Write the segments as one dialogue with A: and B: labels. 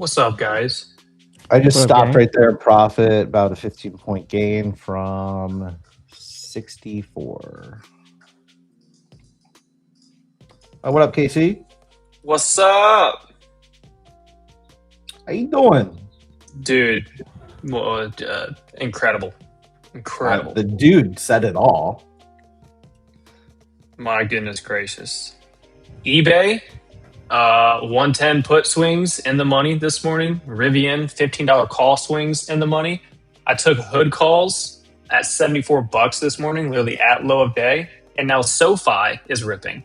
A: What's up, guys?
B: I just
C: What up,
B: stopped
C: gang?
B: right there in profit, about a 15-point gain from 64. What up, KC?
A: What's up,
B: How you doing?
A: dude? Well, incredible.
B: The dude said it all.
A: My goodness gracious. eBay, 110 put swings in the money this morning. Rivian, $15 call swings in the money. I took hood calls at $74 this morning, literally at low of day. And now SoFi is ripping.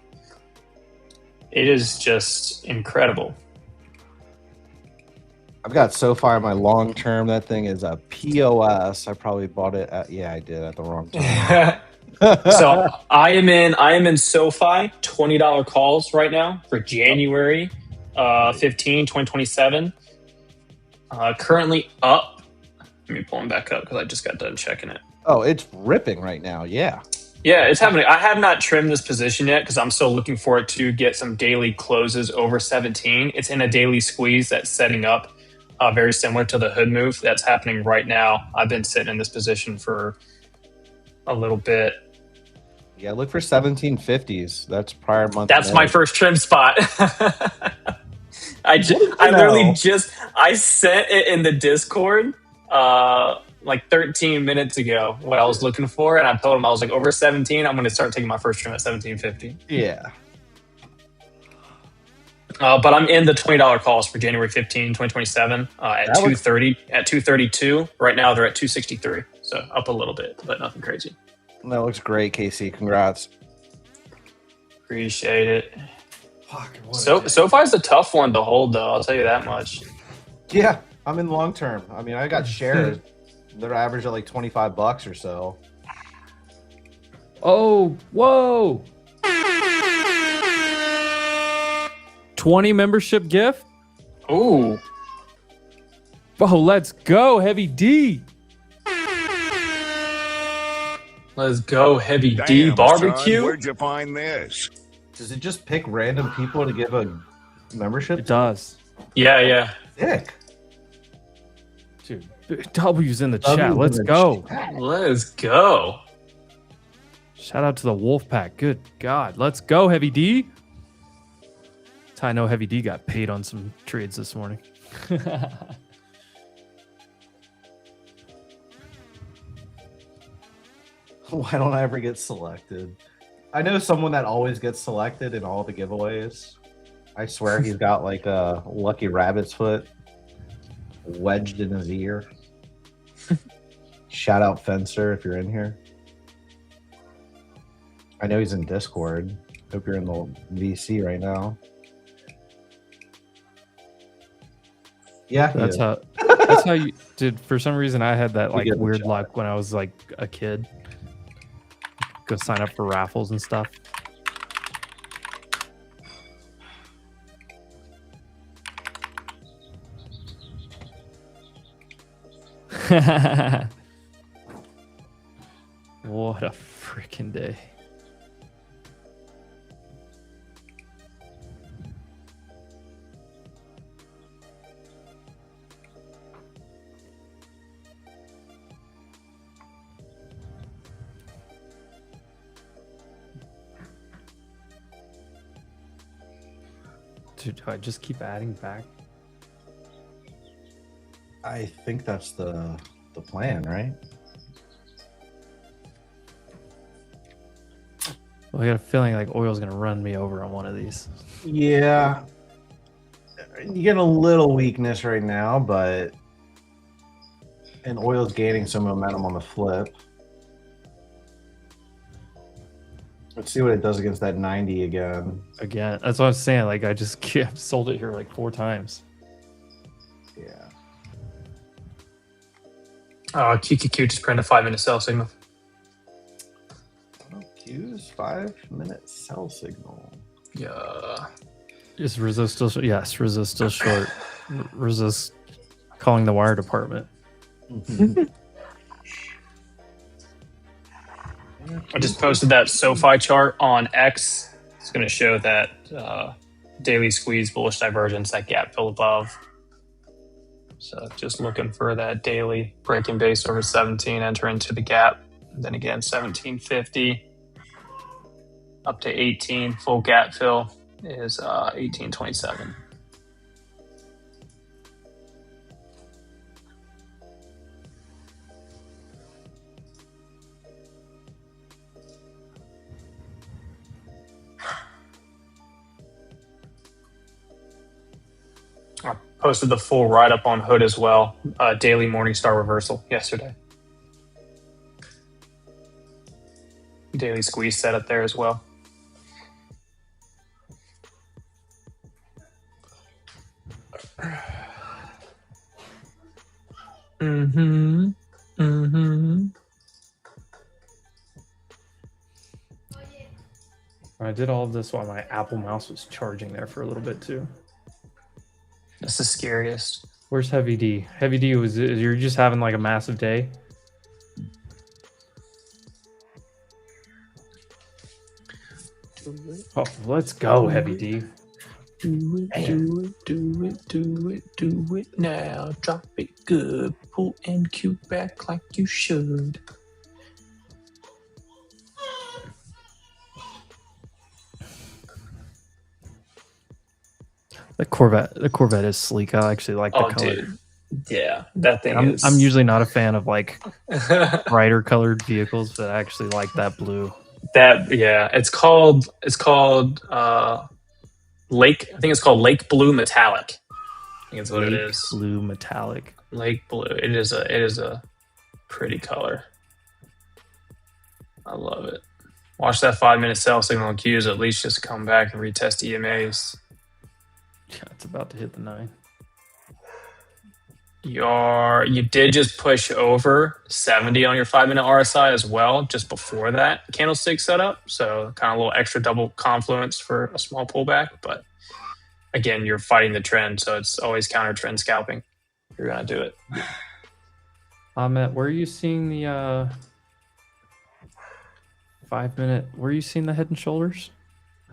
A: It is just incredible.
B: I've got so far my long term. That thing is a POS. I probably bought it at at the wrong time.
A: So I am in SoFi $20 calls right now for January 15, 2027. Currently up. Let me pull them back up because I just got done checking it.
B: Oh, it's ripping right now. Yeah.
A: Yeah, it's happening. I have not trimmed this position yet because I'm still looking for it to get some daily closes over 17. It's in a daily squeeze that's setting up very similar to the hood move that's happening right now. I've been sitting in this position for a little bit.
B: Yeah, look for 1750s. That's prior month.
A: That's my first trim spot. I literally I sent it in the Discord like 13 minutes ago what I was looking for, and I told him I was like over 17. I'm going to start taking my first trim at 1750.
B: Yeah.
A: But I'm in the $20 calls for January 15, 2027 at 230 at 232. Right now they're at 263, so up a little bit, but nothing crazy.
B: That looks great, Casey. Congrats.
A: Appreciate it. SoFi is a tough one to hold, though. I'll tell you that much.
B: Yeah, I'm in long term. I mean, I got shares. They're average at like $25 or so.
C: Oh, whoa. 20 membership gift?
A: Ooh.
C: Oh, let's go, Heavy D.
A: Let's go, Heavy
D: Damn,
A: D barbecue.
D: Son, where'd you find this?
B: Does it just pick random people to give a membership?
C: It does.
A: Yeah.
B: Sick.
C: Dude, W's in the chat. Let's go.
A: Let's go.
C: Shout out to the Wolf Pack. Good God. Let's go, Heavy D. That's how I know Heavy D got paid on some trades this morning.
B: Why don't I ever get selected? I know someone that always gets selected in all the giveaways. I swear he's got like a lucky rabbit's foot wedged in his ear. Shout out Fencer if you're in here. I know he's in Discord. Hope you're in the VC right now. Yeah,
C: That's how you did. For some reason, I had that like weird luck when I was like a kid. Go sign up for raffles and stuff. What a freaking day. Dude, do I just keep adding back?
B: I think that's the plan, right?
C: Well, I got a feeling like oil's gonna run me over on one of these.
B: Yeah. You get a little weakness right now, but and oil's gaining some momentum on the flip. Let's see what it does against that 90 again.
C: Again, that's what I was saying. Like I just sold it here like 4 times.
B: Yeah.
A: QQQ just printed a 5-minute sell signal.
B: Q's 5-minute sell signal.
A: Yeah.
C: Is Rizzo still? Yes, Rizzo's still short. Rizzo's calling the wire department.
A: I just posted that SoFi chart on X. It's going to show that daily squeeze, bullish divergence, that gap fill above. So just looking for that daily breaking base over 17, enter into the gap. And then again, 1750 up to 18. Full gap fill is 1827. I posted the full write-up on Hood as well. Daily Morningstar reversal yesterday. Daily squeeze set up there as well. Mm-hmm. Mm-hmm.
C: I did all of this while my Apple mouse was charging there for a little bit too.
A: That's the scariest.
C: Where's Heavy D? Heavy D, you're just having like a massive day? Oh, let's go, Heavy D.
A: Do it, do it, do it, do it, do it now. Drop it good. Pull NQ back like you should.
C: The Corvette is sleek. I actually like the
A: Oh,
C: color.
A: dude. Yeah, that thing is.
C: I'm usually not a fan of like brighter colored vehicles, but I actually like that blue.
A: It's called Lake. I think it's called Lake Blue Metallic. I think it's what it
C: Lake
A: is.
C: Blue metallic.
A: Lake Blue. It is a pretty color. I love it. Watch that 5-minute sell signal on Qs. At least just come back and retest EMAs.
C: Yeah, it's about to hit the 9.
A: You did just push over 70 on your 5-minute RSI as well, just before that candlestick setup. So kind of a little extra double confluence for a small pullback. But again, you're fighting the trend, so it's always counter trend scalping. You're gonna do it.
C: Matt, where are you seeing the 5-minute? Where are you seeing the Head and Shoulders?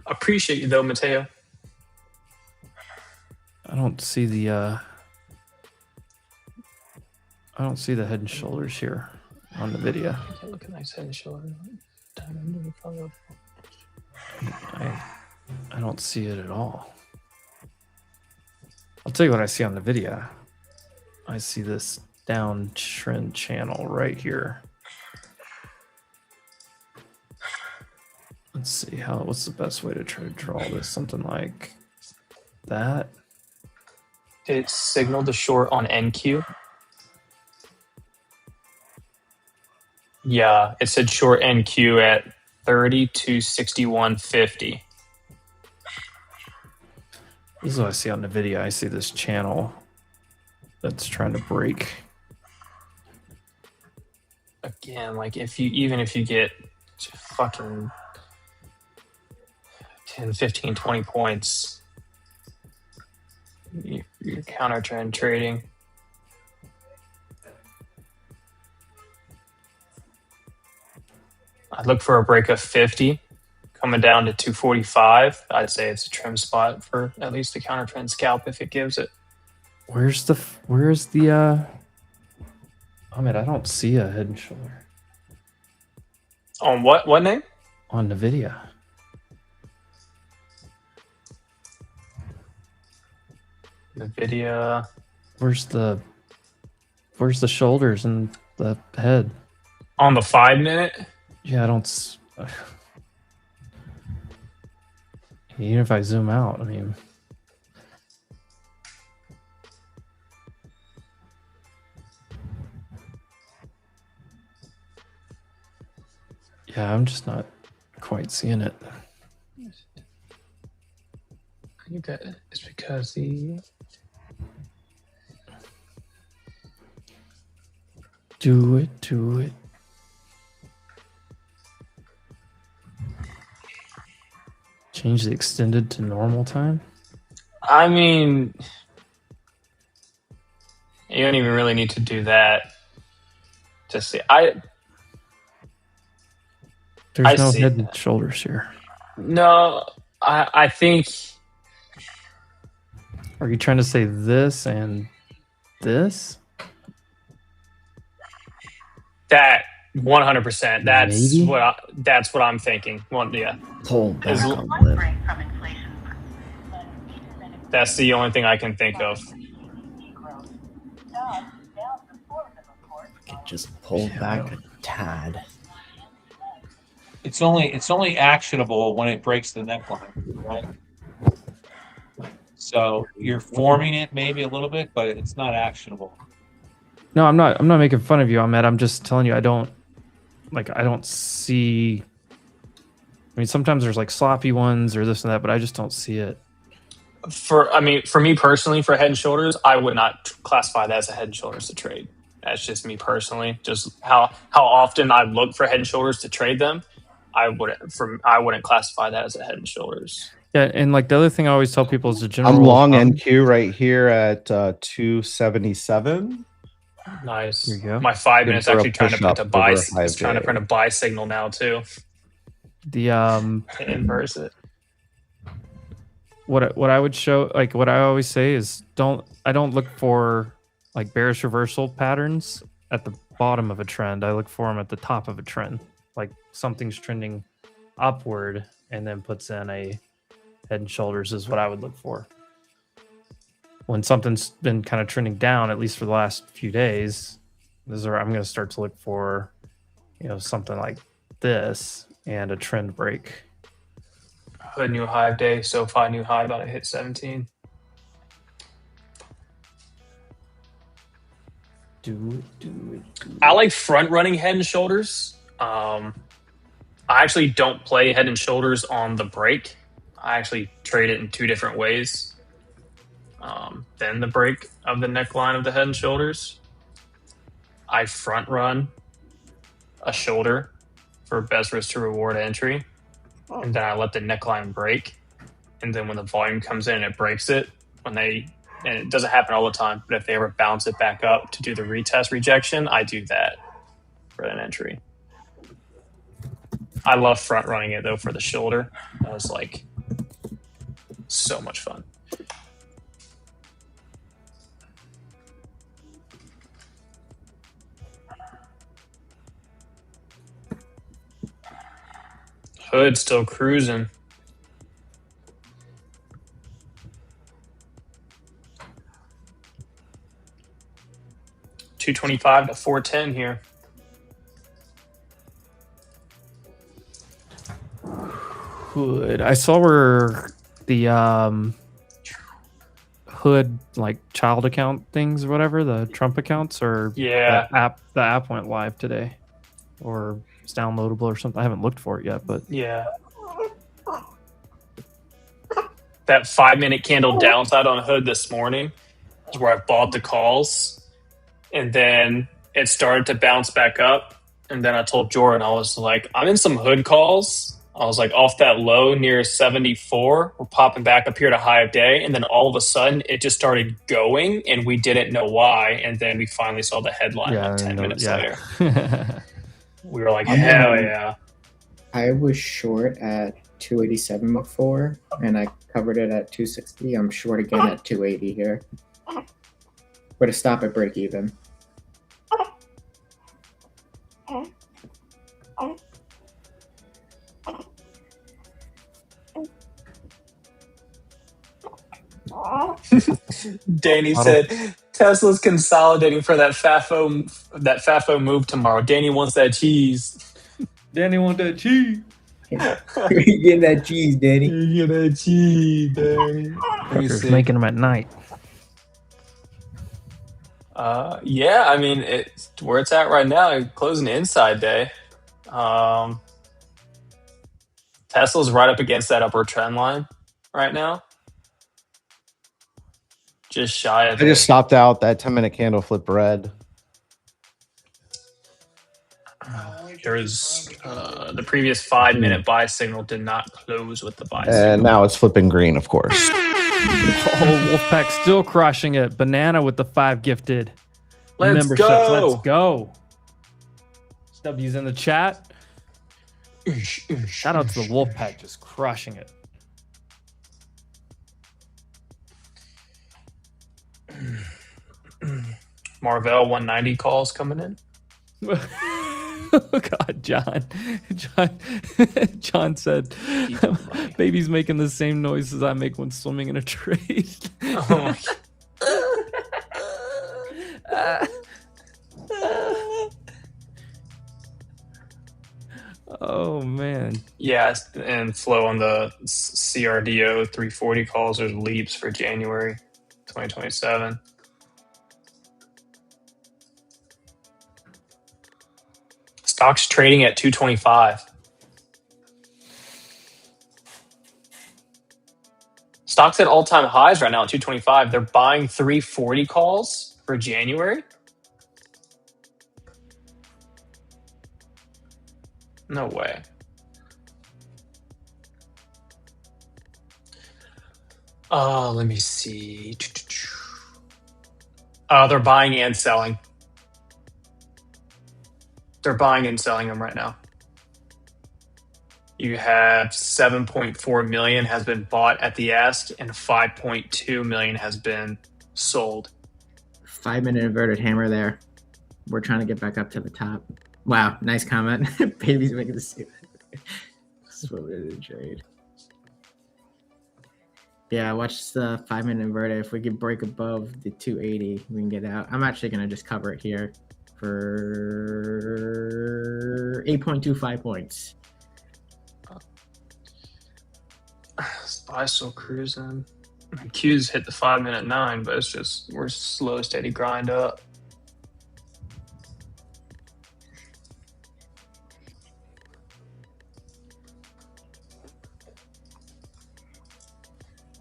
A: Appreciate you though, Mateo.
C: I don't see the Head and Shoulders here on the video.
A: Okay, look at nice head and shoulder.
C: I don't see it at all. I'll tell you what I see on the video. I see this downtrend channel right here. Let's see what's the best way to try to draw this? Something like that.
A: It signaled the short on NQ. Yeah, it said short NQ at 30 to 61.50.
C: This is what I see on the video. I see this channel that's trying to break.
A: Again, like if you get fucking 10, 15, 20 points, you're counter trend trading. I'd look for a break of 50 coming down to 245. I'd say it's a trim spot for at least a counter trend scalp if it gives it.
C: Where's the Ahmed, I don't see a Head and Shoulder
A: On what name?
C: on the video.
A: NVIDIA.
C: Where's the shoulders and the head?
A: On the 5-minute?
C: Yeah, I don't. Even if I zoom out, I mean, yeah, I'm just not quite seeing it.
A: I think that is because the
C: Do it. Change the extended to normal time.
A: I mean, you don't even really need to do that. Just see,
C: There's
A: I
C: no
A: see.
C: head and shoulders here.
A: no, I think
C: Are you trying to say this and this?
A: That 100%. That's
D: Maybe?
A: what I'm thinking. Well, yeah,
D: Pull back
A: Is-
D: a little.
A: that's the only thing I can think of.
D: Could just pull back a tad.
E: It's only actionable when it breaks the neckline, right? So you're forming it maybe a little bit, but it's not actionable.
C: No, I'm not making fun of you, Ahmed. I'm just telling you I don't see. I mean, sometimes there's like sloppy ones or this and that, but I just don't see it.
A: For me personally, for Head and Shoulders, I would not classify that as a Head and Shoulders to trade. That's just me personally. Just how often I look for Head and Shoulders to trade them, I wouldn't classify that as a Head and Shoulders.
C: Yeah, and like the other thing I always tell people is the general.
B: I'm long NQ right here at 277.
A: Nice.
C: There you go.
A: My 5
B: Good
A: minutes
B: for a
A: actually trying to print
B: push-up
A: a buy.
B: over a
A: It's trying to
B: 5J.
A: print a buy signal now too.
C: The
A: To inverse it.
C: what I would show, like what I always say is I don't look for like bearish reversal patterns at the bottom of a trend. I look for them at the top of a trend. Like something's trending upward and then puts in a Head and Shoulders is what I would look for. When something's been kind of trending down, at least for the last few days, this is where I'm going to start to look for, something like this and a trend break.
A: Hood new high of day. SoFi new high about to hit 17.
C: Do it.
A: I like front running Head and Shoulders. I actually don't play Head and Shoulders on the break. I actually trade it in two different ways. Then the break of the neckline of the Head and Shoulders, I front run a shoulder for best risk to reward entry, and then I let the neckline break. And then when the volume comes in and it breaks it, and it doesn't happen all the time, but if they ever bounce it back up to do the retest rejection, I do that for an entry. I love front running it though for the shoulder. That was like so much fun. Hood still cruising. $225 to 410 here.
C: Hood. I saw where the Hood like child account things or whatever, the Trump accounts or
A: Yeah.
C: the app went live today, or it's downloadable or something. I haven't looked for it yet, but
A: Yeah. That 5-minute candle downside on Hood this morning is where I bought the calls, and then it started to bounce back up. And then I told Jordan, I was like, I'm in some Hood calls. I was like, off that low near 74, we're popping back up here to high of day. And then all of a sudden, it just started going, and we didn't know why. And then we finally saw the headline like 10 minutes later. We were like, hell yeah.
F: I was short at 287 before, and I covered it at 260. I'm short again at 280 here. We're to stop at break even.
A: Danny said Tesla's consolidating for that FAFO move tomorrow. Danny wants that cheese.
C: Danny want that cheese.
F: Get that cheese, Danny.
A: Get that cheese, Danny.
C: Truckers making them at night.
A: Yeah, I mean, it's where it's at right now. Closing inside day. Tesla's right up against that upper trend line right now. Just shy of
B: I just stopped out. That 10-minute candle flip red.
A: There's the previous 5-minute buy signal did not close with the buy signal.
B: And now it's flipping green, of course.
C: Oh, Wolfpack still crushing it. Banana with the 5 gifted
A: Let's
C: memberships.
A: go.
C: Let's go. W's in the chat. Shout out to the Wolfpack, just crushing it.
A: Marvell 190 calls coming in.
C: Oh God, John said, "Baby's making the same noises I make when swimming in a trade."
A: Oh,
C: Oh man,
A: yeah, and flow on the CRDO 340 calls or leaps for January 2027. Stock's trading at 225. Stock's at all-time highs right now at 225. They're buying 340 calls for January. No way. Let me see. They're buying and selling. They're buying and selling them right now. You have 7.4 million has been bought at the ask, and 5.2 million has been sold.
F: 5-minute inverted hammer there. We're trying to get back up to the top. Wow, nice comment. Baby's making the same. This is what we're gonna trade. Yeah, watch the 5-minute inverted. If we can break above the 280, we can get out. I'm actually gonna just cover it here for 8.25 points.
A: SPY still cruising. Q's hit the 5-minute 9, but it's just we're slow, steady grind up.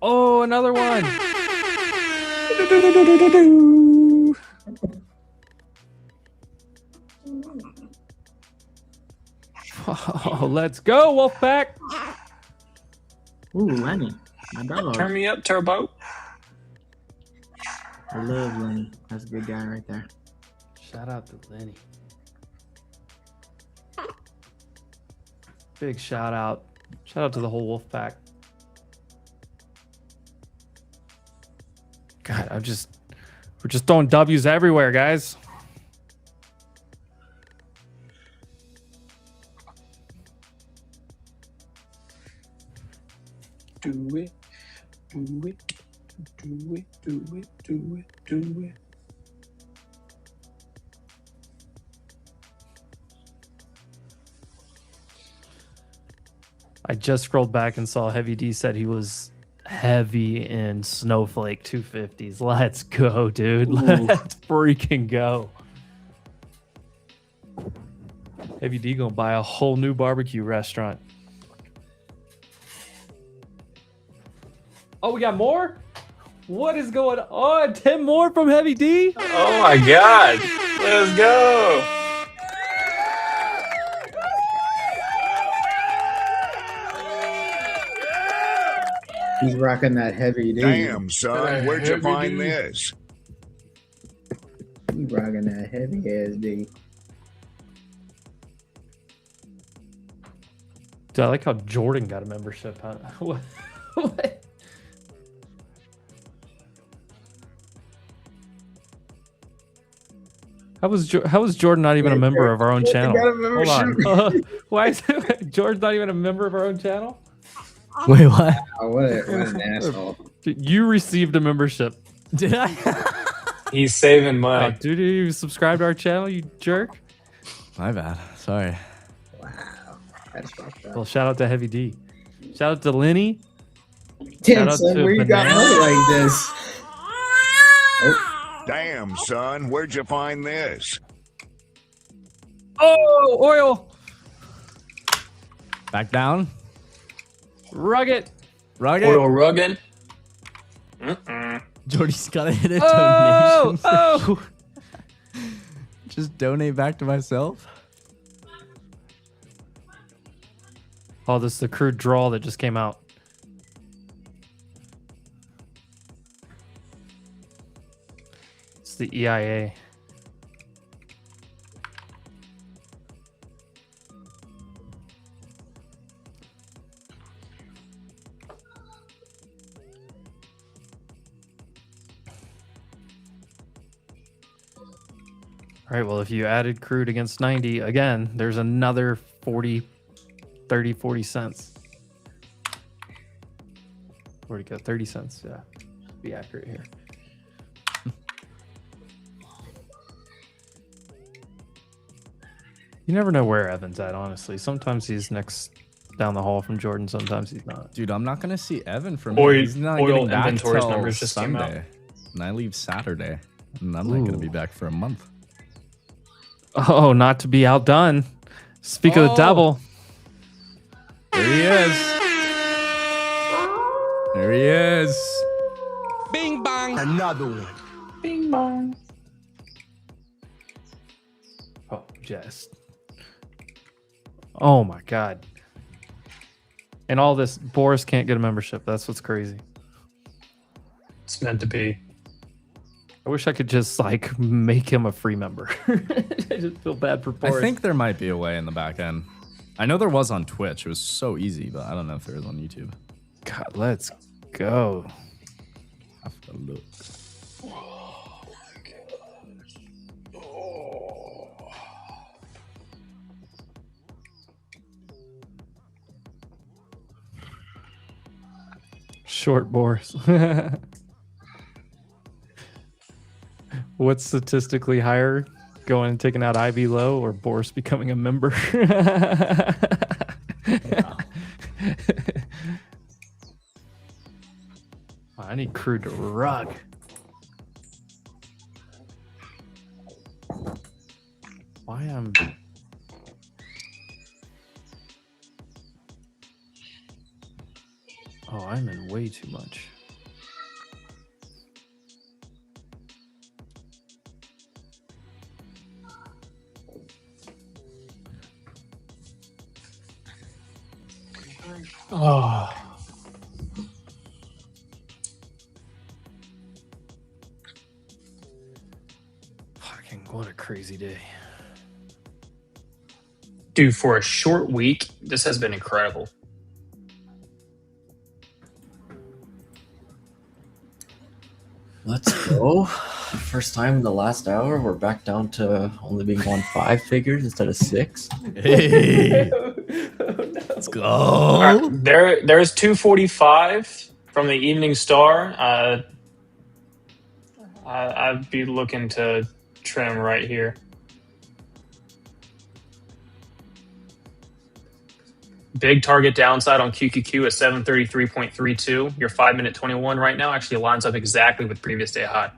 C: oh, another one. Oh, let's go, Wolfpack.
F: Ooh, Lenny, my dog.
A: Turn me up, Turbo.
F: I love Lenny. That's a good guy right there.
C: Shout out to Lenny. Big shout out. Shout out to the whole Wolfpack. God, we're just throwing W's everywhere, guys.
A: Do it, do it, do it, do it, do it, do it.
C: I just scrolled back and saw Heavy D said he was heavy in Snowflake 250s. Let's go, dude. Let's freaking go. Heavy D gonna buy a whole new barbecue restaurant. Oh, we got more? What is going on? 10 more from Heavy D?
A: Oh my God. Let's go.
F: He's rocking that heavy D.
G: Damn, son, where'd you find this?
F: He's rocking that heavy ass D.
C: Dude, I like how Jordan got a membership, huh? What? How was Jordan not even a member of our own channel? Hold on. Why is Jordan's not even a member of our own channel?
D: Wait, what?
F: Oh, what an asshole.
C: You received a membership.
D: Did I?
A: He's saving
C: Oh,
A: money.
C: dude, you subscribed to our channel, you jerk.
D: My bad. Sorry.
F: Wow. That's fucked up.
C: Well, shout out to Heavy D. Shout out to Lenny.
F: Damn,
C: out
F: son,
C: to
F: where you got
C: Banana.
F: money like this? Oh,
G: Damn, son, where'd you find this?
C: Oh, oil.
D: Back down.
C: Rugged.
D: Rugged.
A: Oil rugging. Mm-mm.
D: Jordy's gotta hit a
C: Oh,
D: donation.
C: oh.
D: Just donate back to myself.
C: Oh, this is the crude draw that just came out. It's the EIA. All right, well, if you added crude against 90, again, there's another 40 cents. Where'd it go? 30 cents. Yeah, be accurate here. You never know where Evan's at, honestly. Sometimes he's next down the hall from Jordan. Sometimes he's not.
D: Dude, I'm not gonna see Evan for
A: Oil-
D: me. He's not
A: oil
D: getting back
A: inventories
D: till
A: numbers just came out.
D: Sunday, and I leave Saturday, and I'm not gonna be
C: Ooh.
D: back for a month.
C: Oh, not to be outdone. Speak of the
D: Oh.
C: devil.
D: There he is. There he is.
H: Bing bong.
G: Another one.
A: Bing bong.
C: Oh, just. Oh my God. And all this, Boris can't get a membership. That's what's crazy.
A: It's meant to be.
C: I wish I could just like make him a free member. I just feel bad for Boris.
D: I think there might be a way in the back end. I know there was on Twitch. It was so easy, but I don't know if there is on YouTube.
C: God, let's go.
D: I have to look.
C: Short Boris. What's statistically higher? Going and taking out Ivy Low or Boris becoming a member? I need crude to rug. Why am Oh, I'm in way too much.
A: Oh.
C: Fucking what a crazy day.
A: Dude, for a short week, this has been incredible.
I: Let's go. First time in the last hour, we're back down to only being on 5 figures instead of 6.
D: Hey, let's go.
A: All right, there's 245 from the Evening Star. I'd be looking to trim right here. Big target downside on QQQ at 733.32. Your 5-minute 21 right now actually lines up exactly with previous day high.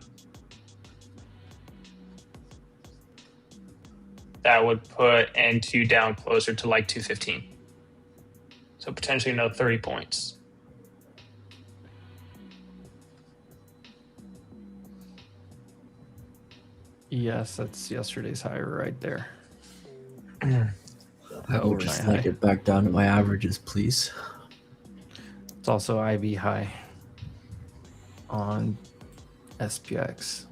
A: That would put N2 down closer to like 215. So potentially another 30 points.
C: Yes, that's yesterday's high right there.
I: I will
C: Overnight
I: just
C: high.
I: get back down to my averages, please.
C: It's also IV high on SPX.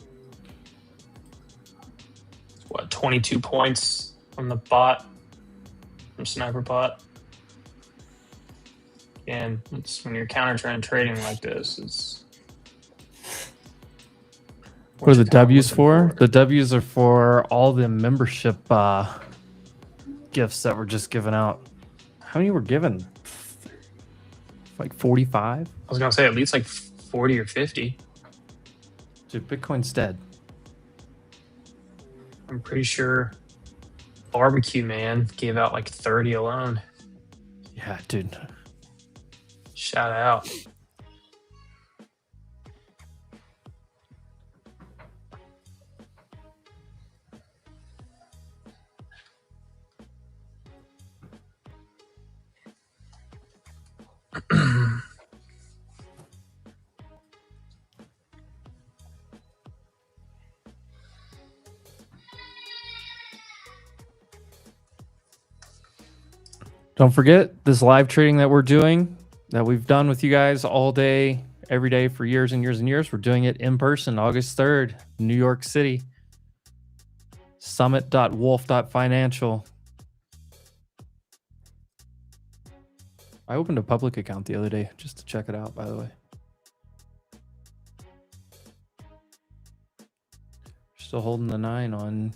A: What, 22 points from the bot, from Sniper Bot? And it's when you're counter trend trading like this, it's.
C: What are the W's for? The W's are for all the membership gifts that were just given out. How many were given? Like 45?
A: I was gonna say at least like 40 or 50.
C: Dude, Bitcoin's dead.
A: I'm pretty sure Barbecue Man gave out like 30 alone.
C: Yeah, dude.
A: Shout out.
C: Don't forget this live trading that we're doing, that we've done with you guys all day, every day for years and years and years. We're doing it in person, August 3rd, New York City. Summit.wolf.financial. I opened a public account the other day just to check it out, by the way. Still holding the 9 on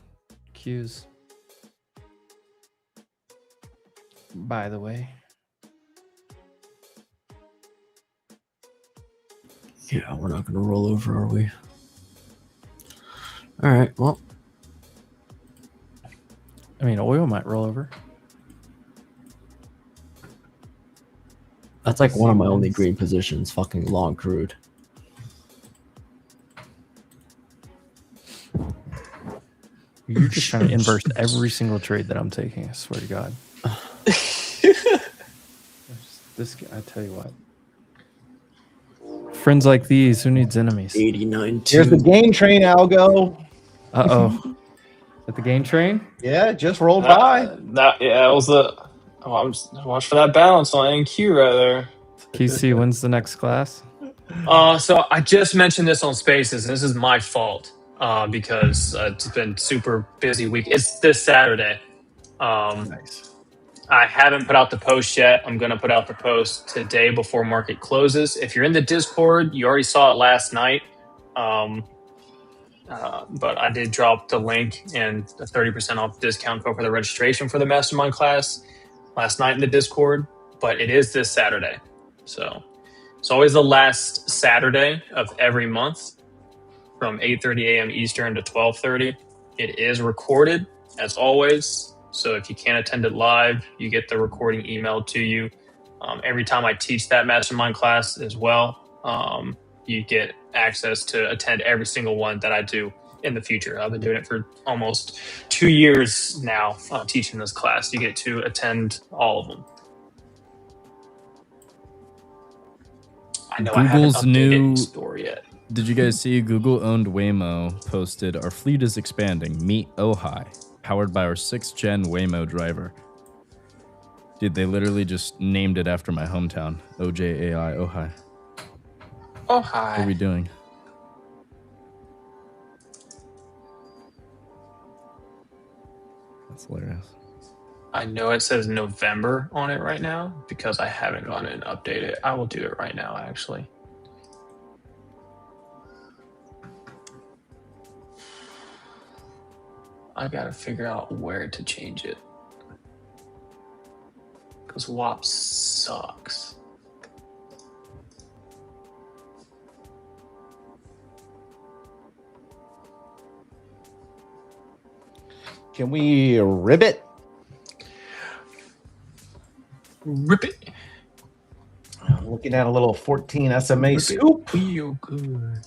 C: queues. By the way.
I: Yeah, we're not gonna roll over, are we? All right. Well,
C: I mean, oil might roll over.
I: that's like one of my only green positions. Fucking long crude.
C: You're just trying to inverse every single trade that I'm taking. I swear to God. This, I tell you what. Friends like these, who needs enemies?
I: 89.
B: Here's the game train, Algo.
C: Uh-oh. At the game train?
B: Yeah, just rolled by.
A: That was the. Oh, I'm just watch for that balance on NQ right there.
C: KC wins the next class.
A: So I just mentioned this on Spaces, and this is my fault because it's been super busy week. It's this Saturday.
B: Nice.
A: I haven't put out the post yet. I'm going to put out the post today before market closes. If you're in the Discord, you already saw it last night. But I did drop the link and a 30% off discount code for the registration for the mastermind class last night in the Discord. But it is this Saturday. So it's always the last Saturday of every month from 8:30 a.m. Eastern to 12:30. It is recorded, as always. So if you can't attend it live, you get the recording emailed to you. Every time I teach that mastermind class as well, you get access to attend every single one that I do in the future. I've been doing it for almost 2 years now, teaching this class. You get to attend all of them. I know
D: Google's
A: I haven't updated
D: new
A: store yet.
D: Did you guys see Google owned Waymo posted our fleet is expanding. Meet Ojai, powered by our 6th gen Waymo driver. Dude, they literally just named it after my hometown. OJAI, Ojai.
A: Oh,
D: What are
A: hi.
D: we doing? That's hilarious.
A: I know it says November on it right now because I haven't gone in and updated it. I will do it right now, actually. I gotta figure out where to change it. Because WAP sucks.
B: Can we ribbit?
A: Rip it.
B: I'm looking at a little 14 SMA scoop.
A: Feel good.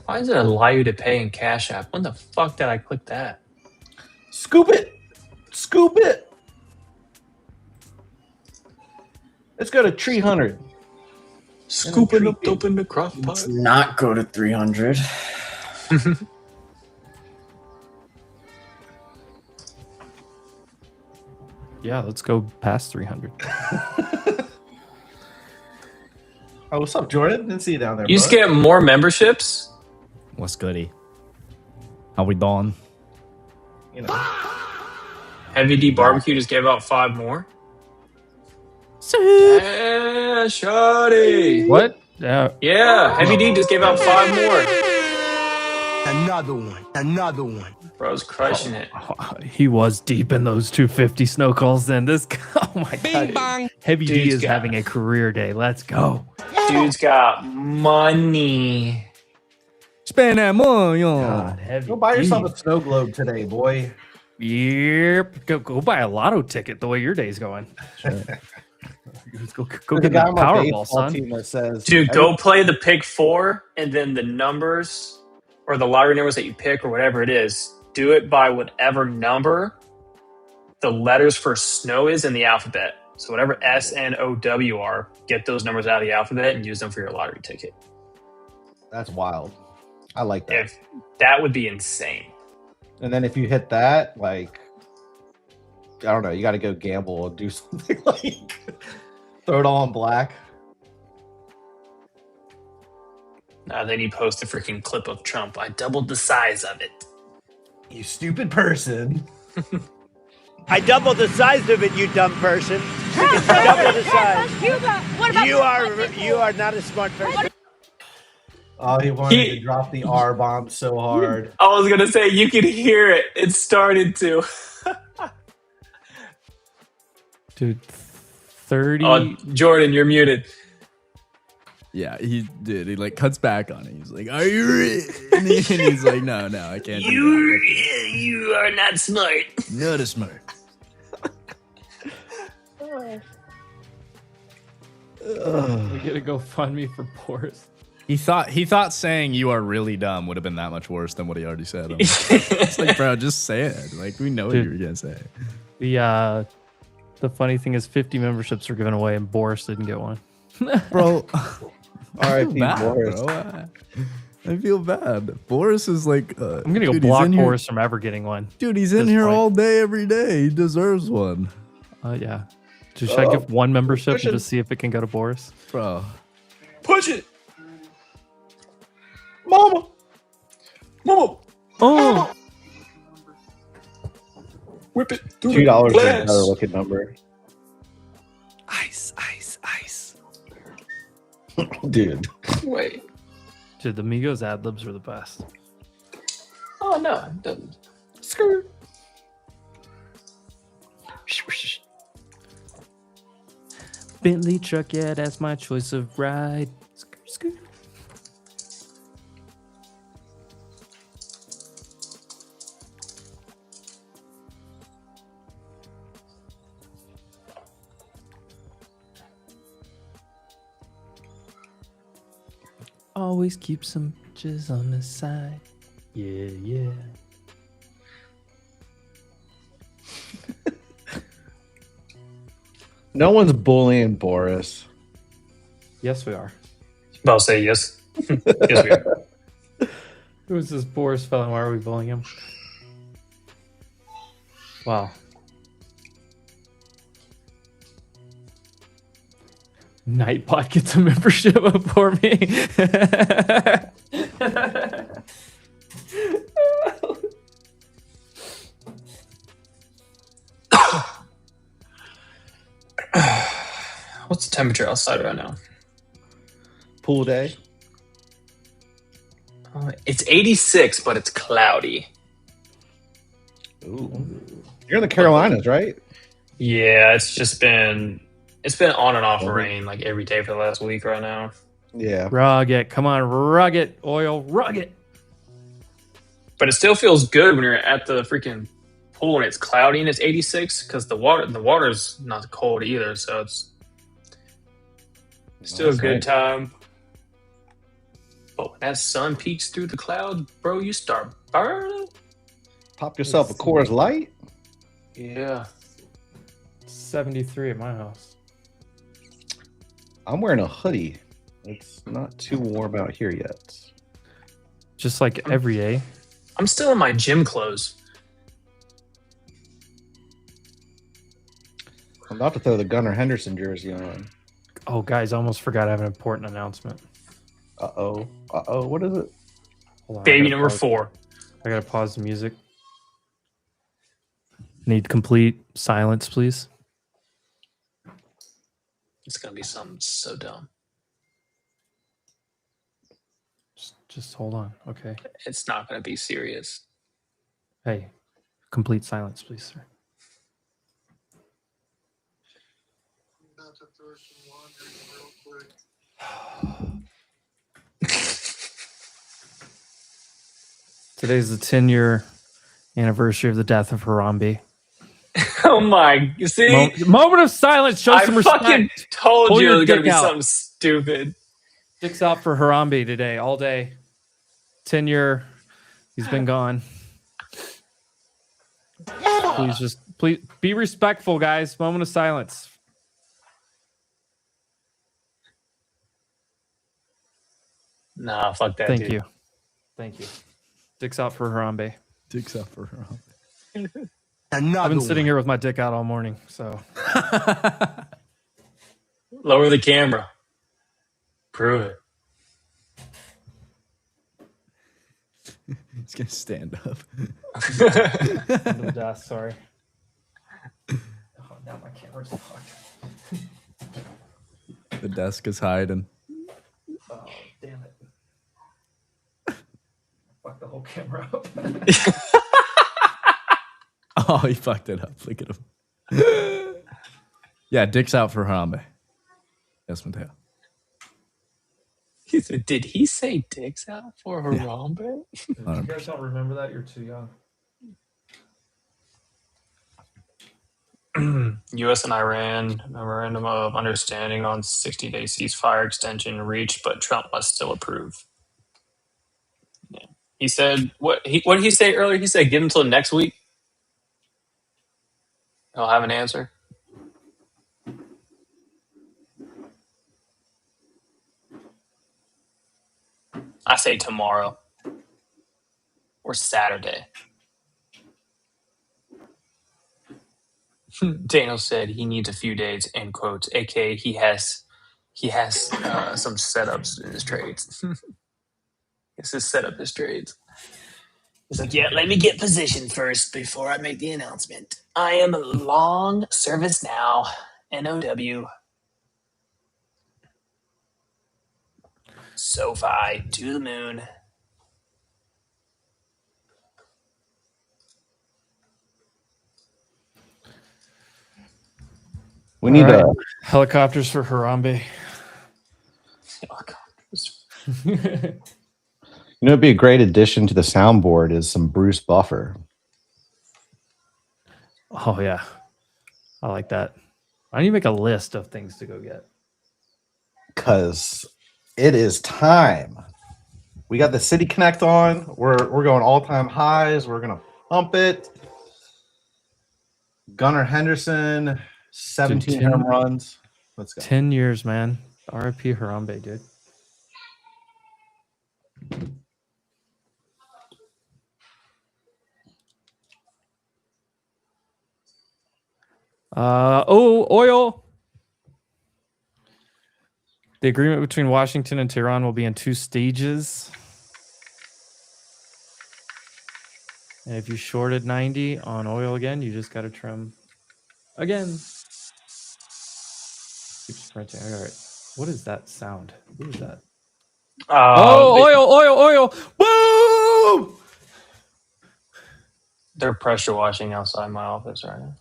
A: Why does it allow you to pay in Cash App? When the fuck did I click that?
B: Scoop it. Scoop it. Let's go to 300.
A: Scooping up dope in the crock pot.
I: Let's not go to 300.
C: Yeah, let's go past 300.
B: Oh, what's up, Jordan? Didn't see you down there.
A: You just
B: bud.
A: get more memberships?
D: What's goody? How we doing?
B: You know.
A: Heavy D Barbecue just gave out 5 more. Yeah, shawty.
C: What?
A: Yeah, Heavy D just gave out 5 more.
H: Another one. Another one.
A: Bro's crushing it.
C: He was deep in those 250 snow calls then. This, oh my
H: Bing
C: God.
H: bang.
C: Heavy D
A: Dude's
C: is
A: got-
C: having a career day. Let's go.
A: Dude's got money.
D: Spend that money
C: God, Heavy
B: Go buy yourself
C: D.
B: a snow globe today, boy.
C: Yep. Go buy a lotto ticket the way your day's going. Go
B: There's
C: get
B: a guy
C: that
B: on my
C: Powerball,
B: baseball
C: son.
B: team that says,
A: Dude, go play the pick 4 and then the numbers or the lottery numbers that you pick or whatever it is. Do it by whatever number the letters for snow is in the alphabet. So whatever S, N, O, W are, get those numbers out of the alphabet and use them for your lottery ticket.
B: That's wild. I like that.
A: If that would be insane.
B: And then if you hit that, like, I don't know, you got to go gamble and do something like throw it all in black.
A: Then he post a freaking clip of Trump. I doubled the size of it.
B: You stupid person.
J: I doubled the size of it, you dumb person. Double the size.
K: What about
J: You are not a smart person.
B: Oh, he wanted to drop the R bomb so hard.
A: I was gonna say you could hear it. It started to.
C: Dude, 30.
A: Oh, Jordan, you're muted.
D: Yeah, he did. He like cuts back on it. He's like, "Are you ready?" And he's like, "No, I can't."
A: You are not smart.
D: Not as smart.
C: We gotta go fund me for Boris.
D: He thought saying "you are really dumb" would have been that much worse than what he already said. It's like, bro, just say it. Like, we know what you were gonna say.
C: The funny thing is 50 memberships were given away and Boris didn't get one.
D: Bro,
B: R.I.P. Boris.
D: bro. I feel bad. Boris is like,
C: I'm gonna go
D: dude, he's
C: block
D: in here-
C: Boris from ever getting one.
D: Dude, he's in
C: this
D: here
C: point.
D: all day, every day. He deserves one,
C: Yeah. Should I give one membership
B: push
C: and
B: it.
C: just see if it can go to Boris?
D: bro.
A: Push it,
B: Mama!
C: Oh,
A: whip it through
B: $2
A: the
B: is a
A: glass.
B: better looking number.
D: Ice.
B: Dude.
A: Wait.
C: dude, the Migos ad libs were the best.
A: Oh no, it doesn't.
B: Skirt.
C: Bentley truck, yeah, that's my choice of ride. Skirt, skirt. Always keep some bitches on the side. Yeah, yeah.
B: No one's bullying Boris.
C: Yes, we are.
A: I'll say yes. Yes, we are.
C: Who is this Boris fellow? Why are we bullying him? Wow. Nightbot gets a membership for me.
A: What's the temperature outside right now?
B: Pool day.
A: It's 86, but it's cloudy.
B: Ooh. You're in the Carolinas, right?
A: Yeah, it's been on and off rain like every day for the last week right now.
B: Yeah.
C: Rug it. Come on, rug it. Oil, rug it.
A: But it still feels good when you're at the freaking pool and it's cloudy and it's 86 because the water's not cold either, so it's still a good time. But when that sun peeks through the clouds, bro, you start burning.
B: Pop yourself a Coors Light.
A: Yeah.
C: 73 at my house.
B: I'm wearing a hoodie. It's not too warm out here yet.
C: Just like every day.
A: I'm still in my gym clothes.
B: I'm about to throw the Gunnar Henderson jersey on.
C: Oh, guys, I almost forgot I have an important announcement.
B: Uh-oh. Uh-oh. What is it?
C: Hold on, I
A: Baby
C: gotta
A: number
C: pause-
A: 4.
C: I gotta pause the music. Need complete silence, please.
A: It's gonna be something so dumb.
C: Just hold on. Okay.
A: It's not gonna be serious.
C: Hey, complete silence, please, sir. Today's the 10-year anniversary of the death of Harambe.
A: Oh my! You see,
C: Moment of silence. Show
A: I
C: some respect.
A: fucking told
C: Pull
A: you
C: your
A: it was gonna
C: dick
A: be
C: out.
A: something stupid.
C: Dicks out for Harambe today, all day. 10-year. He's been gone. Please be respectful, guys. Moment of silence.
A: Nah, fuck that.
C: Thank
A: dude.
C: you. Thank you. Dicks out for Harambe.
D: Dicks out for her.
H: Another
C: I've been
H: one.
C: sitting here with my dick out all morning, so
A: Lower the camera. Prove it.
D: He's gonna stand up.
C: under the desk, sorry. Oh, now my camera's fucked.
D: The desk is hiding.
C: Oh, damn it. the whole camera up.
D: Oh, he fucked it up. Look at him. Yeah, Dick's out for Harambe. Yes, Mateo.
A: He said, did he say dicks out for Harambe?
C: If you guys don't remember that, you're too young.
A: U.S. and Iran memorandum of understanding on 60-day ceasefire extension reached, but Trump must still approve. Yeah, he said what did he say earlier? He said give him until next week. He'll have an answer. I say tomorrow or Saturday. Daniel said he needs a few days, end quotes, aka he has some setups in his trades. This is set up his trades. He's like, yeah, let me get positioned first before I make the announcement. I am long service now, NOW. SoFi to the moon.
B: We need
C: All right. Helicopters for Harambe.
B: You know, it'd be a great addition to the soundboard is some Bruce Buffer.
C: Oh yeah, I like that. I need to make a list of things to go get.
B: Cause it is time. We got the City Connect on. We're going all-time highs. We're gonna pump it. Gunnar Henderson, 17
C: Dude,
B: home runs. Let's go.
C: 10 years, man. RIP Harambe, dude. Oil. The agreement between Washington and Tehran will be in 2 stages. And if you shorted 90 on oil again, you just got to trim again. Keep sprinting. All right. What is that sound? What is that? Oil. Boom!
A: They're pressure washing outside my office right now.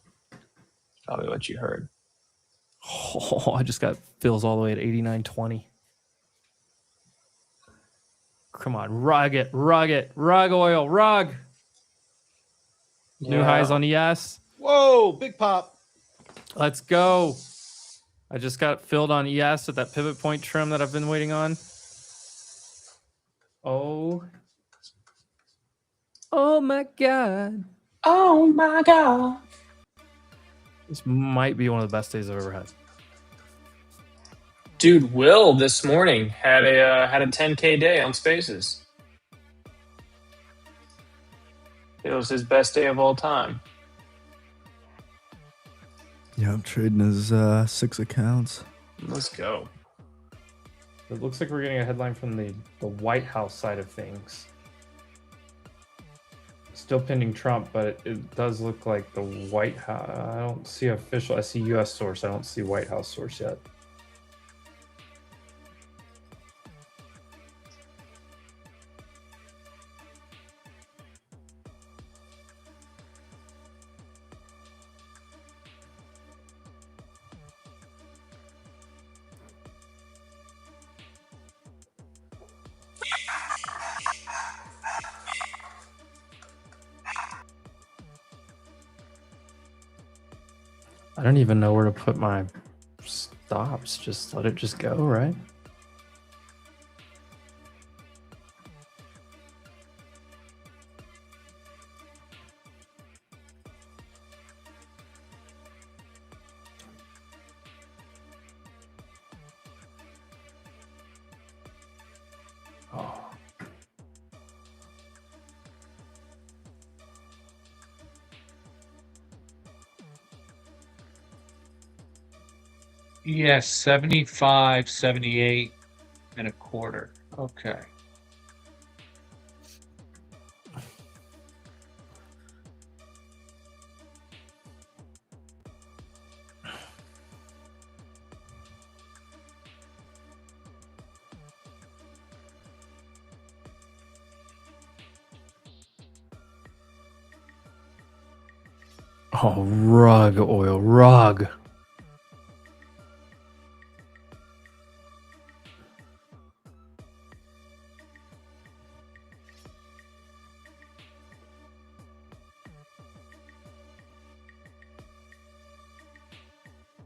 A: Probably what you heard.
C: Oh, I just got fills all the way at 89.20. Come on, rug oil, rug. New highs on ES.
B: Whoa, big pop.
C: Let's go. I just got filled on ES at that pivot point trim that I've been waiting on. Oh my God.
A: Oh my God.
C: This might be one of the best days I've ever had.
A: Dude, Will this morning had a 10K day on Spaces. It was his best day of all time.
D: Yeah, I'm trading his 6 accounts.
A: Let's go.
C: It looks like we're getting a headline from the White House side of things. Still pending Trump, but it does look like the White House. I don't see official. I see U.S. source. I don't see White House source yet. I don't even know where to put my stops. Just let it just go, right? Oh.
E: Yes, 75, 78 and a quarter. Okay.
C: Oh, rug oil, rug.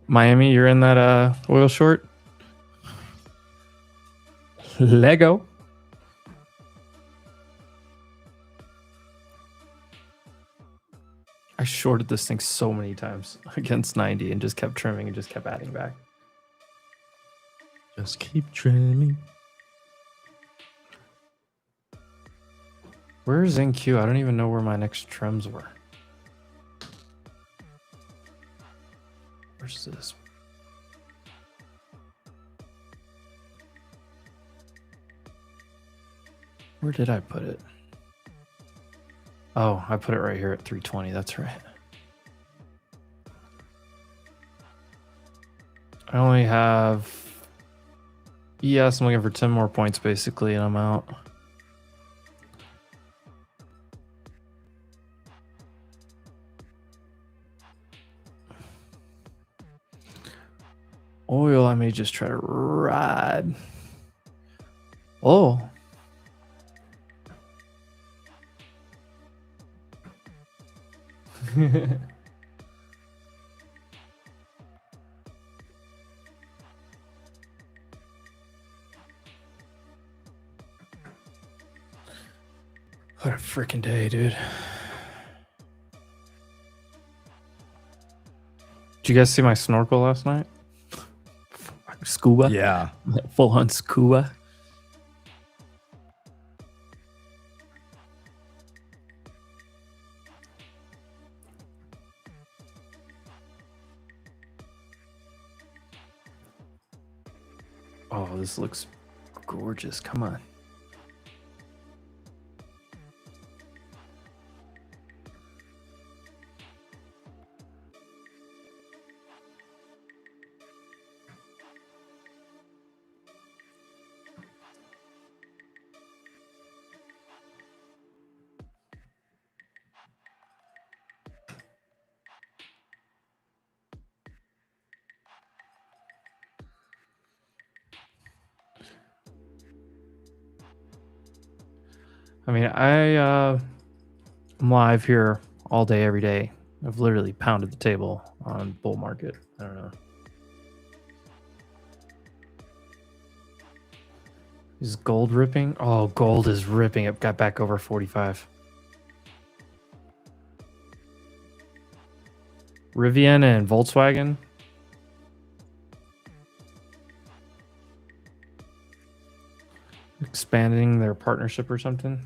C: Miami, you're in that oil short? Lego. I shorted this thing so many times against 90 and just kept trimming and just kept adding back.
D: Just keep trimming.
C: Where's NQ? I don't even know where my next trims were. Where's this? Where did I put it? Oh, I put it right here at 320. That's right. I only have... Yes, I'm looking for 10 more points basically, and I'm out. Oil, I may just try to ride. Oh. What a freaking day, dude. Did you guys see my snorkel last night? Scuba?
D: Yeah.
C: Full on scuba. Oh, this looks gorgeous. Come on. I mean, I'm live here all day, every day. I've literally pounded the table on bull market. I don't know. Is gold ripping? Oh, gold is ripping. It got back over 45. Rivian and Volkswagen. Expanding their partnership or something.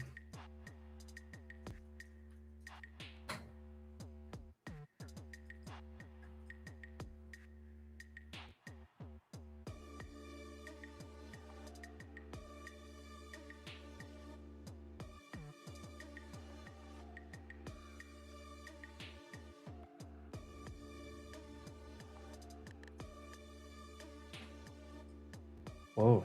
C: Whoa.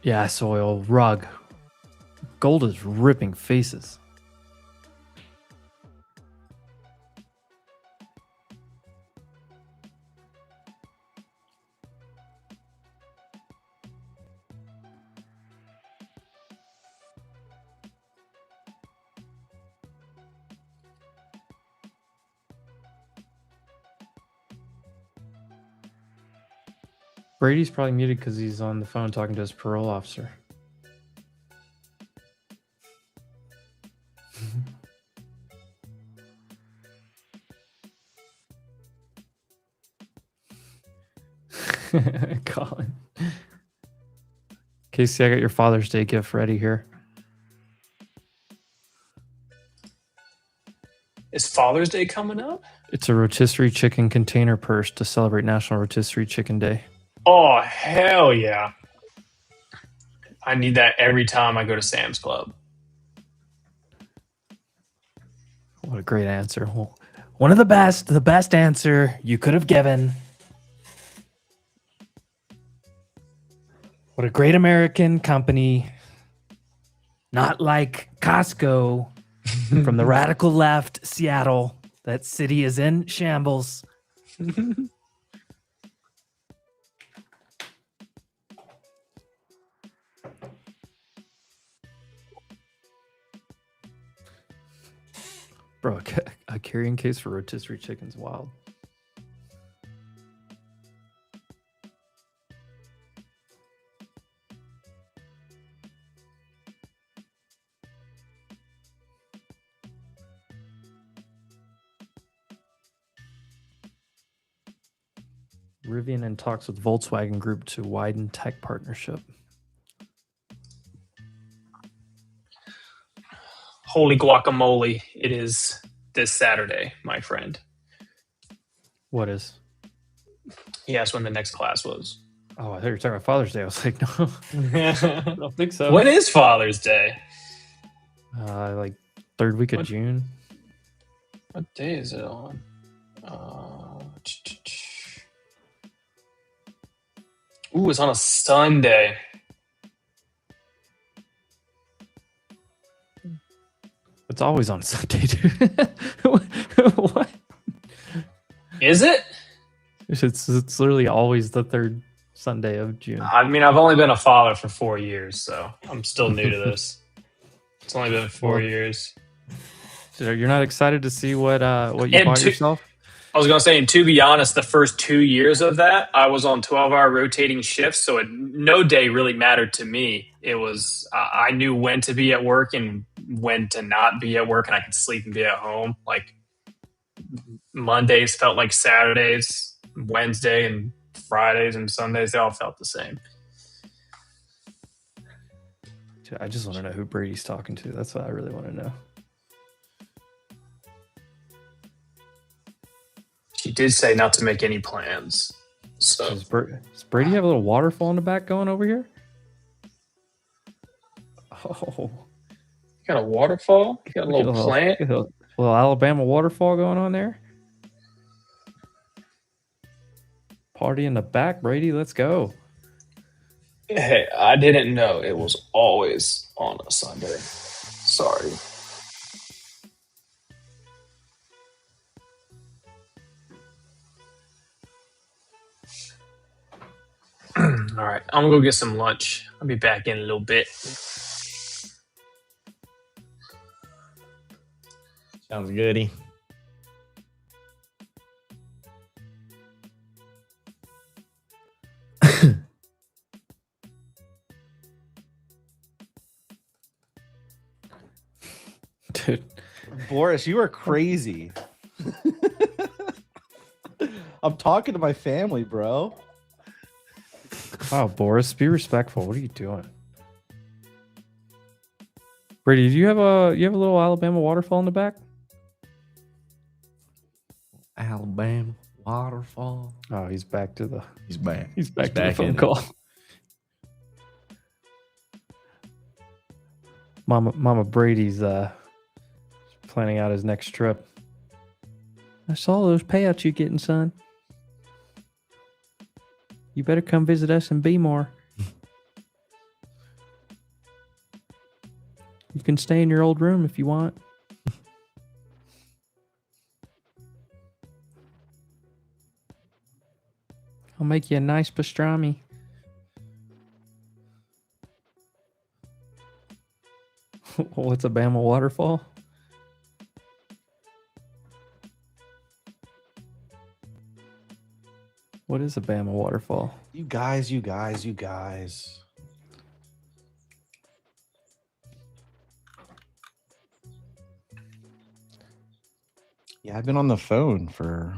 C: Yeah, soil, rug. Gold is ripping faces. Brady's probably muted because he's on the phone talking to his parole officer. Colin. Casey, I got your Father's Day gift ready here.
A: Is Father's Day coming up?
C: It's a rotisserie chicken container purse to celebrate National Rotisserie Chicken Day.
A: Oh, hell yeah. I need that every time I go to Sam's Club.
C: What a great answer. Well, one of the best answer you could have given. What a great American company. Not like Costco from the radical left, Seattle. That city is in shambles. Bro, a carrying case for rotisserie chicken's wild. Rivian in talks with Volkswagen Group to widen tech partnership.
A: Holy guacamole! It is this Saturday, my friend.
C: What is?
A: He asked when the next class was.
C: Oh, I thought you were talking about Father's Day. I was like, no, I don't think so.
A: When is Father's Day?
C: Like third week of
A: What?
C: June.
A: What day is it on? Ooh, it's on a Sunday.
C: It's always on Sunday, dude. What?
A: Is it?
C: It's literally always the third Sunday of June.
A: I mean, I've only been a father for 4 years, so I'm still new to this. It's only been 4 years.
C: So you're not excited to see what you
A: And
C: bought
A: to-
C: yourself?
A: I was going to say, and to be honest, the first 2 years of that, I was on 12-hour rotating shifts, so no day really mattered to me. It was, I knew when to be at work and when to not be at work, and I could sleep and be at home. Like, Mondays felt like Saturdays, Wednesday and Fridays and Sundays, they all felt the same.
C: Dude, I just want to know who Brady's talking to. That's what I really want to know.
A: She did say not to make any plans. So
C: Does Brady have a little waterfall in the back going over here? Oh,
A: you got a waterfall? You got a little plant?
C: A little Alabama waterfall going on there. Party in the back, Brady. Let's go.
A: Hey, I didn't know it was always on a Sunday. Sorry. All right, I'm gonna go get some lunch. I'll be back in a little bit.
D: Sounds goody.
C: Dude,
B: Boris, you are crazy. I'm talking to my family, bro.
C: wow, Boris, be respectful. What are you doing? Brady, do you have a little Alabama waterfall in the back?
I: Alabama waterfall.
C: Oh, he's back to the
D: He's back.
C: he's back to the
D: back
C: phone
D: in it.
C: call. Mama Brady's planning out his next trip. I saw those payouts you're getting, son. You better come visit us in Bmore. You can stay in your old room if you want. I'll make you a nice pastrami. What's a Bama waterfall? What is a Bama waterfall?
B: You guys. Yeah, I've been on the phone for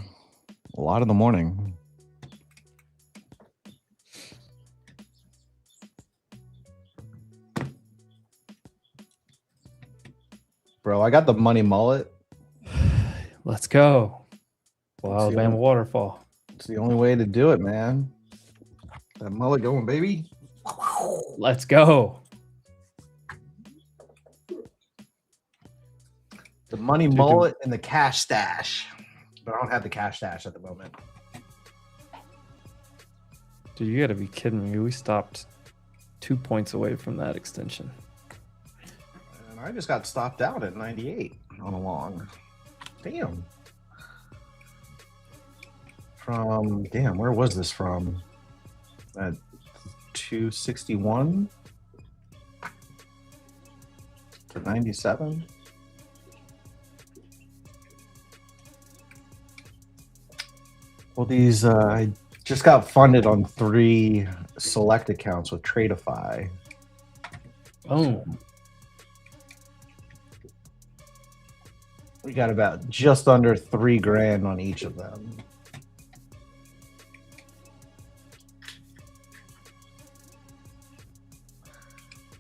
B: a lot of the morning. Bro, I got the money mullet.
C: Let's go. Well,
B: Let's see
C: Alabama
B: what-
C: waterfall.
B: It's the only way to do it, man. That mullet going, baby.
C: Let's go.
B: The money
C: Dude,
B: mullet and the cash stash. But I don't have the cash stash at the moment.
C: Dude, you gotta be kidding me. We stopped 2 points away from that extension.
B: And I just got stopped out at 98 on a long. Damn. Damn, where was this from? At 261 to 97? Well, these, I just got funded on 3 select accounts with Tradeify.
C: Oh,
B: We got about just under $3,000 on each of them.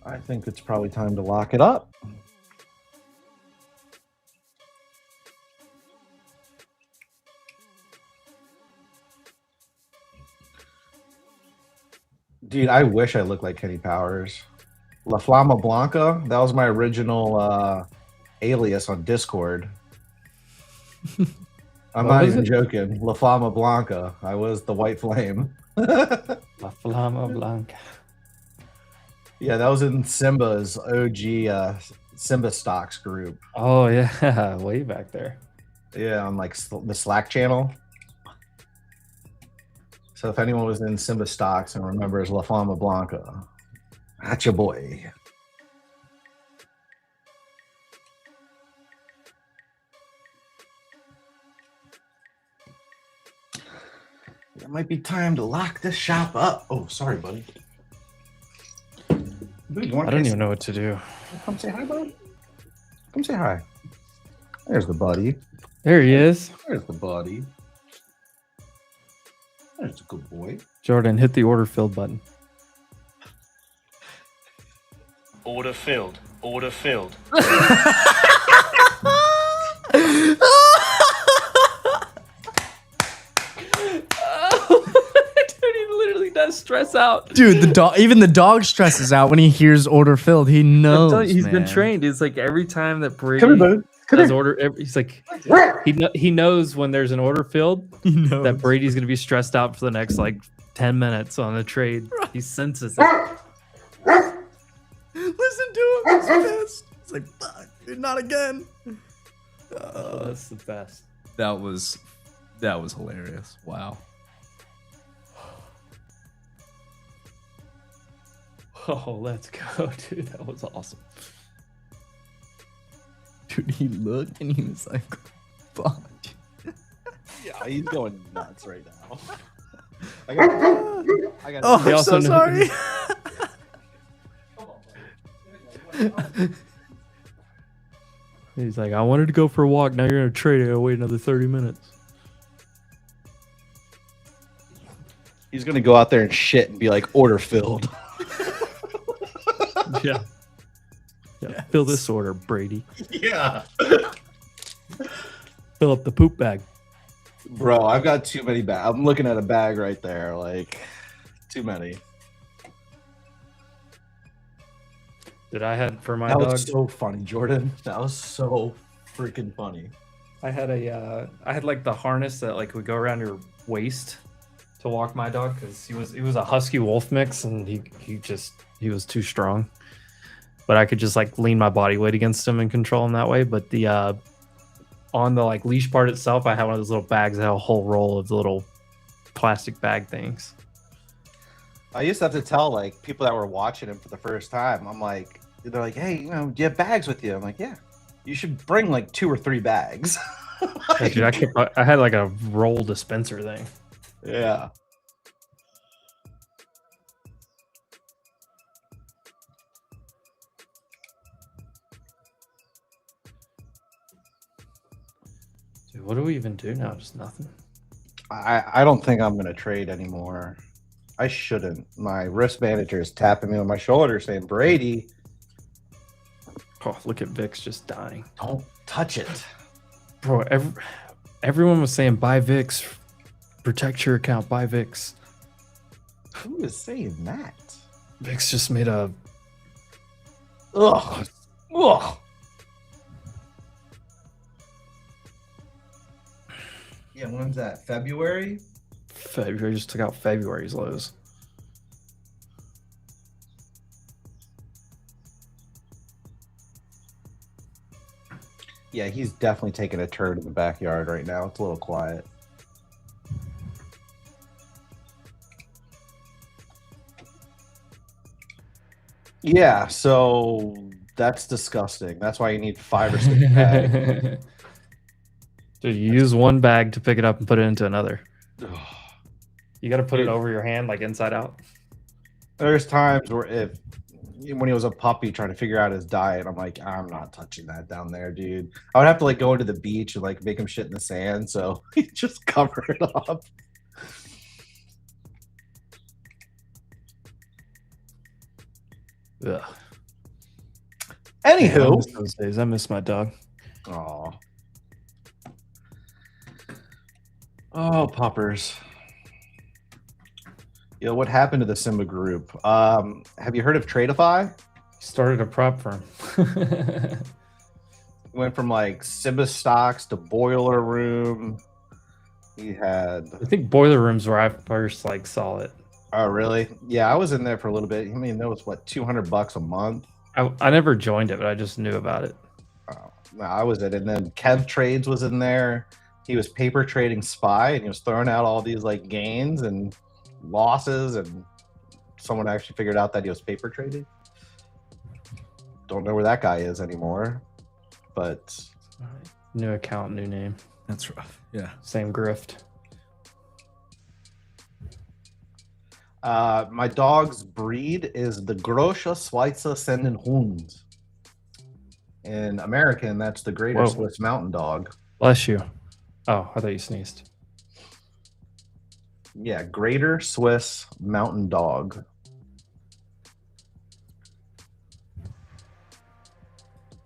B: I think it's probably time to lock it up. Dude, I wish I looked like Kenny Powers. La Flama Blanca, that was my original alias on Discord. I'm
C: What
B: not
C: was
B: even
C: it?
B: joking. La Flama Blanca. I was the White Flame.
C: La Flama Blanca.
B: Yeah, that was in Simba's OG Simba Stocks group.
C: Oh yeah, way back there.
B: Yeah, on like the Slack channel. So if anyone was in Simba Stocks and remembers La Flama Blanca, that's your boy. It might be time to lock this shop up. Oh, sorry, buddy. Dude, you want
C: I don't even know what to do.
B: Come say hi, buddy. Come say hi. There's the buddy.
C: There he is.
B: There's the buddy. There's a good boy.
C: Jordan, hit the order filled button.
H: Order filled. Order filled.
C: Dude, he literally does stress out.
D: Dude, even the dog stresses out when he hears order filled. He knows.
C: He's been
D: man.
C: trained. It's like every time that Brady
B: Come here, buddy. Come
C: does
B: here.
C: order, he's like he knows when there's an order filled
D: He knows.
C: that Brady's gonna be stressed out for the next like 10 minutes on the trade. He senses it.
D: Listen to him. He's pissed. He's like, fuck, dude, not again.
C: Oh, that's the best.
D: That was hilarious. Wow.
C: Oh, let's go, dude. That was awesome.
D: Dude, he looked and he was like, fuck.
B: Yeah, he's going nuts right now. I got
D: Oh,
C: He
D: I'm
C: also
D: so
C: knows-
D: sorry.
C: He's like, I wanted to go for a walk. Now you're gonna trade it. I'll wait another 30 minutes.
B: He's gonna go out there and shit and be like, order filled.
C: Yeah. Yeah. Fill this order, Brady.
B: Yeah.
C: Fill up the poop bag.
B: Bro, I've got too many bags. I'm looking at a bag right there. Like, too many.
C: That I had for my
B: That
C: dog.
B: was so funny, Jordan. That was so freaking funny.
C: I had I had like the harness that like would go around your waist to walk my dog because he was a husky wolf mix and he was too strong. But I could just like lean my body weight against him and control him that way. But the on the like leash part itself, I had one of those little bags that had a whole roll of the little plastic bag things.
B: I used to have to tell like people that were watching him for the first time. I'm like, they're like, hey, you know, do you have bags with you? I'm like, yeah. You should bring like 2 or 3 bags.
C: Yeah, dude, I had like a roll dispenser thing.
B: Yeah.
C: Dude, what do we even do now? Just nothing.
B: I don't think I'm gonna trade anymore. I shouldn't. My risk manager is tapping me on my shoulder saying, Brady,
C: Oh, look at Vix just dying.
B: don't touch it.
C: Bro, everyone was saying buy VIX, protect your account, buy VIX.
B: Who is saying that?
C: VIX just made a
B: Ugh. Ugh. Yeah, when's that? February?
C: February just took out February's lows.
B: Yeah, he's definitely taking a turn in the backyard right now. It's a little quiet. Yeah, so that's disgusting. That's why you need 5 or 6 bags.
C: Dude, you use one bag to pick it up and put it into another. You got to put it over your hand, like inside out.
B: There's times where when he was a puppy trying to figure out his diet, I'm like, I'm not touching that down there, dude. I would have to like go into the beach and like make him shit in the sand, so he just cover it up.
C: Ugh. I
B: Anywho,
C: miss those days. I miss my dog.
B: Oh, puppers. Yo, what happened to the Simba group? Have you heard of Tradeify?
C: Started a prop firm.
B: Went from like Simba stocks to Boiler Room. He had.
C: I think Boiler Room's where I first like saw it.
B: Oh, really? Yeah, I was in there for a little bit. I mean, that was what, $200 a month.
C: I never joined it, but I just knew about it.
B: Oh, no, I was in it. And then Kev Trades was in there. He was paper trading SPY, and he was throwing out all these like gains and losses, and someone actually figured out that he was paper trading. Don't know where that guy is anymore, but
C: New account, new name.
D: That's rough. Yeah.
C: Same grift.
B: My dog's breed is the Grosche Schweizer Sennenhund. In American, that's the Greater
C: Whoa.
B: Swiss Mountain Dog.
C: Bless you. Oh, I thought you sneezed.
B: Yeah, Greater Swiss Mountain Dog.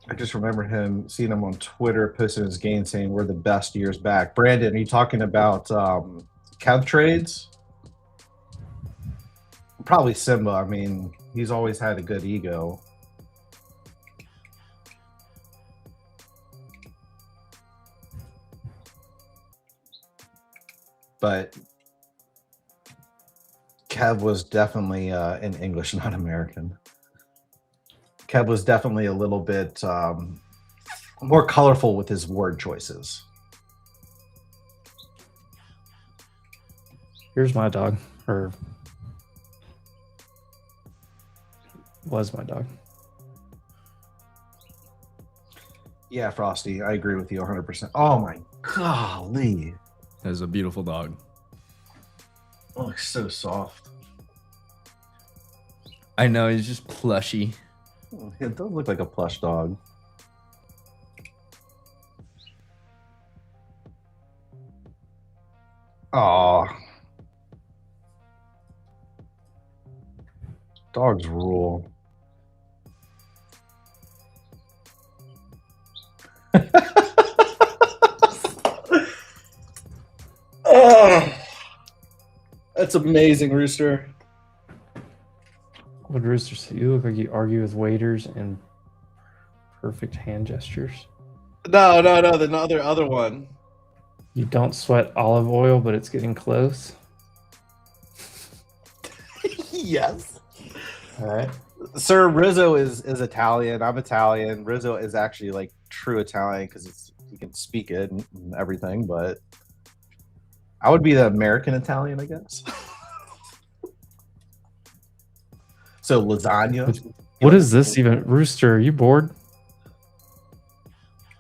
B: I just remember seeing him on Twitter posting his game saying we're the best years back. Brandon, are you talking about Kev Trades? Probably Simba. I mean, he's always had a good ego. But Kev was definitely in English, not American. Kev was definitely a little bit more colorful with his word choices.
C: Here's my dog, or was my dog.
B: Yeah, Frosty, I agree with you 100%. Oh my golly.
D: That is a beautiful dog.
B: Oh, it's so soft.
D: I know, he's just plushy.
B: It does look like a plush dog. Aw. Dogs rule. Oh, that's amazing, Rooster.
C: What Rooster say? You look like you argue with waiters and perfect hand gestures.
B: No, the other one.
C: You don't sweat olive oil, but it's getting close.
B: Yes.
C: All right.
B: Sir, Rizzo is Italian. I'm Italian. Rizzo is actually like true Italian because he can speak it and everything, but I would be the American Italian, I guess. So lasagna.
C: What is this even? Rooster, are you bored?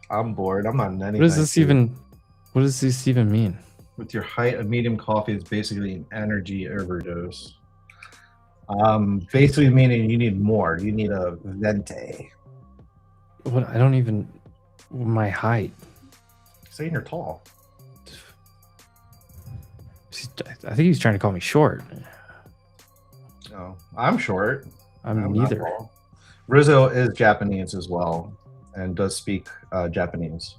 B: I'm bored. I'm not in anything.
C: What does this even mean?
B: With your height, a medium coffee is basically an energy overdose. Basically meaning you need more. You need a venti.
C: What? I don't even. My height.
B: Saying you're tall.
C: I think he's trying to call me short.
B: Oh, I'm short.
C: I'm
B: not
C: neither.
B: tall. Rizzo is Japanese as well and does speak Japanese.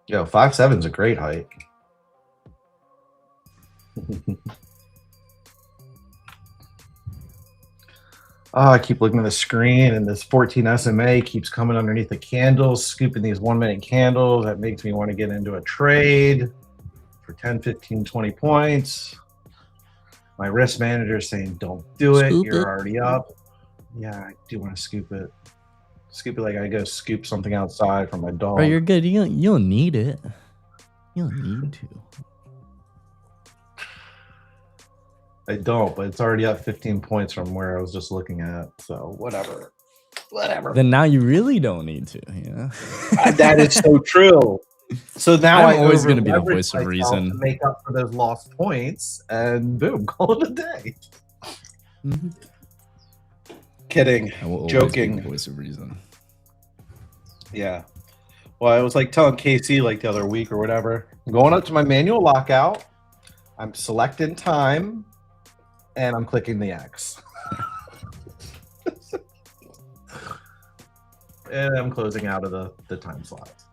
B: Yo, 5'7" is a great height. Oh, I keep looking at the screen, and this 14 SMA keeps coming underneath the candles, scooping these 1 minute candles. That makes me want to get into a trade for 10, 15, 20 points. My risk manager is saying, don't do it.
D: Scoop
B: You're
D: it.
B: already up. Yeah, I do want to scoop it. Scoop it like I go scoop something outside from my dog.
D: Bro, you're good. You don't need it. You don't need to.
B: I don't, but it's already up 15 points from where I was just looking at. So whatever.
D: Then now you really don't need to. Yeah.
B: That is so true. So now
D: I'm always going to be the
B: over-leverage
D: voice of
B: myself
D: reason.
B: to make up for those lost points, and boom, call it a day.
D: Mm-hmm.
B: Kidding.
D: I will always
B: Joking.
D: be the voice of reason.
B: Yeah. Well, I was like telling Casey like the other week or whatever. I'm going up to my manual lockout. I'm selecting time, and I'm clicking the X. And I'm closing out of the time slots.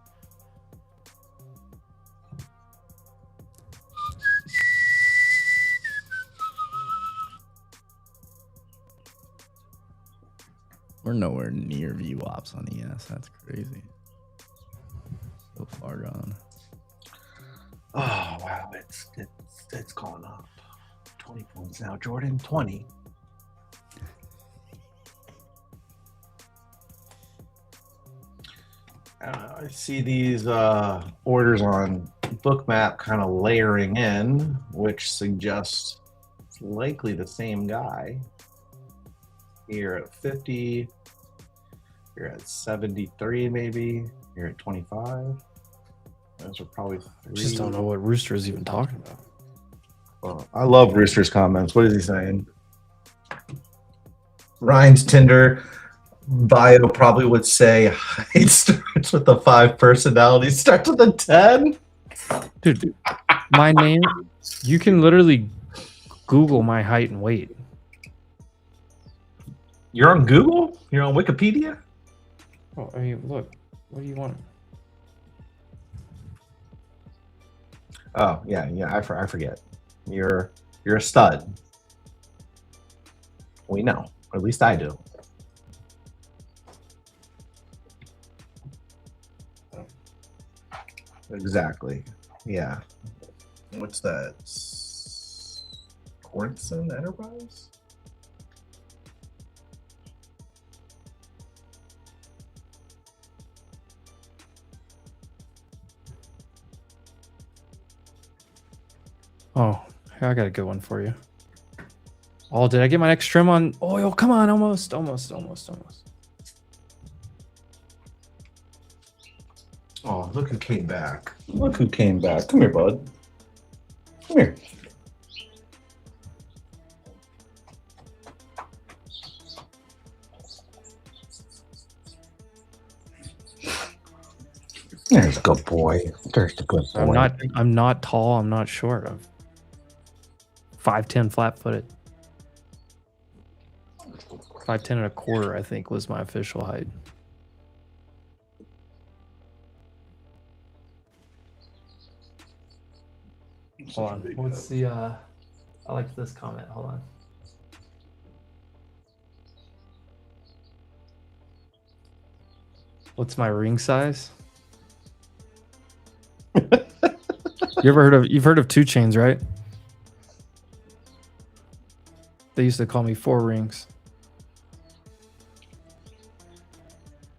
D: We're nowhere near VWAPs on ES. That's crazy. So far gone.
B: Oh wow, it's gone up. 20 points now, Jordan. 20. I see these orders on Bookmap kind of layering in, which suggests it's likely the same guy. Here at 50, you're at 73 maybe, you're at 25. Those are probably
C: I just don't know what Rooster is even talking about.
B: Well, I love Rooster's comments. What is he saying? Ryan's Tinder bio probably would say it starts with a 5, personality starts with a 10.
C: Dude, my name, you can literally Google my height and weight.
B: You're on Google? You're on Wikipedia?
C: Oh, I mean, look, what do you want?
B: Oh, yeah, I forget. You're a stud. We know. Or at least I do. Exactly. Yeah. What's that? Quartzon Enterprise?
C: Oh, I got a good one for you. Oh, did I get my next trim on oil? Come on, almost.
B: Oh, look who came back. Look who came back. Come here, bud. Come here. There's a good boy. There's a good boy.
C: I'm not tall. I'm not short. I'm 5'10", flat-footed. 5'10" and a quarter, I think, was my official height. Hold on. What's the? I like this comment. Hold on. What's my ring size? You've heard of 2 Chainz, right? They used to call me 4 rings.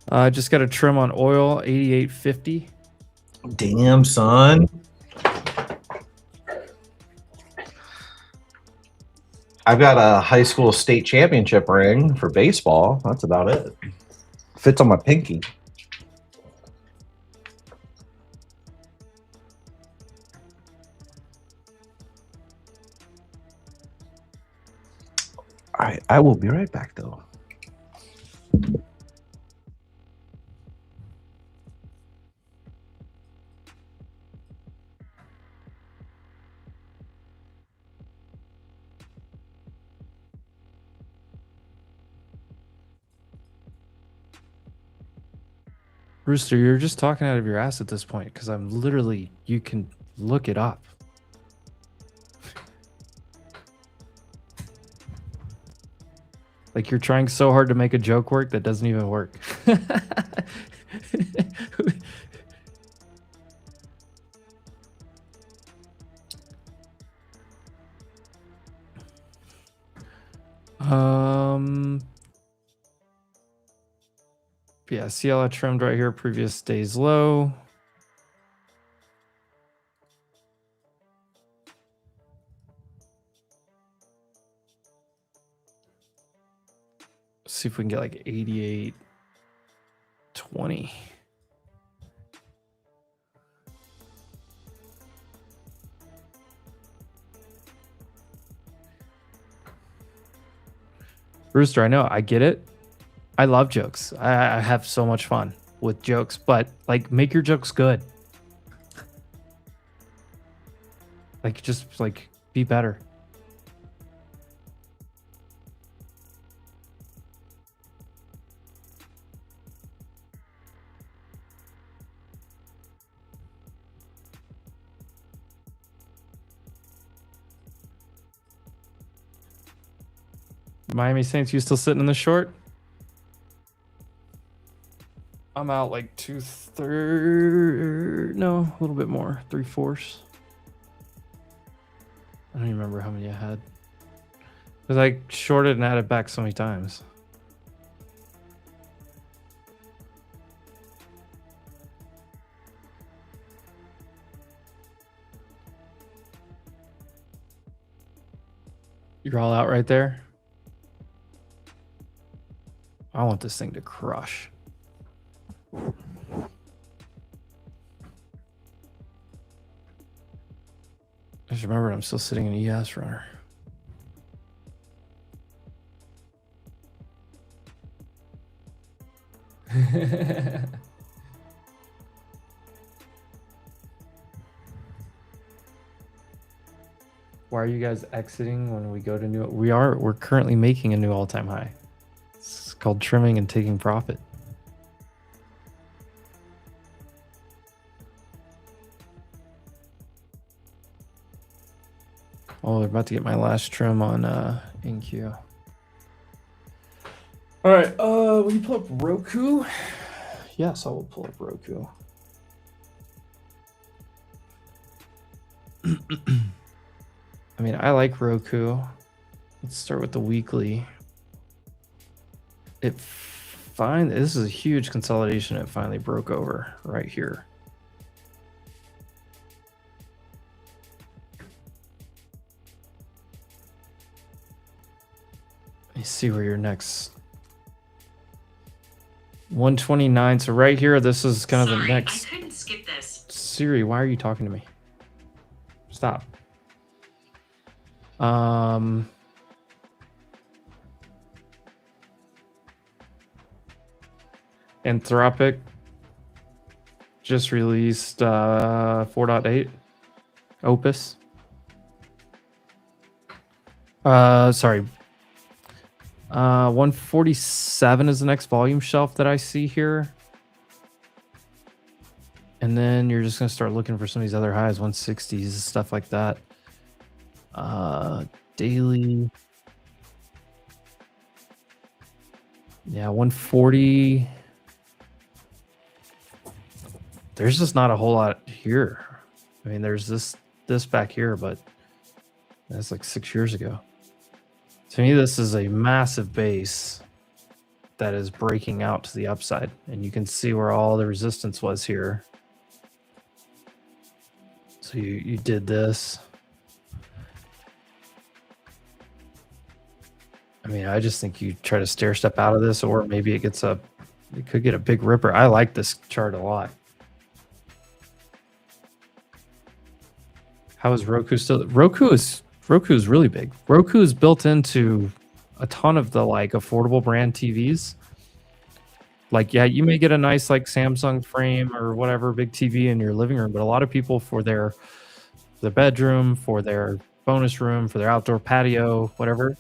C: I just got a trim on oil, 8850.
B: Damn, son. I've got a high school state championship ring for baseball. That's about it. Fits on my pinky. All right, I will be right back, though.
C: Rooster, you're just talking out of your ass at this point because I'm literally, you can look it up. Like you're trying so hard to make a joke work that doesn't even work. Yeah, CL trimmed right here, previous day's low. See if we can get like 88.20. Rooster, I know, I get it. I love jokes. I have so much fun with jokes, but like make your jokes good. Like just like be better. Miami Saints, you still sitting in the short? I'm out like 2/3. No, a little bit more. 3/4. I don't even remember how many I had. Because I shorted and added back so many times. You're all out right there? I want this thing to crush. Just remember, I'm still sitting in ES runner. Why are you guys exiting when we go to new? We're currently making a new all-time high. It's called trimming and taking profit. Oh, they're about to get my last trim on InQ. All right, will you pull up Roku? Yes, I will pull up Roku. I mean, I like Roku. Let's start with the weekly. This is a huge consolidation. It finally broke over right here. Let me see where your next 129. So right here, this is kind of the next.
K: I couldn't skip this.
C: Siri, why are you talking to me? Stop. Anthropic just released 4.8 Opus. Sorry. 147 is the next volume shelf that I see here. And then you're just going to start looking for some of these other highs, 160s, stuff like that. Daily. Yeah, 140. There's just not a whole lot here. I mean, there's this back here, but that's like 6 years ago. To me, this is a massive base that is breaking out to the upside. And you can see where all the resistance was here. So you did this. I mean, I just think you try to stair step out of this, or maybe it could get a big ripper. I like this chart a lot. How is Roku still? Roku is really big. Roku is built into a ton of the like affordable brand TVs. Like, yeah, you may get a nice like Samsung frame or whatever big TV in your living room, but a lot of people for their bedroom, for their bonus room, for their outdoor patio, whatever.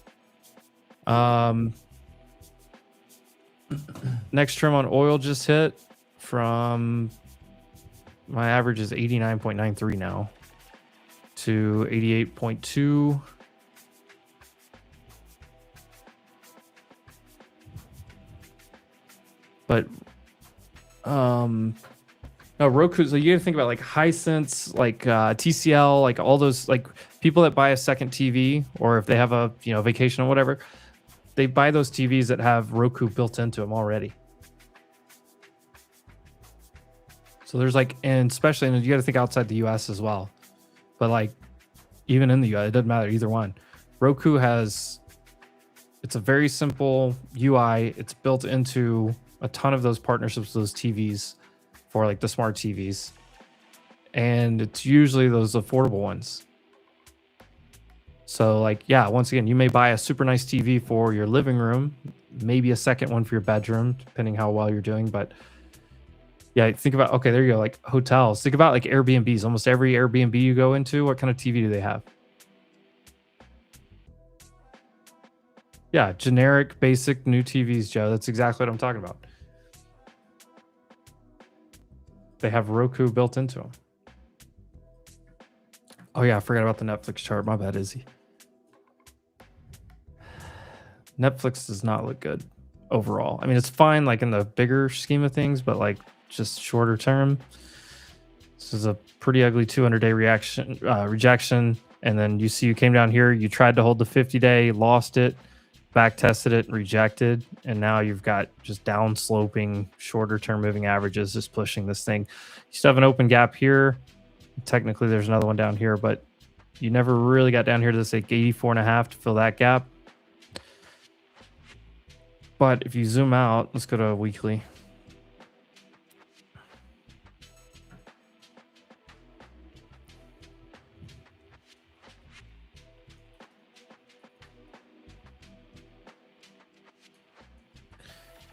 C: Next trim on oil just hit from my average is 89.93 now to 88.2. But no, Roku. So you got to think about like Hisense, like TCL, like all those like people that buy a second TV, or if they have a vacation or whatever, they buy those TVs that have Roku built into them already. So there's like, and especially, and you got to think outside the US as well. But like, even in the US, it doesn't matter either one. Roku has, it's a very simple UI. It's built into a ton of those partnerships, those TVs for like the smart TVs. And it's usually those affordable ones. So like, yeah, once again, you may buy a super nice TV for your living room, maybe a second one for your bedroom, depending how well you're doing. But yeah, think about, okay, there you go, like hotels. Think about like Airbnbs. Almost every Airbnb you go into, what kind of TV do they have? Yeah, generic, basic, new TVs, Joe. That's exactly what I'm talking about. They have Roku built into them. Oh yeah, I forgot about the Netflix chart. My bad, Izzy. Netflix does not look good overall. I mean, it's fine like in the bigger scheme of things, but like just shorter term, this is a pretty ugly 200-day rejection. And then you came down here, you tried to hold the 50-day, lost it, back tested it, rejected, and now you've got just down sloping shorter term moving averages just pushing this thing. You still have an open gap here. Technically there's another one down here, but you never really got down here to this like 84.5 to fill that gap. But if you zoom out, let's go to a weekly.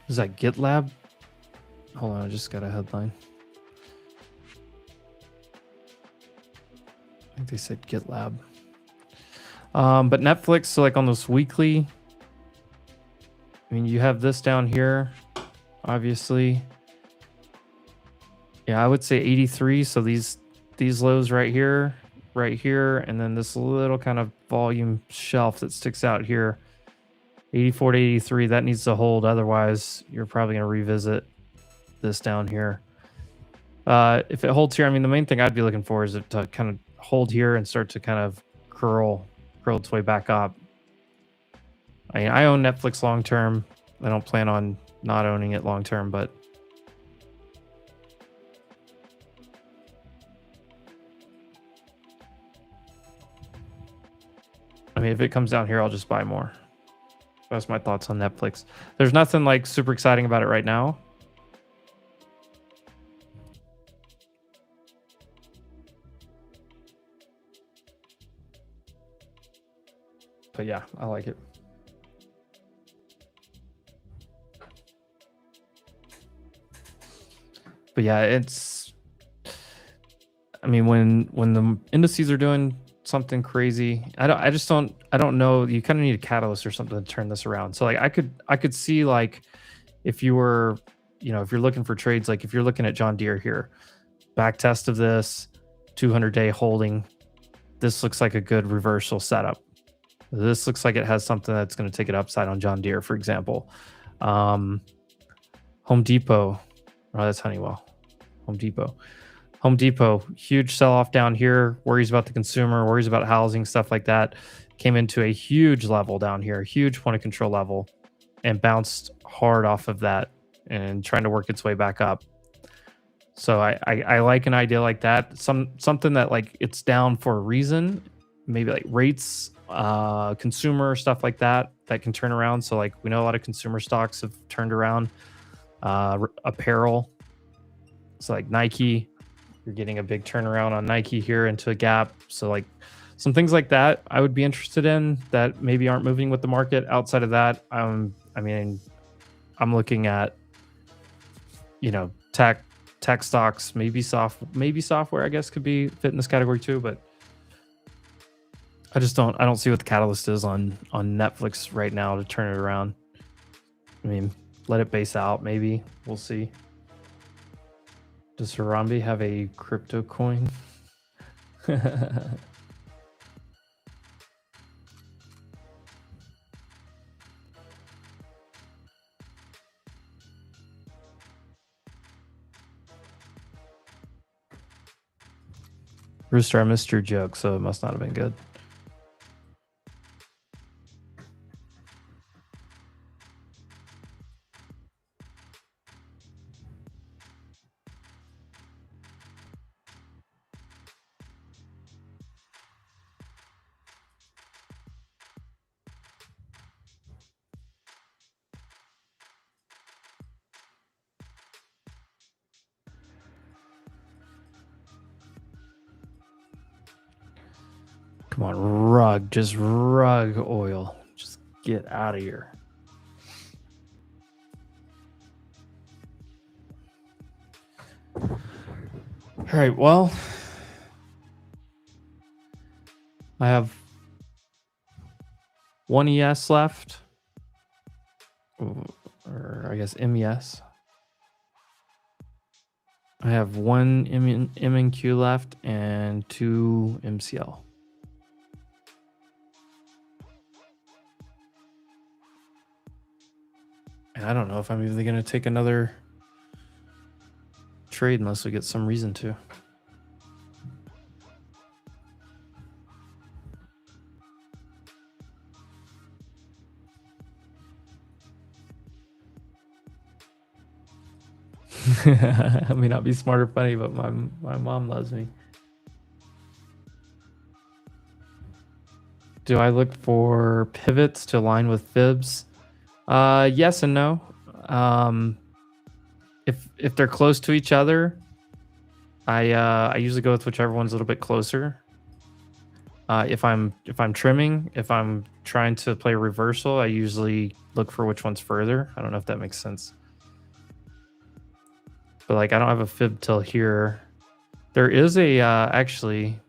C: Is that GitLab? Hold on, I just got a headline. I think they said GitLab. But Netflix, so like on this weekly, I mean, you have this down here, obviously. Yeah, I would say 83. So these lows right here, and then this little kind of volume shelf that sticks out here. 84 to 83, that needs to hold. Otherwise, you're probably going to revisit this down here. If it holds here, I mean, the main thing I'd be looking for is it to kind of hold here and start to kind of curl its way back up. I mean, I own Netflix long term. I don't plan on not owning it long term, but I mean, if it comes down here, I'll just buy more. That's my thoughts on Netflix. There's nothing like super exciting about it right now. But yeah, I like it. But yeah, it's, I mean, when the indices are doing something crazy, I don't know, you kind of need a catalyst or something to turn this around. So like I could see like if you were, if you're looking for trades, like if you're looking at John Deere here, back test of this 200-day holding, this looks like a good reversal setup. This looks like it has something that's going to take it upside on John Deere, for example. Home Depot. Oh, that's Honeywell. Home Depot, huge sell-off down here, worries about the consumer, worries about housing, stuff like that. Came into a huge level down here, huge point of control level, and bounced hard off of that and trying to work its way back up. So I like an idea like that. Something that like it's down for a reason, maybe like rates, consumer, stuff like that can turn around. So like we know a lot of consumer stocks have turned around. Apparel, so like Nike, you're getting a big turnaround on Nike here into a gap. So like some things like that I would be interested in that maybe aren't moving with the market. Outside of that, I mean, I'm looking at, tech stocks, maybe software, I guess could be fit in this category too, but I don't see what the catalyst is on Netflix right now to turn it around. I mean, let it base out, maybe. We'll see. Does Harambe have a crypto coin? Rooster, I missed your joke, so it must not have been good. Come on, rug. Just rug oil. Just get out of here. All right, well, I have one ES left. Or I guess MES. I have one MNQ left and 2 MCL. And I don't know if I'm even going to take another trade unless we get some reason to. I may not be smart or funny, but my mom loves me. Do I look for pivots to align with fibs? Yes and no. If they're close to each other, I usually go with whichever one's a little bit closer. If I'm trimming, if I'm trying to play reversal, I usually look for which one's further. I don't know if that makes sense. But like, I don't have a fib till here. There is a actually.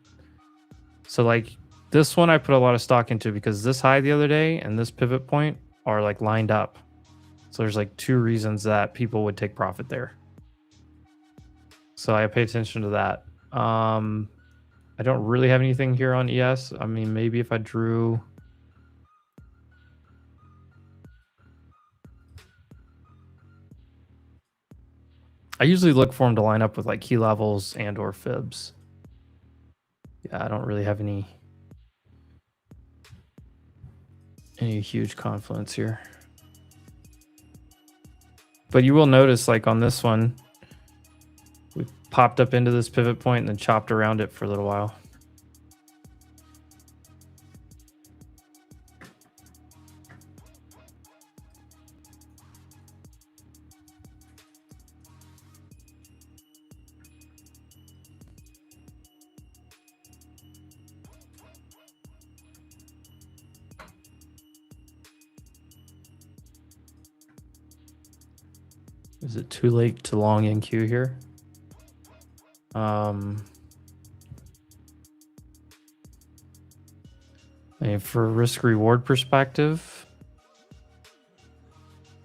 C: So like this one, I put a lot of stock into because this high the other day and this pivot point are like lined up. So there's like 2 reasons that people would take profit there. So I pay attention to that. I don't really have anything here on ES. I mean, maybe if I drew. I usually look for them to line up with like key levels and or fibs. Yeah, I don't really have any huge confluence here. But you will notice like on this one, we popped up into this pivot point and then chopped around it for a little while. Is it too late to long NQ here? I mean, for risk reward perspective,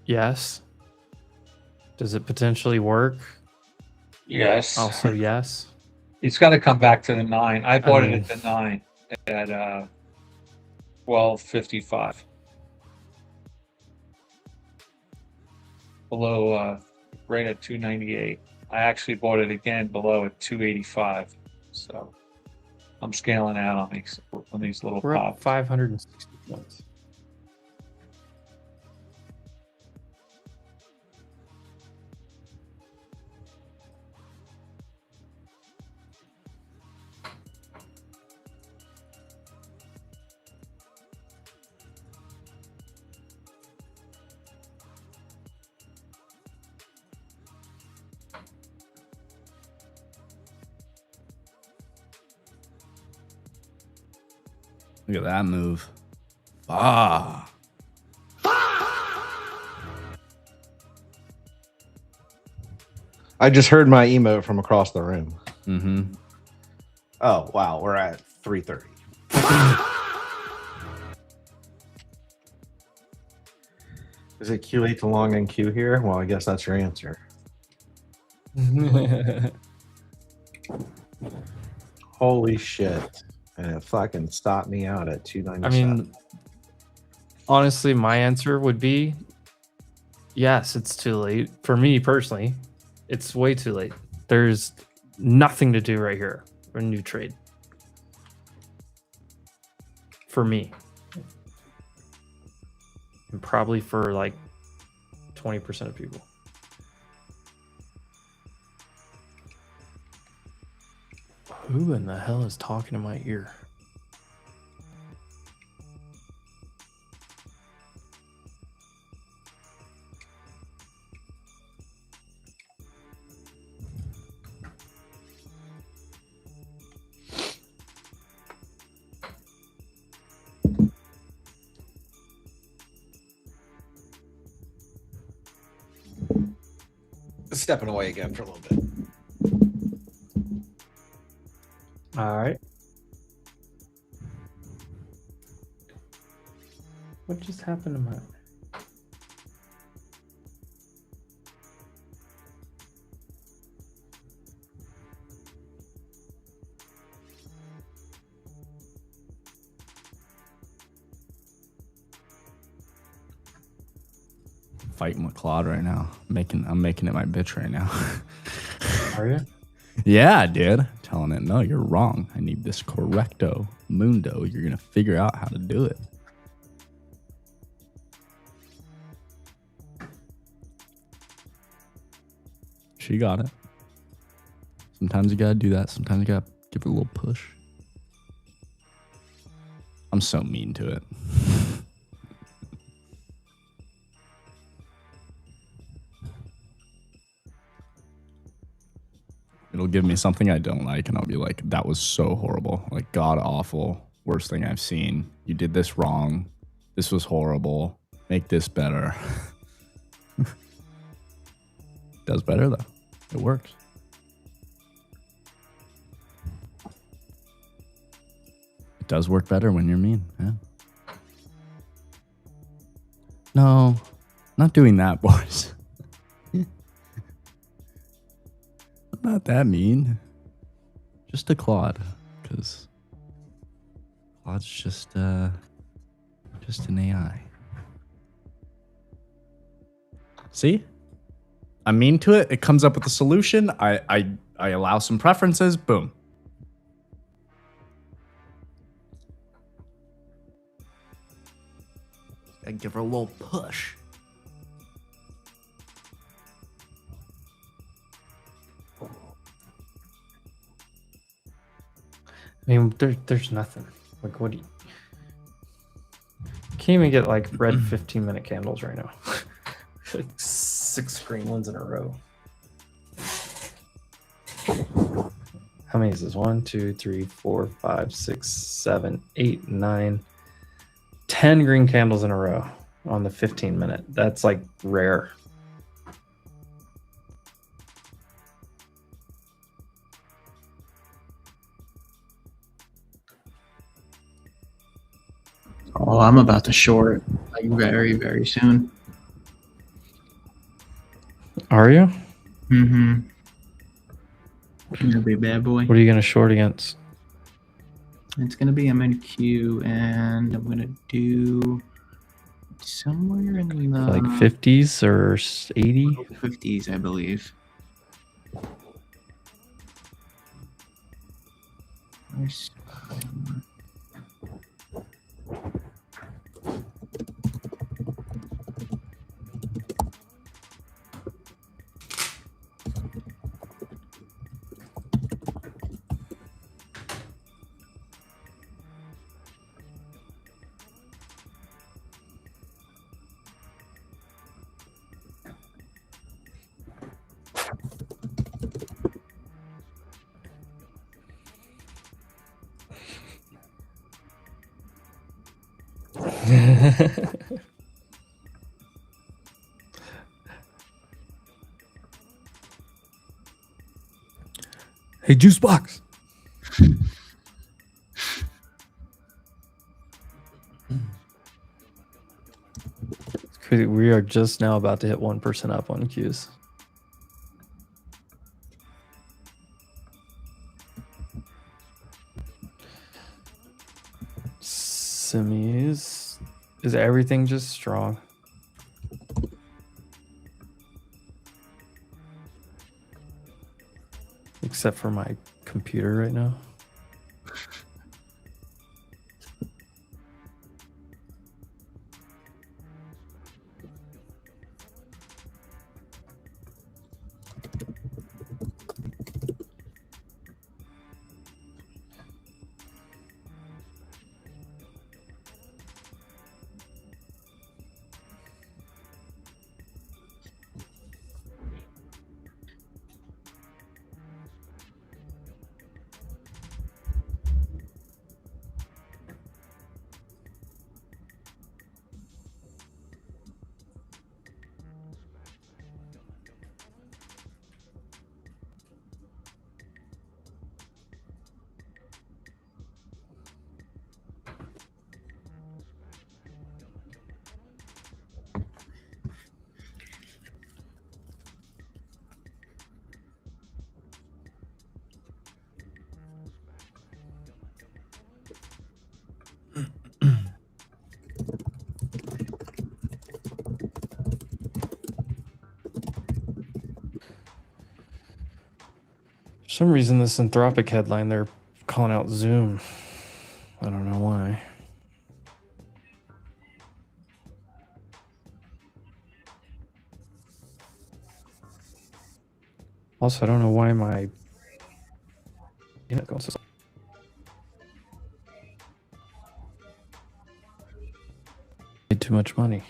C: yes. Does it potentially work?
E: Yes.
C: Also, yes.
E: It's got to come back to the 9. I bought
C: mean-
E: it at the 9 at 12.55. Below, right at 298. I actually bought it again below at 285. So I'm scaling out on these little
C: We're up
E: pops.
C: 560 points.
D: Look at that move. Ah.
B: I just heard my emote from across the room.
D: Mm-hmm.
B: Oh, wow. We're at 3:30. Is it Q8 to long and Q here? Well, I guess that's your answer. Holy shit. And it fucking stopped me out at 297.
C: I mean, honestly, my answer would be yes, it's too late. For me personally, it's way too late. There's nothing to do right here for a new trade. for me. And probably for like 20% of people. Who in the hell is talking in my ear?
B: Stepping away again for a little bit.
C: All right. What just happened to my...
D: Fighting with Claude right now. I'm making it my bitch right now.
C: Are you?
D: Yeah, dude. Telling it, no, you're wrong. I need this correcto mundo. You're gonna figure out how to do it. She got it. Sometimes you gotta do that. Sometimes you gotta give it a little push. I'm so mean to it. It'll give me something I don't like, and I'll be like, that was so horrible. Like, god awful. Worst thing I've seen. You did this wrong. This was horrible. Make this better. Does better, though. It works. It does work better when you're mean. Yeah. No, not doing that, boys. Not that mean. Just to Claude, because Claude's just an AI. See? I'm mean to it. It comes up with a solution. I allow some preferences. Boom. I give her a little push.
C: I mean, there's nothing. Like, what do you... Can't even get, like, red 15-minute candles right now. Like 6 green ones in a row. How many is this? 1, 2, 3, 4, 5, 6, 7, 8, 9, 10 green candles in a row on the 15-minute. That's, like, rare.
F: Oh, I'm about to short like very, very soon.
C: Are you?
F: Mm-hmm. Gonna be a bad boy.
C: What are you going to short against?
F: It's gonna be MNQ, and I'm gonna do somewhere in the
C: Like 50s or 80?
F: 50s, I believe. Where's-
C: Hey, Juice Box. It's crazy. We are just now about to hit 1% up on Qs. Semis. Is everything just strong? Except for my computer right now. some reason, this Anthropic headline, they're calling out Zoom. I don't know why. Also, I don't know why my internet goes so. Made too much money.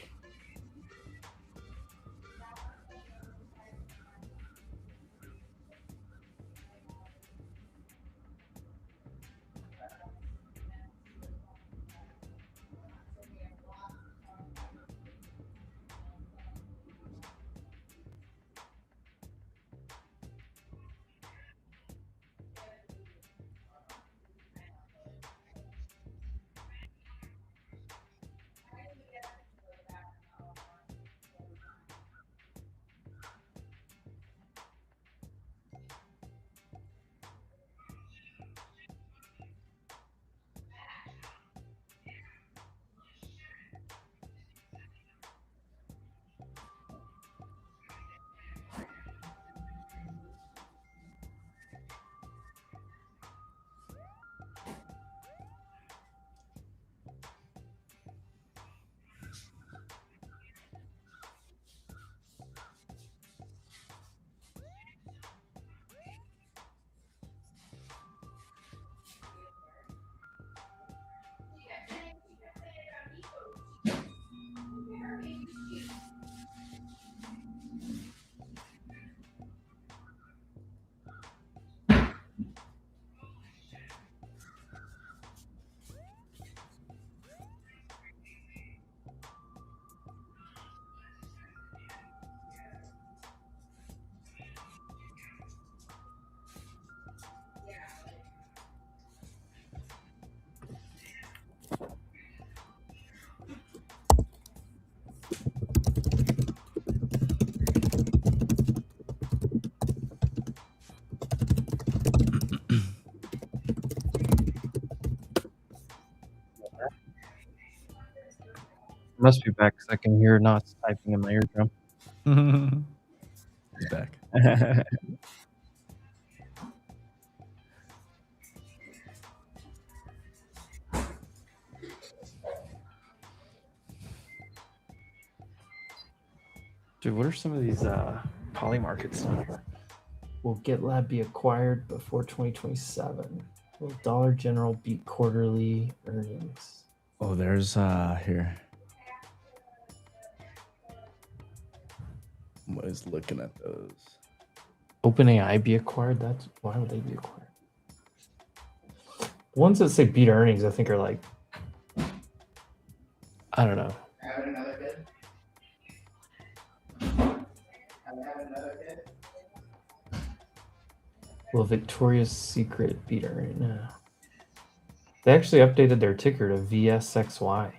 C: Must be back because I can hear Knots typing in my eardrum.
D: He's back.
C: Dude, what are some of these poly markets? Will GitLab be acquired before 2027? Will Dollar General beat quarterly earnings?
D: Oh, there's here. I was looking at those.
C: OpenAI be acquired? That's why would they be acquired? The ones that say beat earnings, I think are like, I don't know. Will Victoria's Secret beat earnings? No. They actually updated their ticker to VSXY.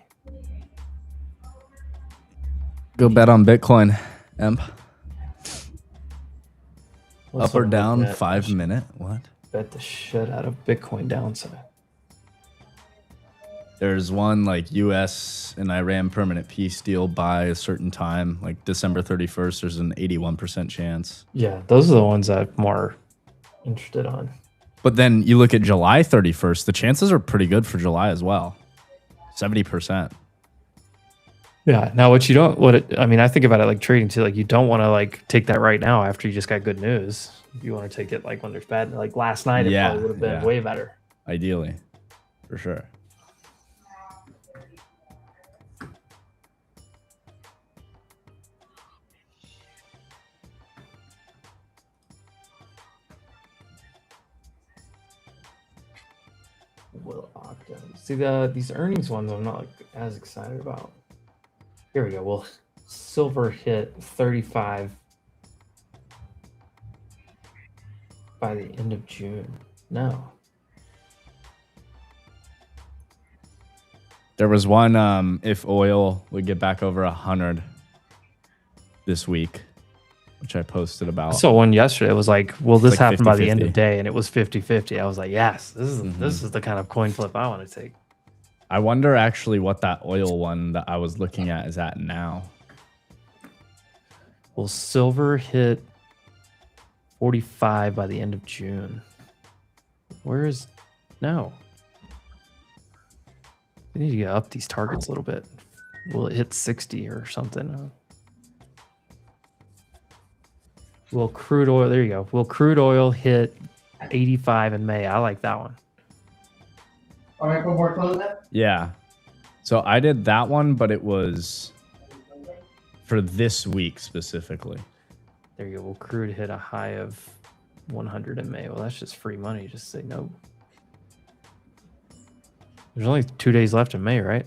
D: Go bet on Bitcoin, Emp.
C: What's
D: Up or
C: up with
D: down,
C: that?
D: 5 minute. What?
C: Bet the shit out of Bitcoin downside.
D: There's one like US and Iran permanent peace deal by a certain time, like December 31st. There's an 81% chance.
C: Yeah, those are the ones I'm more interested on.
D: But then you look at July 31st, the chances are pretty good for July as well. 70%.
C: Yeah. Now, I think about it like trading too. Like, you don't want to like take that right now after you just got good news. You want to take it like when there's bad. Like last night, it probably would have been way better.
D: Ideally, for sure.
C: Will Octa. See these earnings ones I'm not like, as excited about. Here we go. Well, silver hit 35 by the end of June. No.
D: There was one if oil would get back over 100 this week, which I posted about.
C: I saw one yesterday. It was like, will this
D: like
C: happen by the end
D: 50-50.
C: of day? And it was 50-50. I was like, yes, this is the kind of coin flip I want to take.
D: I wonder actually what that oil one that I was looking at is at now.
C: Well, silver hit 45 by the end of June. Where is... No. We need to get up these targets a little bit. Will it hit 60 or something? Will crude oil... There you go. Will crude oil hit 85 in May? I like that one.
F: All right, one more close that.
D: Yeah. So I did that one, but it was for this week specifically.
C: There you go. Will crude hit a high of 100 in May? Well, that's just free money. Just say no. There's only 2 days left in May, right?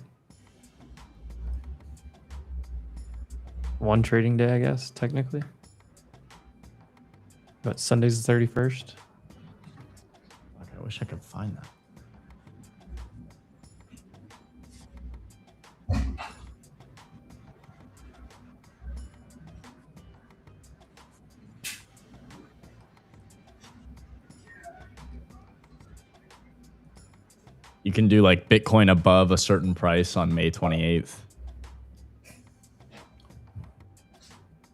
C: One trading day, I guess, technically. But Sunday's the 31st.
D: Okay, I wish I could find that. You can do like Bitcoin above a certain price on May 28th.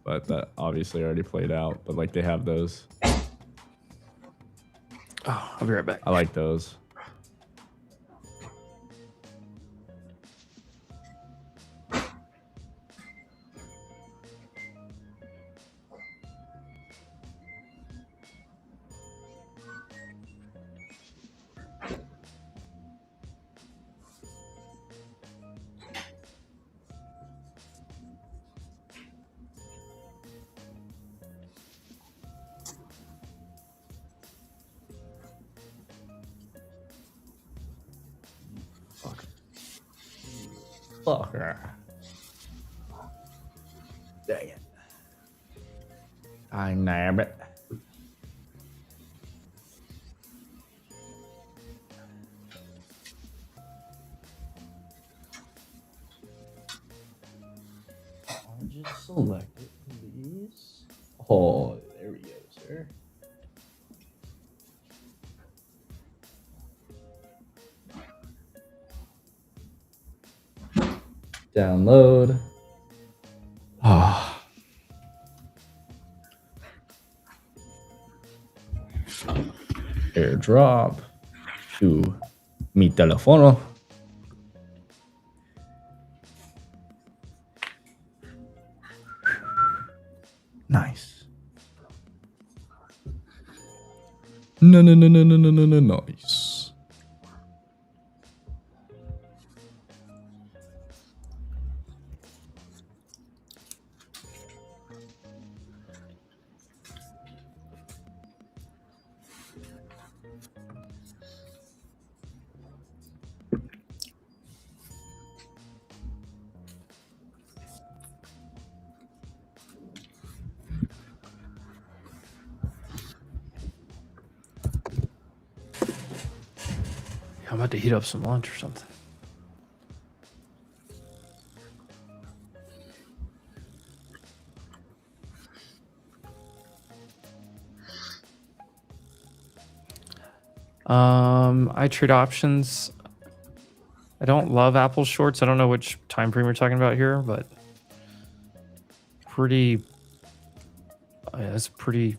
D: But that obviously already played out. But like they have those.
C: Oh, I'll be right back.
D: I like those. Fucker. Dang it. I nab it. I'll just select it, please. Oh, there we go, sir. Download. Ah. Airdrop to mi teléfono. Nice. No, nice.
C: I'm about to heat up some lunch or something. I trade options. I don't love Apple shorts. I don't know which time frame we're talking about here, but pretty. That's pretty.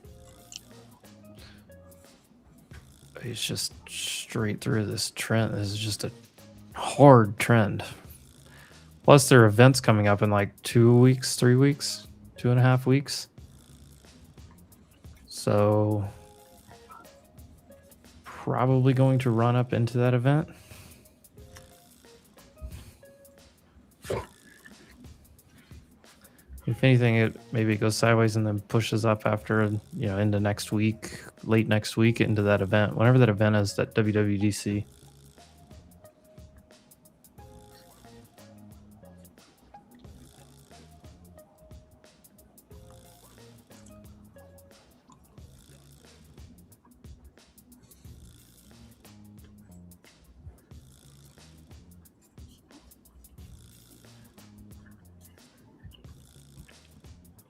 C: It's just straight through this trend. This is just a hard trend. Plus, there are events coming up in like 2 weeks, 3 weeks, 2.5 weeks. So, probably going to run up into that event. If anything, it maybe goes sideways and then pushes up after, into next week, late next week, into that event. Whenever that event is, that WWDC.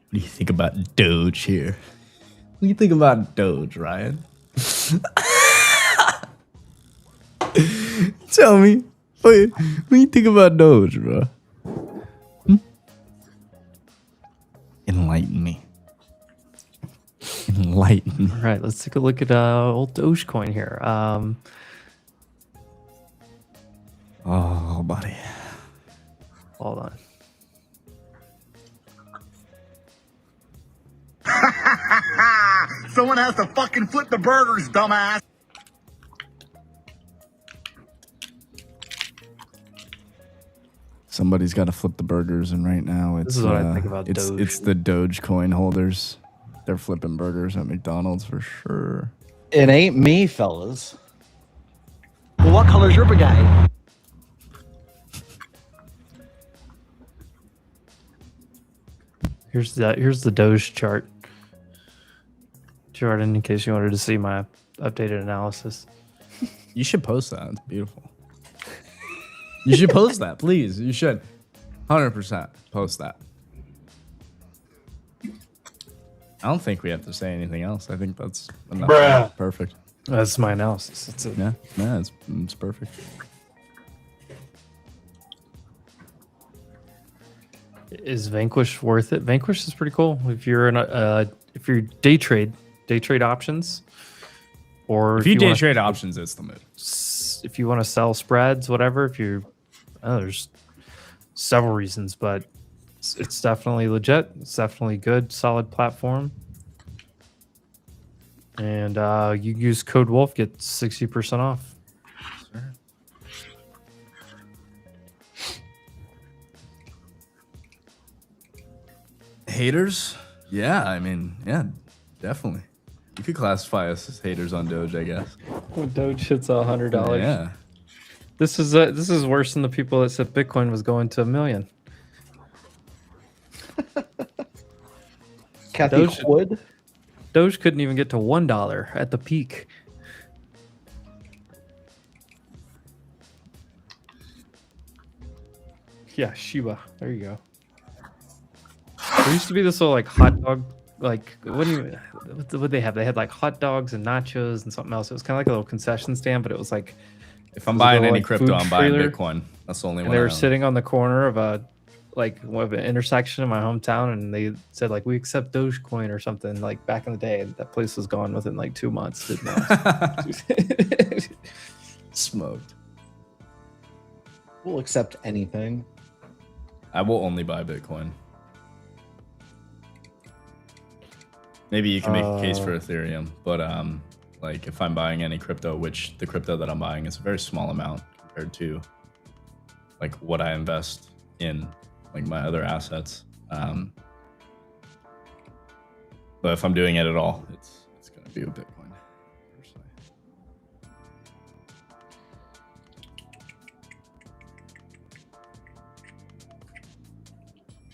D: What do you think about Doge here? What do you think about Doge, Ryan? Tell me. What do you think about Doge, bro? Enlighten me. Enlighten Enlighten.
C: All right, let's take a look at old Dogecoin here.
D: Oh, buddy.
C: Hold on.
G: Someone has to fucking flip the burgers, dumbass.
D: Somebody's got to flip the burgers, and right now it's
C: This is what I think about
D: it's
C: Doge.
D: it's the Dogecoin holders. They're flipping burgers at McDonald's for sure.
B: It ain't me, fellas.
J: Well, what color's your brigade?
C: Here's the Doge chart. Jordan, in case you wanted to see my updated analysis.
D: You should post that. It's beautiful. You should post that, please. You should. 100% post that. I don't think we have to say anything else. I think that's enough. Perfect.
C: That's my analysis. That's it.
D: Yeah, it's perfect.
C: Is Vanquish worth it? Vanquish is pretty cool if you're if you're day trade options, or
D: If you day
C: wanna-
D: trade options, it's the move.
C: if you want to sell spreads, whatever. If you there's several reasons, but it's definitely legit. It's definitely good, solid platform. And you use code Wolf, get 60% off.
D: Haters? Yeah, I mean, yeah, definitely. You could classify us as haters on Doge, I guess.
C: When Doge hits $100,
D: Yeah.
C: this is worse than the people that said Bitcoin was going to $1 million.
B: Kathy
C: Doge-
B: Wood.
C: Doge couldn't even get to $1 at the peak. Yeah, Shiba. There you go. There used to be this little like hot dog, like what do you? What did they have? They had like hot dogs and nachos and something else. It was kind of like a little concession stand, but it was like
D: If I'm
C: It was a
D: buying
C: little,
D: any
C: like,
D: crypto,
C: food
D: I'm buying
C: trailer.
D: Bitcoin. That's the only
C: and
D: one.
C: they
D: I
C: were
D: own.
C: sitting on the corner of a like one of an intersection in my hometown, and they said like we accept Dogecoin or something like back in the day. And that place was gone within like 2 months. Didn't know.
D: Smoked.
B: We'll accept anything.
D: I will only buy Bitcoin. Maybe you can make a case for Ethereum, but like if I'm buying any crypto, which the crypto that I'm buying is a very small amount compared to like what I invest in like my other assets. But if I'm doing it at all, it's gonna be with Bitcoin. Personally.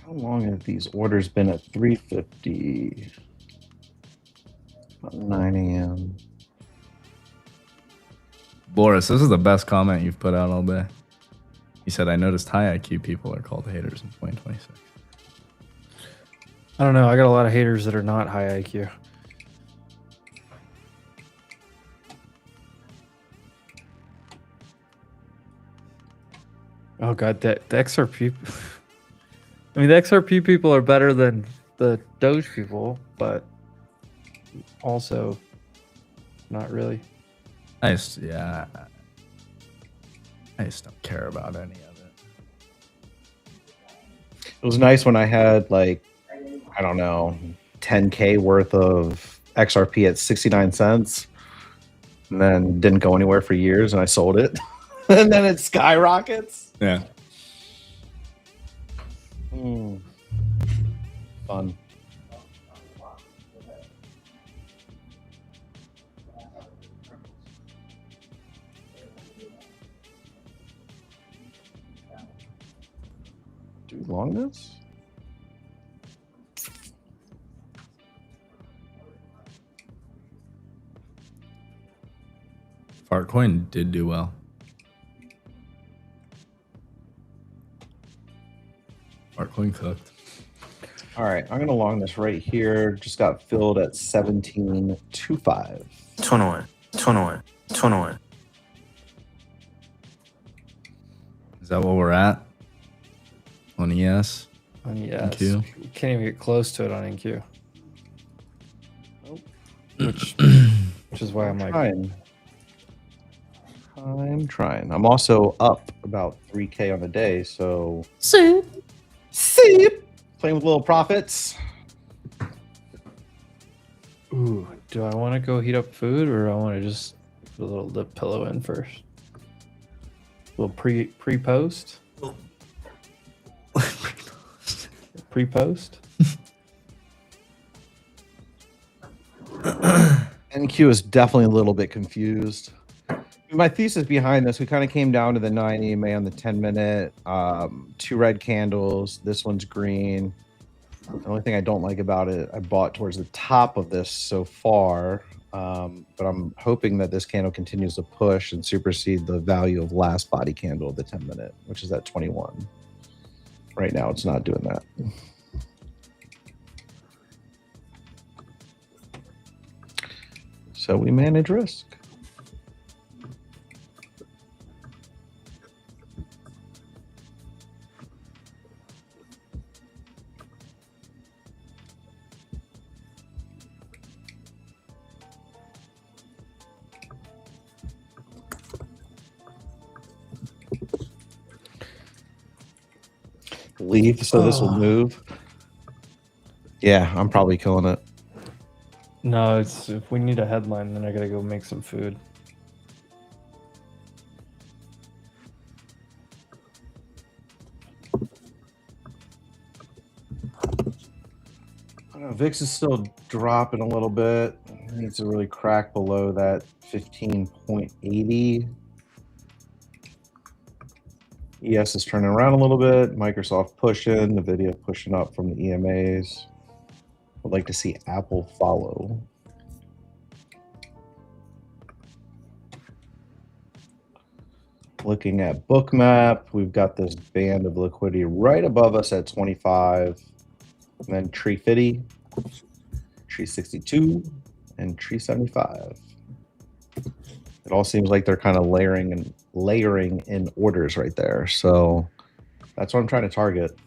B: How long have these orders been at 350? About 9 a.m.
D: Boris, this is the best comment you've put out all day. He said, I noticed high IQ people are called haters in 2026.
C: I don't know. I got a lot of haters that are not high IQ. Oh god, the XRP. I mean, the XRP people are better than the Doge people, but also not really.
D: I just don't care about any of it.
B: It was nice when I had like, I don't know, 10K worth of XRP at 69 cents and then didn't go anywhere for years and I sold it. And then it skyrockets.
D: Yeah.
B: Fun. Do we long this?
D: Fartcoin did do well. Fartcoin cooked.
B: All right, I'm gonna long this right here. Just got filled at 17.25.
H: 21, 21, 21.
D: Is that what we're at? On ES?
C: And yes,
D: NQ?
C: you can't even get close to it on NQ. which is why I'm like,
B: I'm trying. I'm also up about 3K on the day, so
D: See?
B: playing with little profits.
C: ooh, do I want to go heat up food or I want to just put a little lip pillow in first? A little pre-post? Pre-post?
B: NQ is definitely a little bit confused. My thesis behind this, we kind of came down to the 9 EMA on the 10-minute, 2 red candles. This one's green. The only thing I don't like about it, I bought towards the top of this so far, but I'm hoping that this candle continues to push and supersede the value of last body candle of the 10-minute, which is at 21. Right now, it's not doing that. So we manage risk. Leave so this will move. Yeah, I'm probably killing it.
C: No, it's if we need a headline, then I gotta go make some food.
B: VIX is still dropping a little bit. It needs to really crack below that 15.80. ES is turning around a little bit. Microsoft pushing. NVIDIA pushing up from the EMAs. I'd like to see Apple follow. Looking at Bookmap, we've got this band of liquidity right above us at 25. And then Tree 50, Tree 62, and Tree 75. It all seems like they're kind of layering in orders right there. So that's what I'm trying to target.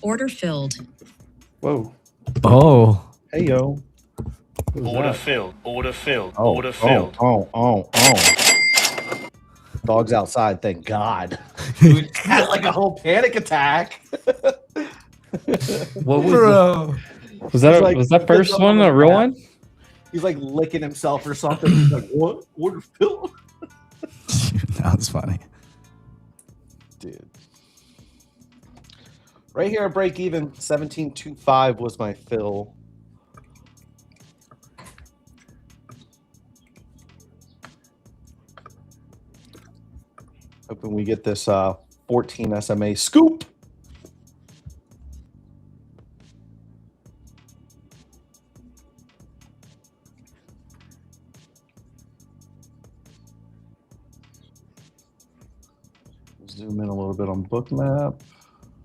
K: Order filled.
C: Whoa.
D: Oh.
B: Hey, yo.
J: Order filled. Order filled.
B: Oh,
J: Order filled.
B: Oh. Dog's outside, thank God. Dude had like a whole panic attack.
C: What was
D: Bro.
C: Was that
B: Like,
C: was that first one a real one?
B: He's like licking himself or something. He's like, what? Order filled?
D: That was funny.
B: Dude. Right here at break even, 17.25 was my fill. Hoping we get this 14 SMA scoop. Zoom in a little bit on Bookmap.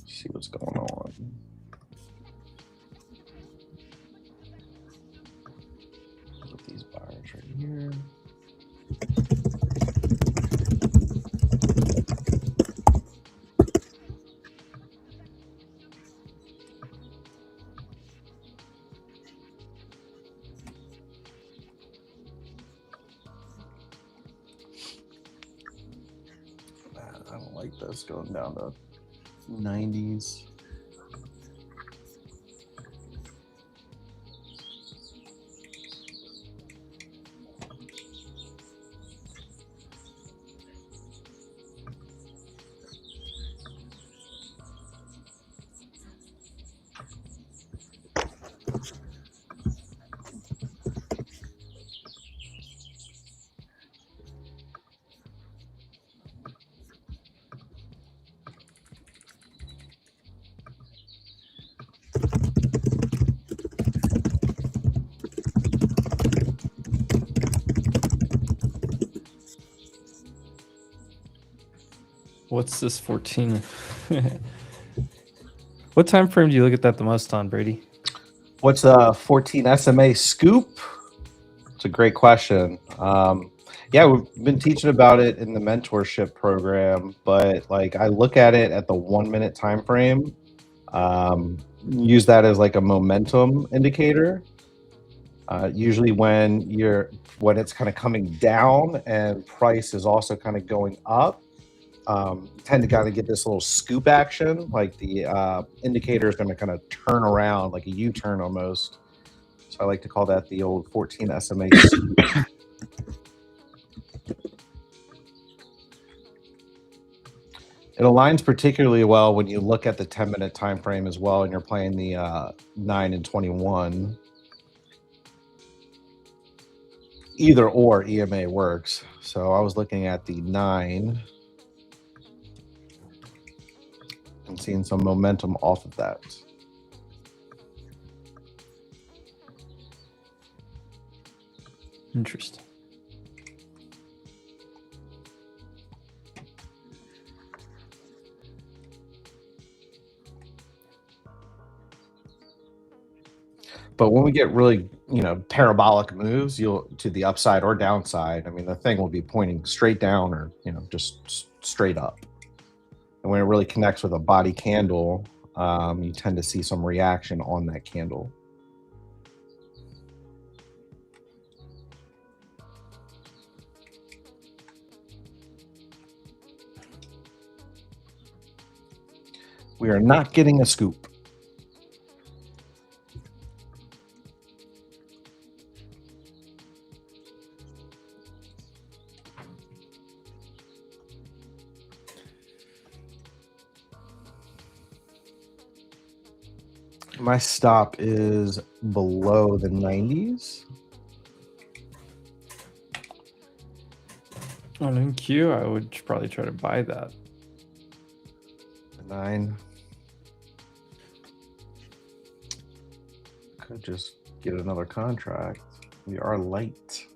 B: See what's going on. Put these buyers right here. I don't like this going down to 90s.
C: What's this 14? What time frame do you look at that the most on, Brady?
B: What's a 14 SMA scoop? It's a great question. Yeah, we've been teaching about it in the mentorship program, but like I look at it at the 1 minute time frame. Use that as like a momentum indicator. Usually when it's kind of coming down and price is also kind of going up, you tend to kind of get this little scoop action, like the indicator is going to kind of turn around like a U-turn almost. So I like to call that the old 14 SMA scoop. It aligns particularly well when you look at the 10-minute time frame as well, and you're playing the 9 and 21. Either or EMA works. So I was looking at the 9 and seeing some momentum off of that.
C: Interesting.
B: But when we get really, parabolic moves, you'll to the upside or downside. I mean, the thing will be pointing straight down or, just straight up. And when it really connects with a body candle, you tend to see some reaction on that candle. We are not getting a scoop. My stop is below the 90s.
C: On NQ, I would probably try to buy that.
B: The 9. Could just get another contract. We are light.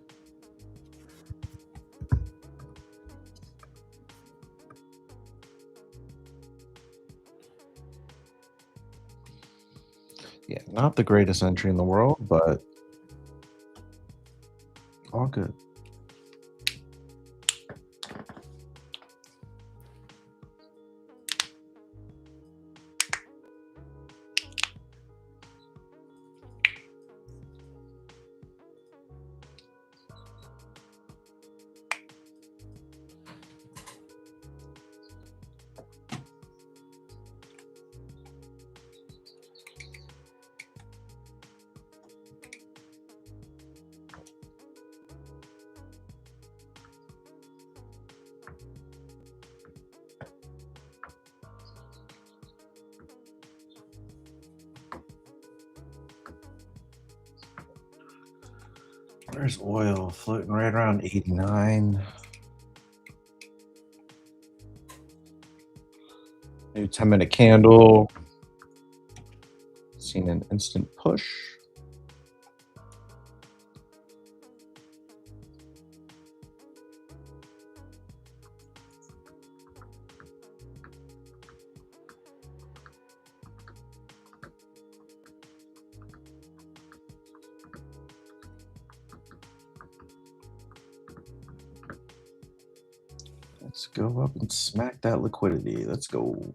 B: Yeah, not the greatest entry in the world, but all good. There's oil floating right around 89. New 10-minute candle. Seen an instant push. Let's go up and smack that liquidity. Let's go.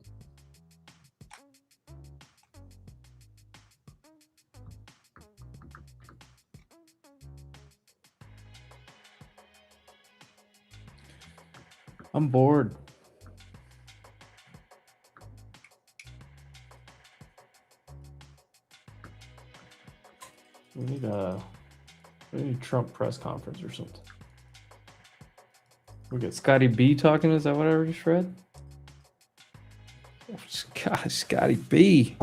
C: I'm bored. We need a Trump press conference or something. We got Scotty B talking. Is that what I just read? God, Scotty B.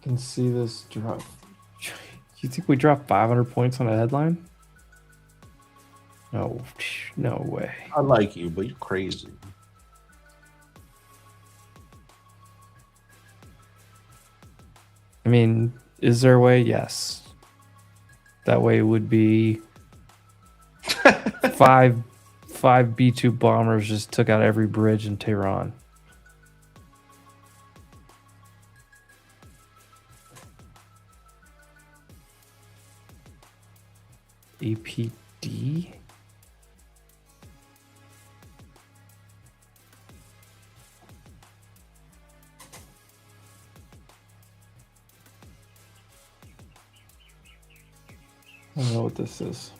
C: Can see this drop. You think we dropped 500 points on a headline? No, no way.
B: I like you, but you're crazy.
C: I mean, is there a way? Yes. That way would be five B2 bombers just took out every bridge in Tehran. APD? I don't know what this is.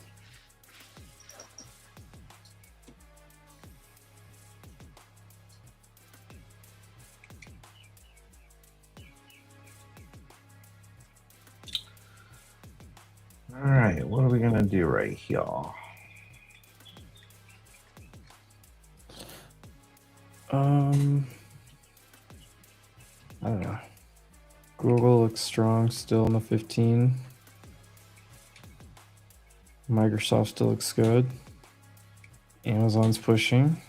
B: All right, what are we gonna do right here?
C: I don't know. Google looks strong still in the 15. Microsoft still looks good. Amazon's pushing.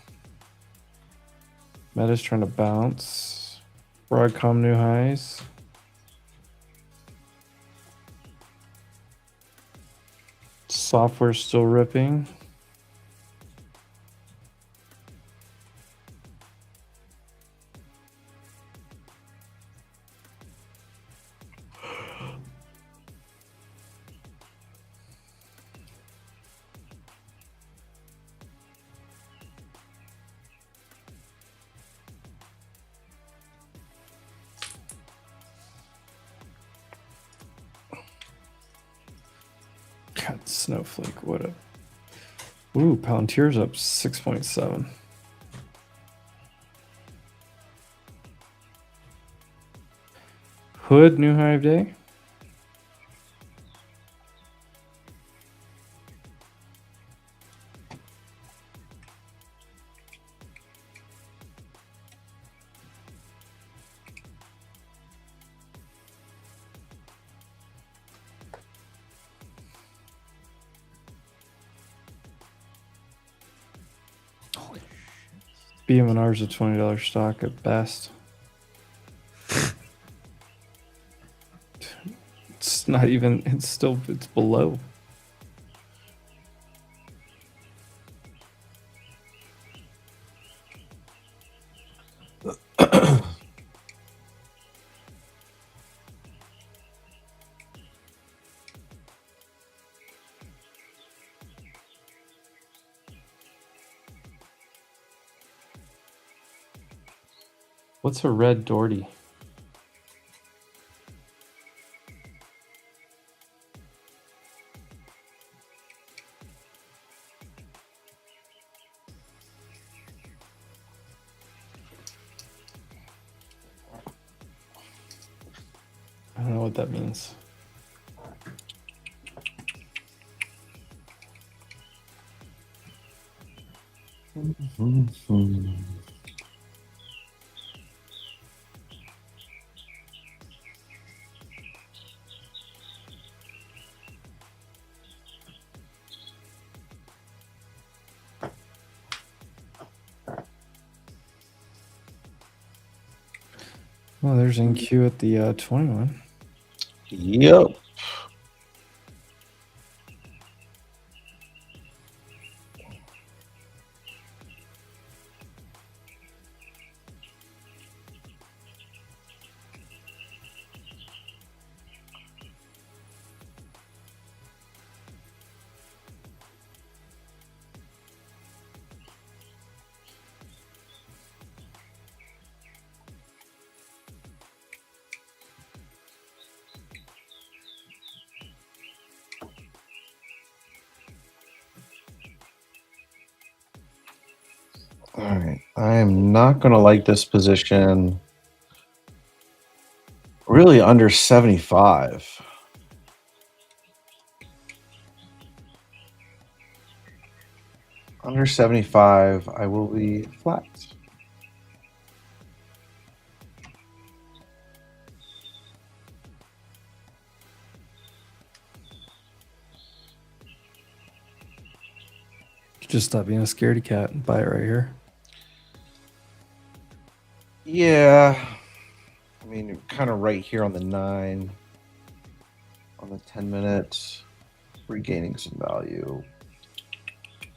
C: Meta's trying to bounce. Broadcom new highs. Software's still ripping. God, Snowflake, what a... Ooh, Palantir's up 6.7. Hood, new high of day. BM&R's a $20 stock at best. It's not even, it's below. What's a red Doherty? I don't know what that means. Well, there's NQ at the 21.
B: Yep. All right. I am not going to like this position. Really under 75. Under 75, I will be flat.
C: Just stop being a scaredy cat and buy it right here.
B: Yeah. I mean, you're kind of right here on the 9. On the 10 minutes. Regaining some value.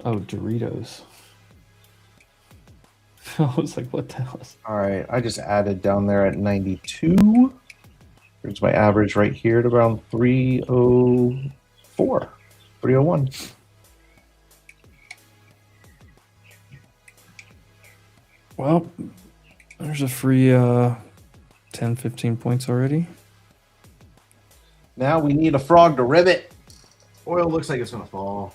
C: Oh, Doritos. I was like, what the hell is...
B: All right. I just added down there at 92. Here's my average right here at around 304. 301.
C: Well, there's a free 10, 15 points already.
B: Now we need a frog to rivet. Oil looks like it's going to fall.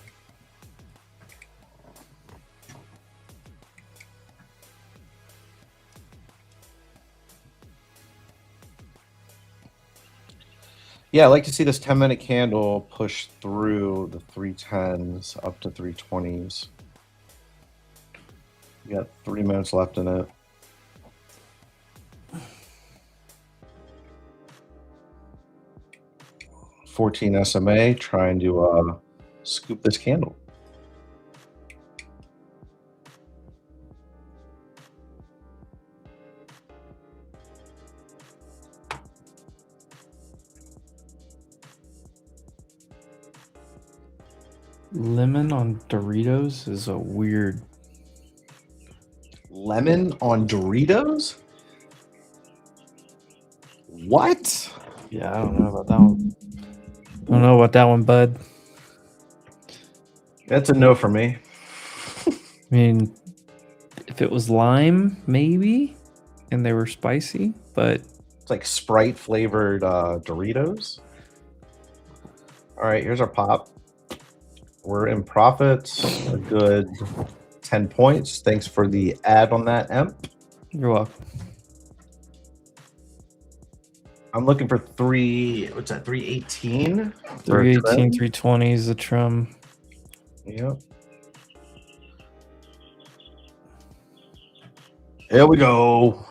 B: Yeah, I like to see this 10-minute candle push through the 310s up to 320s. We got 3 minutes left in it. $14 SMA trying to scoop this candle.
C: Lemon on Doritos is a weird.
B: Lemon on Doritos? What?
C: Yeah, I don't know about that one. I don't know about that one, bud.
B: That's a no for me.
C: I mean, if it was lime, maybe, and they were spicy, but
B: It's like Sprite flavored Doritos. All right, here's our pop. We're in profits, a good 10 points. Thanks for the ad on that, Emp.
C: you're welcome.
B: I'm looking for 318?
C: 318, 320 is the trim.
B: Yep. Here we go.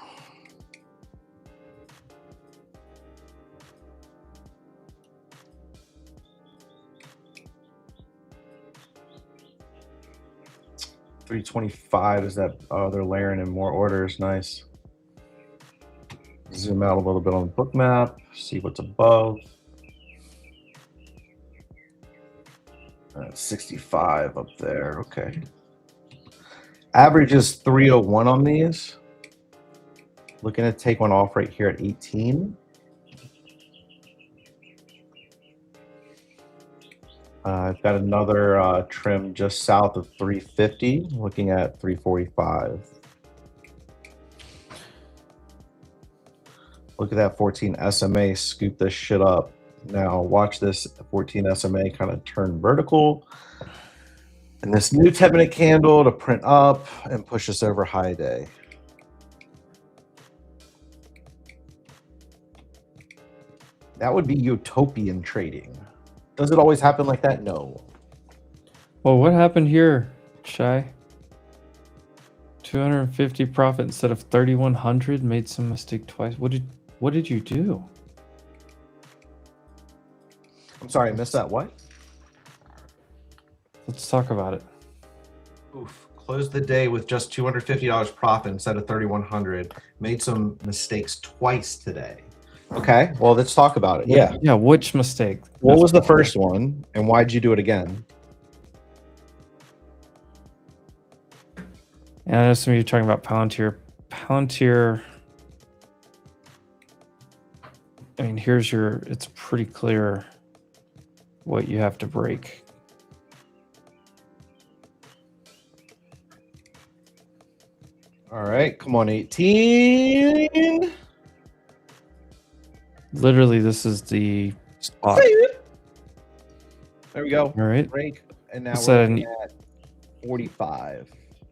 B: $325 is that? Oh, they're layering in more orders. Nice. Zoom out a little bit on the book map, see what's above. 65 up there. Okay. Average is 301 on these. Looking to take one off right here at 18. I've got another trim just south of 350, looking at 345. Look at that 14 SMA scoop this shit up. Now watch this 14 SMA kind of turn vertical. And this new 10-minute candle to print up and push us over high day. That would be utopian trading. Does it always happen like that? No.
C: Well, what happened here, Shy? 250 profit instead of 3,100. Made some mistake twice. What did you do?
B: I'm sorry, I missed that. What?
C: Let's talk about it.
B: Oof. Closed the day with just $250 profit instead of 3,100. Made some mistakes twice today. Okay, well, let's talk about it. Yeah.
C: Yeah, which mistake?
B: What was the first one, and why'd you do it again?
C: And I know some of you are talking about Palantir. Palantir, I mean, here's your, it's pretty clear what you have to break.
B: All right, come on, 18.
C: Literally, this is the spot.
B: There we go.
C: All right.
B: Break, and now
C: Is
B: we're
C: that
B: looking at 45.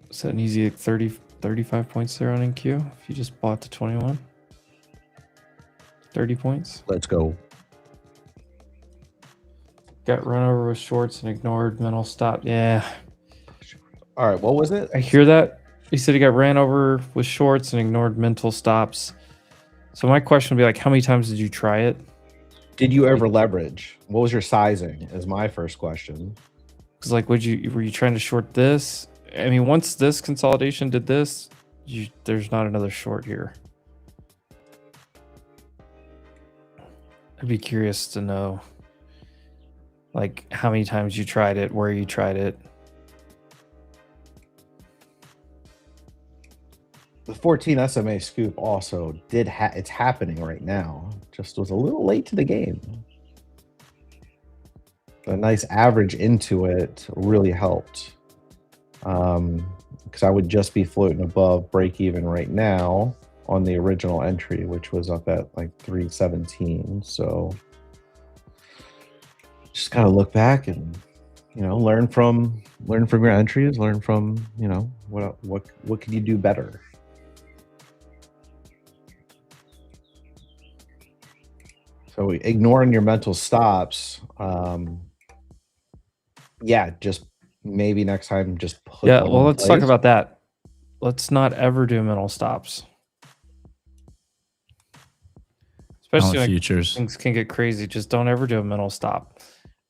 C: Is that an easy 35 points there on NQ? If you just bought to 21? 30 points?
B: Let's go.
C: Got run over with shorts and ignored mental stop. Yeah.
B: All right, what was it?
C: I hear that. He said he got ran over with shorts and ignored mental stops. So my question would be like, how many times did you try it?
B: Did you ever leverage? What was your sizing is my first question.
C: Because like, were you trying to short this? I mean, once this consolidation did this, there's not another short here. I'd be curious to know, like, how many times you tried it, where you tried it.
B: The 14 SMA scoop also it's happening right now. Just was a little late to the game. A nice average into it really helped. Because I would just be floating above break even right now on the original entry, which was up at like 317. So just kind of look back and, you know, learn from your entries, learn from, you know, what can you do better. So ignoring your mental stops, yeah, just maybe next time just put
C: Yeah,
B: them
C: well,
B: in
C: let's talk
B: place.
C: about that. Let's not ever do mental stops. Especially when
D: futures.
C: things can get crazy. Just don't ever do a mental stop.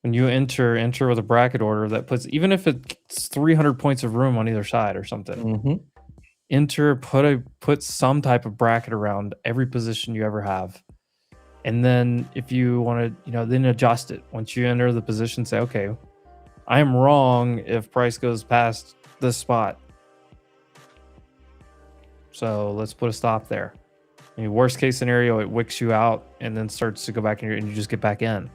C: When you enter with a bracket order that puts, even if it's 300 points of room on either side or something, enter, put some type of bracket around every position you ever have. And then if you want to, you know, then adjust it. Once you enter the position, say, okay, I am wrong if price goes past this spot. So let's put a stop there. I mean, worst case scenario, it wicks you out and then starts to go back in and you just get back in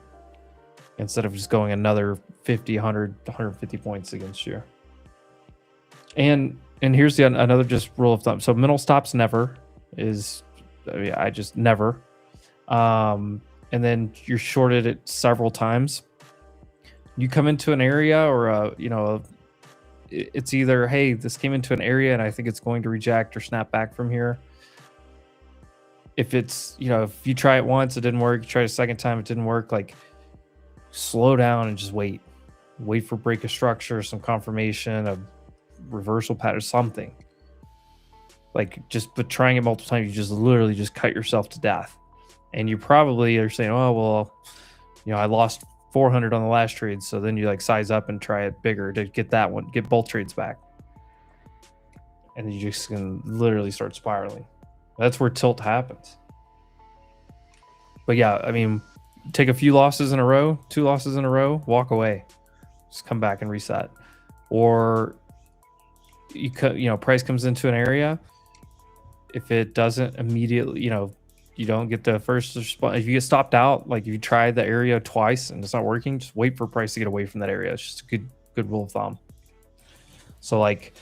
C: instead of just going another 50, 100, 150 points against you. And here's another just rule of thumb. So mental stops never is, I just never. And then you're shorted it several times. You come into an area or it's either, hey, this came into an area and I think it's going to reject or snap back from here. If it's, you know, if you try it once, it didn't work, you try it a second time, it didn't work, like slow down and just wait for break of structure, some confirmation, a reversal pattern, something. Like but trying it multiple times, you just literally just cut yourself to death. And you probably are saying, oh, well, you know, I lost 400 on the last trade. So then you like size up and try it bigger to get that one, get both trades back. And you just can literally start spiraling. That's where tilt happens. But yeah, I mean, take a few losses in a row, 2 losses in a row, walk away, just come back and reset. Or you know, price comes into an area. If it doesn't immediately, you know, you don't get the first response. If you get stopped out, like if you try the area twice and it's not working, just wait for price to get away from that area. It's just a good rule of thumb. So like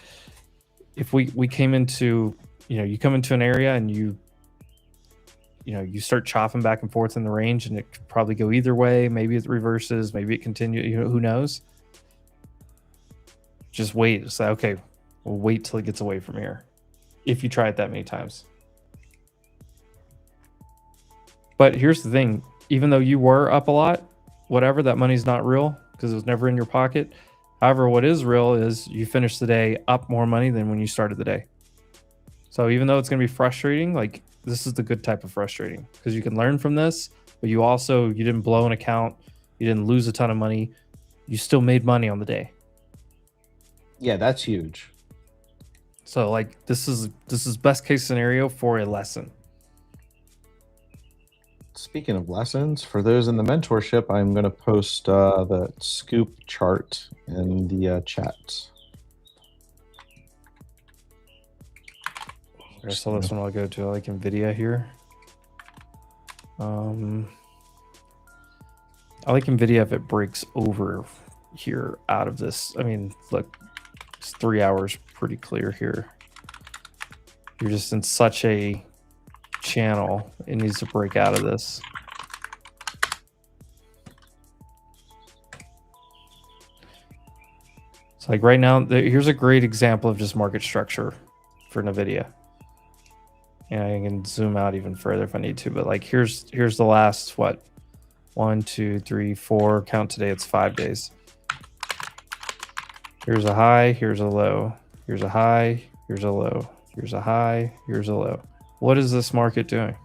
C: if we came into, you know, you come into an area and you start chopping back and forth in the range and it could probably go either way. Maybe it reverses, maybe it continues, you know, who knows? Just wait. It's like, okay, we'll wait till it gets away from here. If you try it that many times. But here's the thing, even though you were up a lot, whatever, that money's not real because it was never in your pocket. However, what is real is you finished the day up more money than when you started the day. So even though it's going to be frustrating, like this is the good type of frustrating because you can learn from this, but you didn't blow an account. You didn't lose a ton of money. You still made money on the day.
B: Yeah, that's huge.
C: So like this is best case scenario for a lesson.
B: Speaking of lessons, for those in the mentorship, I'm going to post the scoop chart in the chat.
C: So this one I'll go to like NVIDIA here. I like NVIDIA if it breaks over here out of this. I mean, look, it's 3 hours pretty clear here. You're just in such a channel, it needs to break out of this. So like right now, here's a great example of just market structure for NVIDIA. And I can zoom out even further if I need to, but like here's the last, what, 1, 2, 3, 4, count today, it's 5 days. Here's a high, here's a low, here's a high, here's a low, here's a high, here's a low. What is this market doing?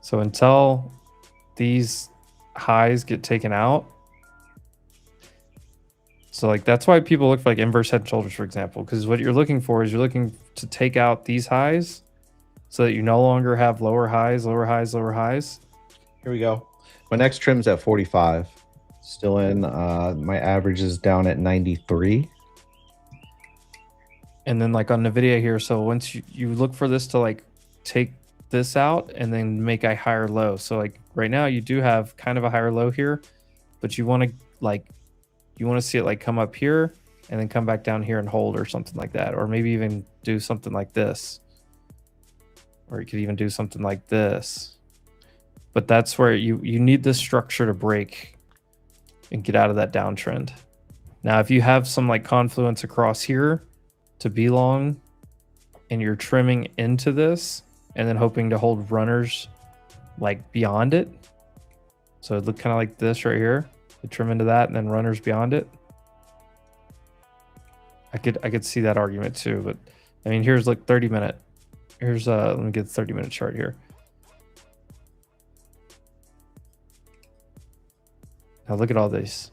C: So until these highs get taken out, So like that's why people look for like inverse head and shoulders, for example, because what you're looking for is you're looking to take out these highs so that you no longer have lower highs, lower highs, lower highs.
B: Here we go. My next trim's at 45. Still in. My average is down at 93.
C: And then like on NVIDIA here, so once you look for this to like take this out and then make a higher low. So like right now you do have kind of a higher low here, but you want to see it like come up here and then come back down here and hold or something like that. Or maybe even do something like this. Or you could even do something like this. But that's where you need this structure to break and get out of that downtrend. Now, if you have some like confluence across here to be long and you're trimming into this and then hoping to hold runners like beyond it. So it look kind of like this right here. You trim into that and then runners beyond it. I could see that argument too, but I mean, here's like 30-minute. Here's let me get the 30-minute chart here. Now look at all these.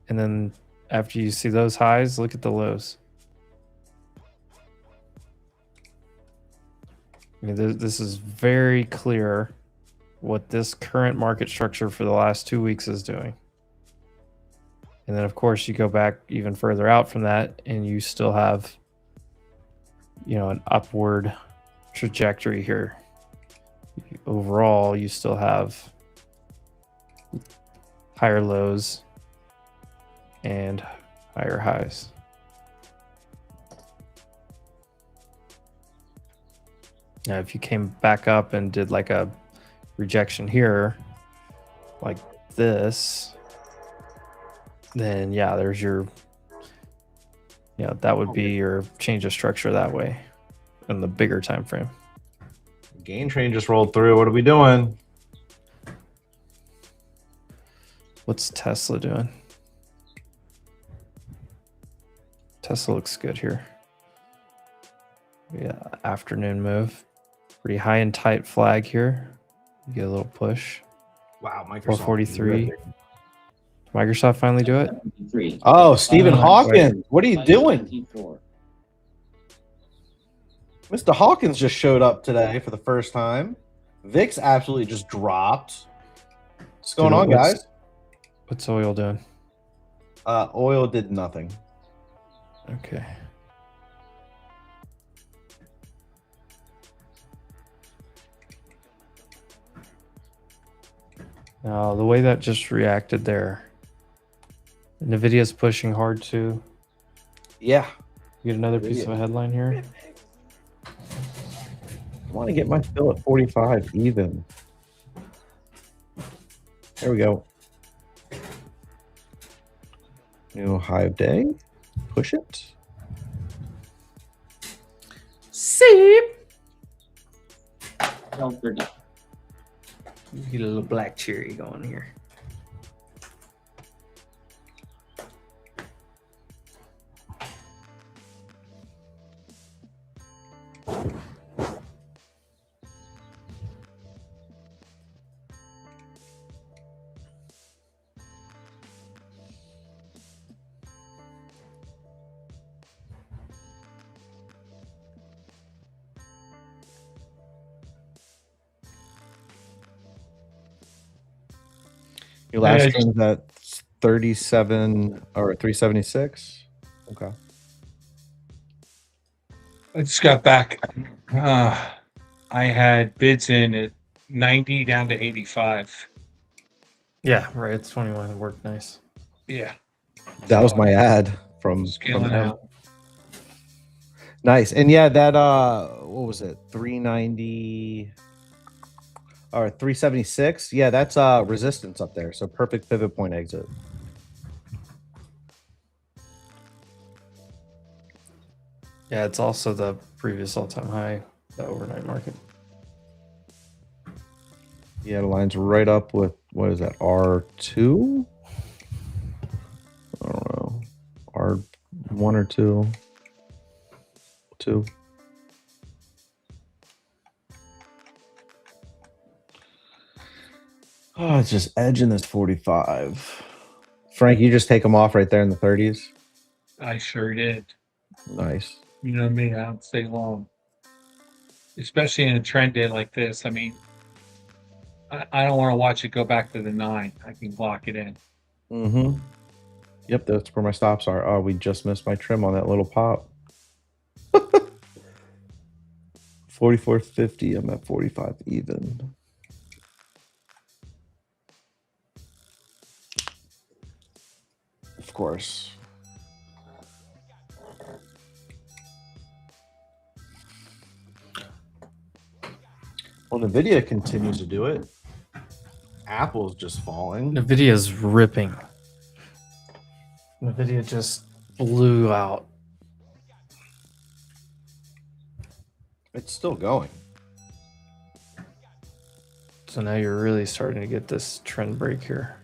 C: And then after you see those highs, look at the lows. I mean, this is very clear what this current market structure for the last 2 weeks is doing. And then, of course, you go back even further out from that and you still have, you know, an upward trajectory here. Overall, you still have higher lows and higher highs. Now, if you came back up and did like a rejection here, like this, then yeah, there's your, you know, that would be your change of structure that way in the bigger time frame.
B: Gain train just rolled through. What are we doing?
C: What's Tesla doing? Tesla looks good here. Yeah, afternoon move. Pretty high and tight flag here. You get a little push.
B: Wow, Microsoft.
C: 443. Microsoft finally do it?
B: Oh, Stephen Hawkins. What are you doing? Mr. Hawkins just showed up today for the first time. VIX absolutely just dropped. What's going on, guys?
C: What's oil doing?
B: Oil did nothing.
C: Okay. Now, the way that just reacted there, NVIDIA's pushing hard too.
B: Yeah.
C: You get another piece of a headline here.
B: I want to get my fill at 45 even. There we go. New high of day. Push it.
C: See. Get a little black cherry going here.
B: Your last one's at 37 or 376. Okay.
E: I just got back. I had bids in at 90 down to 85.
C: Yeah, right. It's 21. It worked nice.
E: Yeah.
B: That was my ad from
E: Scaling
B: him.
E: out.
B: Nice. And yeah, that what was it? 390 or 376. Yeah, that's resistance up there. So perfect pivot point exit.
C: Yeah, it's also the previous all-time high, the overnight market.
B: Yeah, it lines right up with, what is that, R2? I don't know. R1 or 2? 2. Oh, it's just edging this 45. Frank, you just take them off right there in the 30s.
E: I sure did.
B: Nice.
E: You know me, I don't stay long. Especially in a trend day like this. I mean, I don't want to watch it go back to the 9. I can lock it in.
B: Mm-hmm. Yep, that's where my stops are. Oh, we just missed my trim on that little pop. 44.50. I'm at 45 even. Of course. Well, NVIDIA continues to do it. Apple's just falling.
C: Nvidia's ripping. Nvidia just blew out.
B: It's still going.
C: So now you're really starting to get this trend break here.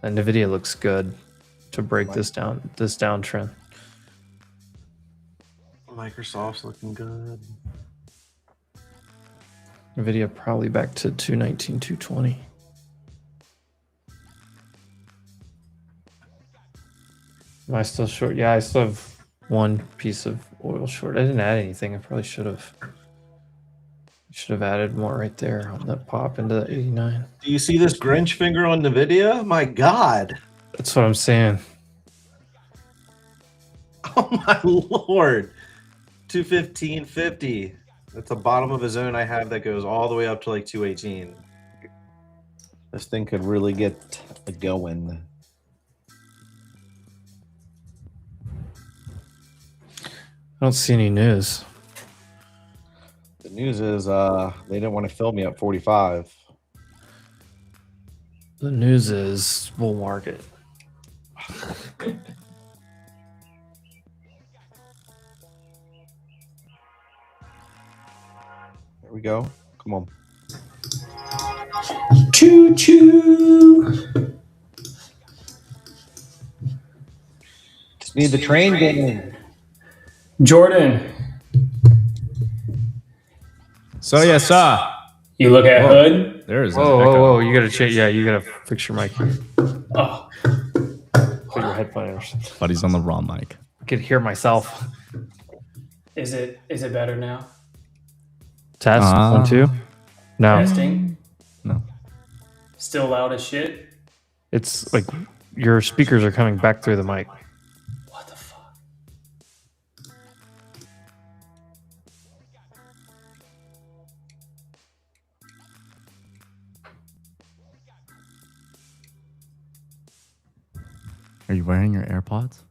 C: And Nvidia looks good to break this downtrend.
B: Microsoft's looking good.
C: Nvidia probably back to 219, 220. Am I still short? Yeah, I still have one piece of oil short. I didn't add anything. I probably should have added more right there on that pop into the 89.
B: Do you see this Grinch finger on NVIDIA? My God.
C: That's what I'm saying.
B: Oh my Lord. 215.50. That's the bottom of a zone I have that goes all the way up to like 218. This thing could really get going.
C: I don't see any news.
B: The news is they didn't want to fill me at 45.
C: The news is bull market.
B: There we go. Come on.
F: Choo choo.
B: Just need the train game.
L: Jordan,
D: So yes, sir.
L: you look at Hood.
D: There is.
C: Whoa! You gotta change. Yeah, you gotta fix your mic.
L: Oh,
C: Put your headphone in or something.
D: But he's on the wrong mic.
C: I could hear myself.
L: is it better now?
C: Test 1, 2. No,
L: Testing.
D: No.
L: Still loud as shit.
C: it's like your speakers are coming back through the mic.
L: What the fuck?
D: Are you wearing your AirPods?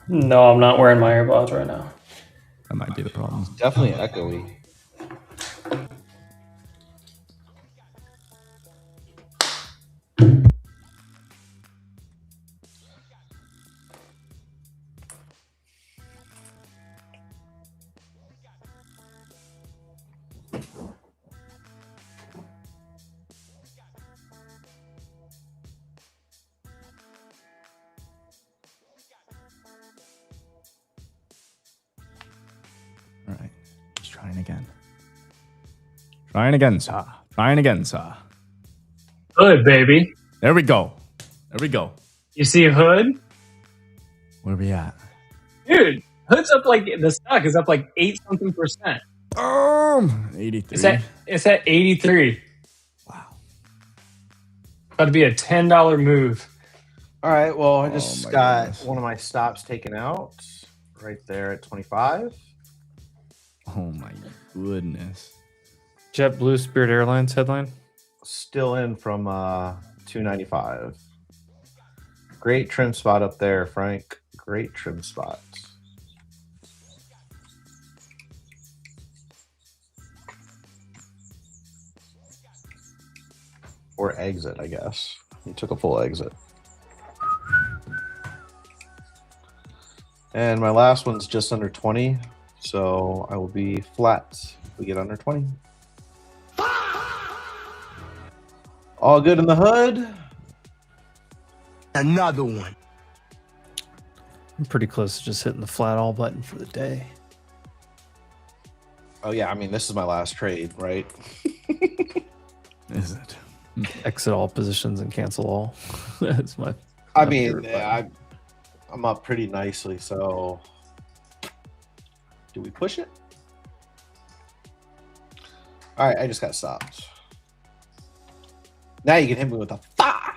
L: No, I'm not wearing my earbuds right now.
D: That might be the problem.
B: Definitely echoey.
D: All right. Just trying again. Trying again, sir. Trying again, sir.
A: Hood, baby.
D: There we go. There we go.
A: You see Hood?
D: Where are we at?
A: Dude, Hood's up like, the stock is up like 8 something percent.
D: 83.
A: It's at 83.
D: Wow.
A: About to be a $10 move.
B: All right. Well, I just
D: my
B: got
D: goodness.
B: one of my stops taken out right there at 25.
D: Oh my goodness.
C: JetBlue Spirit Airlines headline.
B: Still in from 295. Great trim spot up there, Frank. Great trim spot. Or exit, I guess. He took a full exit. And my last one's just under 20, so I will be flat if we get under 20. All good in the hood.
G: Another one.
C: I'm pretty close to just hitting the flat all button for the day.
B: Oh yeah, I mean this is my last trade, right?
D: Is it?
C: Exit all positions and cancel all. That's my.
B: I
C: my
B: mean,
C: favorite button.
B: I'm up pretty nicely, so do we push it? All right, I just got stopped. Now you can hit me with a fa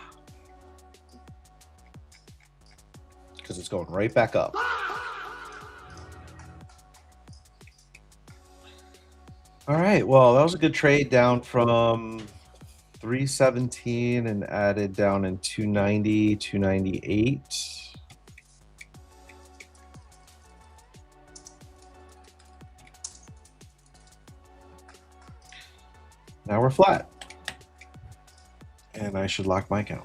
B: because it's going right back up. All right, well, that was a good trade down from 317 and added down in 290, 298. Now we're flat. And I should lock my account.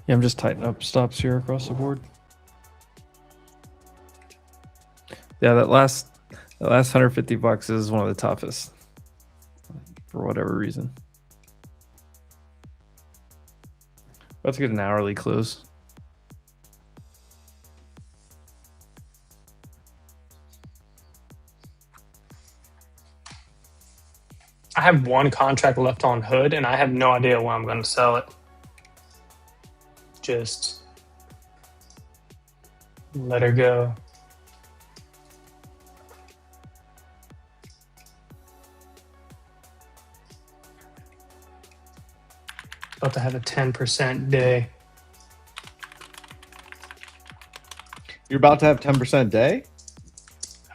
C: Yeah, I'm just tightening up stops here across the board. Yeah, that last $150 is one of the toughest for whatever reason. About to get an hourly close.
A: I have one contract left on Hood, and I have no idea when I'm going to sell it. Just let her go. About to have a 10% day.
B: You're about to have 10% day?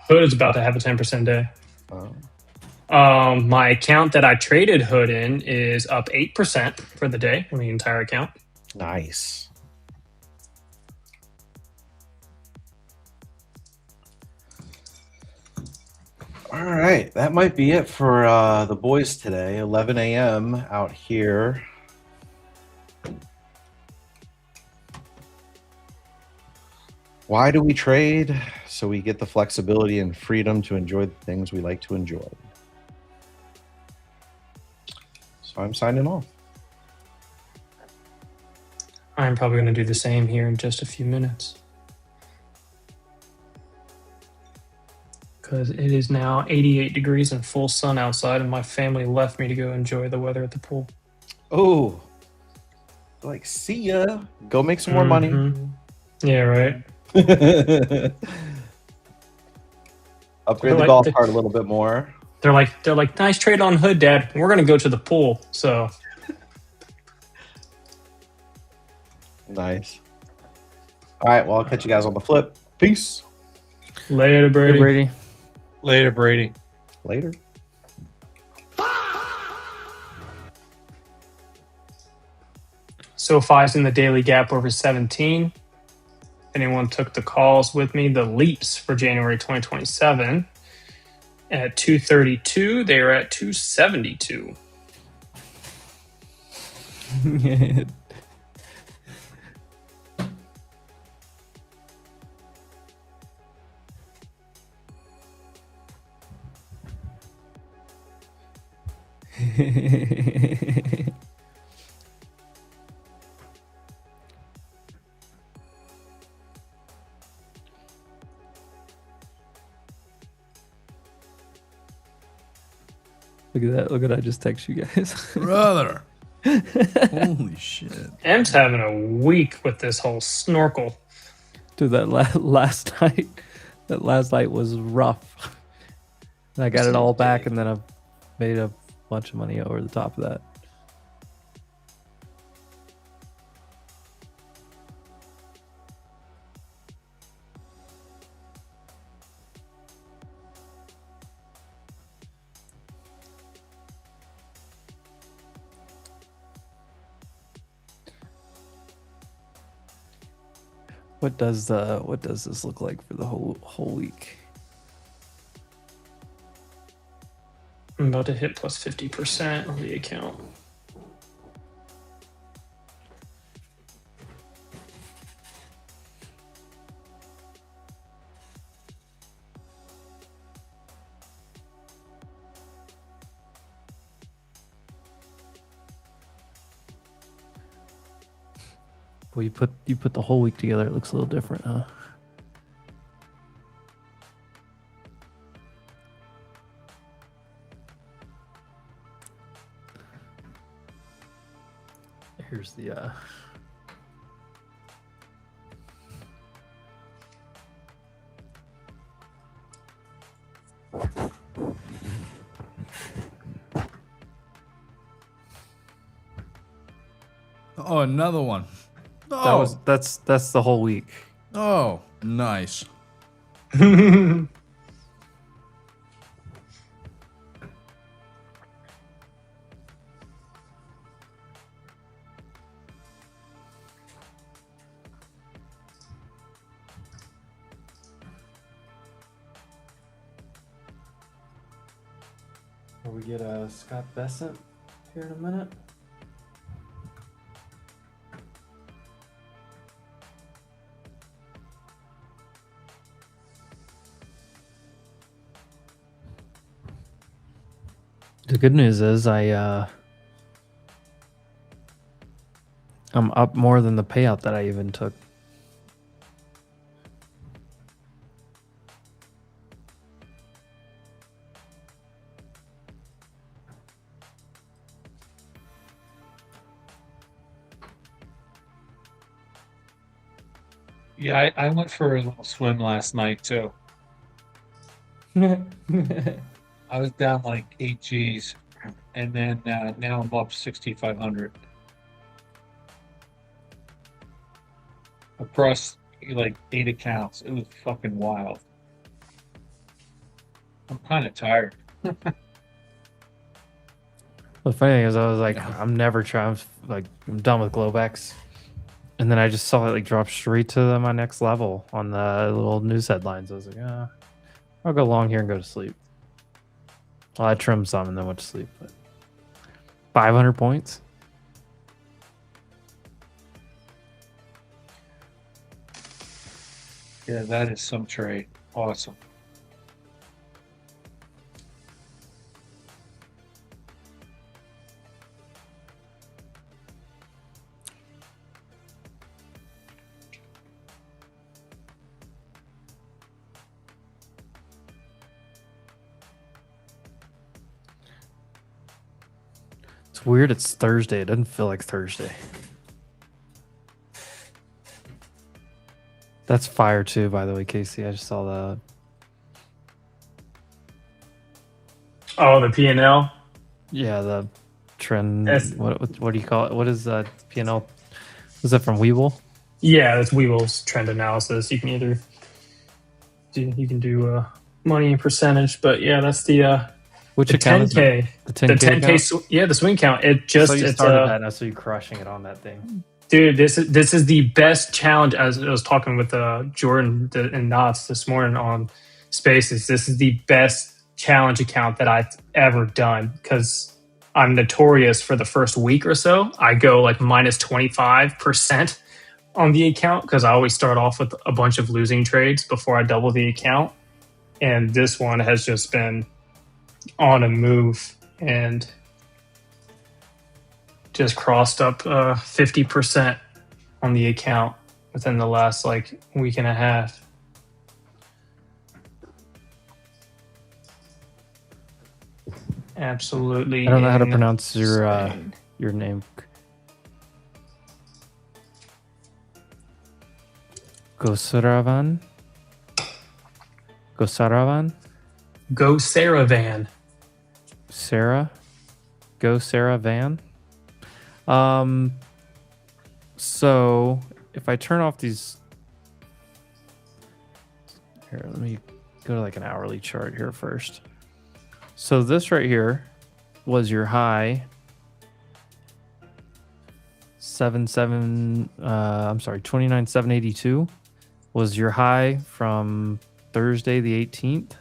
A: Hood is about to have a 10% day.
B: Oh.
A: My account that I traded Hood in is up 8% for the day on the entire account.
B: Nice. All right, that might be it for the boys today. 11 a.m. out here. Why do we trade? So we get the flexibility and freedom to enjoy the things we like to enjoy. So I'm signing off.
A: I'm probably going to do the same here in just a few minutes. Because it is now 88 degrees and full sun outside, and my family left me to go enjoy the weather at the pool.
B: Oh, like, see ya. Go make some more money.
A: Yeah, right.
B: Upgrade the golf cart a little bit more.
A: They're like, nice trade on Hood, Dad. We're going to go to the pool. So
B: nice. All right, well, I'll catch you guys on the flip. Peace.
A: Later, Brady.
C: Hey, Brady.
E: Later, Brady.
B: Later.
A: SoFi's in the daily gap over 17. Anyone took the calls with me, the leaps for January 2027 at 232. They are at 272.
C: Look at that. Look at I just text you guys.
D: Brother. Holy shit.
A: M's having a week with this whole snorkel.
C: Dude, that last night was rough. And I got it all back, and then I made a bunch of money over the top of that. What does this look like for the whole week?
A: I'm about to hit plus 50% on the account.
C: Well, you put the whole week together, it looks a little different, huh? Here's the
D: Oh, another one. Oh,
C: that's the whole week.
D: oh, nice.
C: Will we get Scott Bessent here in a minute? The good news is I'm up more than the payout that I even took.
E: Yeah, I went for a little swim last night too. I was down like 8 G's, and then now I'm up 6,500 across like 8 accounts. It was fucking wild. I'm kind of tired.
C: The funny thing is, I was like, I'm never trying. I'm done with Globex, and then I just saw it like drop straight to my next level on the little news headlines. I was like, I'll go long here and go to sleep. Well, I trimmed some and then went to sleep. But 500 points.
E: Yeah, that is some trade. Awesome.
C: It's weird. It's Thursday. It doesn't feel like Thursday. That's fire too, by the way, Casey. I just saw that.
A: Oh, the P&L?
C: Yeah, the trend.
A: That's-
C: What do you call it? What is P&L? Was that from Weeble?
A: Yeah, that's Weeble's trend analysis. You can either do money and percentage, but yeah, that's the
C: Which
A: the
C: account is
A: 10K.
C: it? The 10K.
A: Yeah, the swing count. It just
C: so you
A: it's
C: started that, and I saw you crushing it on that thing.
A: dude. This is the best challenge. As I was talking with Jordan and Knots this morning on Spaces, this is the best challenge account that I've ever done because I'm notorious for the first week or so. I go like minus 25% on the account because I always start off with a bunch of losing trades before I double the account. And this one has just been on a move and just crossed up 50% on the account within the last like week and a half. Absolutely.
C: I don't know how to pronounce
A: insane.
C: your name. Gosaravan? Gosaravan?
A: Go Sarah Van.
C: Sarah? Go Sarah Van? So if I turn off these here, let me go to like an hourly chart here first. So this right here was your high 29,782. was your high from Thursday the 18th.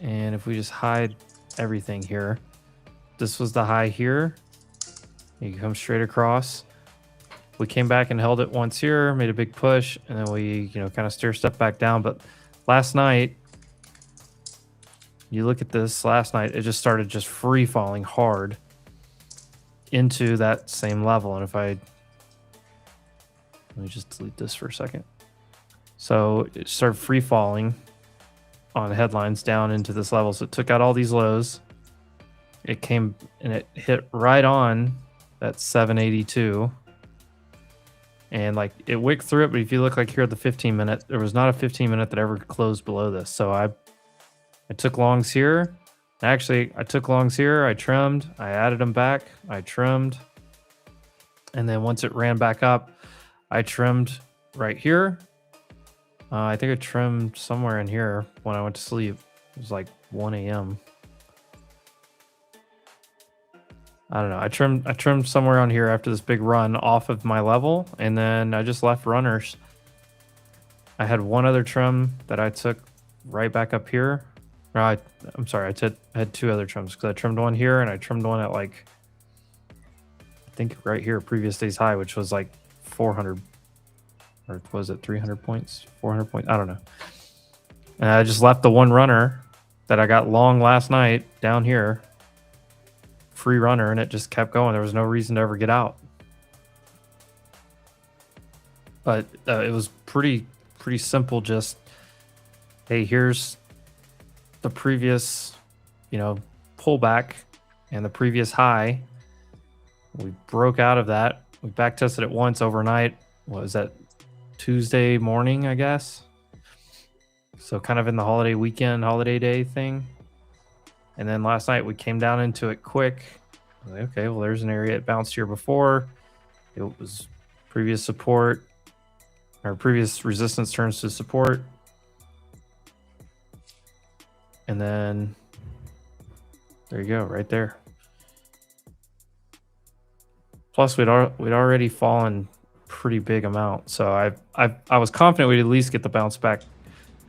C: And if we just hide everything here, this was the high here. You can come straight across. We came back and held it once here, made a big push, and then we, kind of stair step back down. But last night, you look at this, last night, it just started just free falling hard into that same level. And if let me just delete this for a second. So it started free falling on headlines down into this level. So it took out all these lows. It came and it hit right on that 782. And like it wicked through it, but if you look like here at the 15-minute, there was not a 15-minute that ever closed below this. So I took longs here. Actually, I took longs here. I trimmed. I added them back. I trimmed. And then once it ran back up, I trimmed right here. I think I trimmed somewhere in here when I went to sleep. It was like 1 a.m. I don't know. I trimmed somewhere on here after this big run off of my level, and then I just left runners. I had one other trim that I took right back up here. I'm sorry, I had two other trims because I trimmed one here and I trimmed one at like, I think right here, previous day's high, which was like 400, or was it 300 points, 400 points? I don't know. And I just left the one runner that I got long last night down here, free runner, and it just kept going. There was no reason to ever get out. But it was pretty simple. Just, hey, here's the previous, pullback and the previous high. We broke out of that. We back tested it once overnight. What was that? Tuesday morning, I guess. So kind of in the holiday day thing. And then last night we came down into it quick. Okay, well, there's an area it bounced here before. It was previous support, or previous resistance turns to support. And then there you go, right there. Plus, we'd already fallen pretty big amount. So I was confident we'd at least get the bounce back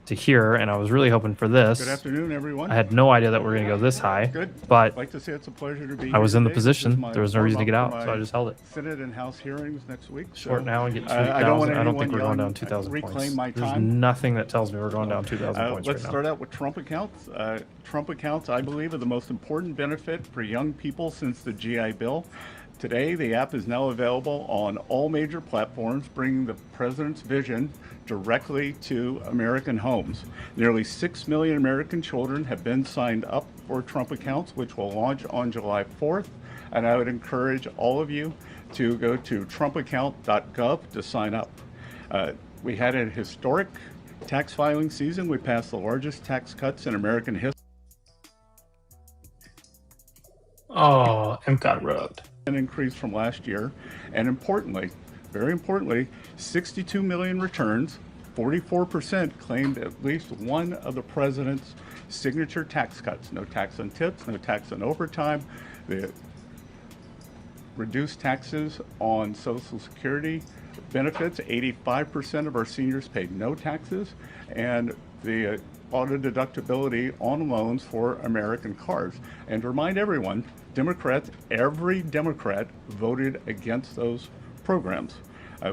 C: to here, and I was really hoping for this.
G: Good afternoon, everyone.
C: I had no idea that we were going to go this high.
G: Good.
C: But
G: I'd like to say it's a pleasure to be
C: I was
G: here
C: in the
G: today.
C: position.
G: This is
C: There was no reason to get out,
G: warm-up
C: so I
G: for
C: just held it.
G: my Senate and House hearings next week.
C: Short now and get 2,000.
G: I don't want
C: I don't think
G: anyone
C: we're going down
G: yelling,
C: 2,000
G: reclaim
C: points.
G: my
C: There's
G: time.
C: nothing that tells me we're going down 2,000 points
G: Let's
C: right
G: start
C: now.
G: out with Trump accounts. Trump accounts, I believe, are the most important benefit for young people since the GI Bill. Today, the app is now available on all major platforms, bringing the president's vision directly to American homes. Nearly 6 million American children have been signed up for Trump accounts, which will launch on July 4th. And I would encourage all of you to go to trumpaccount.gov to sign up. We had a historic tax filing season. We passed the largest tax cuts in American history.
A: Oh, M got rubbed.
G: An increase from last year, and importantly, very importantly, 62 million returns, 44% claimed at least one of the president's signature tax cuts. No tax on tips, no tax on overtime, the reduced taxes on Social Security benefits. 85% of our seniors paid no taxes, and the auto deductibility on loans for American cars. And to remind everyone, Democrats, every Democrat voted against those programs.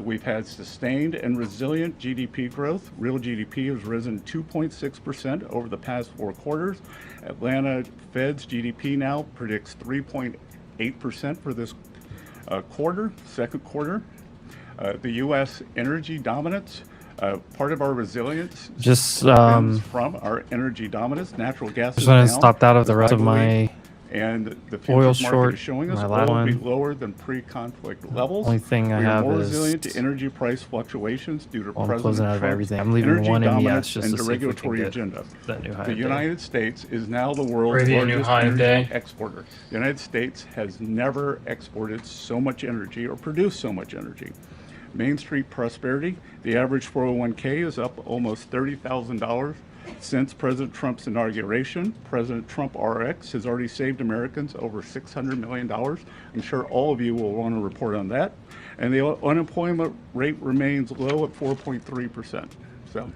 G: We've had sustained and resilient GDP growth. Real GDP has risen 2.6% over the past 4 quarters. Atlanta Fed's GDP now predicts 3.8% for this second quarter. The U.S. energy dominance. Part of our resilience
C: Just
G: stems from our energy dominance. Natural gas
C: just
G: is
C: when I
G: down,
C: stopped out of the rest of
G: I believe,
C: my
G: and the
C: oil
G: futures market
C: short,
G: is showing us
C: my
G: oil
C: last
G: will be
C: one.
G: lower than pre-conflict levels.
C: Only thing I
G: We are
C: have
G: more
C: is
G: resilient to energy price fluctuations due to
C: well, I'm
G: President
C: closing out of
G: Trump's
C: everything. I'm leaving
G: energy
C: one in
G: dominance
C: yes just
G: and
C: to
G: the
C: see if we can
G: regulatory
C: get
G: agenda.
C: that new high
G: The
C: of day.
G: United States is now the world's
A: Ready a new
G: largest
A: high of
G: energy
A: day.
G: exporter. The United States has never exported so much energy or produced so much energy. Main Street prosperity, the average 401k is up almost $30,000 Since President Trump's inauguration, President Trump RX has already saved Americans over $600 million. I'm sure all of you will want to report on that. And the unemployment rate remains low at 4.3%. So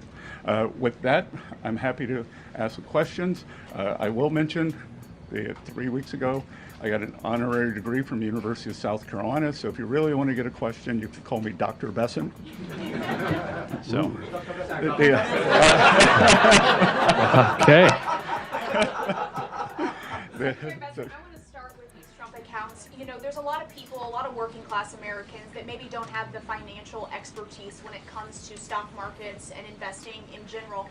G: with that, I'm happy to ask the questions. I will mention 3 weeks ago, I got an honorary degree from the University of South Carolina. So if you really want to get a question, you can call me Dr. Besson. So,
C: Okay.
M: Accounts. You know, there's a lot of people, a lot of working class Americans that maybe don't have the financial expertise when it comes to stock markets and investing in general.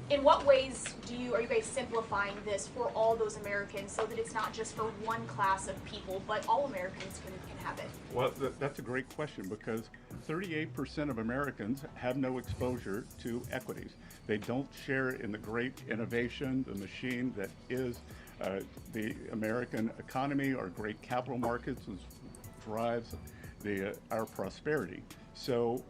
M: In what ways are you guys simplifying this for all those Americans so that it's not just for one class of people, but all Americans can have it?
G: Well, that's a great question, because 38% of Americans have no exposure to equities. They don't share in the great innovation, the machine that is the American economy. Our great capital markets drives our prosperity. So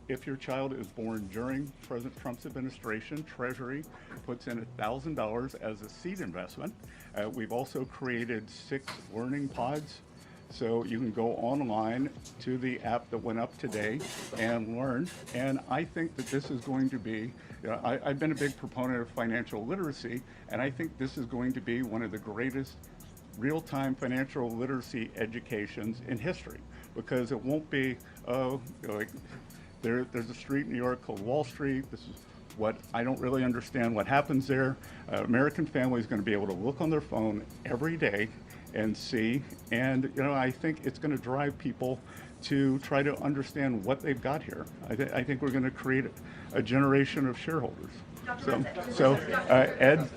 G: if your child is born during President Trump's administration, Treasury puts in $1,000 as a seed investment. We've also created 6 learning pods. So you can go online to the app that went up today and learn. And I think that this is going to be, I've been a big proponent of financial literacy, and I think this is going to be one of the greatest real-time financial literacy educations in history, because it won't be, there's a street in New York called Wall Street. This is what I don't really understand what happens there. American family is going to be able to look on their phone every day and see, and I think it's going to drive people to try to understand what they've got here. I think we're going to create a generation of shareholders. So Ed?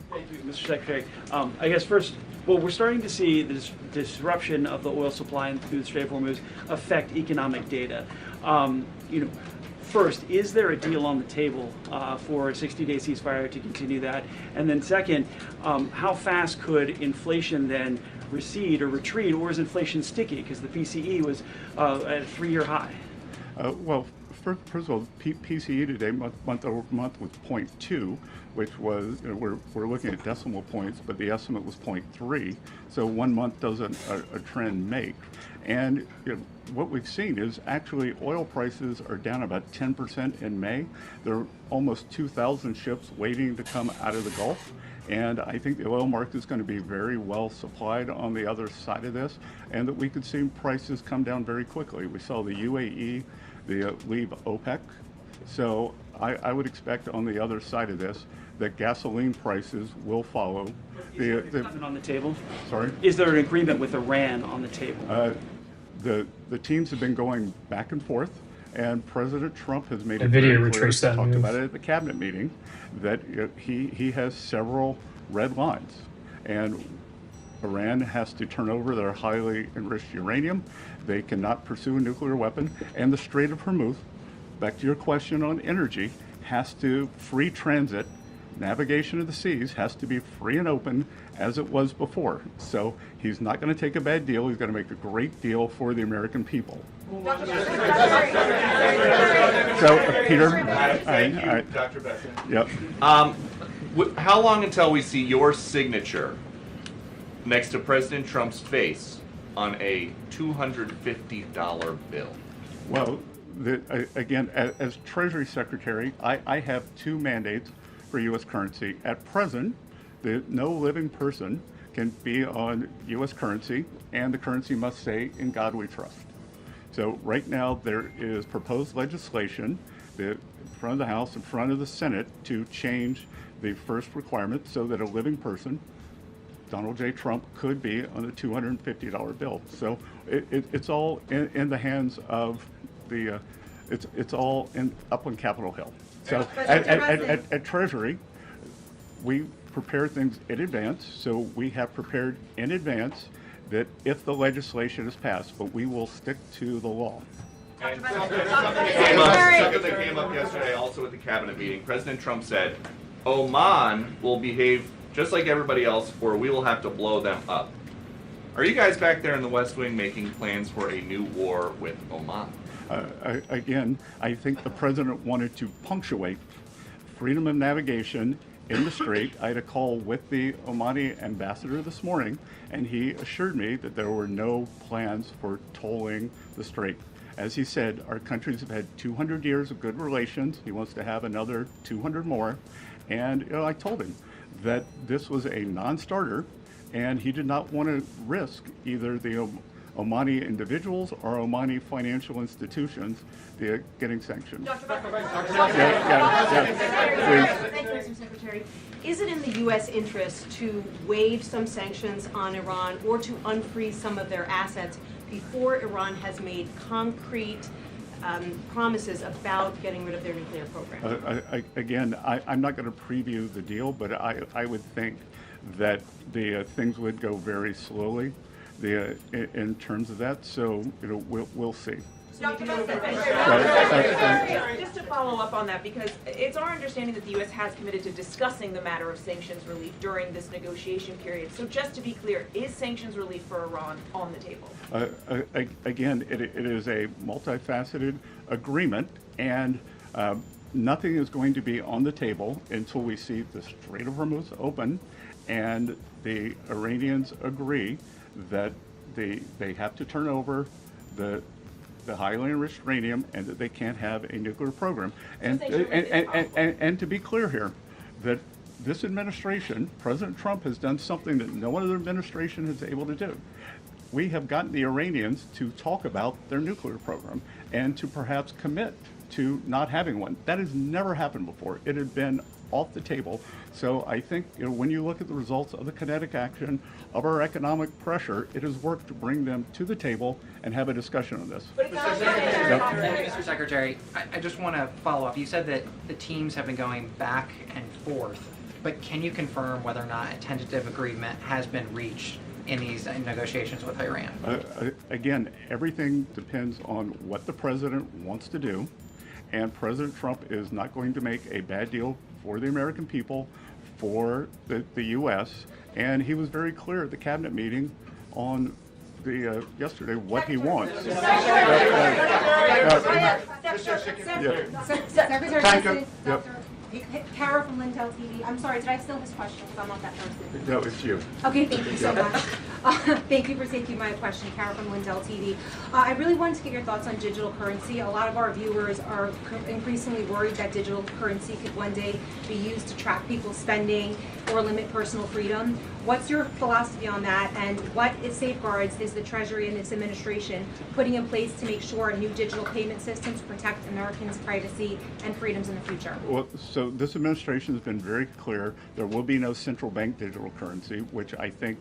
N: Thank you, Mr. Secretary. I guess first, well, we're starting to see this disruption of the oil supply and through the Strait of Hormuz affect economic data. First, is there a deal on the table for a 60-day ceasefire to continue that? And then second, how fast could inflation then recede or retreat, or is inflation sticky? Because the PCE was at a 3-year high.
G: Well, first of all, PCE today, month over month, was 0.2, which was, we're looking at decimal points, but the estimate was 0.3. So 1 month doesn't a trend make. And what we've seen is actually oil prices are down about 10% in May. There are almost 2,000 ships waiting to come out of the Gulf. And I think the oil market is going to be very well supplied on the other side of this, and that we could see prices come down very quickly. We saw the UAE leave OPEC. So I would expect on the other side of this that gasoline prices will follow.
N: Is there something on the table?
G: Sorry?
N: Is there an agreement with Iran on the table?
G: The teams have been going back and forth, and President Trump has made it
A: video
G: very clear,
A: retrace that
G: talked
A: move.
G: about it at the cabinet meeting, that he has several red lines, and Iran has to turn over their highly enriched uranium. They cannot pursue a nuclear weapon, and the Strait of Hormuz, back to your question on energy, has to free transit. Navigation of the seas has to be free and open as it was before. So he's not going to take a bad deal. He's going to make a great deal for the American people. So, Peter.
O: Thank you, Dr. Besson.
G: Yep.
O: How long until we see your signature next to President Trump's face on a $250 bill?
G: Well, again, as Treasury Secretary, I have 2 mandates for U.S. currency. At present, no living person can be on U.S. currency, and the currency must say, "In God we trust." So right now there is proposed legislation in front of the House, in front of the Senate, to change the first requirement so that a living person, Donald J. Trump, could be on a $250 bill. So it's all in the hands of the, it's all up on Capitol Hill. So at Treasury, we prepare things in advance. So we have prepared in advance that if the legislation is passed, but we will stick to the law.
O: And something that came up yesterday also at the cabinet meeting, President Trump said, Oman will behave just like everybody else, or we will have to blow them up. Are you guys back there in the West Wing making plans for a new war with Oman?
G: Again, I think the president wanted to punctuate freedom of navigation in the strait. I had a call with the Omani ambassador this morning, and he assured me that there were no plans for tolling the strait. As he said, our countries have had 200 years of good relations. He wants to have another 200 more. And I told him that this was a non-starter, and he did not want to risk either the Omani individuals or Omani financial institutions getting sanctioned.
P: Thank you, Mr. Secretary. Is it in the U.S. interest to waive some sanctions on Iran or to unfreeze some of their assets before Iran has made concrete promises about getting rid of their nuclear program?
G: Again, I'm not going to preview the deal, but I would think that the things would go very slowly in terms of that. So we'll see.
Q: Just to follow up on that, because it's our understanding that the U.S. has committed to discussing the matter of sanctions relief during this negotiation period. So just to be clear, is sanctions relief for Iran on the table?
G: Again, it is a multifaceted agreement, and nothing is going to be on the table until we see the Strait of Hormuz open and the Iranians agree that they have to turn over the highly enriched uranium and that they can't have a nuclear program. And to be clear here, that this administration, President Trump, has done something that no other administration is able to do. We have gotten the Iranians to talk about their nuclear program and to perhaps commit to not having one. That has never happened before. It had been off the table. So I think when you look at the results of the kinetic action of our economic pressure, it has worked to bring them to the table and have a discussion on this.
R: Mr. Secretary, I just want to follow up. You said that the teams have been going back and forth, but can you confirm whether or not a tentative agreement has been reached in these negotiations with Iran?
G: Again, everything depends on what the president wants to do, and President Trump is not going to make a bad deal for the American people, for the U.S., and he was very clear at the cabinet meeting on the yesterday what he wants.
S: Secretary, Kara from Lintel TV. I'm sorry, did I steal his question? Because I'm not that person.
G: No, it's you.
S: Okay, thank you so much. Thank you for taking my question, Kara from Lintel TV. I really wanted to get your thoughts on digital currency. A lot of our viewers are increasingly worried that digital currency could one day be used to track people's spending or limit personal freedom. What's your philosophy on that, and what safeguards is the Treasury and its administration putting in place to make sure new digital payment systems protect Americans' privacy and freedoms in the future?
G: Well, so this administration has been very clear. There will be no central bank digital currency, which I think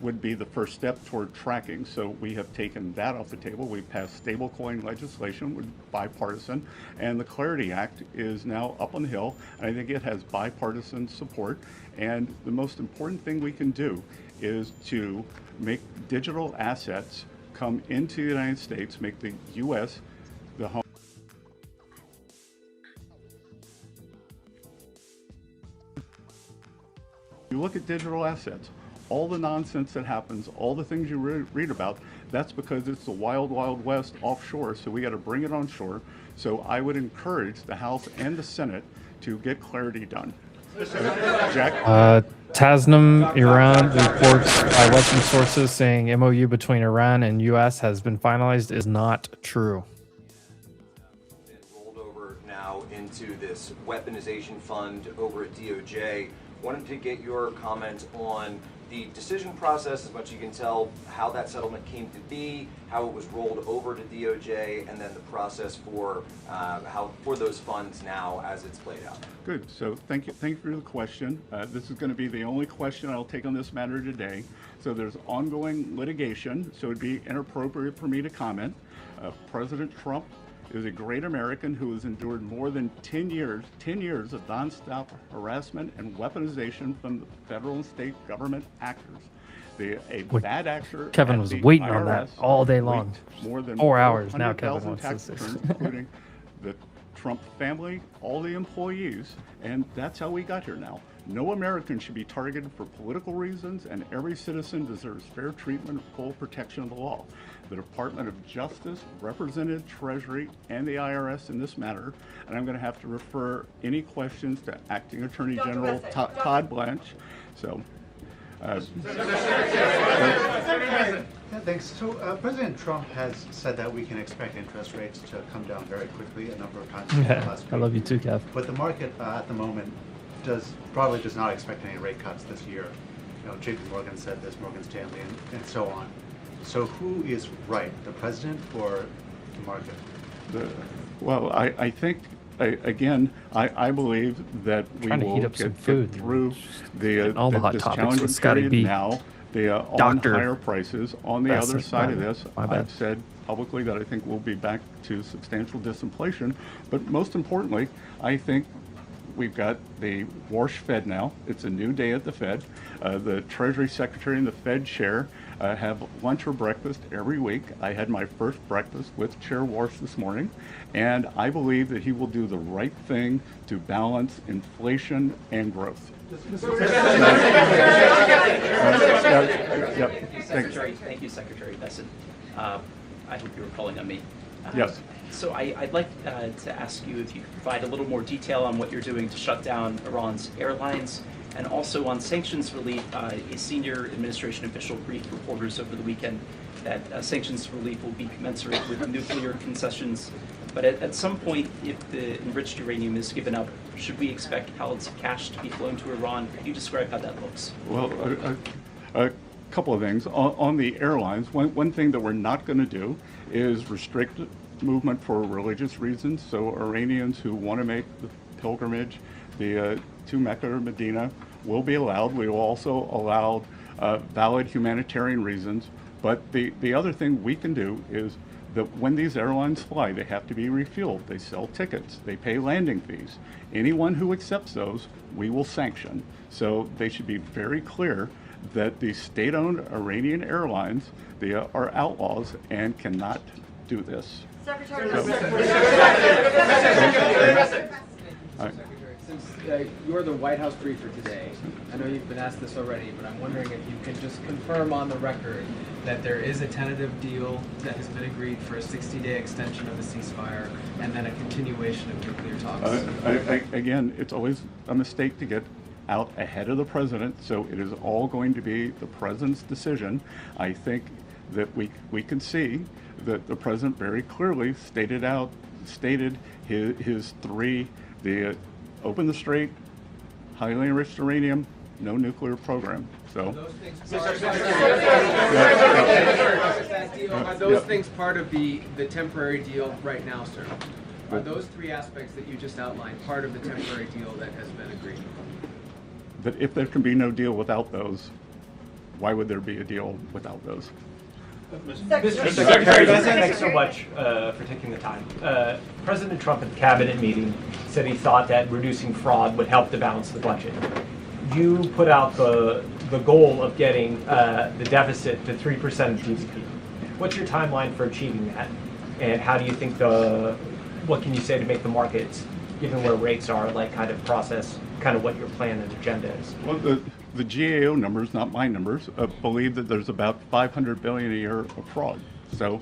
G: would be the first step toward tracking. So we have taken that off the table. We passed stablecoin legislation, with bipartisan, and the Clarity Act is now up on the Hill, and I think it has bipartisan support. And the most important thing we can do is to make digital assets come into the United States, make the U.S. the home. You look at digital assets, all the nonsense that happens, all the things you read about, that's because it's the wild, wild west offshore, so we got to bring it on shore. So I would encourage the House and the Senate to get clarity done. Jack?
C: Tasnim Iran reports by Western sources saying MOU between Iran and U.S. has been finalized is not true.
T: Rolled over now into this weaponization fund over at DOJ. Wanted to get your comment on the decision process, as much as you can tell, how that settlement came to be, how it was rolled over to DOJ, and then the process for those funds now as it's played out.
G: Good. So thank you for the question. This is going to be the only question I'll take on this matter today. So there's ongoing litigation, so it'd be inappropriate for me to comment. President Trump is a great American who has endured more than 10 years of nonstop harassment and weaponization from the federal and state government actors. Bad actor.
C: Kevin was waiting on that all day long.
G: More than
C: 4 hours now. Kevin
G: 400,000
C: wants
G: tax
C: this.
G: returns, including the Trump family, all the employees, and that's how we got here now. No American should be targeted for political reasons, and every citizen deserves fair treatment, full protection of the law. The Department of Justice represented Treasury and the IRS in this matter, and I'm going to have to refer any questions to Acting Attorney General Todd Blanche. So.
U: Thanks. So President Trump has said that we can expect interest rates to come down very quickly a number of times in the last week.
C: I love you too, Kev.
U: But the market at the moment probably does not expect any rate cuts this year. You know, JP Morgan said this, Morgan Stanley, and so on. So who is right, the president or the market?
G: Well, I think, again, I believe that we will get through this challenging period now. On higher prices. On the other side of this, I've said publicly that I think we'll be back to substantial disinflation. But most importantly, I think we've got the Warsh Fed now. It's a new day at the Fed. The Treasury Secretary and the Fed Chair have lunch or breakfast every week. I had my first breakfast with Chair Warsh this morning, and I believe that he will do the right thing to balance inflation and growth.
V: Secretary, thank you, Secretary Bessent. I hope you were calling on me.
G: Yes.
V: So I'd like to ask you if you could provide a little more detail on what you're doing to shut down Iran's airlines, and also on sanctions relief. A senior administration official briefed reporters over the weekend that sanctions relief will be commensurate with nuclear concessions. But at some point, if the enriched uranium is given up, should we expect pallets of cash to be flown to Iran? Could you describe how that looks?
G: Well, a couple of things. On the airlines, one thing that we're not going to do is restrict movement for religious reasons. So Iranians who want to make the pilgrimage to Mecca or Medina will be allowed. We will also allow valid humanitarian reasons. But the other thing we can do is that when these airlines fly, they have to be refueled. They sell tickets. They pay landing fees. Anyone who accepts those, we will sanction. So they should be very clear that the state-owned Iranian airlines, they are outlaws and cannot do this.
W: Secretary. Since you're the White House briefer today, I know you've been asked this already, but I'm wondering if you can just confirm on the record that there is a tentative deal that has been agreed for a 60-day extension of the ceasefire and then a continuation of nuclear talks.
G: Again, it's always a mistake to get out ahead of the president, so it is all going to be the president's decision. I think that we can see that the president very clearly stated his three: the open the strait, highly enriched uranium, no nuclear program. So
W: are those things part of the temporary deal right now, sir? Are those three aspects that you just outlined part of the temporary deal that has been agreed?
G: But if there can be no deal without those, why would there be a deal without those?
X: Mr. Secretary, thanks so much for taking the time. President Trump at the cabinet meeting said he thought that reducing fraud would help to balance the budget. You put out the goal of getting the deficit to 3% of GDP. What's your timeline for achieving that? And how do you think what can you say to make the markets, given where rates are, like kind of process kind of what your plan and agenda is?
G: Well, the GAO numbers, not my numbers, believe that there's about $500 billion a year of fraud. So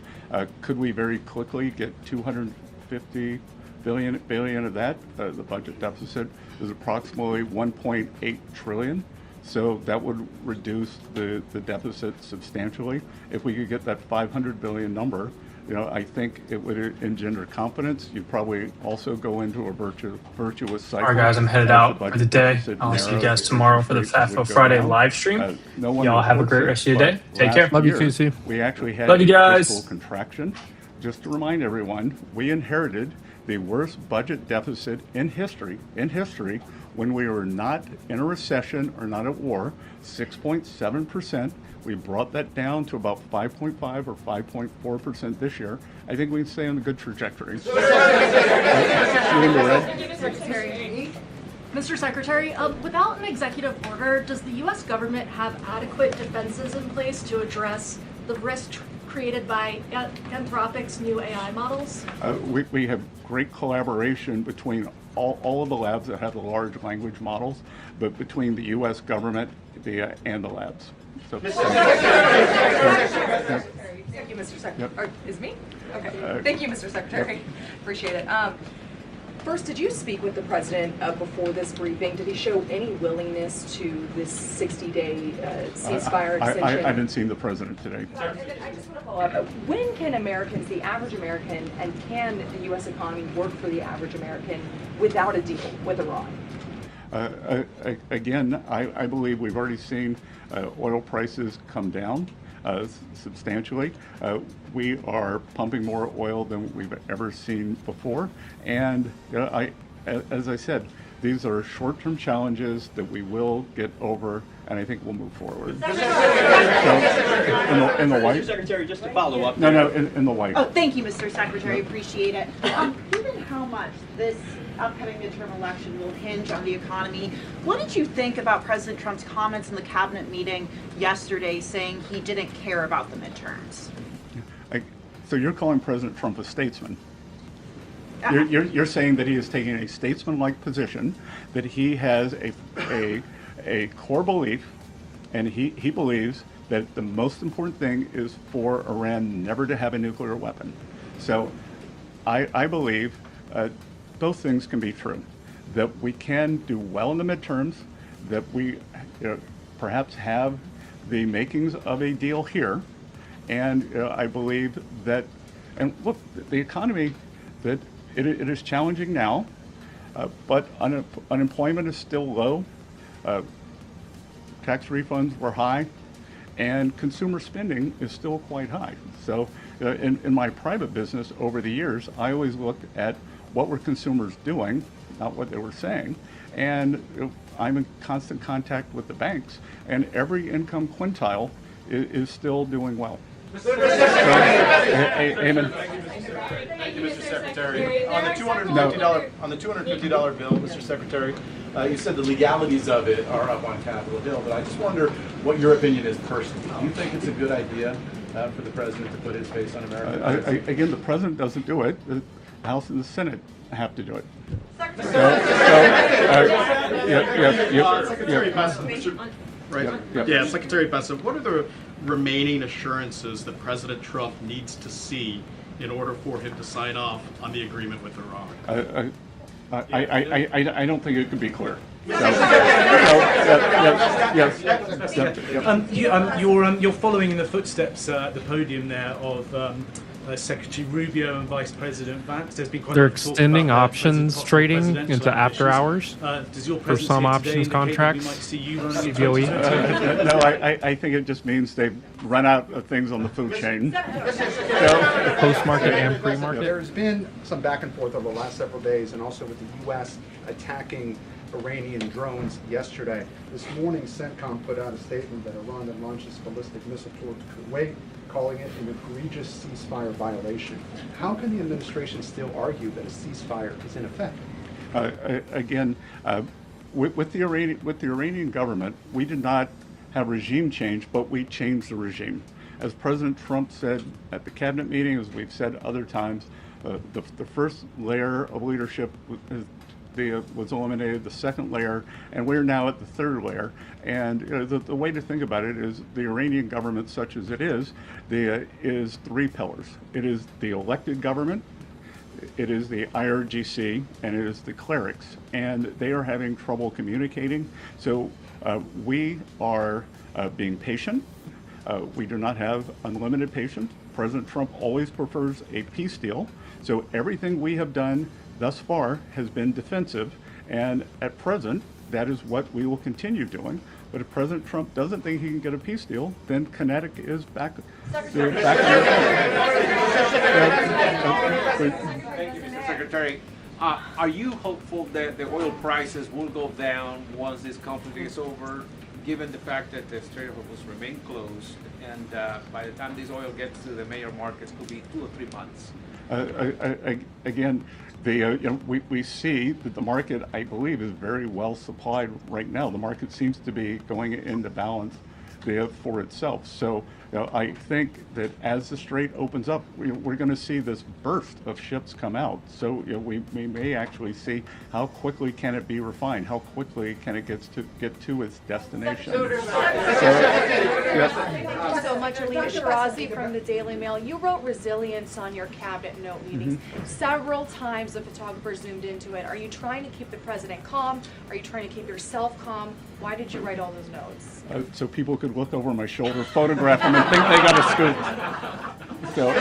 G: could we very quickly get $250 billion of that? The budget deficit is approximately $1.8 trillion. So that would reduce the deficit substantially. If we could get that $500 billion number, I think it would engender confidence. You'd probably also go into a virtuous cycle.
A: All right, guys, I'm headed out for the day. I'll see you guys tomorrow for the FAFO Friday live stream. Y'all have a great rest of your day. Take care.
C: Love you, Casey.
G: We actually had
A: Love you guys.
G: fiscal contraction. Just to remind everyone, we inherited the worst budget deficit in history, when we were not in a recession or not at war, 6.7%. We brought that down to about 5.5 or 5.4% this year. I think we can stay on a good trajectory.
Y: Mr. Secretary, without an executive order, does the U.S. government have adequate defenses in place to address the risk created by Anthropic's new AI models?
G: We have great collaboration between all of the labs that have the large language models, but between the U.S. government and the labs. So,
Q: Thank you, Mr. Secretary. Is me? Okay. Thank you, Mr. Secretary. Appreciate it. First, did you speak with the president before this briefing? Did he show any willingness to this 60-day ceasefire extension?
G: I haven't seen the president today.
Q: And then I just want to follow up. When can Americans, the average American, and can the U.S. economy work for the average American without a deal with Iran?
G: Again, I believe we've already seen oil prices come down substantially. We are pumping more oil than we've ever seen before. And as I said, these are short-term challenges that we will get over, and I think we'll move forward. So, in the White?
F: Mr. Secretary, just to follow up.
G: No, in the White.
H: Oh, thank you, Mr. Secretary. Appreciate it. Given how much this upcoming midterm election will hinge on the economy, what did you think about President Trump's comments in the cabinet meeting yesterday saying he didn't care about the midterms?
G: So you're calling President Trump a statesman? You're saying that he is taking a statesman-like position, that he has a core belief, and he believes that the most important thing is for Iran never to have a nuclear weapon. So I believe both things can be true, that we can do well in the midterms, that we perhaps have the makings of a deal here, and I believe that, and look, the economy, that it is challenging now, but unemployment is still low, tax refunds were high, and consumer spending is still quite high. So in my private business over the years, I always looked at what were consumers doing, not what they were saying, and I'm in constant contact with the banks, and every income quintile is still doing well. Amen.
I: Thank you, Mr. Secretary. On the $250 bill, Mr. Secretary, you said the legalities of it are up on Capitol Hill, but I just wonder what your opinion is personally. Do you think it's a good idea for the president to put his face on American?
G: Again, the president doesn't do it. The House and the Senate have to do it.
I: Secretary Bessa, what are the remaining assurances that President Trump needs to see in order for him to sign off on the agreement with Iran?
G: I don't think it could be clear.
J: You're following in the footsteps at the podium there of Secretary Rubio and Vice President Vance. There's been quite
C: They're
J: a lot of talk
C: extending
J: about
C: options trading
J: presidential
C: into after
J: ambitions.
C: hours
J: Does your
C: for some options contracts. CBOE.
G: No, I think it just means they've run out of things on the food chain.
C: Post-market and pre-market.
K: There's been some back and forth over the last several days, and also with the U.S. attacking Iranian drones yesterday. This morning, CENTCOM put out a statement that Iran had launched its ballistic missile toward Kuwait, calling it an egregious ceasefire violation. How can the administration still argue that a ceasefire is in effect?
G: Again, with the Iranian government, we did not have regime change, but we changed the regime. As President Trump said at the cabinet meeting, as we've said other times, the first layer of leadership was eliminated, the second layer, and we're now at the third layer. And the way to think about it is the Iranian government, such as it is three pillars. It is the elected government, it is the IRGC, and it is the clerics. And they are having trouble communicating. So we are being patient. We do not have unlimited patience. President Trump always prefers a peace deal. So everything we have done thus far has been defensive, and at present, that is what we will continue doing. But if President Trump doesn't think he can get a peace deal, then kinetic is back.
I: Thank you, Mr. Secretary. Are you hopeful that the oil prices will go down once this conflict is over, given the fact that the Strait of Hormuz remain closed, and by the time this oil gets to the major markets, could be 2 or 3 months?
G: Again, we see that the market, I believe, is very well supplied right now. The market seems to be going into balance for itself. So I think that as the Strait opens up, we're going to see this burst of ships come out. So we may actually see how quickly can it be refined, how quickly can it get to its destination.
Y: Thank you so much, Alina Shirazi from the Daily Mail. You wrote resilience on your cabinet note meetings. Several times the photographer zoomed into it. Are you trying to keep the president calm? Are you trying to keep yourself calm? Why did you write all those notes?
G: So people could look over my shoulder, photograph them, and think they got a scoop. So,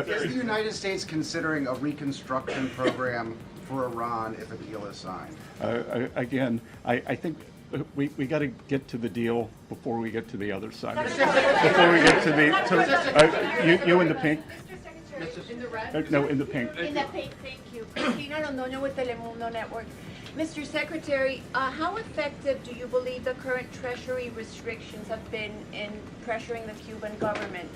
B: Is the United States considering a reconstruction program for Iran if a deal is signed?
G: Again, I think we got to get to the deal before we get to the other side. Before we get to the you in the pink.
D: In the red?
G: No, in the pink.
D: In the pink, thank you. Cristina Londoño with Telemundo Network. Mr. Secretary, how effective do you believe the current Treasury restrictions have been in pressuring the Cuban government?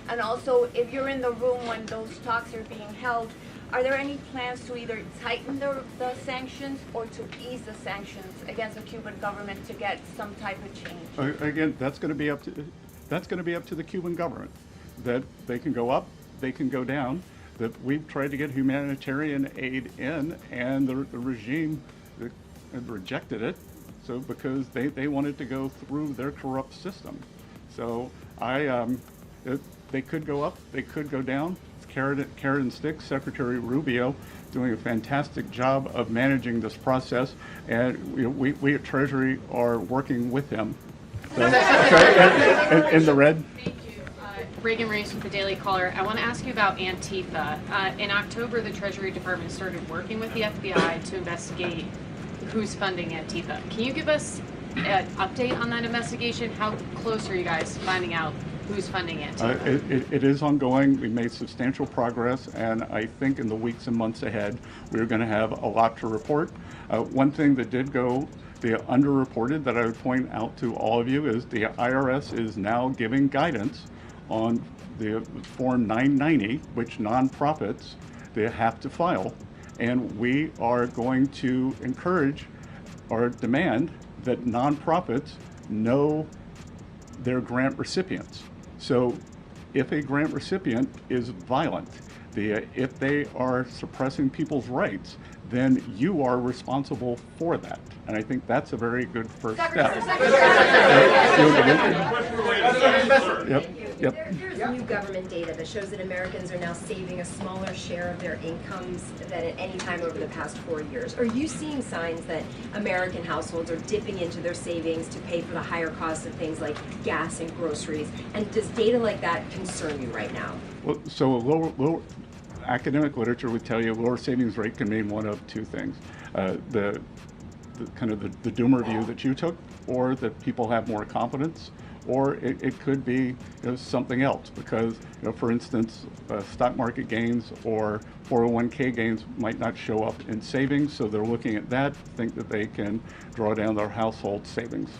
D: And also, if you're in the room when those talks are being held, are there any plans to either tighten the sanctions or to ease the sanctions against the Cuban government to get some type of change?
G: Again, that's going to be up to the Cuban government. That they can go up, they can go down. That we've tried to get humanitarian aid in, and the regime rejected it. So because they wanted to go through their corrupt system. So they could go up, they could go down. Carrot and stick. Secretary Rubio doing a fantastic job of managing this process, and we at Treasury are working with him. So, in the red.
E: Reagan Reese with the Daily Caller. I want to ask you about Antifa. In October, the Treasury Department started working with the FBI to investigate who's funding Antifa. Can you give us an update on that investigation? How close are you guys to finding out who's funding Antifa?
G: It is ongoing. We made substantial progress, and I think in the weeks and months ahead, we're going to have a lot to report. One thing that did go underreported that I would point out to all of you is the IRS is now giving guidance on the Form 990, which nonprofits they have to file. And we are going to encourage or demand that nonprofits know their grant recipients. So if a grant recipient is violent, if they are suppressing people's rights, then you are responsible for that. And I think that's a very good first step.
F: There's new government data that shows that Americans are now saving a smaller share of their incomes than at any time over the past 4 years. Are you seeing signs that American households are dipping into their savings to pay for the higher costs of things like gas and groceries? And does data like that concern you right now?
G: Well, so a lower academic literature would tell you a lower savings rate can mean one of two things. The doomer view that you took, or that people have more confidence, or it could be something else, because for instance, stock market gains or 401k gains might not show up in savings, so they're looking at that, think that they can draw down their household savings.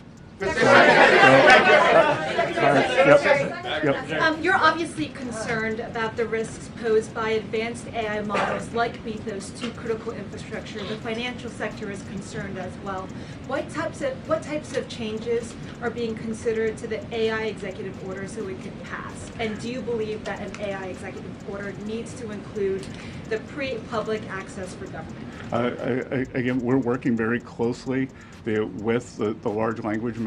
Y: You're obviously concerned about the risks posed by advanced AI models like Mythos to critical infrastructure. The financial sector is concerned as well. What types of changes are being considered to the AI executive order so it can pass? And do you believe that an AI executive order needs to include the pre-public access for government?
G: Again, we're working very closely with the large language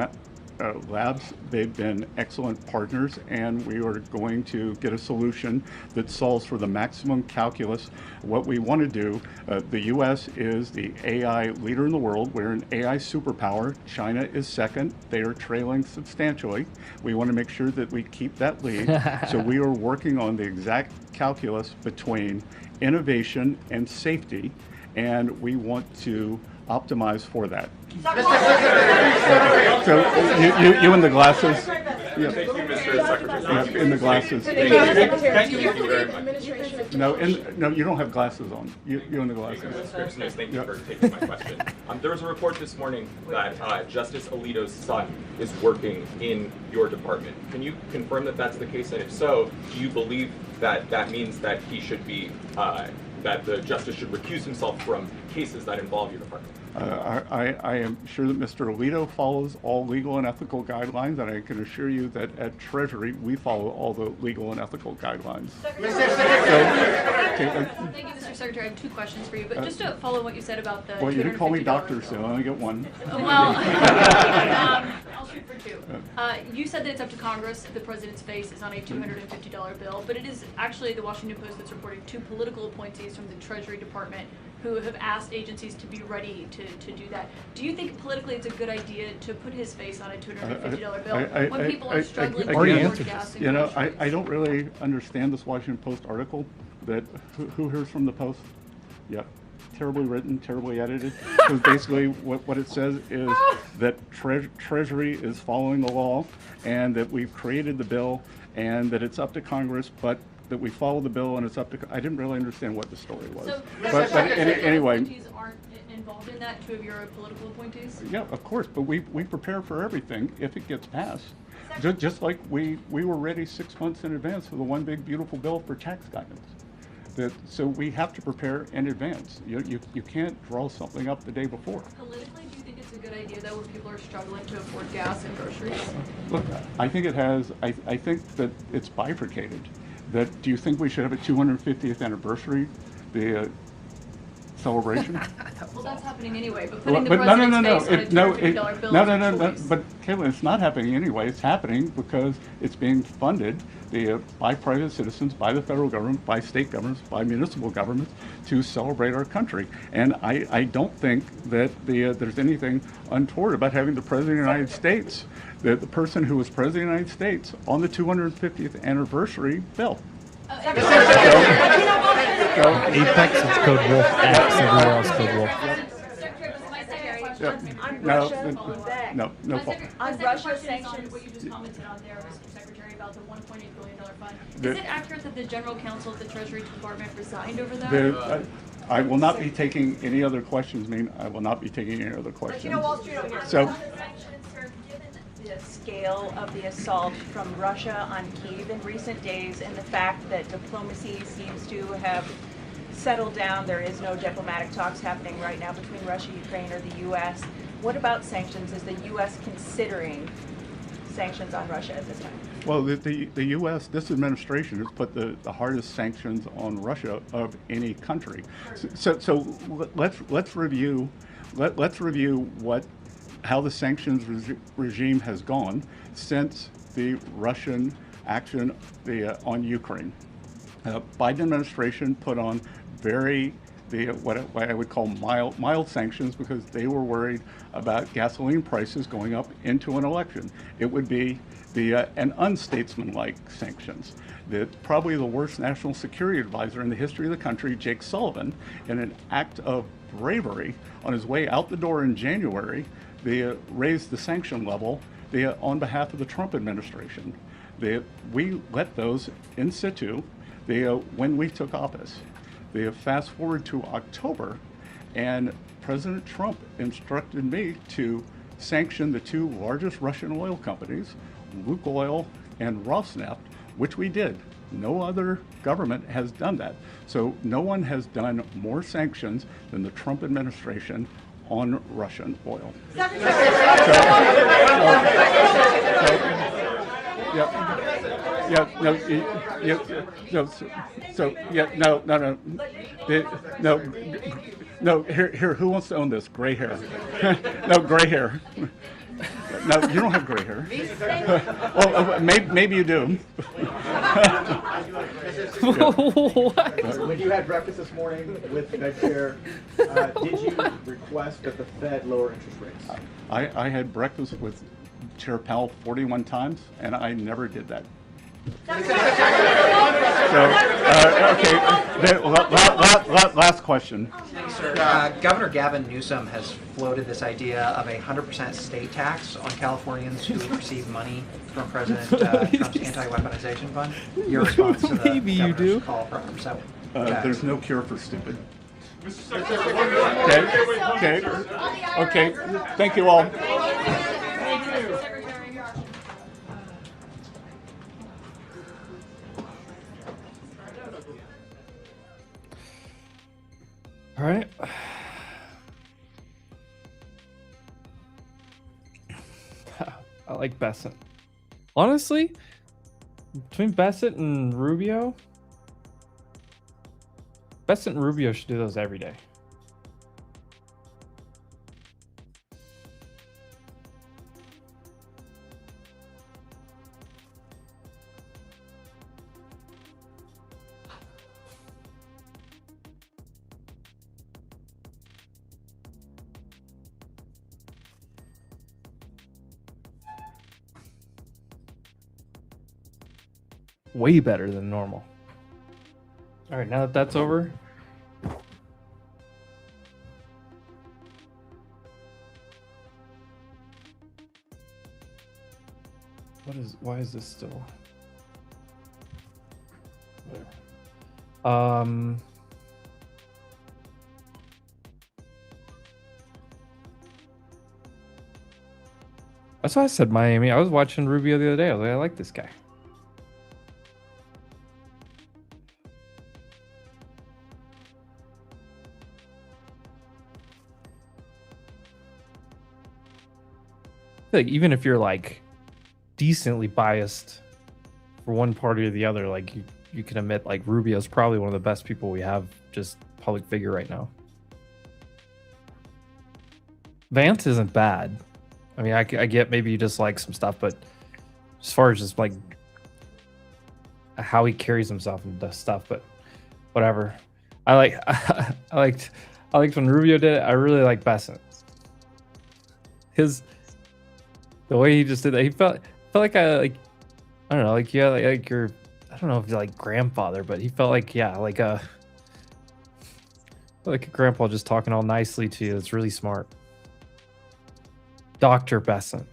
G: labs. They've been excellent partners, and we are going to get a solution that solves for the maximum calculus. What we want to do, the U.S. is the AI leader in the world. We're an AI superpower. China is second. They are trailing substantially. We want to make sure that we keep that lead. So we are working on the exact calculus between innovation and safety, and we want to optimize for that. So you in the glasses?
O: Thank you, Mr. Secretary.
G: In the glasses.
O: Thank you very much.
G: No, you don't have glasses on. You in the glasses.
L: Thank you for taking my question. There was a report this morning that Justice Alito's son is working in your department. Can you confirm that that's the case? And if so, do you believe that that means that he should be that the justice should recuse himself from cases that involve your department?
G: I am sure that Mr. Alito follows all legal and ethical guidelines, and I can assure you that at Treasury, we follow all the legal and ethical guidelines.
M: Thank you, Mr. Secretary. I have two questions for you, but just to follow what you said about the
G: Well, you didn't call me
M: $250
G: doctor, so I only get one.
M: Well, I'll shoot for two. You said that it's up to Congress if the president's face is on a $250 bill, but it is actually the Washington Post that's reporting two political appointees from the Treasury Department who have asked agencies to be ready to do that. Do you think politically it's a good idea to put his face on a $250 bill when people are struggling to afford gas and groceries?
G: I don't really understand this Washington Post article. That who hears from the Post? Yeah, terribly written, terribly edited. Because basically what it says is that Treasury is following the law, and that we've created the bill, and that it's up to Congress, but that we follow the bill and it's up to. I didn't really understand what the story was.
M: So,
G: but anyway.
M: Appointees aren't involved in that, two of your political appointees?
G: Yeah, of course, but we prepare for everything if it gets passed. Just like we were ready 6 months in advance for the one big beautiful bill for tax guidance. So we have to prepare in advance. You can't draw something up the day before.
M: Politically, do you think it's a good idea though when people are struggling to afford gas and groceries?
G: Look, I think it has. I think that it's bifurcated. Do you think we should have a 250th anniversary, the celebration?
M: Well, that's happening anyway, but putting the president's face on a $250 bill is a choice.
G: But Caitlin, it's not happening anyway. It's happening because it's being funded by private citizens, by the federal government, by state governments, by municipal governments to celebrate our country. And I don't think that there's anything untoward about having the President of the United States, the person who was President of the United States, on the 250th anniversary bill.
C: Apex, it's code Wolf. X, everywhere else code Wolf.
G: No.
M: On Russia sanctions, what you just commented on there, Mr. Secretary, about the $1.8 billion fund. Is it accurate that the General Counsel of the Treasury Department resigned over that?
G: I will not be taking any other questions. I will not be taking any other questions. So.
H: The scale of the assault from Russia on Kyiv in recent days, and the fact that diplomacy seems to have settled down. There is no diplomatic talks happening right now between Russia, Ukraine, or the U.S. What about sanctions? Is the U.S. considering sanctions on Russia at this time?
G: Well, the U.S., this administration has put the hardest sanctions on Russia of any country. So let's review how the sanctions regime has gone since the Russian action on Ukraine. Biden administration put on what I would call mild sanctions because they were worried about gasoline prices going up into an election. It would be an unstatesmanlike sanctions. Probably the worst national security advisor in the history of the country, Jake Sullivan, in an act of bravery on his way out the door in January, they raised the sanction level on behalf of the Trump administration. We let those in situ when we took office. Fast forward to October, and President Trump instructed me to sanction the two largest Russian oil companies, Lukoil and Rosneft, which we did. No other government has done that. So no one has done more sanctions than the Trump administration on Russian oil. Here, who wants to own this? Gray hair. No, gray hair. No, you don't have gray hair. Well, maybe you do.
N: When you had breakfast this morning with the Fed chair, did you request that the Fed lower interest rates?
G: I had breakfast with Chair Powell 41 times, and I never did that. Last question.
P: Thanks, sir. Governor Gavin Newsom has floated this idea of a 100% state tax on Californians who receive money from President Trump's anti-weaponization fund. Your response to the governor's call for 100% tax?
G: There's no cure for stupid. Okay. Thank you all.
C: All right. I like Bessent. Honestly, between Bessent and Rubio, Bessent and Rubio should do those every day. Way better than normal. All right, now that that's over, why is this still? Whatever. That's why I said Miami. I was watching Rubio the other day. I was like, I like this guy. Like, even if you're like decently biased for one party or the other, like you can admit like Rubio's probably one of the best people we have, just public figure right now. Vance isn't bad. I mean, I get maybe you dislike some stuff, but as far as just like how he carries himself and does stuff, but whatever. I liked when Rubio did it. I really like Bessent. The way he just did that, he felt like I don't know, like like your, I don't know if you're like grandfather, but he felt like like a grandpa just talking all nicely to you. It's really smart. Dr. Bessent.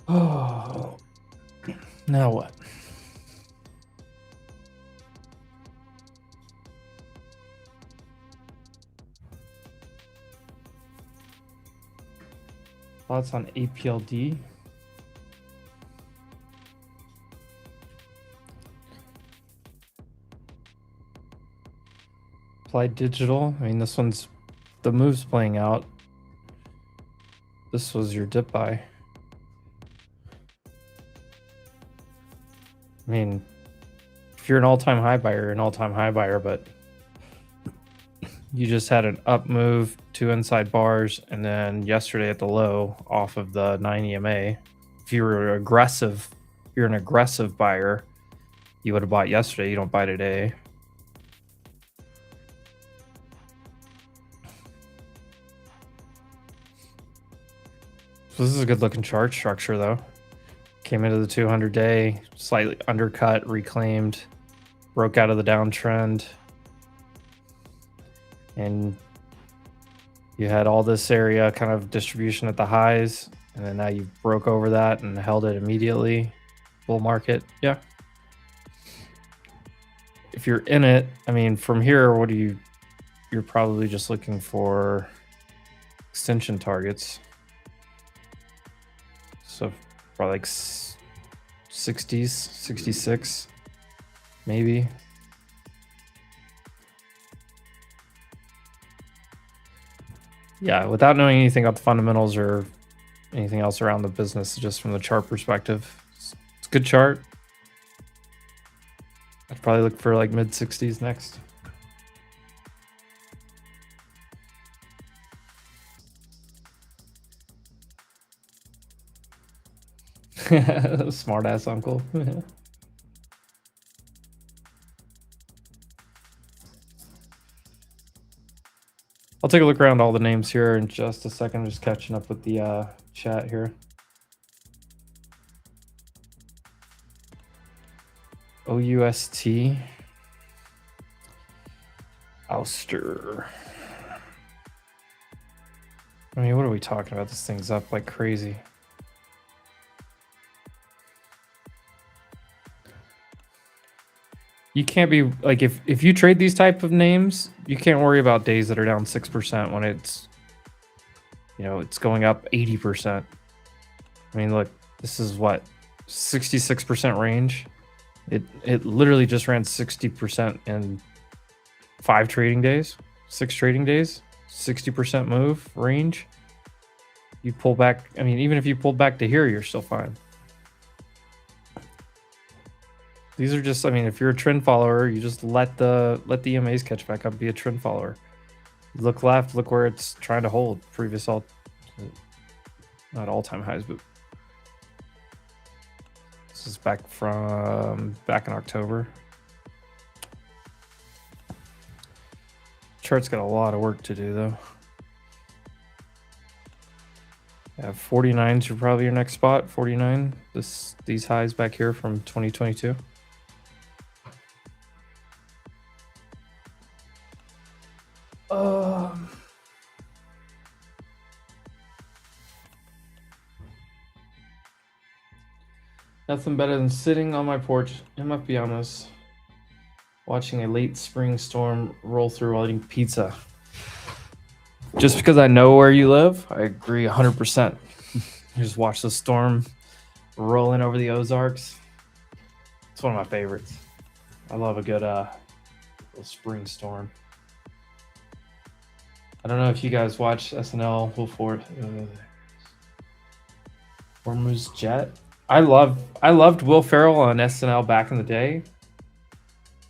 C: Oh, now what? Thoughts on APLD? Applied Digital. I mean, this one's, the move's playing out. This was your dip buy. I mean, if you're an all-time high buyer, you're an all-time high buyer, but you just had an up move, 2 inside bars, and then yesterday at the low off of the 9 EMA. If you were aggressive, you're an aggressive buyer, you would have bought yesterday. You don't buy today. So this is a good looking chart structure though. Came into the 200-day, slightly undercut, reclaimed, broke out of the downtrend. And you had all this area kind of distribution at the highs, and then now you broke over that and held it immediately. Bull market, yeah. If you're in it, I mean, from here, you're probably just looking for extension targets. So probably like 60s, 66, maybe. Yeah, without knowing anything about the fundamentals or anything else around the business, just from the chart perspective, it's a good chart. I'd probably look for like mid 60s next. Smart ass uncle. I'll take a look around all the names here in just a second. Just catching up with the chat here. OUST. Ouster. I mean, what are we talking about? This thing's up like crazy. You can't be like, if you trade these type of names, you can't worry about days that are down 6% when it's, you know, it's going up 80%. I mean, look, this is what, 66% range. It literally just ran 60% in 5 trading days, 6 trading days, 60% move range. You pull back, I mean, even if you pulled back to here, you're still fine. These are just, I mean, if you're a trend follower, you just let the EMAs catch back up, be a trend follower. Look left, look where it's trying to hold previous not all-time highs, but this is back in October. Chart's got a lot of work to do though. Yeah, 49 is probably your next spot. 49. These highs back here from 2022. Nothing better than sitting on my porch in my pajamas, watching a late spring storm roll through while eating pizza. Just because I know where you live, I agree 100%. You just watch the storm rolling over the Ozarks. It's one of my favorites. I love a good little spring storm. I don't know if you guys watch SNL, Hormuz Jet. I loved Will Ferrell on SNL back in the day.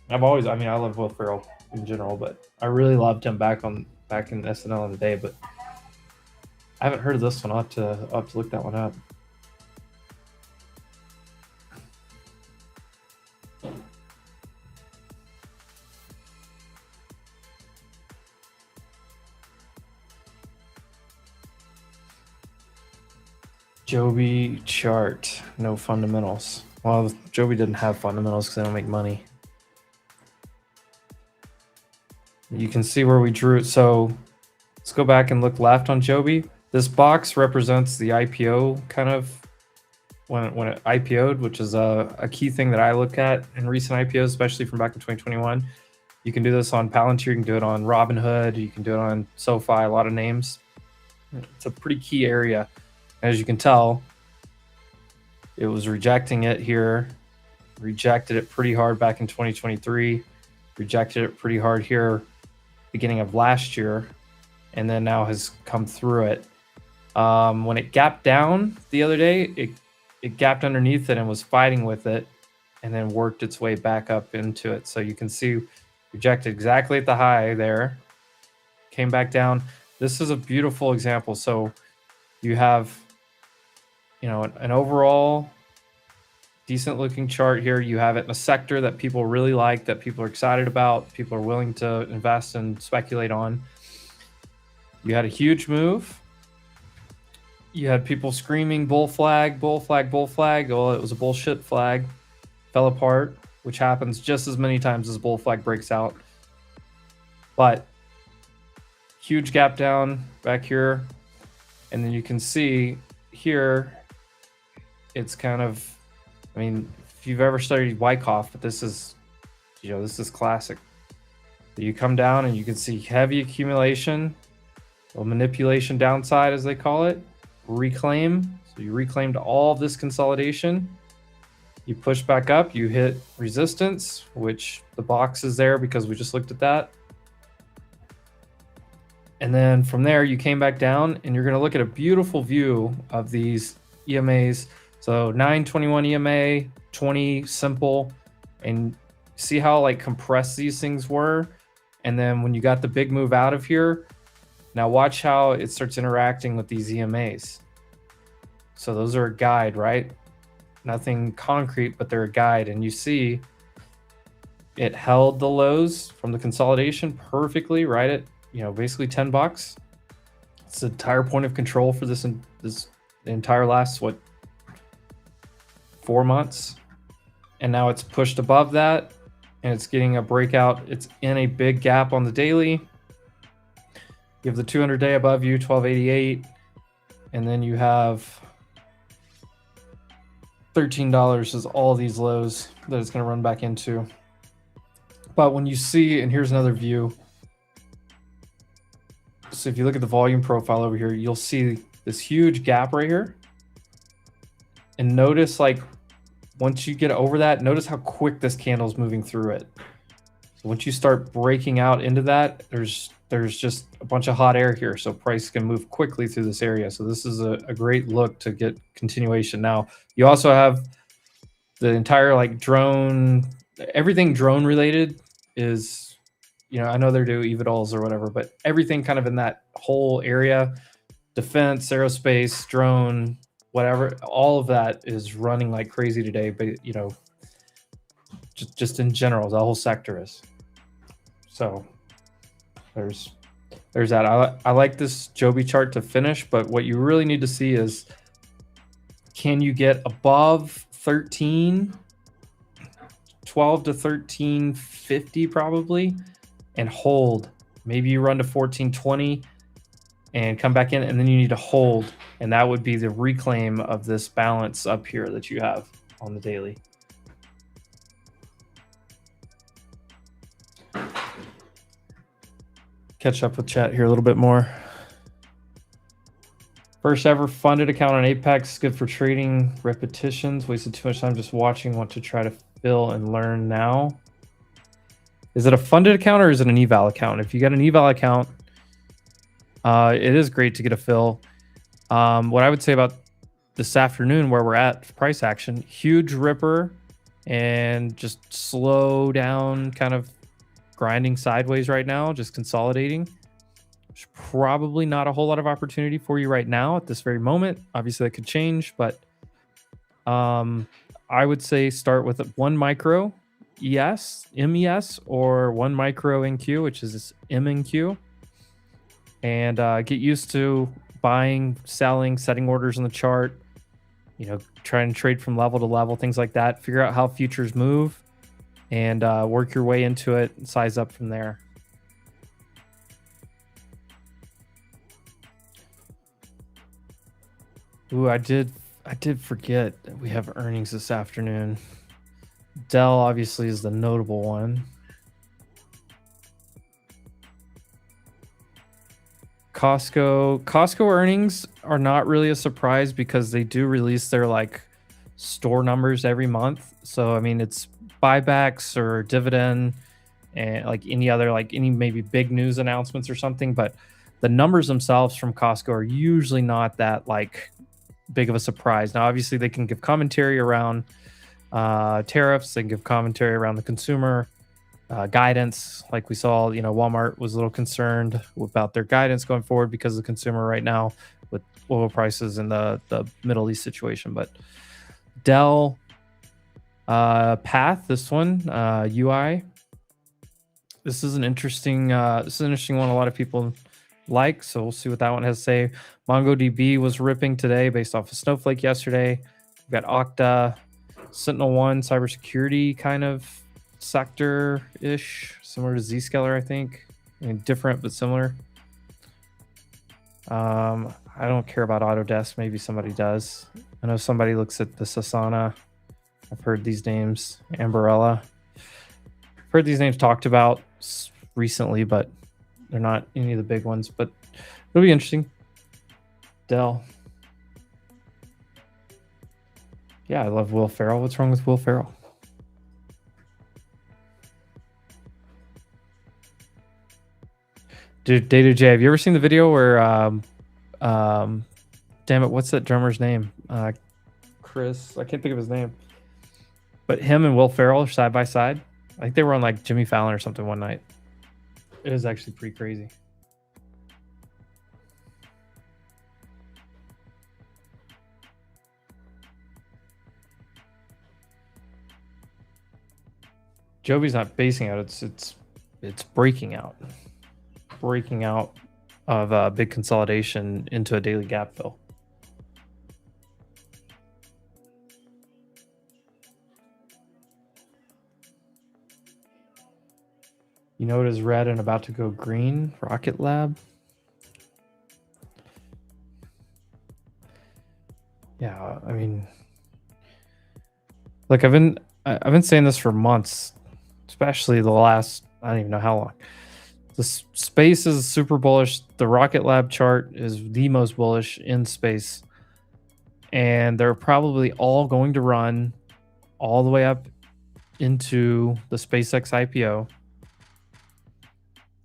C: I love Will Ferrell in general, but I really loved him back in SNL in the day, but I haven't heard of this one. I'll have to look that one up. Joby chart, no fundamentals. Well, Joby didn't have fundamentals because they don't make money. You can see where we drew it. So let's go back and look left on Joby. This box represents the IPO kind of when it IPO'd, which is a key thing that I look at in recent IPOs, especially from back in 2021. You can do this on Palantir, you can do it on Robinhood, you can do it on SoFi, a lot of names. It's a pretty key area. As you can tell, it was rejecting it here, rejected it pretty hard back in 2023, rejected it pretty hard here beginning of last year, and then now has come through it. When it gapped down the other day, it gapped underneath it and was fighting with it, and then worked its way back up into it. So you can see rejected exactly at the high there, came back down. This is a beautiful example. So you have, you know, an overall decent looking chart here. You have it in a sector that people really like, that people are excited about, people are willing to invest and speculate on. You had a huge move. You had people screaming bull flag, bull flag, bull flag. Well, it was a bullshit flag. Fell apart, which happens just as many times as bull flag breaks out. But huge gap down back here. And then you can see here, it's kind of, I mean, if you've ever studied Wyckoff, but this is, you know, this is classic. You come down and you can see heavy accumulation, or manipulation downside as they call it, reclaim. So you reclaimed all of this consolidation. You push back up, you hit resistance, which the box is there because we just looked at that. And then from there, you came back down and you're going to look at a beautiful view of these EMAs. So 921 EMA, 20 simple, and see how like compressed these things were. And then when you got the big move out of here, now watch how it starts interacting with these EMAs. So those are a guide, right? Nothing concrete, but they're a guide. And you see it held the lows from the consolidation perfectly, right? basically $10. It's the entire point of control for this entire last 4 months, and now it's pushed above that, and it's getting a breakout. It's in a big gap on the daily. You have the 200-day above you, 1288, and then you have $13 is all these lows that it's going to run back into. But when you see, and here's another view. So if you look at the volume profile over here, you'll see this huge gap right here. And notice, like, once you get over that, notice how quick this candle is moving through it. So once you start breaking out into that, there's just a bunch of hot air here. So price can move quickly through this area. So this is a great look to get continuation. Now, you also have the entire like drone, everything drone related is, I know they're doing eVTOLs or whatever, but everything kind of in that whole area, defense, aerospace, drone, whatever, all of that is running like crazy today. But, just in general, the whole sector is. So there's that. I like this Joby chart to finish, but what you really need to see is, can you get above 12 to 1350 probably, and hold. Maybe you run to 1420 and come back in, and then you need to hold, and that would be the reclaim of this balance up here that you have on the daily. Catch up with chat here a little bit more. First ever funded account on Apex, good for trading repetitions. Wasted too much time just watching, want to try to fill and learn now. Is it a funded account or is it an eval account? If you got an eval account, it is great to get a fill. What I would say about this afternoon where we're at price action, huge ripper and just slow down, kind of grinding sideways right now, just consolidating. There's probably not a whole lot of opportunity for you right now at this very moment. Obviously that could change, but I would say start with 1 micro MES or 1 micro NQ, which is this MNQ, and get used to buying, selling, setting orders in the chart, try and trade from level to level, things like that. Figure out how futures move and work your way into it and size up from there. Ooh, I did forget that we have earnings this afternoon. Dell obviously is the notable one. Costco earnings are not really a surprise because they do release their like store numbers every month. So I mean, it's buybacks or dividend and like any maybe big news announcements or something, but the numbers themselves from Costco are usually not that like big of a surprise. Now obviously they can give commentary around tariffs, they can give commentary around the consumer guidance. Like we saw, Walmart was a little concerned about their guidance going forward because of the consumer right now with oil prices and the Middle East situation. But Dell, Path, this one, UI, this is an interesting one a lot of people like, so we'll see what that one has to say. MongoDB was ripping today based off of Snowflake yesterday. We've got Okta, SentinelOne, cybersecurity kind of sector-ish, similar to Zscaler, I think. I mean, different but similar. I don't care about Autodesk. Maybe somebody does. I know somebody looks at the Asana. I've heard these names. Ambarella. I've heard these names talked about recently, but they're not any of the big ones. But it'll be interesting. Dell. Yeah, I love Will Ferrell. What's wrong with Will Ferrell? Dude, Data J, have you ever seen the video where, damn it, what's that drummer's name? Chris, I can't think of his name. But him and Will Ferrell are side by side. I think they were on like Jimmy Fallon or something one night. It was actually pretty crazy. Joby's not basing out, it's breaking out. breaking out of a big consolidation into a daily gap fill. You know it is red and about to go green? Rocket Lab? Yeah, I mean, like I've been saying this for months, especially the last, I don't even know how long. The space is super bullish. The Rocket Lab chart is the most bullish in space. And they're probably all going to run all the way up into the SpaceX IPO.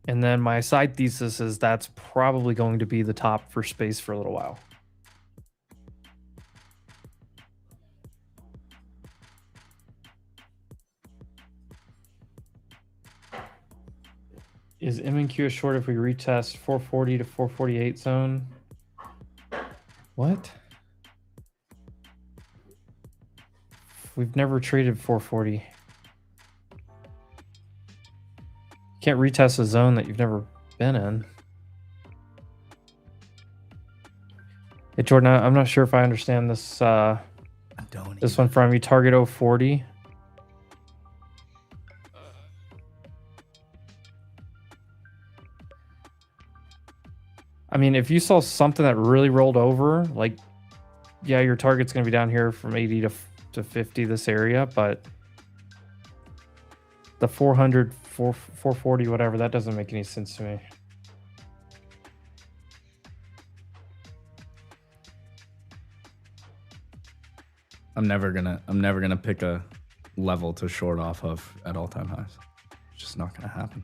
C: And then my side thesis is that's probably going to be the top for space for a little while. Is M&Q a short if we retest 440 to 448 zone? What? We've never traded 440. Can't retest a zone that you've never been in. Hey Jordan, I'm not sure if I understand this this one from you. Target 040. I mean, if you saw something that really rolled over, like, yeah, your target's going to be down here from 80 to 50, this area, but the 400, 440, whatever, that doesn't make any sense to me.
R: I'm never gonna pick a level to short off of at all-time highs. It's just not gonna happen.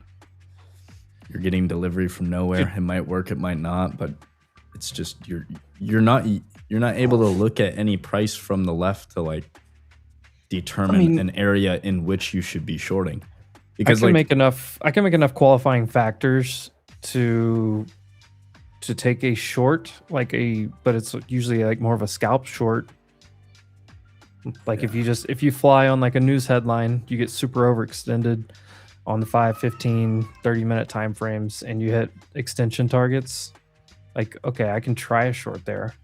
R: You're getting delivery from nowhere. It might work, it might not, but it's just you're not able to look at any price from the left to like determine an area in which you should be shorting. Because I can make enough qualifying factors to take a short, but it's usually like more of a scalp short. Like if you fly on like a news headline, you get super overextended on the 5, 15, 30-minute time frames and you hit extension targets. Like, okay, I can try a short there.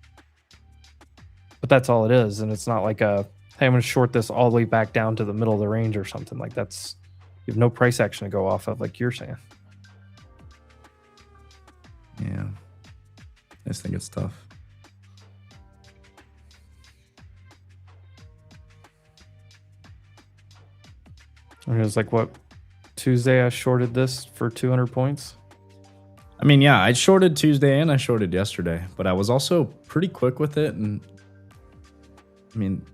R: But that's all it is. And it's not like hey, I'm going to short this all the way back down to the middle of the range or something. Like you have no price action to go off of, like you're saying. Yeah. I just think it's tough.
C: And it was like, what, Tuesday I shorted this for 200 points?
R: I mean, yeah, I shorted Tuesday and I shorted yesterday, but I was also pretty quick with it. And I mean,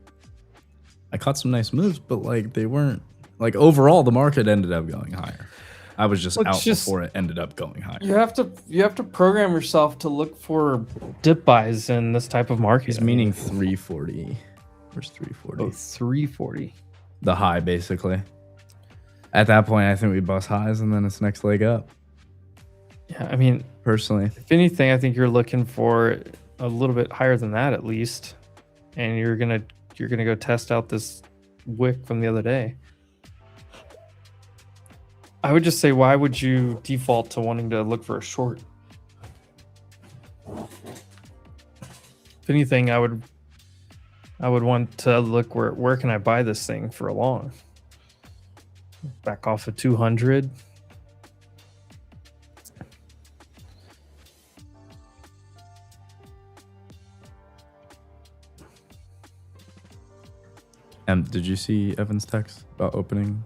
R: I caught some nice moves, but like they weren't, like overall, the market ended up going higher. I was just out before it ended up going higher.
C: You have to program yourself to look for dip buys in this type of market.
R: He's meaning 340. Where's 340?
C: Oh, 340.
R: The high, basically. At that point, I think we bust highs and then it's next leg up.
C: Yeah, I mean,
R: personally,
C: if anything, I think you're looking for a little bit higher than that at least, and you're gonna go test out this wick from the other day. I would just say, why would you default to wanting to look for a short? If anything, I would want to look where can I buy this thing for a long. Back off of 200.
R: Did you see Evan's text about opening?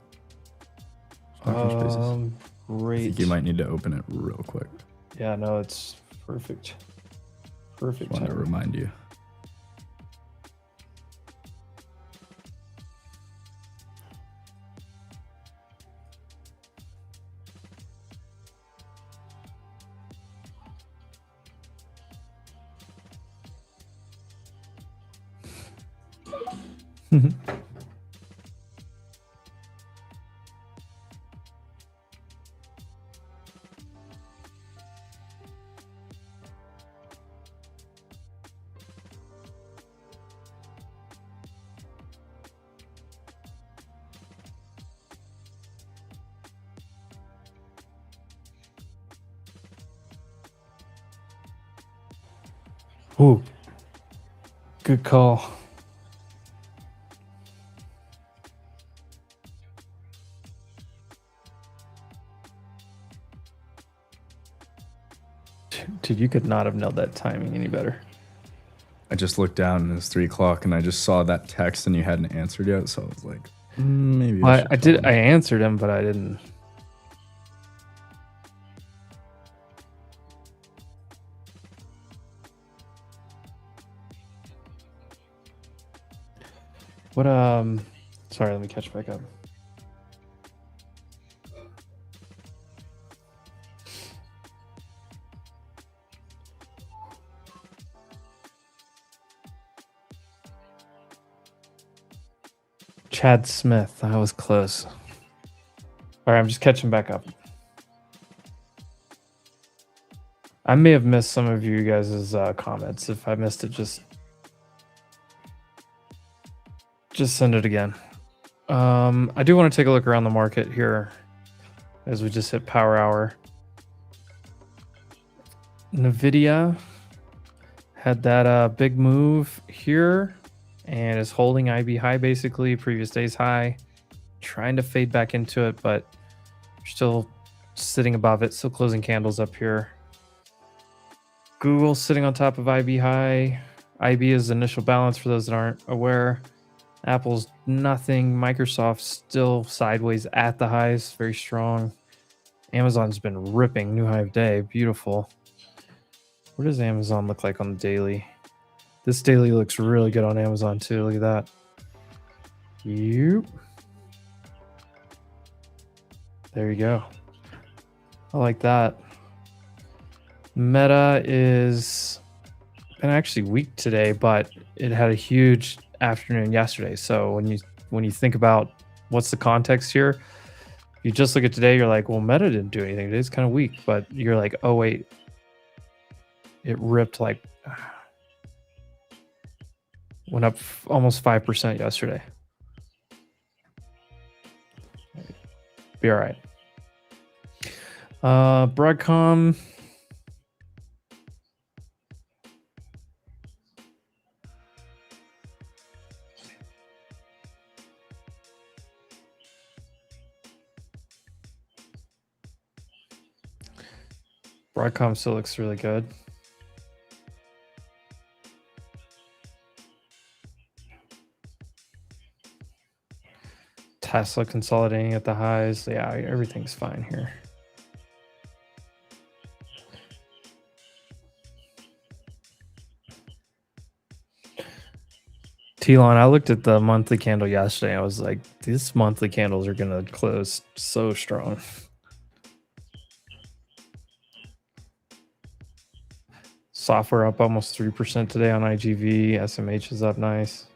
C: Great.
R: I think you might need to open it real quick.
C: Yeah, no, it's perfect. Perfect.
R: Just wanted to remind you.
C: Ooh, good call. Dude, you could not have nailed that timing any better.
R: I just looked down and it's 3 o'clock, and I just saw that text, and you hadn't answered yet, so I was like, maybe.
C: Well, I did.
R: call
C: I
R: him.
C: answered him, but I didn't. What? Sorry. Let me catch back up. Chad Smith. I was close. All right, I'm just catching back up. I may have missed some of you guys' comments. If I missed it, just send it again. I do want to take a look around the market here as we just hit power hour. NVIDIA had that big move here and is holding IB high, basically previous day's high, trying to fade back into it, but still sitting above it, still closing candles up here. Google sitting on top of IB high. IB is initial balance for those that aren't aware. Apple's nothing. Microsoft still sideways at the highs, very strong. Amazon's been ripping, new high of day, beautiful. What does Amazon look like on the daily? This daily looks really good on Amazon too. Look at that. Yep. There you go. I like that. Meta is been actually weak today, but it had a huge afternoon yesterday. So when you think about what's the context here, if you just look at today, you're like, well, Meta didn't do anything. It is kind of weak, but you're like, oh wait, it ripped like went up almost 5% yesterday. Be all right. Broadcom. Broadcom still looks really good. Tesla consolidating at the highs. Yeah, everything's fine here. Telon, I looked at the monthly candle yesterday. I was like, these monthly candles are going to close so strong. Software up almost 3% today on IGV. SMH is up nice.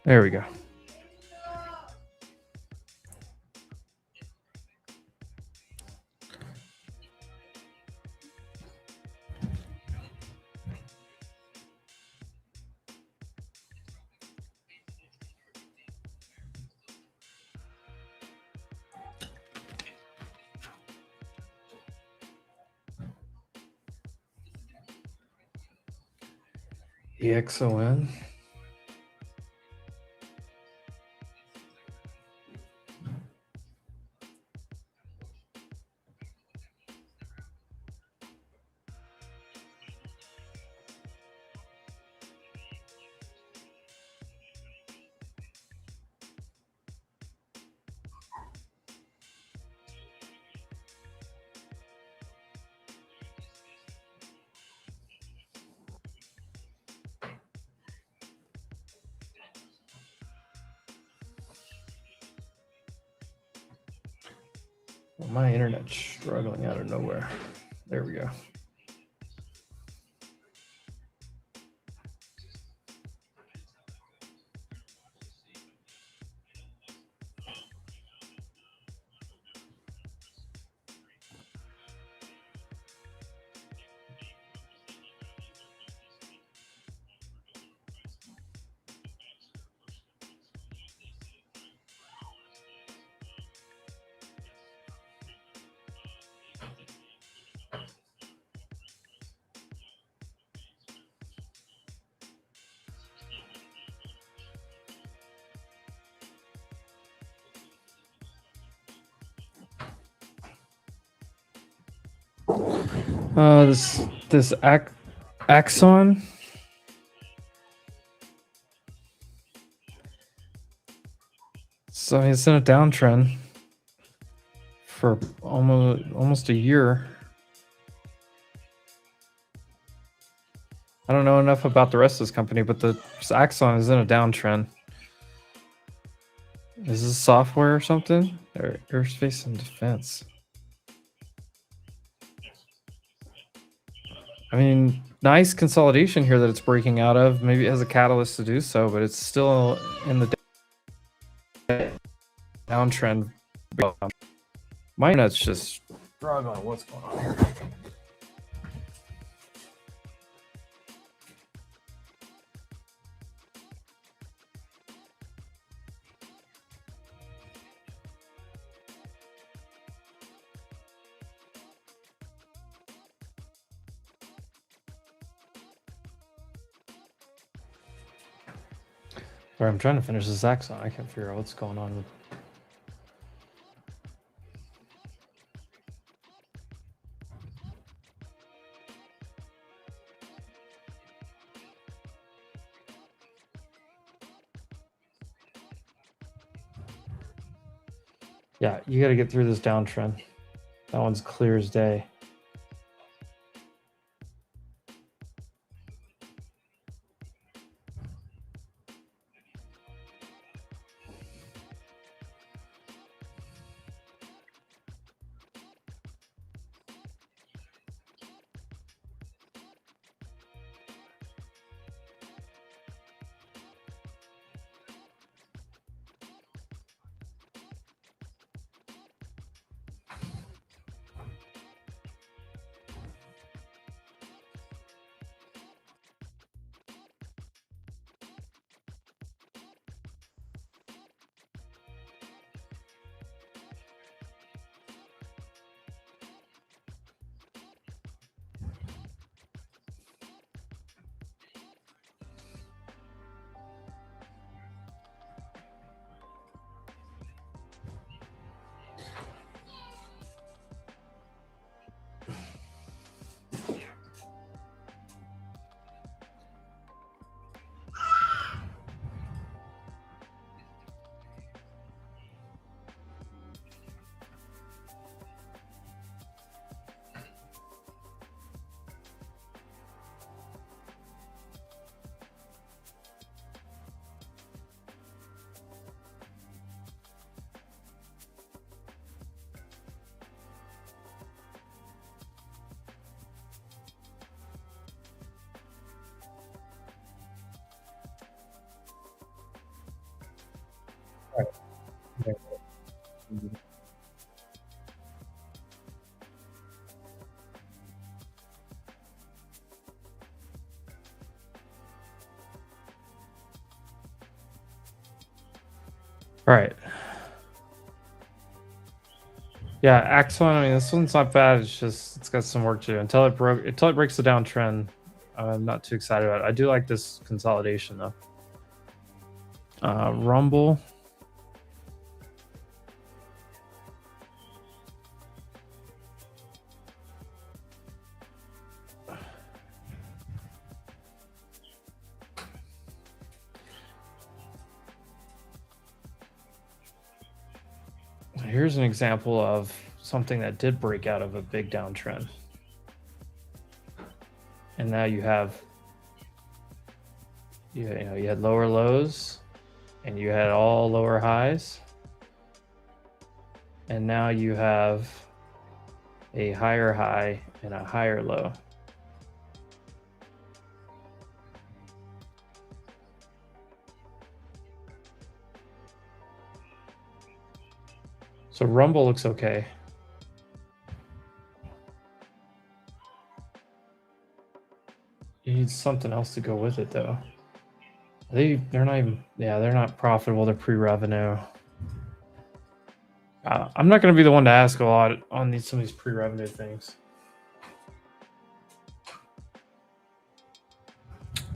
C: There we go. EXON. Well, my internet's struggling out of nowhere. There we go. This Axon. So it's in a downtrend for almost a year. I don't know enough about the rest of this company, but the Axon is in a downtrend. Is this software or something? Aerospace and defense. I mean, nice consolidation here that it's breaking out of. Maybe it has a catalyst to do so, but it's still in the downtrend. My internet's just struggling. What's going on here? Sorry, I'm trying to finish this Axon. I can't figure out what's going on with. Yeah, you got to get through this downtrend. That one's clear as day. All right. Yeah, Axon. I mean, this one's not bad. It's got some work to do until it breaks the downtrend. I'm not too excited about it. I do like this consolidation though. Rumble. Here's an example of something that did break out of a big downtrend. And now you have, you had lower lows and you had all lower highs. And now you have a higher high and a higher low. So Rumble looks okay. You need something else to go with it though. They're not even, yeah, they're not profitable. They're pre-revenue. I'm not going to be the one to ask a lot on some of these pre-revenue things.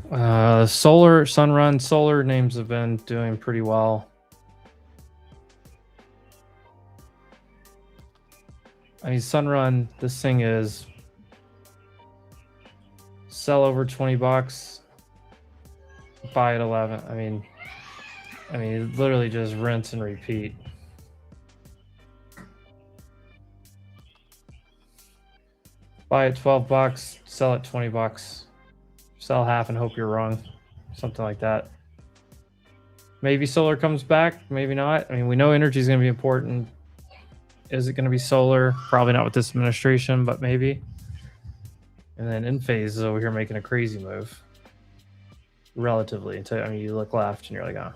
C: Solar, Sunrun, Solar names have been doing pretty well. I mean, Sunrun, this thing is sell over $20, buy at 11. I mean, literally just rinse and repeat. Buy at $12, sell at $20. Sell half and hope you're wrong. Something like that. Maybe solar comes back, maybe not. I mean, we know energy is going to be important. Is it going to be solar? Probably not with this administration, but maybe. And then Enphase is over here making a crazy move. Relatively. Until, I mean, you look left and you're like, oh.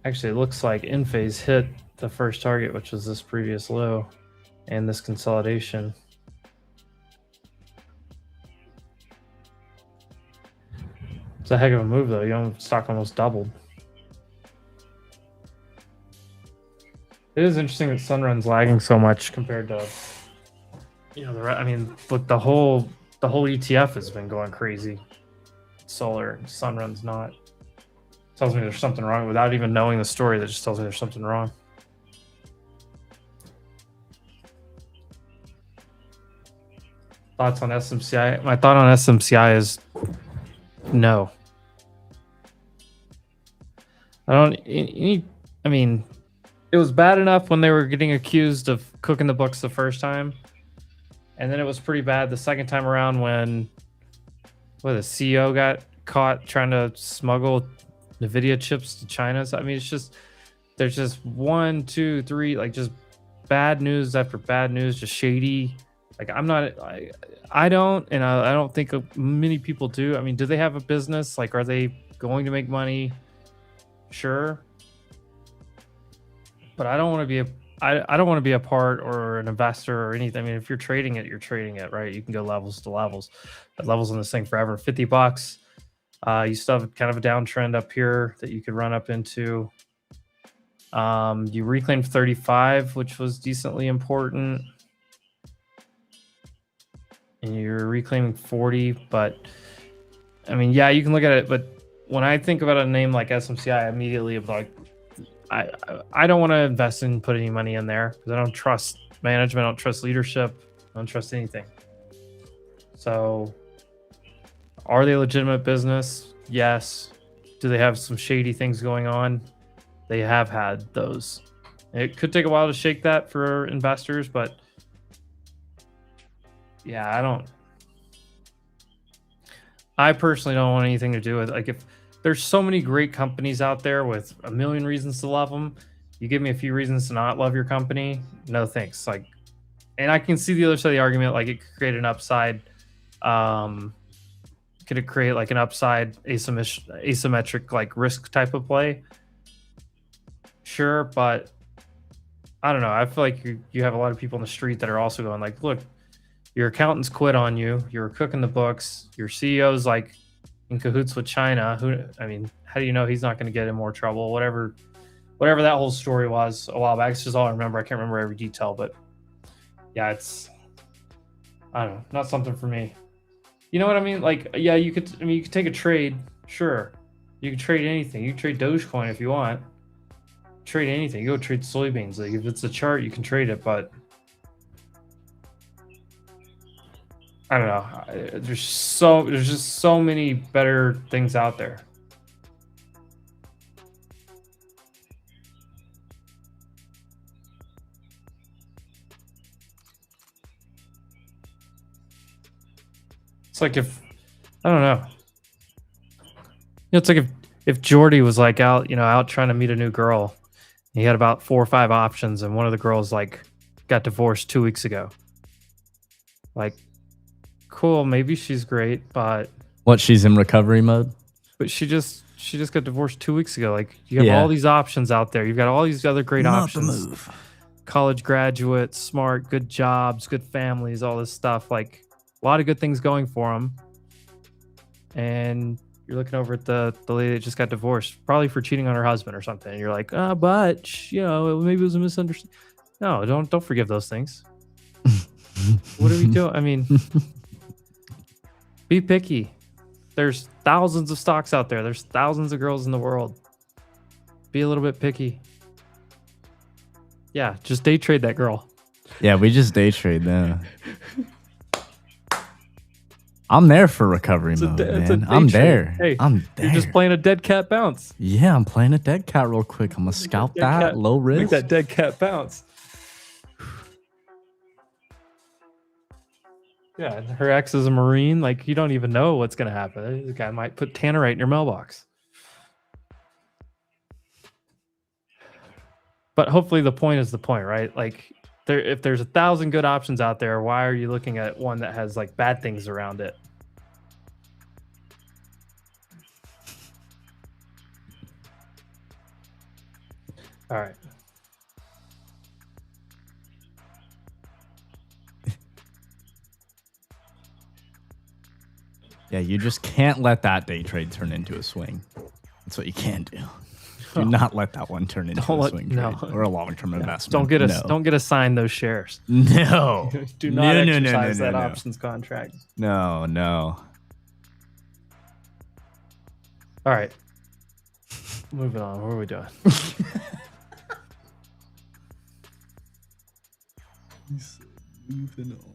C: Actually, it looks like Enphase hit the first target, which was this previous low. And this consolidation. It's a heck of a move, though. You know, stock almost doubled. It is interesting that Sunrun's lagging so much compared to, you know, I mean, look, the whole ETF has been going crazy. Solar, Sunrun's not. Tells me there's something wrong without even knowing the story. That just tells me there's something wrong. Thoughts on SMCI? My thought on SMCI is no. I mean, it was bad enough when they were getting accused of cooking the books the first time. And then it was pretty bad the second time around when the CEO got caught trying to smuggle NVIDIA chips to China. So, I mean, it's just, there's just 1, 2, 3, like just bad news after bad news, just shady. Like, I don't, and I don't think many people do. I mean, do they have a business? Like, are they going to make money? Sure. But I don't want to be I don't want to be a part or an investor or anything. I mean, if you're trading it, you're trading it, right? You can go levels to levels. But levels on this thing forever. $50. You still have kind of a downtrend up here that you could run up into. You reclaimed 35, which was decently important. And you're reclaiming 40, but I mean, yeah, you can look at it, but when I think about a name like SMCI, I immediately am like, I don't want to invest and put any money in there because I don't trust management, I don't trust leadership, I don't trust anything. So, are they a legitimate business? Yes. Do they have some shady things going on? They have had those. It could take a while to shake that for investors, but yeah, I personally don't want anything to do with, like, if there's so many great companies out there with a million reasons to love them, you give me a few reasons to not love your company, no thanks. Like, and I can see the other side of the argument, like it could create an upside, could it create like an upside asymmetric like risk type of play? Sure, but I don't know. I feel like you have a lot of people in the street that are also going like, look, your accountants quit on you. You're cooking the books. Your CEO's like in cahoots with China. I mean, how do you know he's not going to get in more trouble? Whatever that whole story was a while back. It's just all I remember. I can't remember every detail, but yeah, I don't know, not something for me. You know what I mean? Like, yeah, you could take a trade. Sure. You can trade anything. You can trade Dogecoin if you want. Trade anything. You go trade soybeans. Like, if it's a chart, you can trade it, but I don't know. There's just so many better things out there. It's like I don't know. It's like if Jordy was like out trying to meet a new girl, He had about 4 or 5 options, and one of the girls like got divorced 2 weeks ago. Like, cool, maybe she's great, but
R: What? She's in recovery mode.
C: she just got divorced 2 weeks ago. Like, you have all these options out there. You've got all these other great
R: Not the
C: options.
R: move.
C: College graduates, smart, good jobs, good families, all this stuff. Like, a lot of good things going for them. And you're looking over at the lady that just got divorced, probably for cheating on her husband or something. And you're like, but you know, maybe it was a misunderstanding. No, don't forgive those things. What are we doing? I mean, be picky. There's thousands of stocks out there. There's thousands of girls in the world. Be a little bit picky. Yeah, just day trade that girl.
R: Yeah, we just day trade them. I'm there for recovery mode, man. I'm there.
C: Hey,
R: I'm there.
C: You're just playing a dead cat bounce.
R: Yeah, I'm playing a dead cat real quick. I'm gonna scalp that low risk.
C: Make that dead cat bounce. Yeah, and her ex is a Marine. Like, you don't even know what's gonna happen. The guy might put tannerite in your mailbox. But hopefully the point is the point, right? Like, if there's 1,000 good options out there, why are you looking at one that has like bad things around it? All right.
R: Yeah, you just can't let that day trade turn into a swing. That's what you can't do. Do not let that one turn into a swing trade or a long-term investment.
C: Don't get assigned those shares.
R: No.
C: Do not
R: No.
C: exercise that options contract.
R: No.
C: All right. Moving on. What are we doing?
R: Moving on.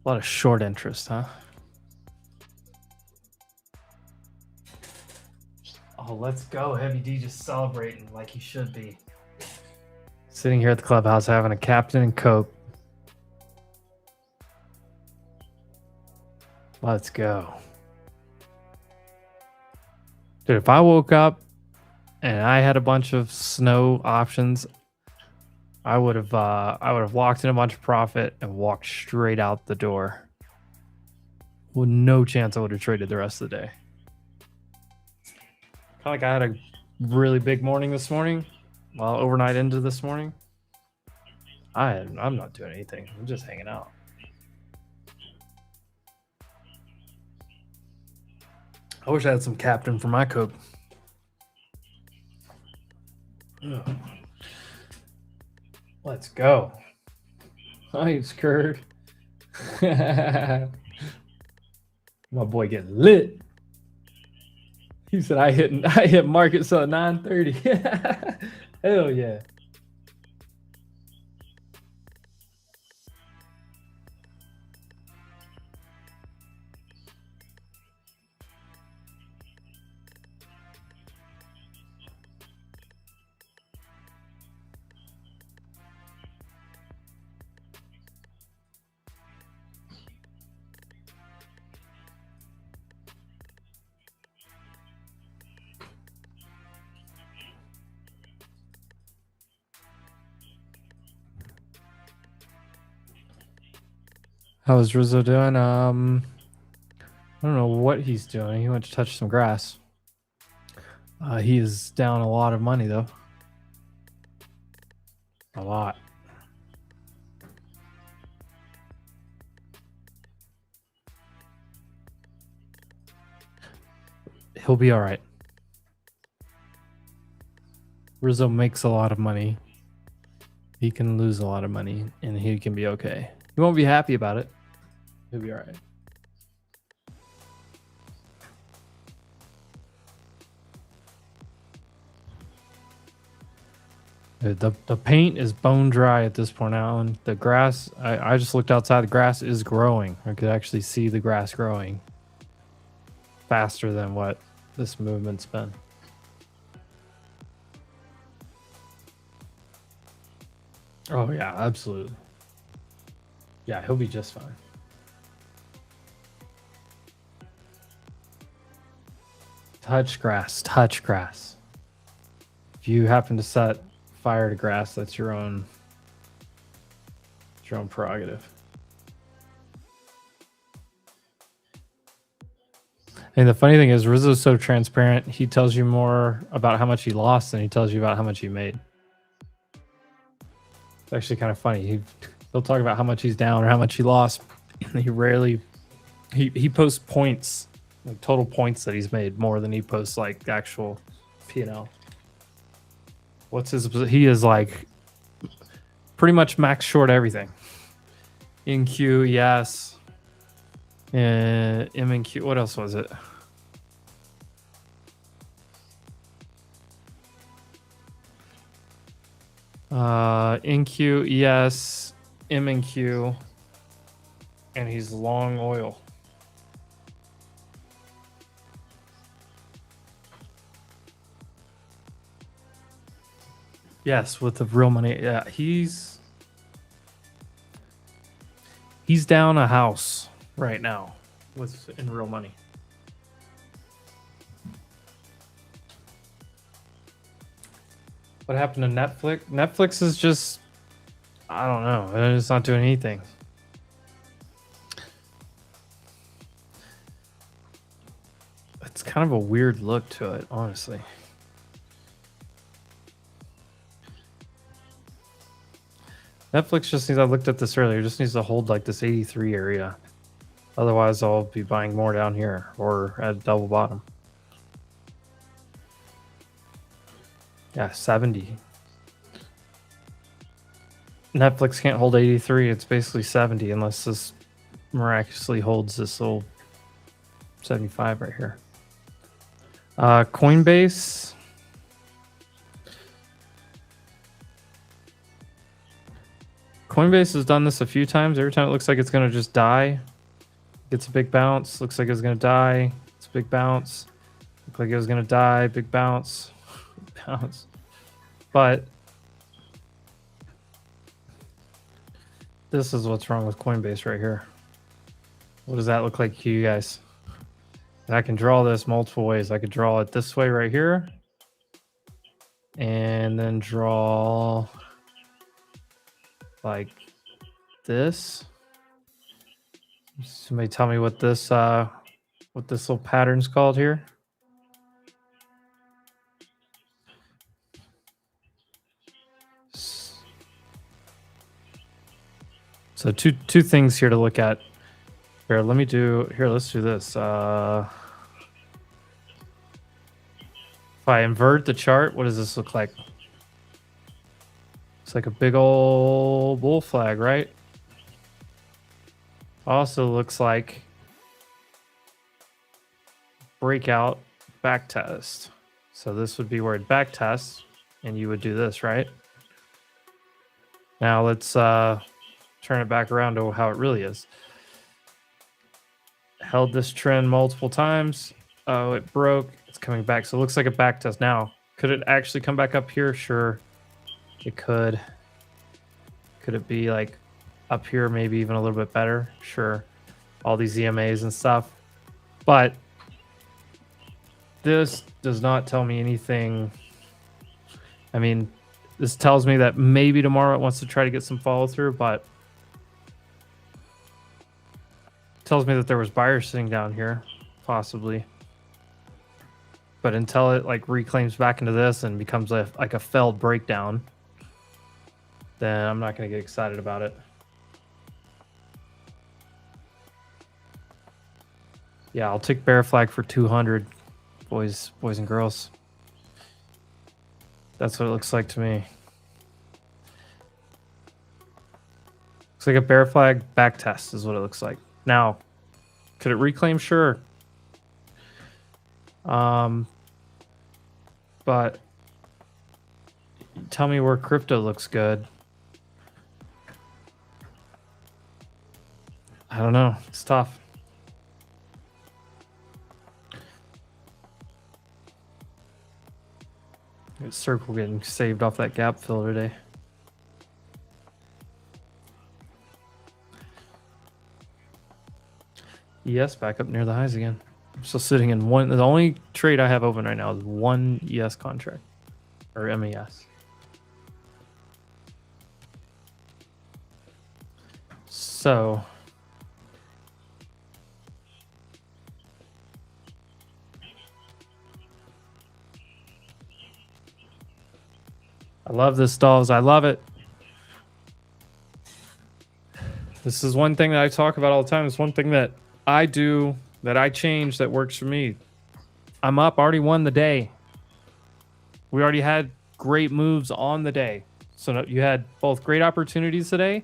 C: A lot of short interest, huh? Oh, let's go. Heavy D just celebrating like he should be. Sitting here at the clubhouse having a Captain and Coke. Let's go. Dude, if I woke up and I had a bunch of snow options, I would have locked in a bunch of profit and walked straight out the door. With no chance I would have traded the rest of the day. Kind of like I had a really big morning this morning. Well, overnight into this morning. I'm not doing anything. I'm just hanging out. I wish I had some Captain for my Coke. Ugh. Let's go. Nice, Kurt. My boy getting lit. He said I hit market sell at 9:30. Hell yeah. How is Rizzo doing? I don't know what he's doing. He went to touch some grass. He is down a lot of money though. A lot. He'll be all right. Rizzo makes a lot of money. He can lose a lot of money, and he can be okay. He won't be happy about it. He'll be all right. The paint is bone dry at this point now, and the grass, I just looked outside, the grass is growing. I could actually see the grass growing faster than what this movement's been. Oh yeah, absolutely. Yeah, he'll be just fine. Touch grass, touch grass. If you happen to set fire to grass, that's your own prerogative. And the funny thing is, Rizzo's so transparent, he tells you more about how much he lost than he tells you about how much he made. It's actually kind of funny. He'll talk about how much he's down or how much he lost. He rarely he posts points, like total points that he's made, more than he posts like actual P&L. He is like pretty much max short everything. In Q, yes. M and Q, what else was it? In Q, yes. M and Q. And he's long oil. Yes, with the real money. Yeah, he's down a house right now in real money. What happened to Netflix? Netflix is just, I don't know. It's not doing anything. It's kind of a weird look to it, honestly. Netflix just needs, I looked at this earlier, just needs to hold like this 83 area. Otherwise, I'll be buying more down here or at double bottom. Yeah, 70. Netflix can't hold 83. It's basically 70 unless this miraculously holds this little 75 right here. Coinbase. Coinbase has done this a few times. Every time it looks like it's going to just die, gets a big bounce. Looks like it's going to die. It's a big bounce. Looked like it was going to die. Big bounce. Bounce. But this is what's wrong with Coinbase right here. What does that look like to you guys? And I can draw this multiple ways. I could draw it this way right here. And then draw like this. Somebody tell me what this little pattern's called here. So two things here to look at. Here, let's do this. If I invert the chart, what does this look like? It's like a big old bull flag, right? Also looks like breakout back test. So this would be where it back tests, and you would do this, right? Now let's turn it back around to how it really is. Held this trend multiple times. Oh, it broke. It's coming back. So it looks like a back test. Now, could it actually come back up here? Sure. It could. Could it be like up here, maybe even a little bit better? Sure. All these EMAs and stuff. But this does not tell me anything. I mean, this tells me that maybe tomorrow it wants to try to get some follow through, but it tells me that there was buyers sitting down here, possibly. But until it like reclaims back into this and becomes like a failed breakdown, then I'm not going to get excited about it. Yeah, I'll take bear flag for 200 boys and girls. That's what it looks like to me. Looks like a bear flag back test is what it looks like. Now, could it reclaim? Sure. But tell me where crypto looks good. I don't know. It's tough. Circle getting saved off that gap fill today. ES back up near the highs again. I'm still sitting in one. The only trade I have open right now is one ES contract or MES. So I love this, dolls. I love it. This is one thing that I talk about all the time. It's one thing that I do, that I change, that works for me. I'm up, already won the day. We already had great moves on the day. So you had both great opportunities today.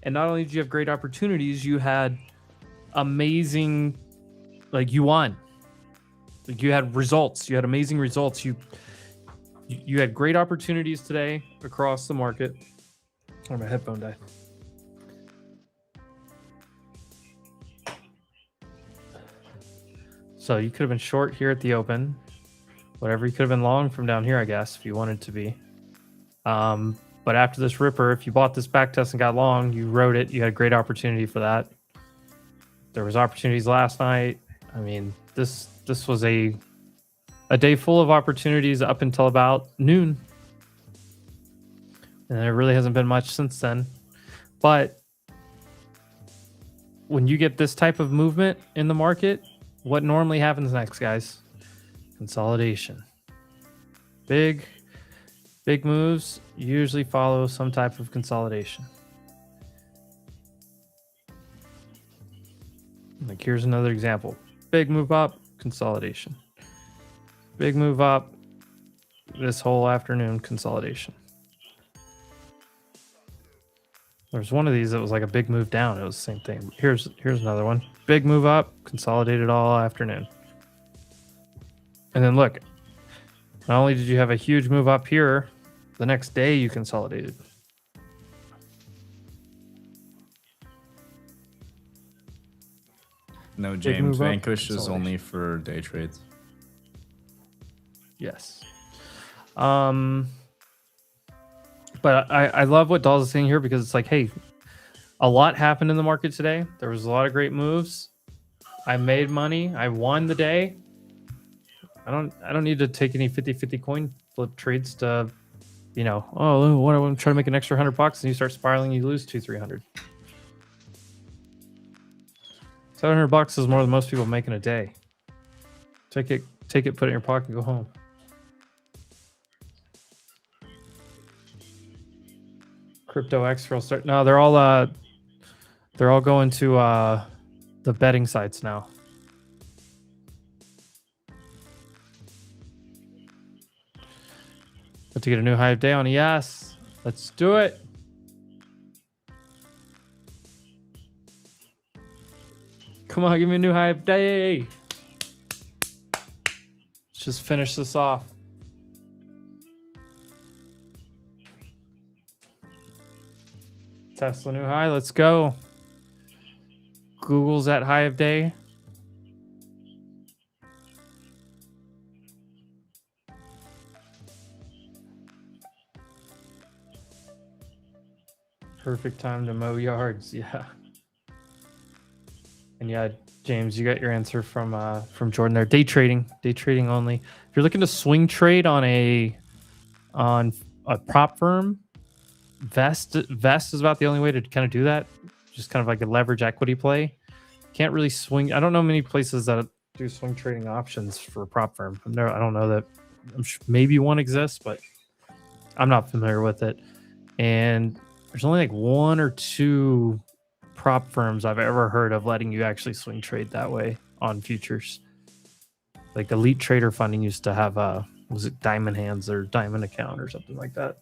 C: And not only did you have great opportunities, you had amazing, like you won. Like you had results. You had amazing results. You had great opportunities today across the market. Oh, my headphone died. So you could have been short here at the open. Whatever, you could have been long from down here, I guess, if you wanted to be. But after this ripper, if you bought this back test and got long, you rode it. You had a great opportunity for that. There was opportunities last night. I mean, this was a day full of opportunities up until about noon. And there really hasn't been much since then. But when you get this type of movement in the market, what normally happens next, guys? Consolidation. Big moves usually follow some type of consolidation. Like here's another example. Big move up, consolidation. Big move up, this whole afternoon, consolidation. There's one of these that was like a big move down. It was the same thing. Here's another one. Big move up, consolidated all afternoon. And then look, not only did you have a huge move up here, the next day you consolidated.
R: No, James, Vanquish is only for day trades.
C: Yes. But I love what Dolls is saying here because it's like, hey, a lot happened in the market today. There was a lot of great moves. I made money. I won the day. I don't need to take any 50-50 coin flip trades to, you know, oh, what I'm trying to make an extra $100 and you start spiraling, you lose $200-300. $700 is more than most people make in a day. Take it, put it in your pocket, and go home. Crypto X will start. No, they're all going to the betting sites now. But to get a new high of day on ES, let's do it. Come on, give me a new high of day. Let's just finish this off. Tesla new high, let's go. Google's at high of day. Perfect time to mow yards, yeah. And yeah, James, you got your answer from Jordan there. Day trading only. If you're looking to swing trade on a prop firm, Vest is about the only way to kind of do that. Just kind of like a leverage equity play. Can't really swing. I don't know many places that do swing trading options for a prop firm. I don't know that. I'm sure maybe one exists, but I'm not familiar with it. And there's only like one or two prop firms I've ever heard of letting you actually swing trade that way on futures. Like Elite Trader Funding used to have was it Diamond Hands or Diamond Account or something like that.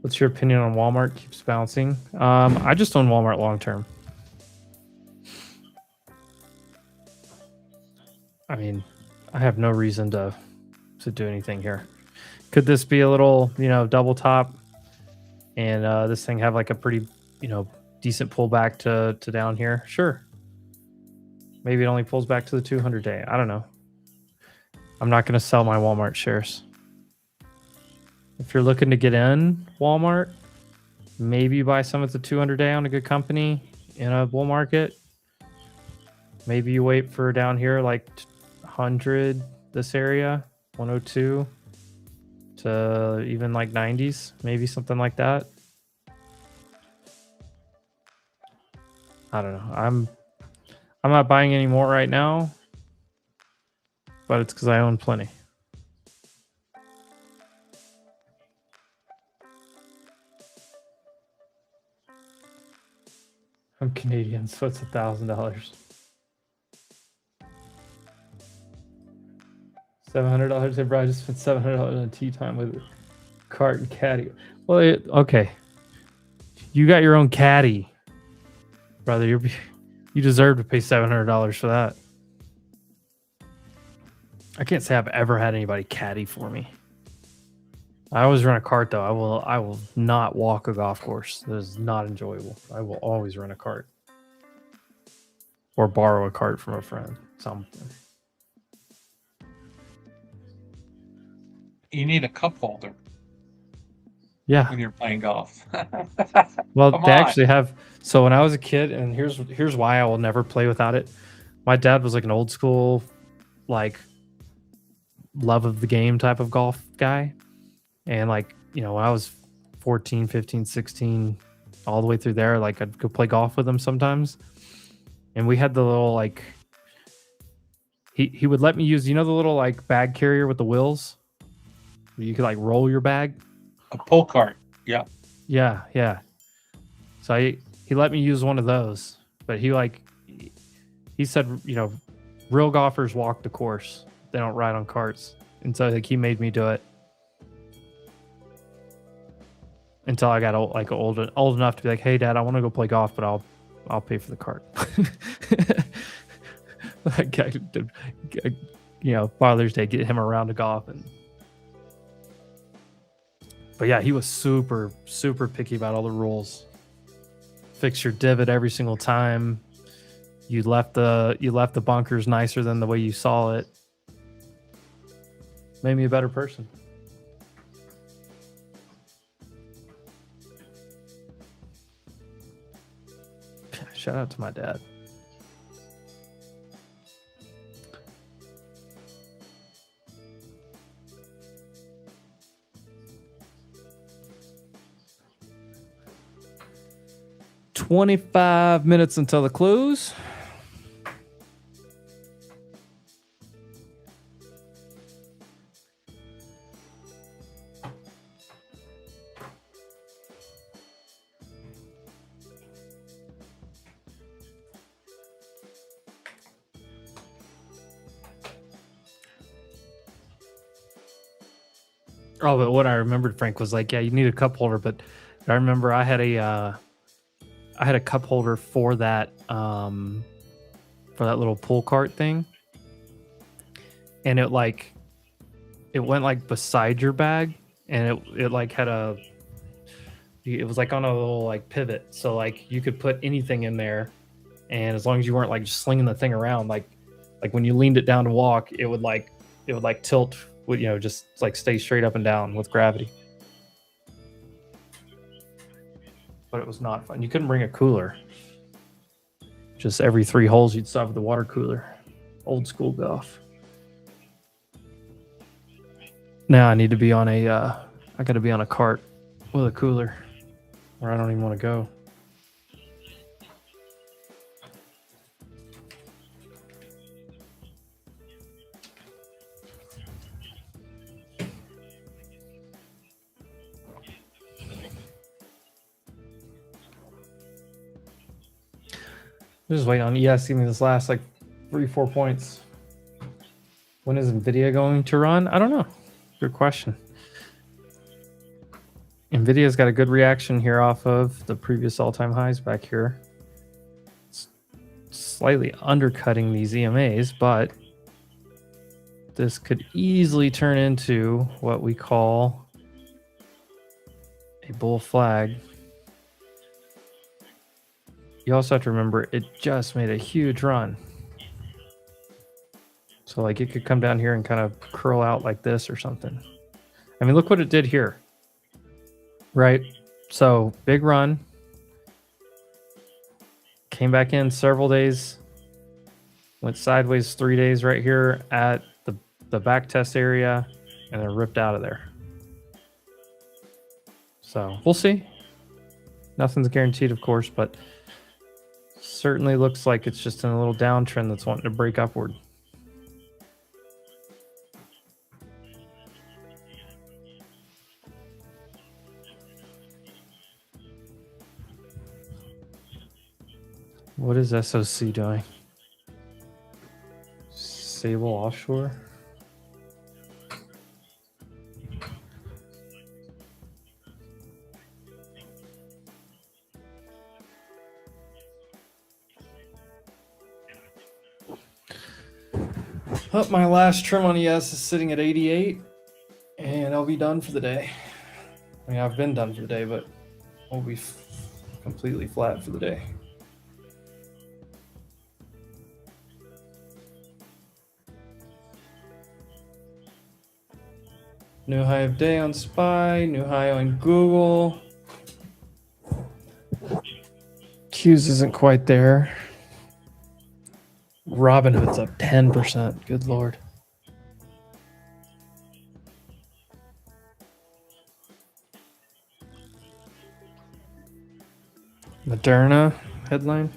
C: What's your opinion on Walmart keeps bouncing? I just own Walmart long term. I mean, I have no reason to do anything here. Could this be a little, double top and this thing have like a pretty, decent pullback to down here? Sure. Maybe it only pulls back to the 200-day. I don't know. I'm not going to sell my Walmart shares. If you're looking to get in Walmart, maybe buy some at the 200-day on a good company in a bull market. Maybe you wait for down here like 100, this area, 102 to even like 90s, maybe something like that. I don't know. I'm not buying any more right now, but it's because I own plenty. I'm Canadian, so it's $1,000. $700. Hey, bro, I just spent $700 on tea time with cart and caddy. Well, okay. You got your own caddy, brother. You deserve to pay $700 for that. I can't say I've ever had anybody caddy for me. I always run a cart though. I will not walk a golf course. That is not enjoyable. I will always run a cart or borrow a cart from a friend. Something.
S: You need a cup holder.
C: Yeah.
S: When you're playing golf.
C: Well,
S: Come
C: they
S: on.
C: actually have. So when I was a kid, and here's why I will never play without it. My dad was like an old school, like love of the game type of golf guy. And like, when I was 14, 15, 16, all the way through there, like I'd go play golf with him sometimes. And we had the little like, he would let me use, the little like bag carrier with the wheels? Where you could like roll your bag?
S: A pull cart. Yeah.
C: Yeah. So he let me use one of those, but he said, real golfers walk the course. They don't ride on carts. And so like he made me do it until I got old enough to be like, hey dad, I want to go play golf, but I'll pay for the cart. Like, Father's Day, get him around to golf. But yeah, he was super, super picky about all the rules. Fix your divot every single time. You left the bunkers nicer than the way you saw it. Made me a better person. Shout out to my dad. $25 minutes until the close. Oh, but what I remembered, Frank, was like, yeah, you need a cup holder. But I remember I had a cup holder for that little pull cart thing, and it went like beside your bag, and it like had it was like on a little like pivot, so like you could put anything in there, and as long as you weren't like just slinging the thing around, like when you leaned it down to walk, it would tilt, would just like stay straight up and down with gravity. But it was not fun. You couldn't bring a cooler. Just every 3 holes you'd stop at the water cooler. Old school golf. Now I need to be on I gotta be on a cart with a cooler where I don't even want to go. Just wait on ES. Give me this last like 3-4 points. When is Nvidia going to run? I don't know. Good question. Nvidia's got a good reaction here off of the previous all-time highs back here. It's slightly undercutting these EMAs, but this could easily turn into what we call a bull flag. You also have to remember it just made a huge run. So like it could come down here and kind of curl out like this or something. I mean, look what it did here. Right? So big run. Came back in several days. Went sideways 3 days right here at the back test area and then ripped out of there. So we'll see. Nothing's guaranteed, of course, but certainly looks like it's just in a little downtrend that's wanting to break upward. What is SOC doing? Sable offshore? Oh, my last trim on ES is sitting at 88, and I'll be done for the day. I mean, I've been done for the day, but I'll be completely flat for the day. New high of day on SPY, new high on Google. Q's isn't quite there. Robinhood's up 10%. Good Lord. Moderna headline.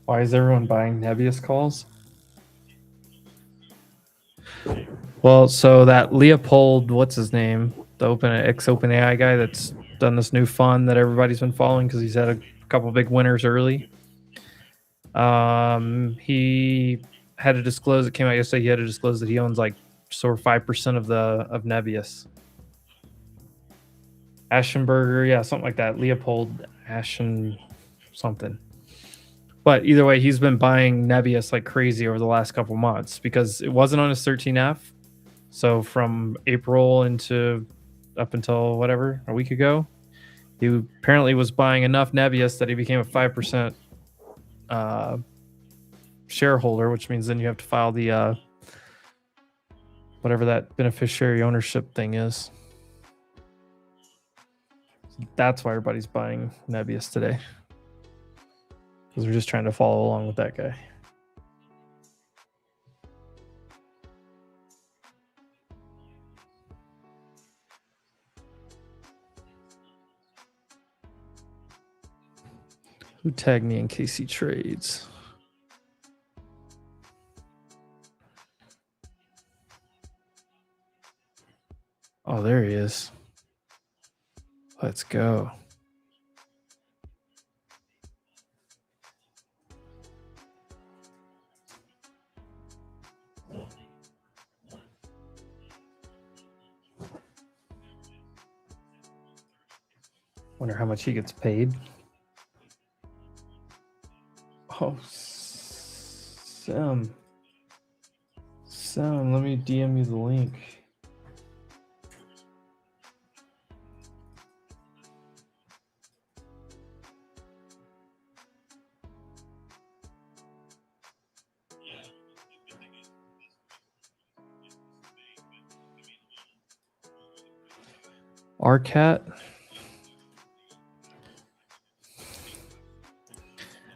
C: Why is everyone buying Nebius calls? Well, so that Leopold, what's his name? The ex-OpenAI guy that's done this new fund that everybody's been following because he's had a couple big winners early. He had to disclose, it came out yesterday, he had to disclose that he owns like sort of 5% of Nebius. Aschenberger, yeah, something like that. Leopold Aschen something. But either way, he's been buying Nebius like crazy over the last couple months because it wasn't on his 13F. So from April up until whatever, a week ago, he apparently was buying enough Nebius that he became a 5% shareholder, which means then you have to file the whatever that beneficiary ownership thing is. So that's why everybody's buying Nebius today. Because we're just trying to follow along with that guy. Who tagged me in KC Trades? Oh, there he is. Let's go. Wonder how much he gets paid. Oh, Sam, let me DM you the link. RCAT.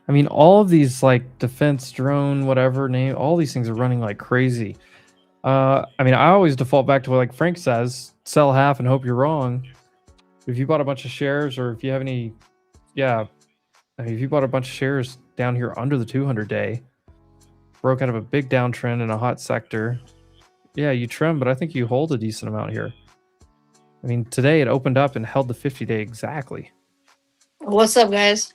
C: I mean, all of these like defense drone, whatever name, all these things are running like crazy. I mean, I always default back to what like Frank says: sell half and hope you're wrong. If you bought a bunch of shares, or if you have any, I mean, if you bought a bunch of shares down here under the 200-day, broke out of a big downtrend in a hot sector, yeah, you trim, but I think you hold a decent amount here. I mean, today it opened up and held the 50-day exactly.
T: What's up, guys?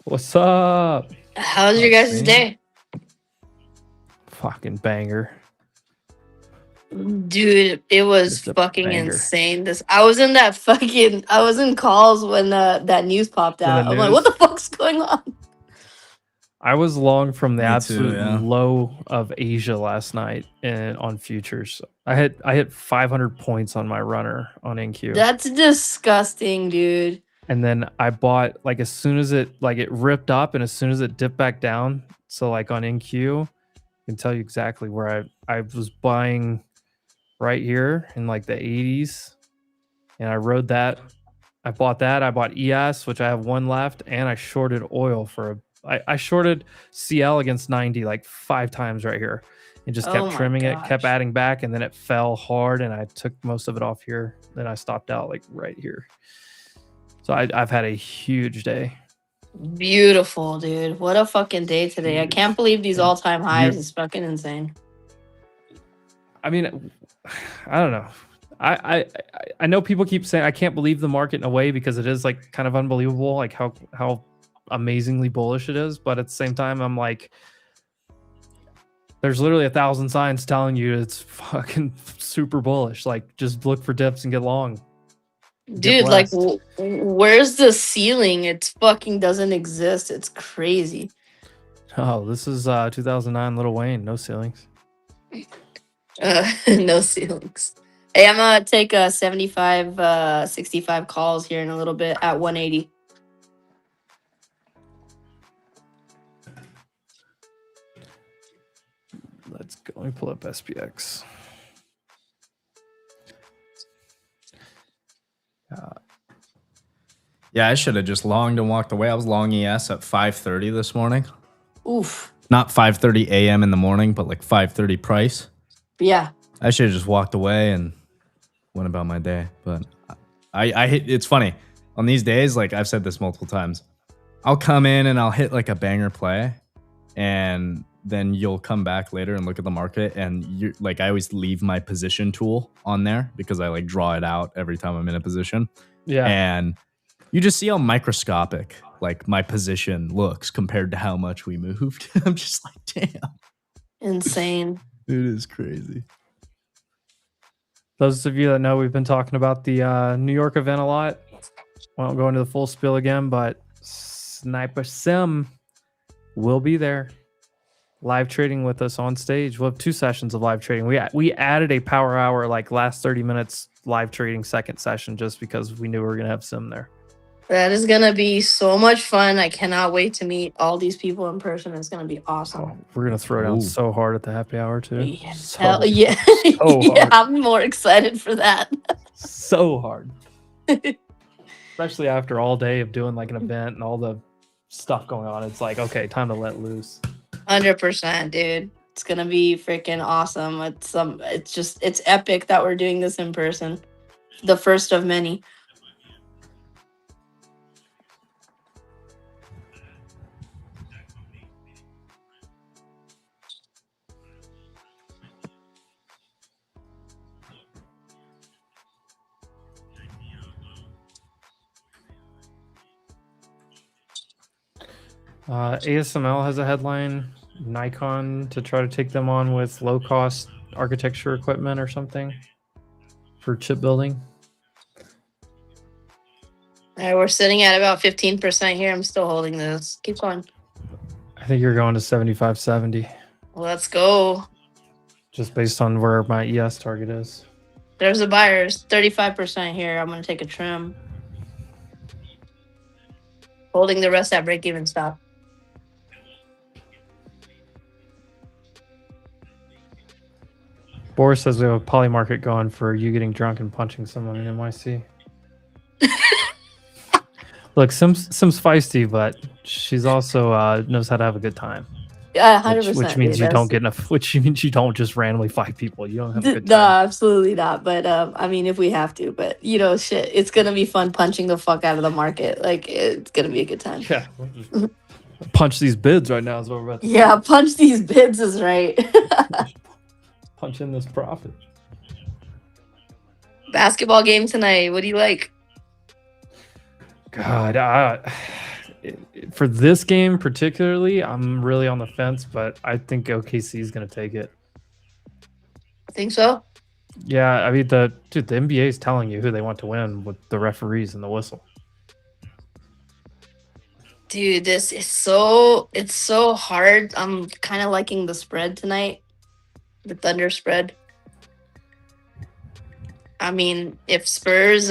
C: What's up?
T: How's your guys' day?
C: Fucking banger.
T: Dude, it was fucking
C: banger.
T: insane. I was in calls when that news popped out. I'm like, what the fuck's going on?
C: I was long from the
R: Me too,
C: absolute
R: yeah.
C: low of Asia last night and on futures. I hit 500 points on my runner on NQ.
T: That's disgusting, dude.
C: And then I bought like as soon as it ripped up and as soon as it dipped back down. So like on NQ, I can tell you exactly where I was buying right here in like the 80s. And I rode that. I bought that. I bought ES, which I have one left, and I shorted oil for I shorted CL against 90 like 5 times right here and just
T: Oh
C: kept
T: my
C: trimming it, kept
T: gosh.
C: adding back, and then it fell hard and I took most of it off here. Then I stopped out like right here. So I've had a huge day.
T: Beautiful, dude. What a fucking day today. I can't believe these all-time highs. It's fucking insane.
C: I mean, I don't know. I know people keep saying I can't believe the market in a way because it is like kind of unbelievable, like how amazingly bullish it is. But at the same time, I'm like, there's literally 1,000 signs telling you it's fucking super bullish. Like, just look for dips and get long.
T: Dude, like, where's the ceiling? It fucking doesn't exist. It's crazy.
C: Oh, this is 2009 Lil Wayne, no ceilings.
T: No ceilings. Hey, I'm gonna take 75, 65 calls here in a little bit at 180.
C: Let's go. Let me pull up SPX.
R: Yeah, I should have just longed and walked away. I was long ES at 5:30 this morning.
T: Oof.
R: Not 5:30 a.m. in the morning, but like 5:30 price.
T: Yeah.
R: I should have just walked away and went about my day. But I hit. It's funny on these days. Like I've said this multiple times, I'll come in and I'll hit like a banger play, and then you'll come back later and look at the market, and you like I always leave my position tool on there because I like draw it out every time I'm in a position.
C: Yeah.
R: And you just see how microscopic like my position looks compared to how much we moved. I'm just like, damn.
T: Insane.
R: It is crazy.
C: Those of you that know, we've been talking about the New York event a lot. Won't go into the full spiel again, but Sniper Sim will be there. Live trading with us on stage. We'll have 2 sessions of live trading. We added a power hour, like last 30 minutes live trading second session, just because we knew we were going to have Sim there.
T: That is gonna be so much fun. I cannot wait to meet all these people in person. It's gonna be awesome.
C: We're going to throw down so hard at the happy hour, too.
T: Yeah.
C: So,
T: Hell yeah.
C: so
T: Yeah,
C: hard.
T: I'm more excited for that.
C: So hard. Especially after all day of doing like an event and all the stuff going on. It's like, okay, time to let loose.
T: 100%, dude. It's gonna be freaking awesome. It's epic that we're doing this in person. The first of many.
C: ASML has a headline, Nikon to try to take them on with low-cost architecture equipment or something for chip building.
T: All right, we're sitting at about 15% here. I'm still holding this. Keep going.
C: I think you're going to 75.70
T: Let's go.
C: just based on where my ES target is.
T: There's the buyers. 35% here. I'm gonna take a trim. Holding the rest at break-even stop.
C: Boris says we have a poly market going for you getting drunk and punching someone in NYC. Look, Sim's feisty, but she's also knows how to have a good time.
T: Yeah, 100%.
C: Which means
T: dude,
C: you don't get enough. Which means you don't just randomly fight people. You don't have a good
T: No,
C: time.
T: absolutely not. But I mean, if we have to, but shit, it's gonna be fun punching the fuck out of the market. Like, it's gonna be a good time.
C: Yeah. Punch these bids right now is what we're about to
T: Yeah, punch these bids is right.
C: punch in this profit.
T: Basketball game tonight. What do you like?
C: God, for this game particularly, I'm really on the fence, but I think OKC is going to take it.
T: Think so?
C: Yeah, I mean the NBA is telling you who they want to win with the referees and the whistle.
T: Dude, this is it's so hard. I'm kind of liking the spread tonight. The Thunder spread. I mean, if Spurs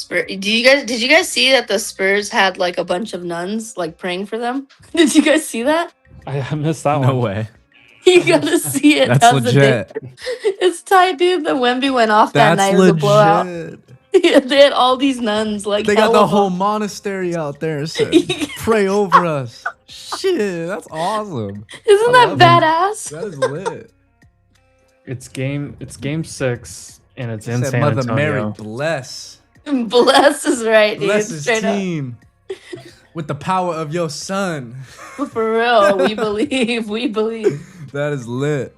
T: did you guys see that the Spurs had like a bunch of nuns like praying for them? Did you guys see that?
C: I missed that one.
R: No way.
T: You gotta see it.
R: That's
T: was the
R: legit.
T: day. It's tight, dude. The Wemby went off that
R: That's
T: night. It was a blowout.
R: legit.
T: Yeah, they had all these nuns like
R: They got
T: hell
R: the
T: of
R: whole
T: them.
R: monastery out there. So pray over us. Shit, that's awesome.
T: Isn't
R: I
T: that
R: love it.
T: badass?
R: That is lit.
C: It's game 6 and it's in
R: Said
C: San
R: Mother
C: Antonio.
R: Mary bless.
T: Bless is right, dude.
R: Bless his
T: Straight up.
R: team with the power of your son.
T: For real, we believe. We believe.
R: That is lit.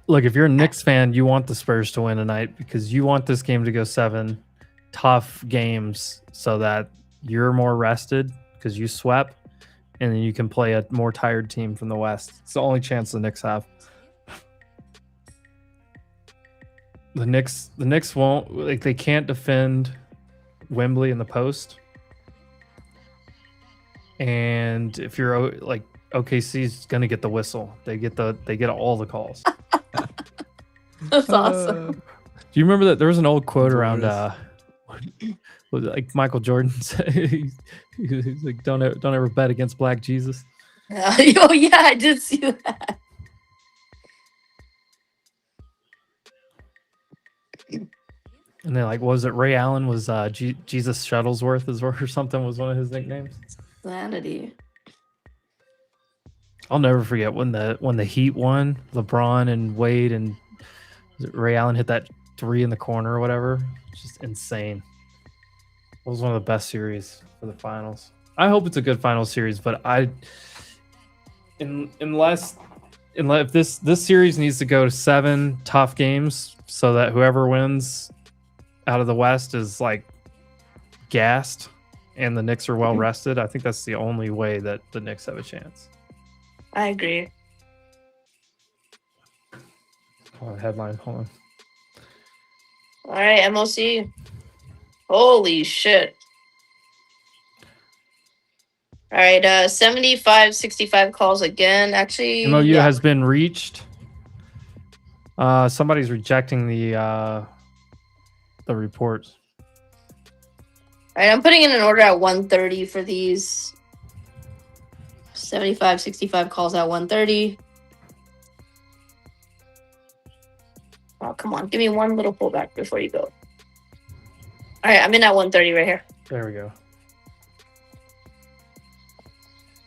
C: Look, if you're a Knicks fan, you want the Spurs to win tonight because you want this game to go 7 tough games so that you're more rested because you swept, and then you can play a more tired team from the West. It's the only chance the Knicks have. The Knicks won't, like, they can't defend Wembley in the post. And if you're like OKC's gonna get the whistle. They get all the calls.
T: That's awesome.
C: Do you remember that there was an old quote around was it like Michael Jordan said he's like don't ever bet against Black Jesus.
T: Oh yeah, I did see that.
C: And then like was it Ray Allen was Jesus Shuttlesworth or something was one of his nicknames.
T: Sanity.
C: I'll never forget when the Heat won, LeBron and Wade and Ray Allen hit that 3 in the corner or whatever. It's just insane. It was one of the best series for the finals. I hope it's a good final series, but unless if this series needs to go to 7 tough games so that whoever wins out of the West is like gassed and the Knicks are well rested, I think that's the only way that the Knicks have a chance.
T: I agree.
C: Oh, headline, hold on.
T: All right, MOC. Holy shit. All right, 75-65 calls again. Actually,
C: MOU
T: yeah.
C: has been reached. Somebody's rejecting the reports.
T: All right, I'm putting in an order at 1:30 for these. 75-65 calls at 1:30. Oh, come on. Give me one little pullback before you go. All right, I'm in at 1:30 right here.
C: There we go.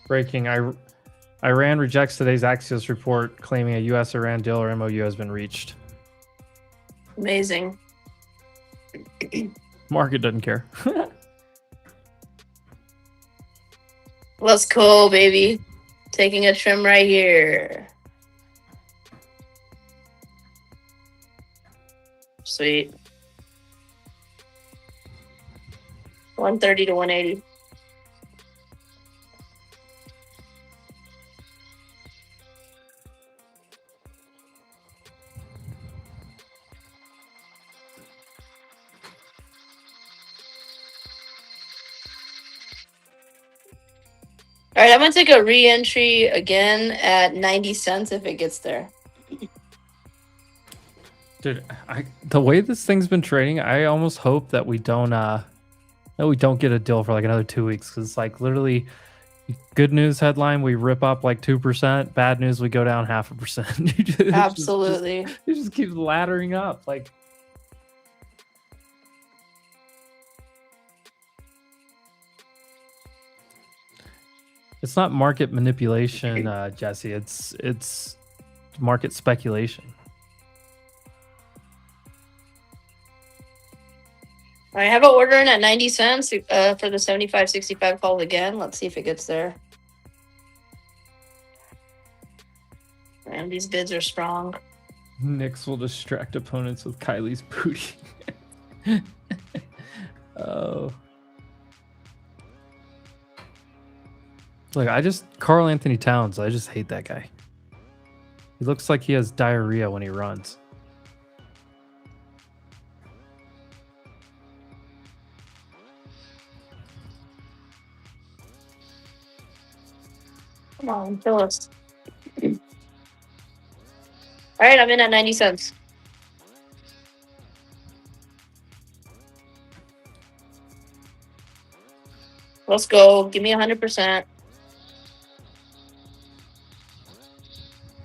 C: Breaking. Iran rejects today's Axios report claiming a U.S.-Iran deal or MOU has been reached.
T: Amazing.
C: Market doesn't care.
T: Let's go, baby. Taking a trim right here. Sweet. 130 to 180. All right, I'm gonna take a re-entry again at 90 cents if it gets there.
C: Dude, the way this thing's been trading, I almost hope that we don't get a deal for like another 2 weeks because it's like literally Good news headline: we rip up like 2%. Bad news: we go down 0.5%.
T: Absolutely.
C: It just keeps laddering up. Like, it's not market manipulation, Jesse. It's market speculation.
T: I have an order in at 90 cents for the 75-65 call again. Let's see if it gets there. And these bids are strong.
C: Knicks will distract opponents with Kylie's booty. Oh. Look, Karl Anthony Towns, I just hate that guy. He looks like he has diarrhea when he runs.
T: Come on, kill us. All right, I'm in at 90 cents. Let's go. Give me 100%.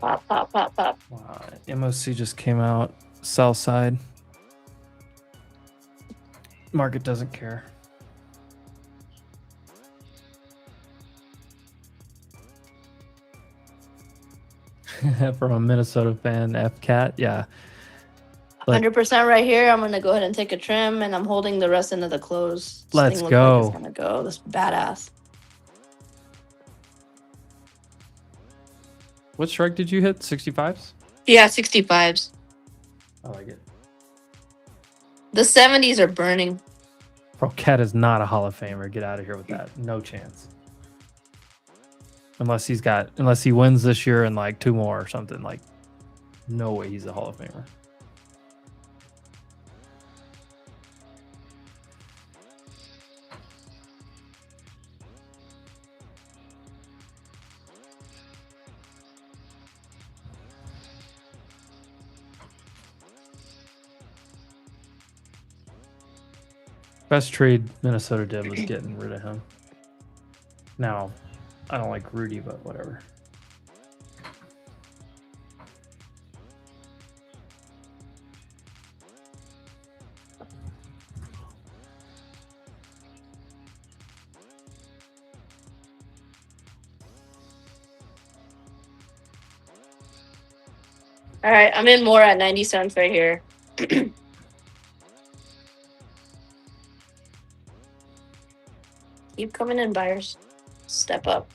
T: Pop, pop, pop, pop.
C: Wow, MOC just came out. Sell side. Market doesn't care. From a Minnesota fan, FCAT, yeah. Like,
T: 100% right here. I'm gonna go ahead and take a trim, and I'm holding the rest into the close. This
C: Let's
T: thing looks
C: go.
T: Like it's gonna go. This badass.
C: what strike did you hit? 65s?
T: Yeah, 65s.
C: I like it.
T: The 70s are burning.
C: Bro, Cat is not a Hall of Famer. Get out of here with that. No chance. Unless he wins this year and like 2 more or something. Like, no way he's a Hall of Famer. Best trade Minnesota did was getting rid of him. Now, I don't like Rudy, but whatever.
T: All right, I'm in more at 90 cents right here. Keep coming in, buyers. Step up.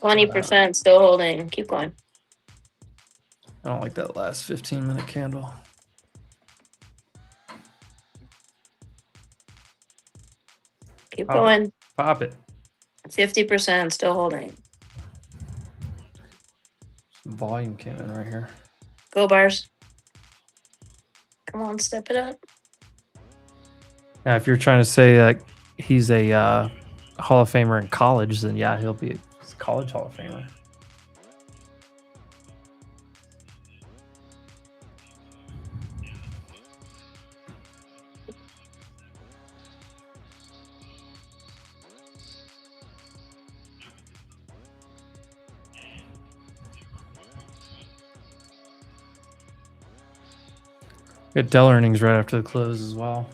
T: %, still holding. Keep going.
C: I don't like that last 15-minute candle.
T: Keep
C: Pop
T: going.
C: it. Pop it.
T: 50%, still holding.
C: Some volume came in right here.
T: Go, buyers. Come on, step it up.
C: Now, if you're trying to say that he's a Hall of Famer in college, then yeah, he'll be a college Hall of Famer. Get Dell earnings right after the close as well.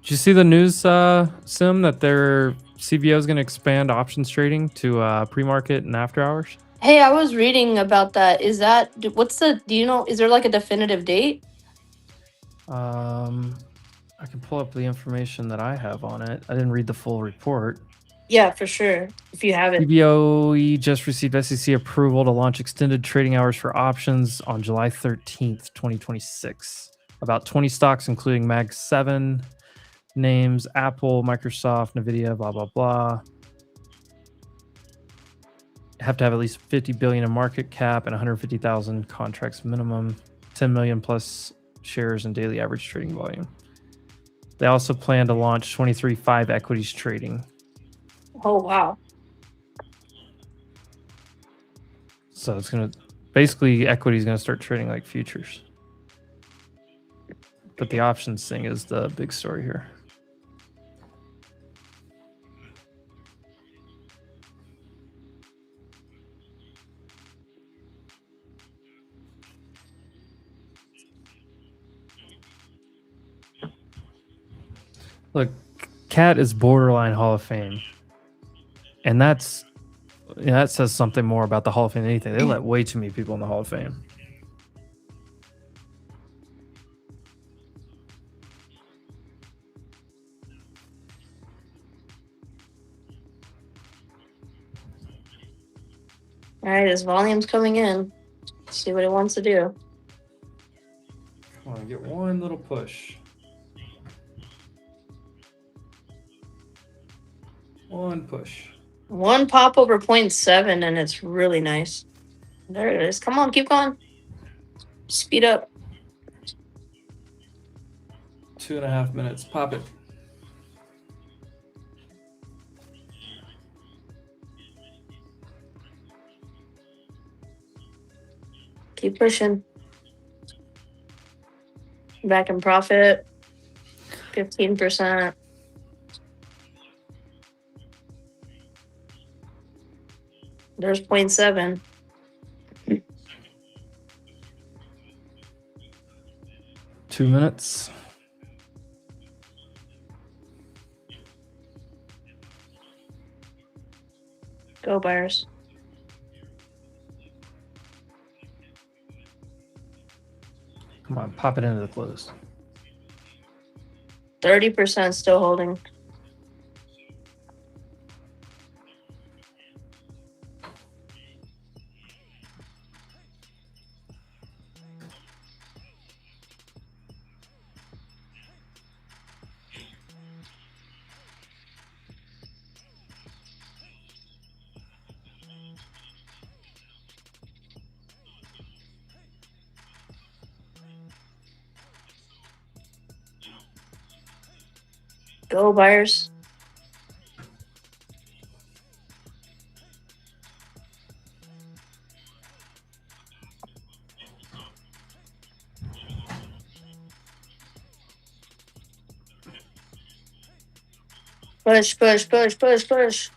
C: Did you see the news, Sim, that their CBO is going to expand options trading to pre-market and after hours?
T: Hey, I was reading about that. Is that, do you know, is there like a definitive date?
C: I can pull up the information that I have on it. I didn't read the full report.
T: Yeah, for sure. If you have it.
C: CBOE just received SEC approval to launch extended trading hours for options on July 13th, 2026. About 20 stocks, including Mag 7 names, Apple, Microsoft, NVIDIA, blah, blah, blah. Have to have at least 50 billion in market cap and 150,000 contracts minimum, 10 million plus shares in daily average trading volume. They also plan to launch 23/5 equities trading.
T: Oh, wow.
C: So it's going to basically equity is going to start trading like futures. But the options thing is the big story here. Look, Cat is borderline Hall of Fame, and that says something more about the Hall of Fame than anything. They let way too many people in the Hall of Fame.
T: All right, his volume's coming in. Let's see what it wants to do.
C: Come on, get one little push. One push.
T: One pop over 0.7, and it's really nice. There it is. Come on, keep going. Speed up.
C: 2.5 minutes. Pop it.
T: Keep pushing. Back in profit. 15%. There's 0.7.
C: Two minutes.
T: Go buyers.
C: Come on, pop it into the close.
T: 30% still holding. Go buyers. Push, push, push, push, push.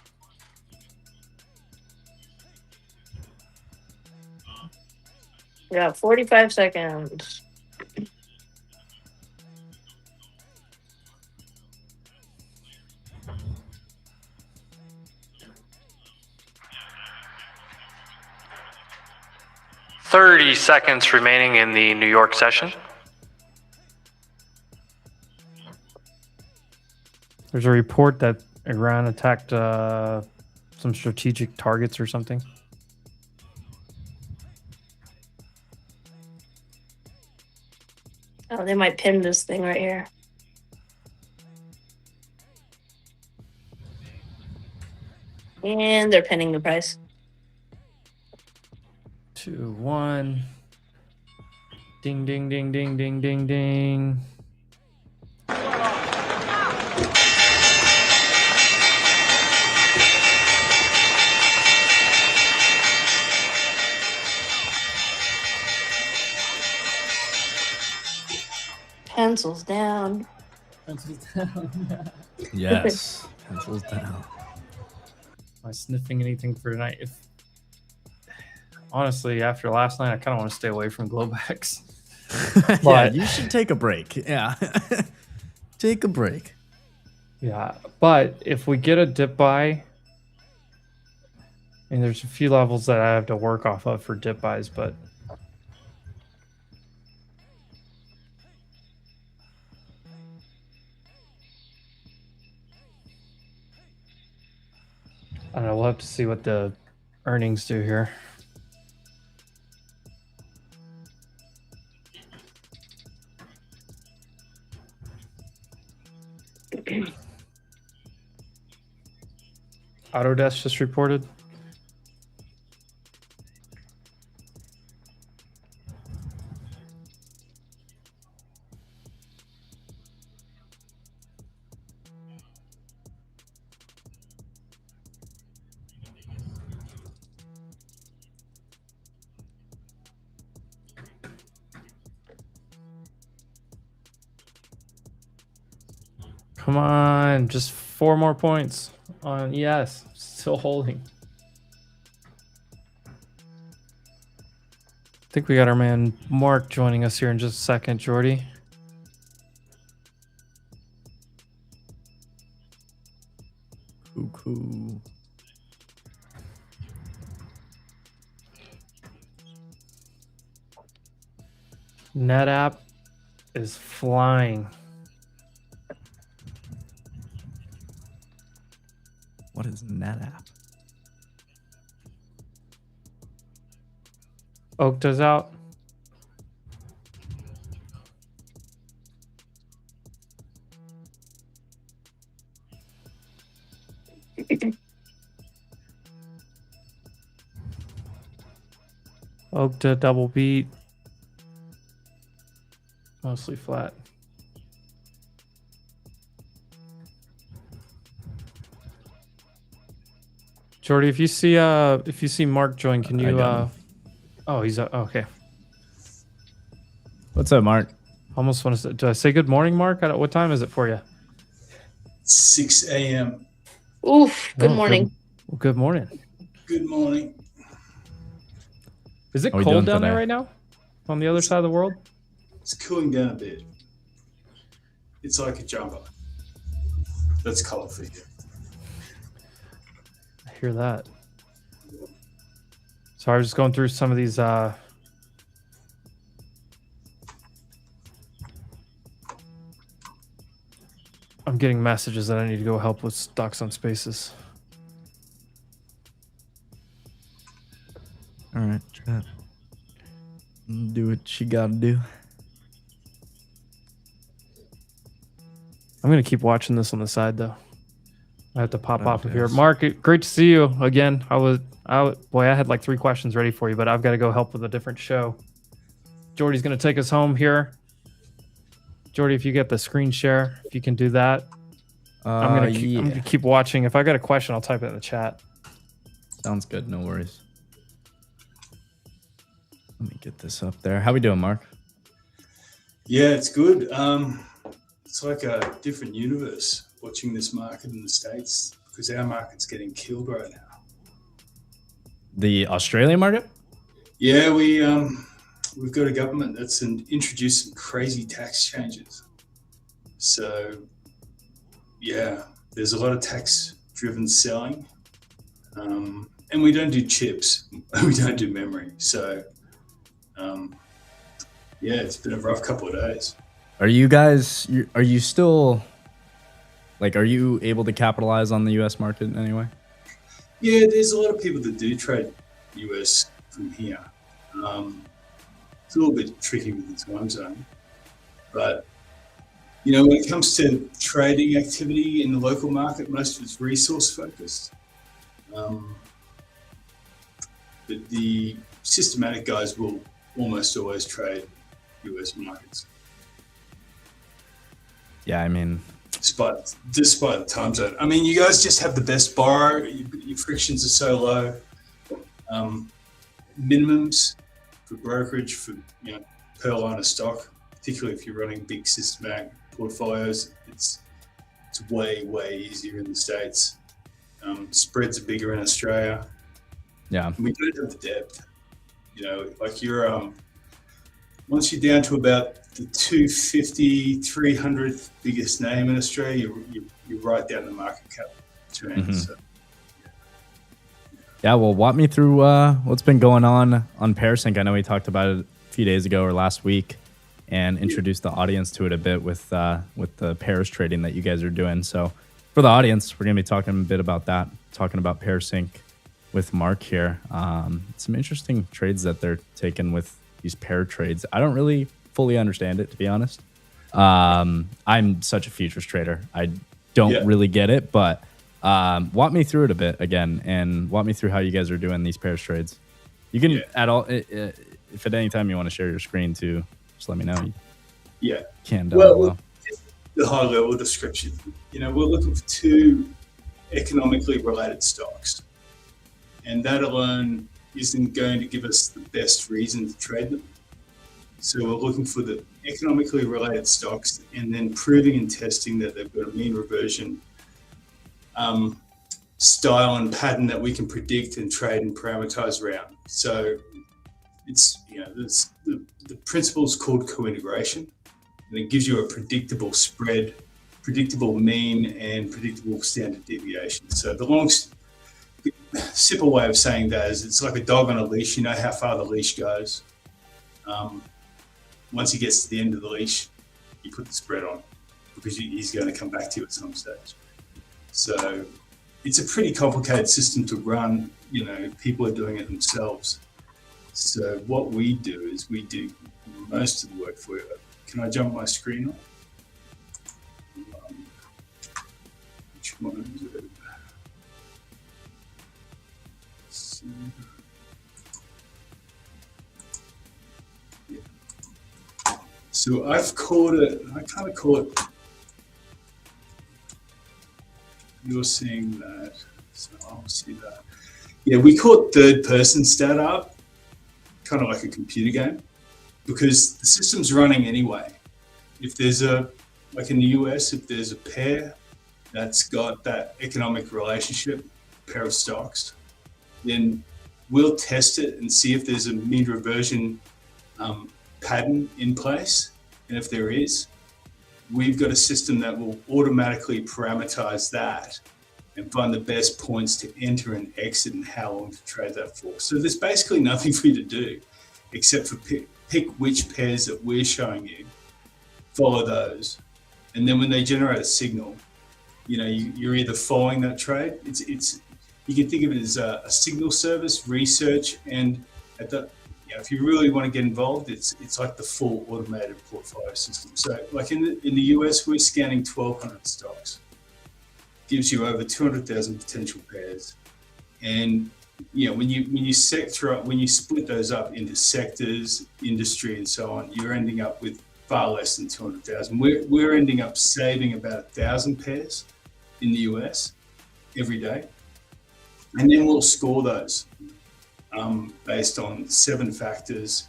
T: We got 45 seconds.
C: $30 remaining in the New York session. There's a report that Iran attacked some strategic targets or something.
T: Oh, they might pin this thing right here. And they're pinning the price.
C: 2, 1. Ding, ding, ding, ding, ding, ding, ding.
T: Pencils down.
C: Pencils down.
R: Yes, pencils down.
C: Am I sniffing anything for tonight? If honestly, after last night, I kind of want to stay away from Globex.
R: Yeah, you should take a break. Yeah, take a break.
C: Yeah, but if we get a dip buy, and there's a few levels that I have to work off of for dip buys, but I don't know. We'll have to see what the earnings do here. Autodesk just reported. Come on, just 4 more points on ES. Still holding. I think we got our man Mark joining us here in just a second, Jordy. NetApp is flying.
R: What is NetApp?
C: Okta's out. Okta double beat. Mostly flat. Jordy, if you see Mark join, can
R: I
C: you
R: got him.
C: oh, he's okay.
R: What's up, Mark?
C: Almost want to say, do I say good morning, Mark? What time is it for you?
A: 6 a.m.
T: Oof. Good
C: Oh,
T: morning.
C: Good morning.
A: Good morning.
C: Is it
R: How we
C: cold
R: doing
C: down there
R: today?
C: right now? On the other side of the world?
A: It's cooling down a bit. It's like a jumper. That's color for you.
C: I hear that. So I was just going through some of these I'm getting messages that I need to go help with stocks on Spaces.
R: All right, chat. Do what you gotta do.
C: I'm gonna keep watching this on the side though. I have to pop
R: Whatever
C: off of
R: it
C: here.
R: is.
C: Mark, great to see you again. Boy, I had like 3 questions ready for you, but I've got to go help with a different show. Jordy's gonna take us home here. Jordy, if you get the screen share, if you can do that. I'm gonna keep watching. If I got a question, I'll type it in the chat.
R: Sounds good. No worries. Let me get this up there. How we doing, Mark?
A: Yeah, it's good. It's like a different universe watching this market in the States because our market's getting killed right now.
R: The Australian market?
A: Yeah, we've got a government that's introduced some crazy tax changes. So, yeah, there's a lot of tax-driven selling, and we don't do chips. We don't do memory. So, yeah, it's been a rough couple of days.
R: Are you guys? Are you still? Like, are you able to capitalize on the U.S. market in any way?
A: Yeah, there's a lot of people that do trade US from here. It's a little bit tricky with the time zone, but you know, when it comes to trading activity in the local market, most of it's resource focused. But the systematic guys will almost always trade US markets.
R: Yeah, I mean,
A: despite the time zone. I mean, you guys just have the best borrow. Your frictions are so low. Minimums for brokerage for per line of stock, particularly if you're running big systematic portfolios, it's way easier in the States. Spreads are bigger in Australia.
R: Yeah,
A: we don't have the depth. You know, like you're once you're down to about the 250, 300th biggest name in Australia, you're right down the market cap trend.
R: Mhm.
A: So.
R: Yeah, well, walk me through what's been going on PairSync. I know we talked about it a few days ago or last week, and introduced the audience to it a bit with the pairs trading that you guys are doing. So, for the audience, we're gonna be talking a bit about that, talking about PairSync with Mark here. Some interesting trades that they're taking with these pair trades. I don't really fully understand it, to be honest. I'm such a futures trader. I don't really get it, but walk me through it a bit again, and walk me through how you guys are doing these pairs trades. You can at all, if at any time you want to share your screen too, just let me know.
A: Yeah.
R: Can
A: well, the high level description. You know, we're looking for 2 economically related stocks, and that alone isn't going to give us the best reason to trade them. So we're looking for the economically related stocks and then proving and testing that they've got a mean reversion style and pattern that we can predict and trade and parameterize around. So it's, the principle is called co-integration, and it gives you a predictable spread, predictable mean, and predictable standard deviation. So the simple way of saying that is it's like a dog on a leash. You know how far the leash goes. once he gets to the end of the leash, you put the spread on because he's going to come back to you at some stage. So it's a pretty complicated system to run. You know, people are doing it themselves. So what we do is we do most of the work for you. Can I jump my screen on? Which one is it? So, yeah. So I've called it, I kind of call it, you're seeing that, so I'll see that. Yeah, we call it third person startup, kind of like a computer game, because the system's running anyway. If there's like in the US, if there's a pair that's got that economic relationship, pair of stocks, then we'll test it and see if there's a mean reversion pattern in place. And if there is, we've got a system that will automatically parameterize that and find the best points to enter and exit and how long to trade that for. So there's basically nothing for you to do except for pick which pairs that we're showing you, follow those. And then when they generate a signal, you know, you're either following that trade. It's you can think of it as a signal service, research, and at the, you know, if you really want to get involved, it's like the full automated portfolio system. So like in the US, we're scanning 1,200 stocks. Gives you over 200,000 potential pairs. And you know, when you split those up into sectors, industry, and so on, you're ending up with far less than 200,000. We're ending up saving about 1,000 pairs in the US every day, and then we'll score those based on 7 factors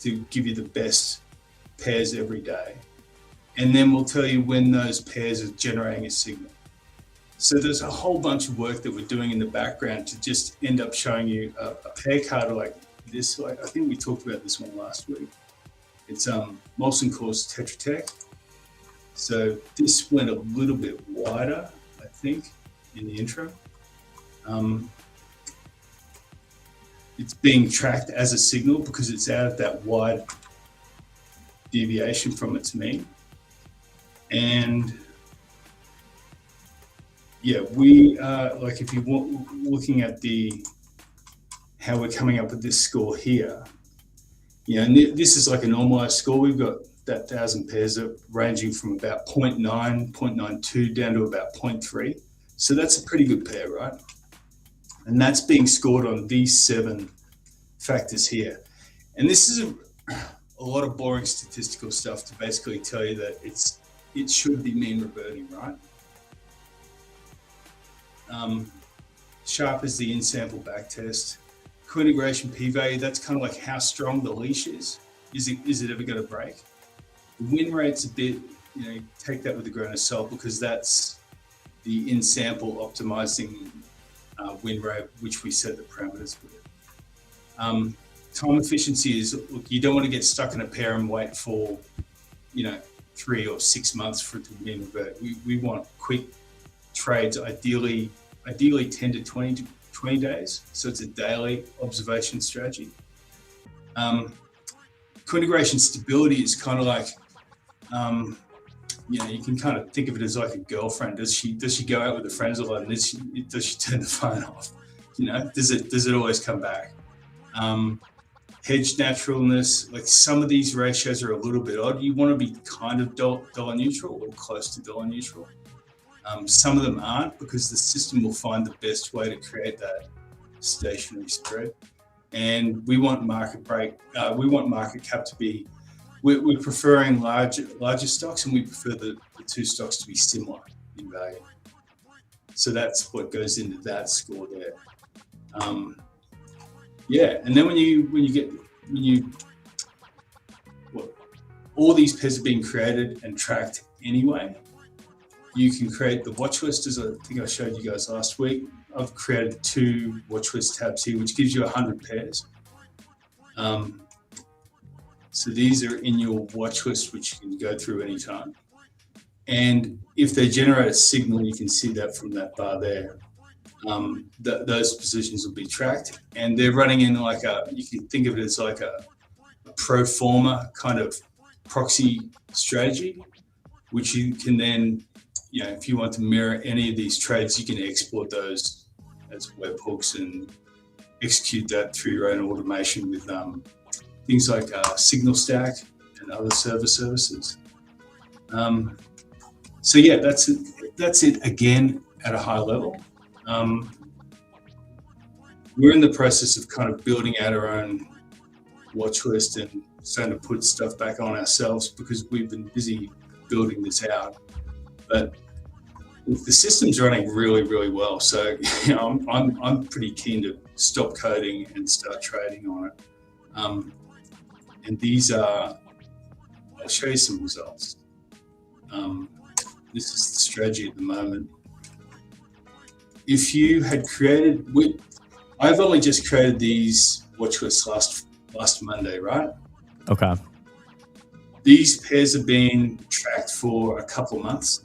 A: to give you the best pairs every day, and then we'll tell you when those pairs are generating a signal. So there's a whole bunch of work that we're doing in the background to just end up showing you a pair card like this. Like I think we talked about this one last week. It's Molson Coors Tetra Tech. So this went a little bit wider, I think, in the intro. It's being tracked as a signal because it's out of that wide deviation from its mean. And yeah, we like if you want looking at how we're coming up with this score here, you know, and this is like a normalized score. We've got that 1,000 pairs ranging from about 0.9, 0.92 down to about 0.3. So that's a pretty good pair, right? And that's being scored on these 7 factors here. And this is a lot of boring statistical stuff to basically tell you that it should be mean reverting, right? Sharp is the in-sample back test. Co-integration p-value, that's kind of like how strong the leash is. Is it ever going to break? The win rate's a bit, you know, take that with a grain of salt because that's the in-sample optimizing win rate, which we set the parameters with. Time efficiency is, look, you don't want to get stuck in a pair and wait for, you know, 3 or 6 months for it to mean revert. We want quick trades, ideally 10 to 20 days. So it's a daily observation strategy. Co-integration stability is kind of like, you know, you can kind of think of it as like a girlfriend. Does she go out with her friends a lot? And does she turn the phone off? You know, does it always come back? Hedge naturalness, like some of these ratios are a little bit odd. You want to be kind of dollar neutral or close to dollar neutral. Some of them aren't because the system will find the best way to create that stationary spread. And we want market cap to be, we're preferring larger stocks, and we prefer the 2 stocks to be similar in value. So that's what goes into that score there. Yeah, and then all these pairs are being created and tracked anyway. You can create the watch list, as I think I showed you guys last week. I've created 2 watch list tabs here, which gives you 100 pairs. So these are in your watch list, which you can go through anytime. And if they generate a signal, you can see that from that bar there. Those positions will be tracked, and they're running in like you can think of it as like a pro forma kind of proxy strategy, which you can then, if you want to mirror any of these trades, you can export those as webhooks and execute that through your own automation with things like Signal Stack and other server services. So yeah, that's it again at a high level. We're in the process of kind of building out our own watch list and starting to put stuff back on ourselves because we've been busy building this out. But the system's running really, really well. So I'm pretty keen to stop coding and start trading on it. And these are, I'll show you some results. This is the strategy at the moment. If you had created, I've only just created these watch lists last Monday, right?
R: Okay.
A: These pairs have been tracked for a couple of months.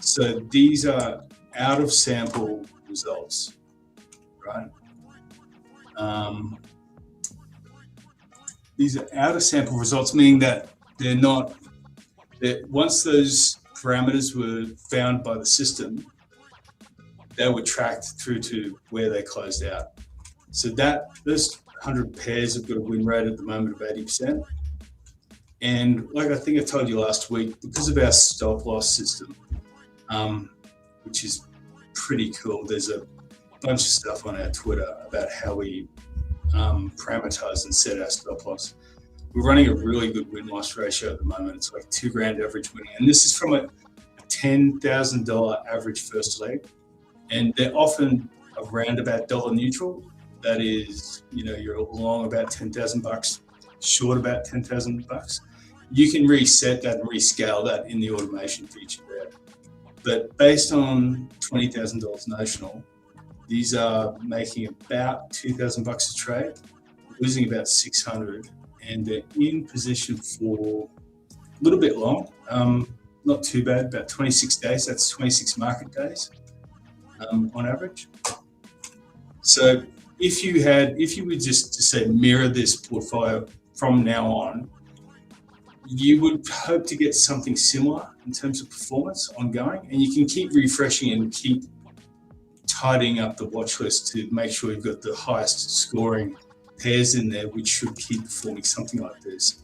A: So these are out of sample results, right? These are out of sample results, meaning that once those parameters were found by the system, they were tracked through to where they closed out. So those 100 pairs have got a win rate at the moment of 80%. And like I think I told you last week, because of our stop loss system, which is pretty cool, there's a bunch of stuff on our Twitter about how we parameterize and set our stop loss. We're running a really good win-loss ratio at the moment. It's like $2,000 average winning. And this is from a $10,000 average first leg. And they're often around about dollar neutral. That is, you're long about $10,000, short about $10,000. You can reset that and rescale that in the automation feature there. But based on $20,000 notional, these are making about $2,000 a trade, losing about 600, and they're in position for a little bit long, not too bad, about 26 days. That's 26 market days on average. So if you were just to say mirror this portfolio from now on, you would hope to get something similar in terms of performance ongoing, and you can keep refreshing and keep tidying up the watch list to make sure you've got the highest scoring pairs in there, which should keep performing something like this.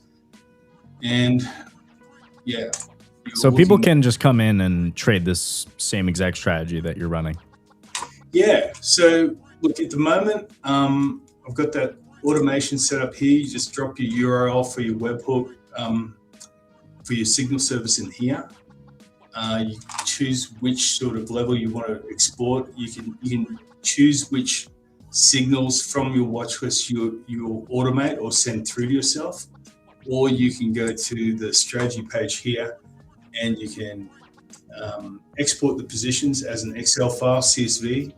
A: And yeah.
R: So people can just come in and trade this same exact strategy that you're running.
A: Yeah. So look, at the moment, I've got that automation set up here. You just drop your URL for your webhook, for your Signal service in here. You choose which sort of level you want to export. You can choose which signals from your watch list you'll automate or send through to yourself, or you can go to the strategy page here and you can export the positions as an Excel file, CSV,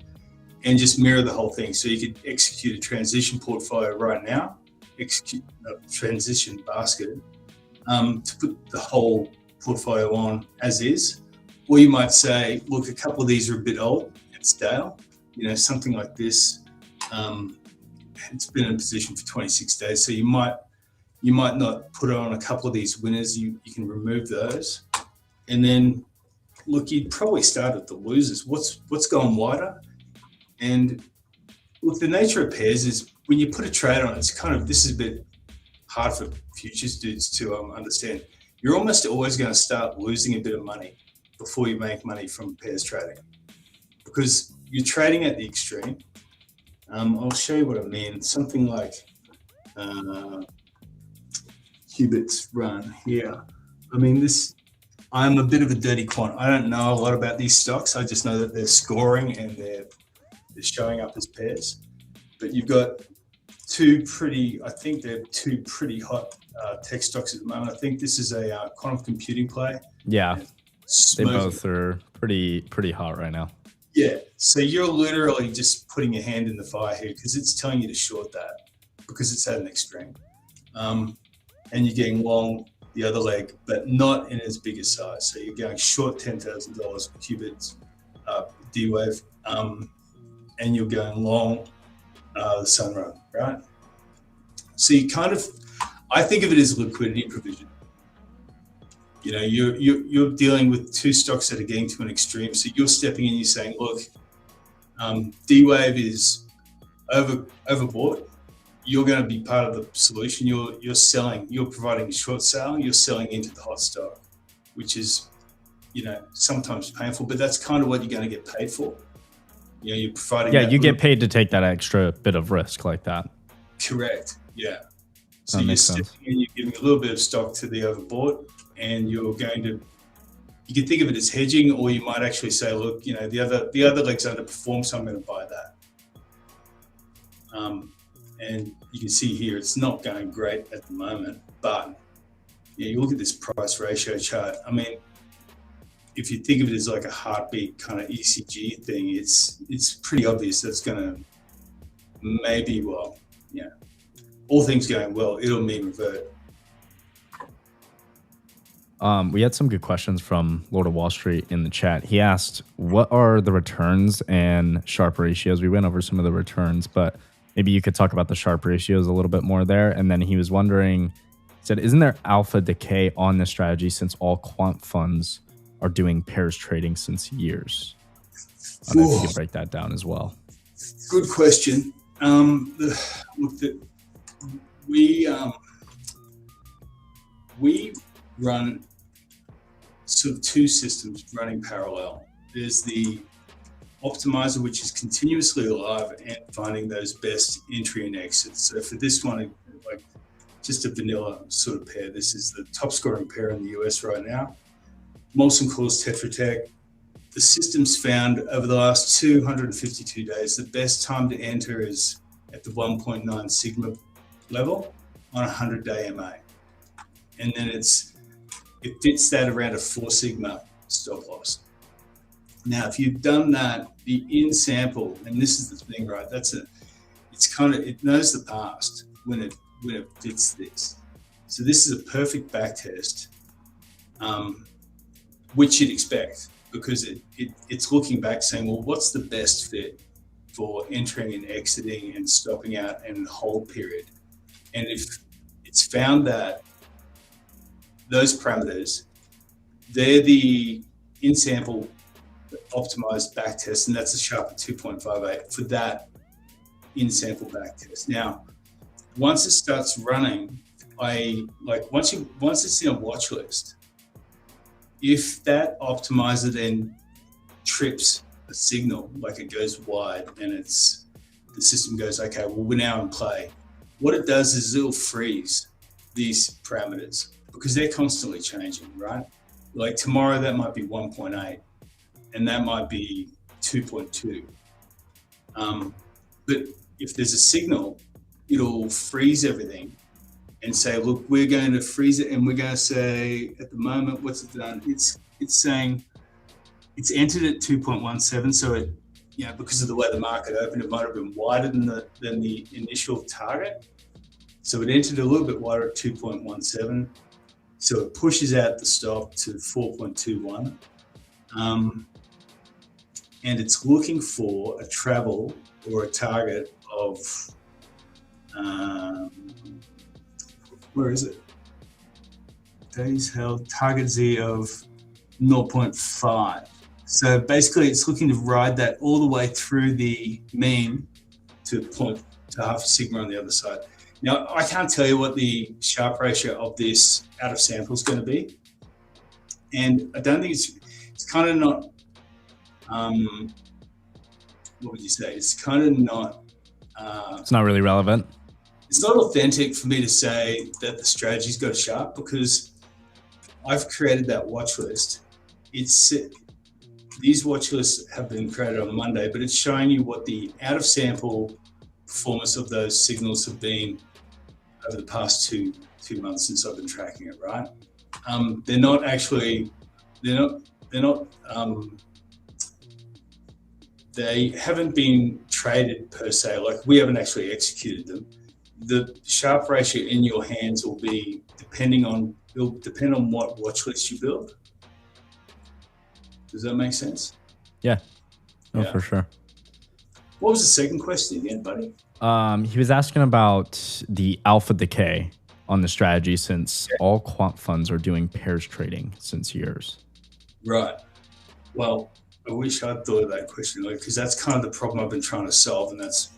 A: and just mirror the whole thing. So you could execute a transition portfolio right now, execute a transition basket to put the whole portfolio on as is. Or you might say, look, a couple of these are a bit old and stale, something like this. It's been in position for 26 days. So you might not put on a couple of these winners. You can remove those. And then look, you'd probably start at the losers. What's gone wider? And look, the nature of pairs is when you put a trade on, it's kind of, this is a bit hard for futures dudes to understand. You're almost always going to start losing a bit of money before you make money from pairs trading, because you're trading at the extreme. I'll show you what I mean. Something like Qubits run here. I mean, I'm a bit of a dirty quant. I don't know a lot about these stocks. I just know that they're scoring and they're showing up as pairs. But you've got I think they're two pretty hot tech stocks at the moment. I think this is a quantum computing play.
R: Yeah, they both are pretty hot right now.
A: Yeah, so you're literally just putting your hand in the fire here because it's telling you to short that because it's at an extreme. And you're getting long the other leg, but not in as big a size. So you're going short $10,000 for Qubits, D-Wave, and you're going long the Sunrun, right? So you I think of it as liquidity provision. You know, you're dealing with two stocks that are getting to an extreme. So you're stepping in, you're saying, look, D-Wave is overbought. You're going to be part of the solution. You're selling, you're providing a short sale, you're selling into the hot stock, which is, you know, sometimes painful, but that's kind of what you're going to get paid for. You know, you're providing.
R: Yeah, you get paid to take that extra bit of risk like that.
A: Correct. Yeah. So
R: That
A: you're
R: makes sense.
A: stepping in, you're giving a little bit of stock to the overbought, and you're going to. You can think of it as hedging, or you might actually say, look, you know, the other legs underperform, so I'm going to buy that. And you can see here, it's not going great at the moment, but yeah, you look at this price ratio chart. I mean, if you think of it as like a heartbeat kind of ECG thing, it's pretty obvious that's going to maybe, well, yeah, all things going well, it'll mean revert.
R: We had some good questions from Lord of Wall Street in the chat. He asked, what are the returns and Sharpe ratios? We went over some of the returns, but maybe you could talk about the Sharpe ratios a little bit more there. And then he was wondering, he said, isn't there alpha decay on this strategy since all quant funds are doing pairs trading since years? I don't know if you could break that down as well.
A: Good question. We run sort of two systems running parallel. There's the optimizer, which is continuously alive and finding those best entry and exits. So for this one, like just a vanilla sort of pair, this is the top scoring pair in the US right now. Molson Coors Tetra Tech. The system's found over the last 252 days, the best time to enter is at the 1.9 sigma level on a 100-day MA. And then it fits that around a 4 sigma stop loss. Now, if you've done that, the in sample, and this is the thing, right? It knows the past when it fits this. So this is a perfect back test, which you'd expect, because it's looking back saying, well, what's the best fit for entering and exiting and stopping out and hold period? And if it's found that those parameters, they're the in sample optimized back test, and that's a Sharpe 2.58 for that in sample back test. Now, once it starts running, once it's in a watch list, if that optimizer then trips a signal, like it goes wide and the system goes, okay, well, we're now in play. What it does is it'll freeze these parameters because they're constantly changing, right? Like tomorrow that might be 1.8 and that might be 2.2. But if there's a signal, it'll freeze everything and say, look, we're going to freeze it, and we're going to say, at the moment, what's it done? It's saying it's entered at 2.17, so it, you know, because of the way the market opened, it might have been wider than the initial target. So it entered a little bit wider at 2.17. So it pushes out the stop to 4.21. And it's looking for a travel or a target of, where is it? Days held, target Z of 0.5. So basically it's looking to ride that all the way through the mean to half a sigma on the other side. Now, I can't tell you what the Sharpe ratio of this out of sample is going to be. And I don't think it's kind of not, what would you say? It's kind of not.
R: It's not really relevant.
A: It's not authentic for me to say that the strategy's got a Sharpe because I've created that watch list. These watch lists have been created on Monday, but it's showing you what the out of sample performance of those signals have been over the past two months since I've been tracking it, right? They haven't been traded per se, like we haven't actually executed them. The Sharpe ratio in your hands will depend on what watch list you build. Does that make sense?
R: Yeah. Oh,
A: Yeah.
R: for sure.
A: What was the second question again, buddy?
R: He was asking about the alpha decay on the strategy since all quant funds are doing pairs trading since years?
A: Right. Well, I wish I'd thought of that question, because that's kind of the problem I've been trying to solve, and that's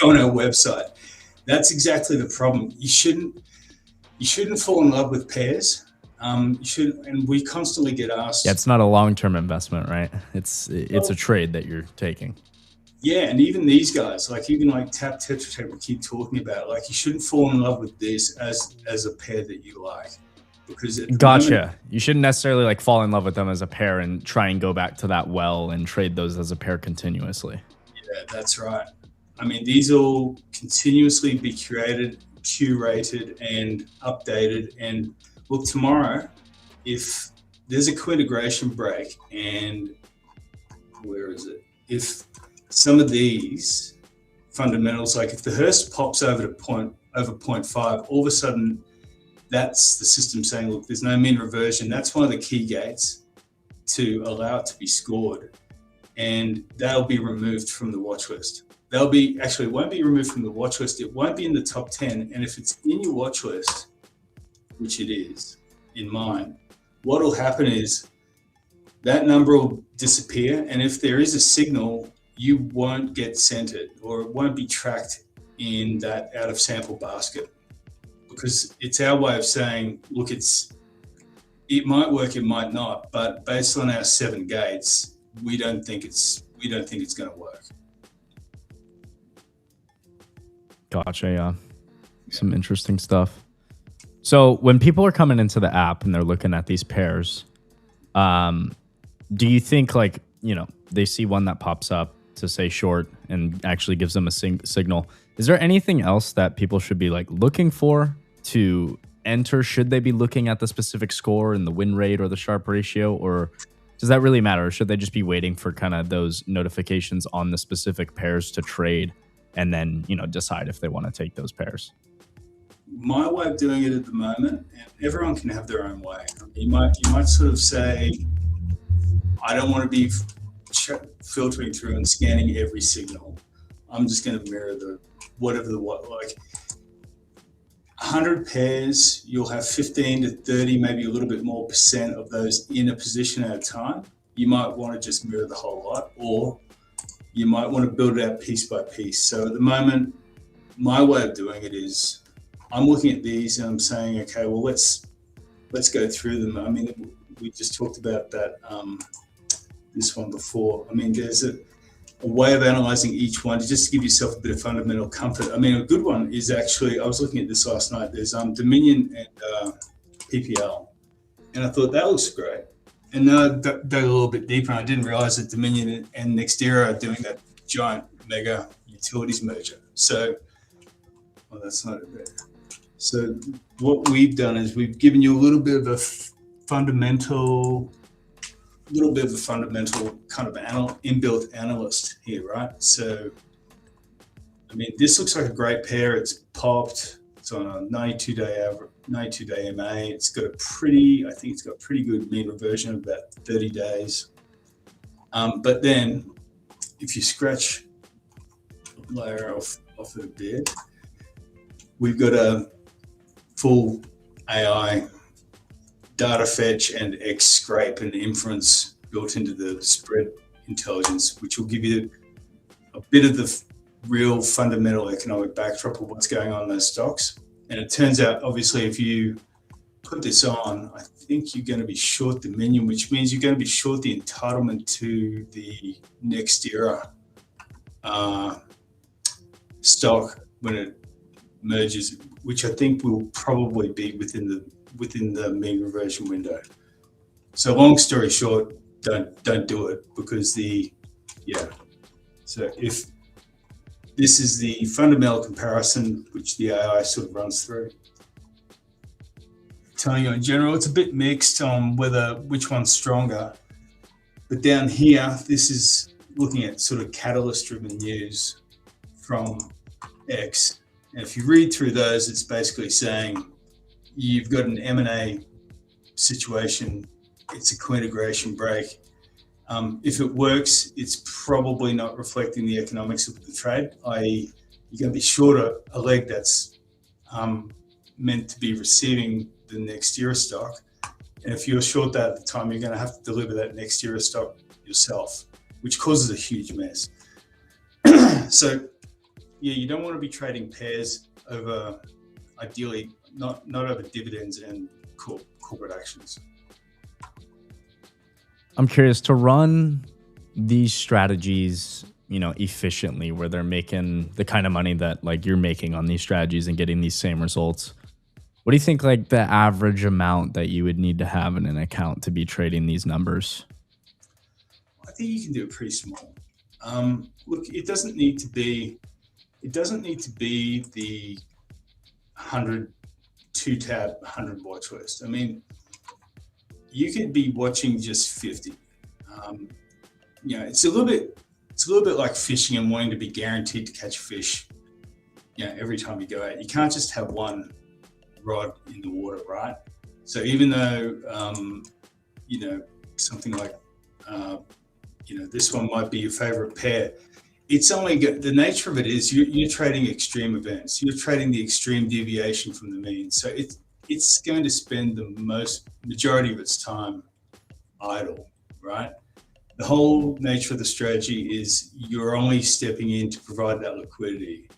A: on our website. That's exactly the problem. You shouldn't fall in love with pairs. You should, and we constantly get asked.
R: Yeah, it's not a long-term investment, right? It's a trade that you're taking.
A: Yeah, and even these guys, even Tap Tetra we keep talking about, you shouldn't fall in love with this as a pair that you like, because at the
R: Gotcha.
A: moment,
R: You shouldn't necessarily fall in love with them as a pair and try and go back to that well and trade those as a pair continuously.
A: Yeah, that's right. I mean, these all continuously be curated, curated, and updated. And look, tomorrow, if there's a co-integration break, and where is it? If some of these fundamentals, if the Hearst pops over 0.5, all of a sudden, that's the system saying, look, there's no mean reversion. That's one of the key gates to allow it to be scored, and that'll be removed from the watch list. It won't be removed from the watch list. It won't be in the top 10. And if it's in your watch list, which it is in mine, what will happen is that number will disappear. And if there is a signal, you won't get sent it, or it won't be tracked in that out of sample basket, because it's our way of saying, look, it might work, it might not, but based on our 7 gates, we don't think it's going to work.
R: Gotcha. Yeah. Some interesting stuff. So when people are coming into the app and they're looking at these pairs, do you think they see one that pops up to say short and actually gives them a signal? Is there anything else that people should be looking for to enter? Should they be looking at the specific score and the win rate or the Sharpe ratio, or does that really matter? Or should they just be waiting for kind of those notifications on the specific pairs to trade, and then decide if they want to take those pairs?
A: My way of doing it at the moment, and everyone can have their own way. You might sort of say, I don't want to be filtering through and scanning every signal. I'm just going to mirror 100 pairs, you'll have 15 to 30, maybe a little bit more % of those in a position at a time. You might want to just mirror the whole lot, or you might want to build it out piece by piece. So at the moment, my way of doing it is I'm looking at these and I'm saying, okay, well, let's go through them. I mean, we just talked about that, this one before. I mean, there's a way of analyzing each one to just give yourself a bit of fundamental comfort. I mean, a good one is actually, I was looking at this last night. There's Dominion and PPL, and I thought that looks great. And then I dug a little bit deeper, and I didn't realize that Dominion and NextEra are doing that giant mega utilities merger. So, well, that's not it. So what we've done is we've given you a little bit of a fundamental kind of inbuilt analyst here, right? So, I mean, this looks like a great pair. It's popped. It's on a 92-day average, 92-day MA. It's got pretty good mean reversion of about 30 days. But then, if you scratch a layer off of a bit, we've got a full AI data fetch and X scrape and inference built into the spread intelligence, which will give you a bit of the real fundamental economic backdrop of what's going on in those stocks. And it turns out, obviously, if you put this on, I think you're going to be short Dominion, which means you're going to be short the entitlement to the NextEra stock when it merges, which I think will probably be within the mean reversion window. So long story short, don't do it, because so if this is the fundamental comparison which the AI sort of runs through, telling you in general it's a bit mixed on which one's stronger. But down here, this is looking at sort of catalyst driven news from X. And if you read through those, it's basically saying you've got an M&A situation, it's a co-integration break. If it works, it's probably not reflecting the economics of the trade, i.e. you're going to be short a leg that's meant to be receiving the next year of stock. And if you're short that at the time, you're going to have to deliver that next year of stock yourself, which causes a huge mess. So, yeah, you don't want to be trading pairs over, ideally, not over dividends and corporate actions.
R: I'm curious, to run these strategies, efficiently, where they're making the kind of money that like you're making on these strategies and getting these same results. What do you think like the average amount that you would need to have in an account to be trading these numbers?
A: I think you can do it pretty small. Look, it doesn't need to be the 100 2-tab 100 watch list. I mean, you could be watching just 50. It's a little bit like fishing and wanting to be guaranteed to catch fish. Every time you go out, you can't just have one rod in the water, right? So even though something like this one might be your favorite pair, it's only the nature of it is you're trading extreme events. You're trading the extreme deviation from the mean. So it's going to spend the majority of its time idle, right? The whole nature of the strategy is you're only stepping in to provide that liquidity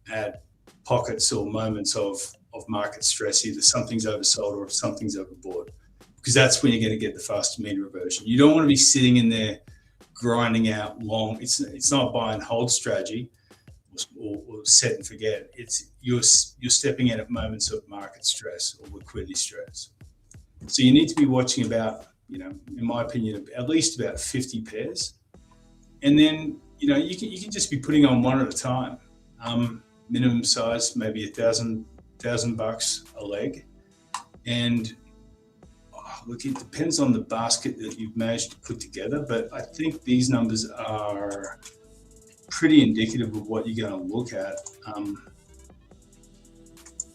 A: at pockets or moments of market stress, either something's oversold or if something's overbought, because that's when you're going to get the faster mean reversion. You don't want to be sitting in there grinding out long. It's not a buy and hold strategy or set and forget. It's you're stepping in at moments of market stress or liquidity stress. So you need to be watching about, in my opinion, at least about 50 pairs, and then you can just be putting on one at a time. Minimum size maybe $1,000 a leg, and look, it depends on the basket that you've managed to put together, but I think these numbers are pretty indicative of what you're going to look at.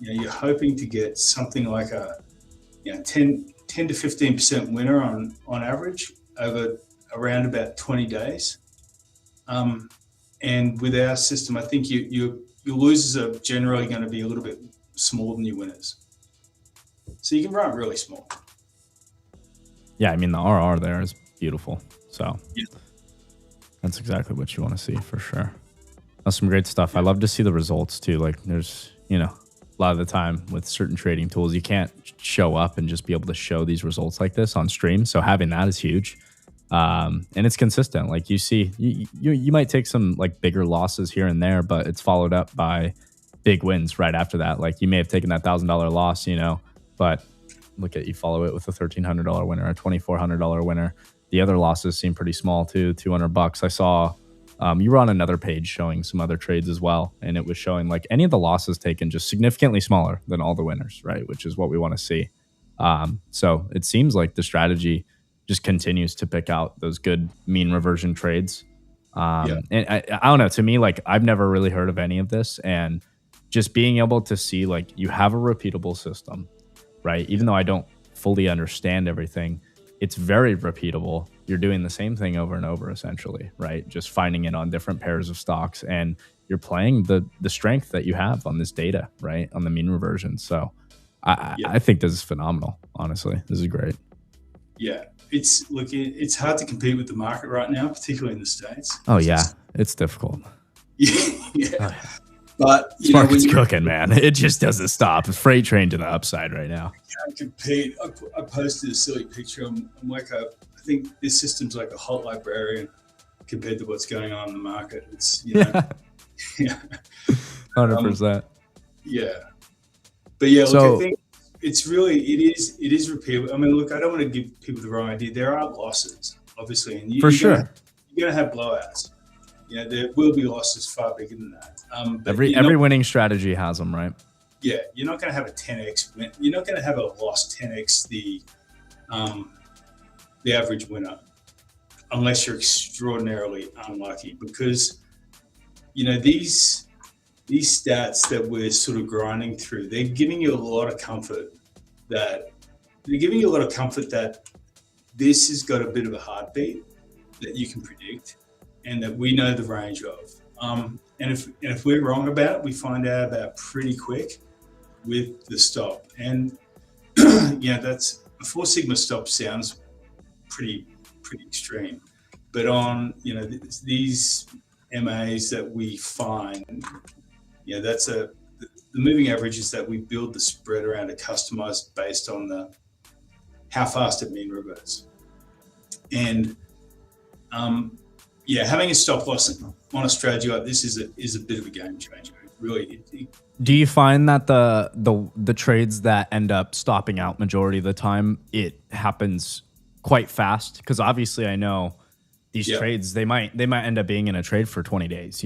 A: You're hoping to get something like a 10 to 15% winner on average over around about 20 days. And with our system, I think your losers are generally going to be a little bit smaller than your winners. So you can run really small.
R: Yeah, I mean, the RR there is beautiful. So that's exactly what you want to see for sure. That's some great stuff. I love to see the results too. Like there's, a lot of the time with certain trading tools, you can't show up and just be able to show these results like this on stream. So having that is huge. And it's consistent. Like you see, you might take some like bigger losses here and there, but it's followed up by big wins right after that. Like you may have taken that $1,000 loss, but look at you follow it with a $1,300 winner, a $2,400 winner. The other losses seem pretty small too, $200. I saw you were on another page showing some other trades as well, and it was showing like any of the losses taken just significantly smaller than all the winners, right? Which is what we want to see. So it seems like the strategy just continues to pick out those good mean reversion trades. And I don't know, to me, like I've never really heard of any of this, and just being able to see like you have a repeatable system, right? Even though I don't fully understand everything, it's very repeatable. You're doing the same thing over and over, essentially, right? Just finding it on different pairs of stocks, and you're playing the strength that you have on this data, right? On the mean reversion. So I think this is phenomenal, honestly. This is great.
A: Yeah, it's hard to compete with the market right now, particularly in the States.
R: Oh yeah, it's difficult.
A: Yeah. But
R: this market's cooking, man. It just doesn't stop. It's freight train to the upside right now.
A: You can't compete. I posted a silly picture. I'm like I think this system's like a hot librarian compared to what's going on in the market. It's yeah,
R: 100%.
A: Yeah, but yeah,
R: So-
A: look, I think it's really it is repeatable. I mean, look, I don't want to give people the wrong idea. There are losses, obviously, and
R: For sure.
A: you're going to have blowouts. There will be losses far bigger than that. But
R: Every winning strategy has them, right?
A: yeah, you're not going to have a 10x win. You're not going to have a loss 10x the average winner, unless you're extraordinarily unlucky. Because these stats that we're sort of grinding through, they're giving you a lot of comfort that this has got a bit of a heartbeat that you can predict and that we know the range of. And if we're wrong about it, we find out about pretty quick. with the stop. And that's a 4 sigma stop sounds pretty extreme, but on these MAs that we find, that's the moving average is that we build the spread around a customized based on how fast it mean reverts. And having a stop loss on a strategy like this is a bit of a game changer. Really.
R: Do you find that the trades that end up stopping out majority of the time, it happens quite fast? Because obviously I know these trades, they might end up being in a trade for 20 days,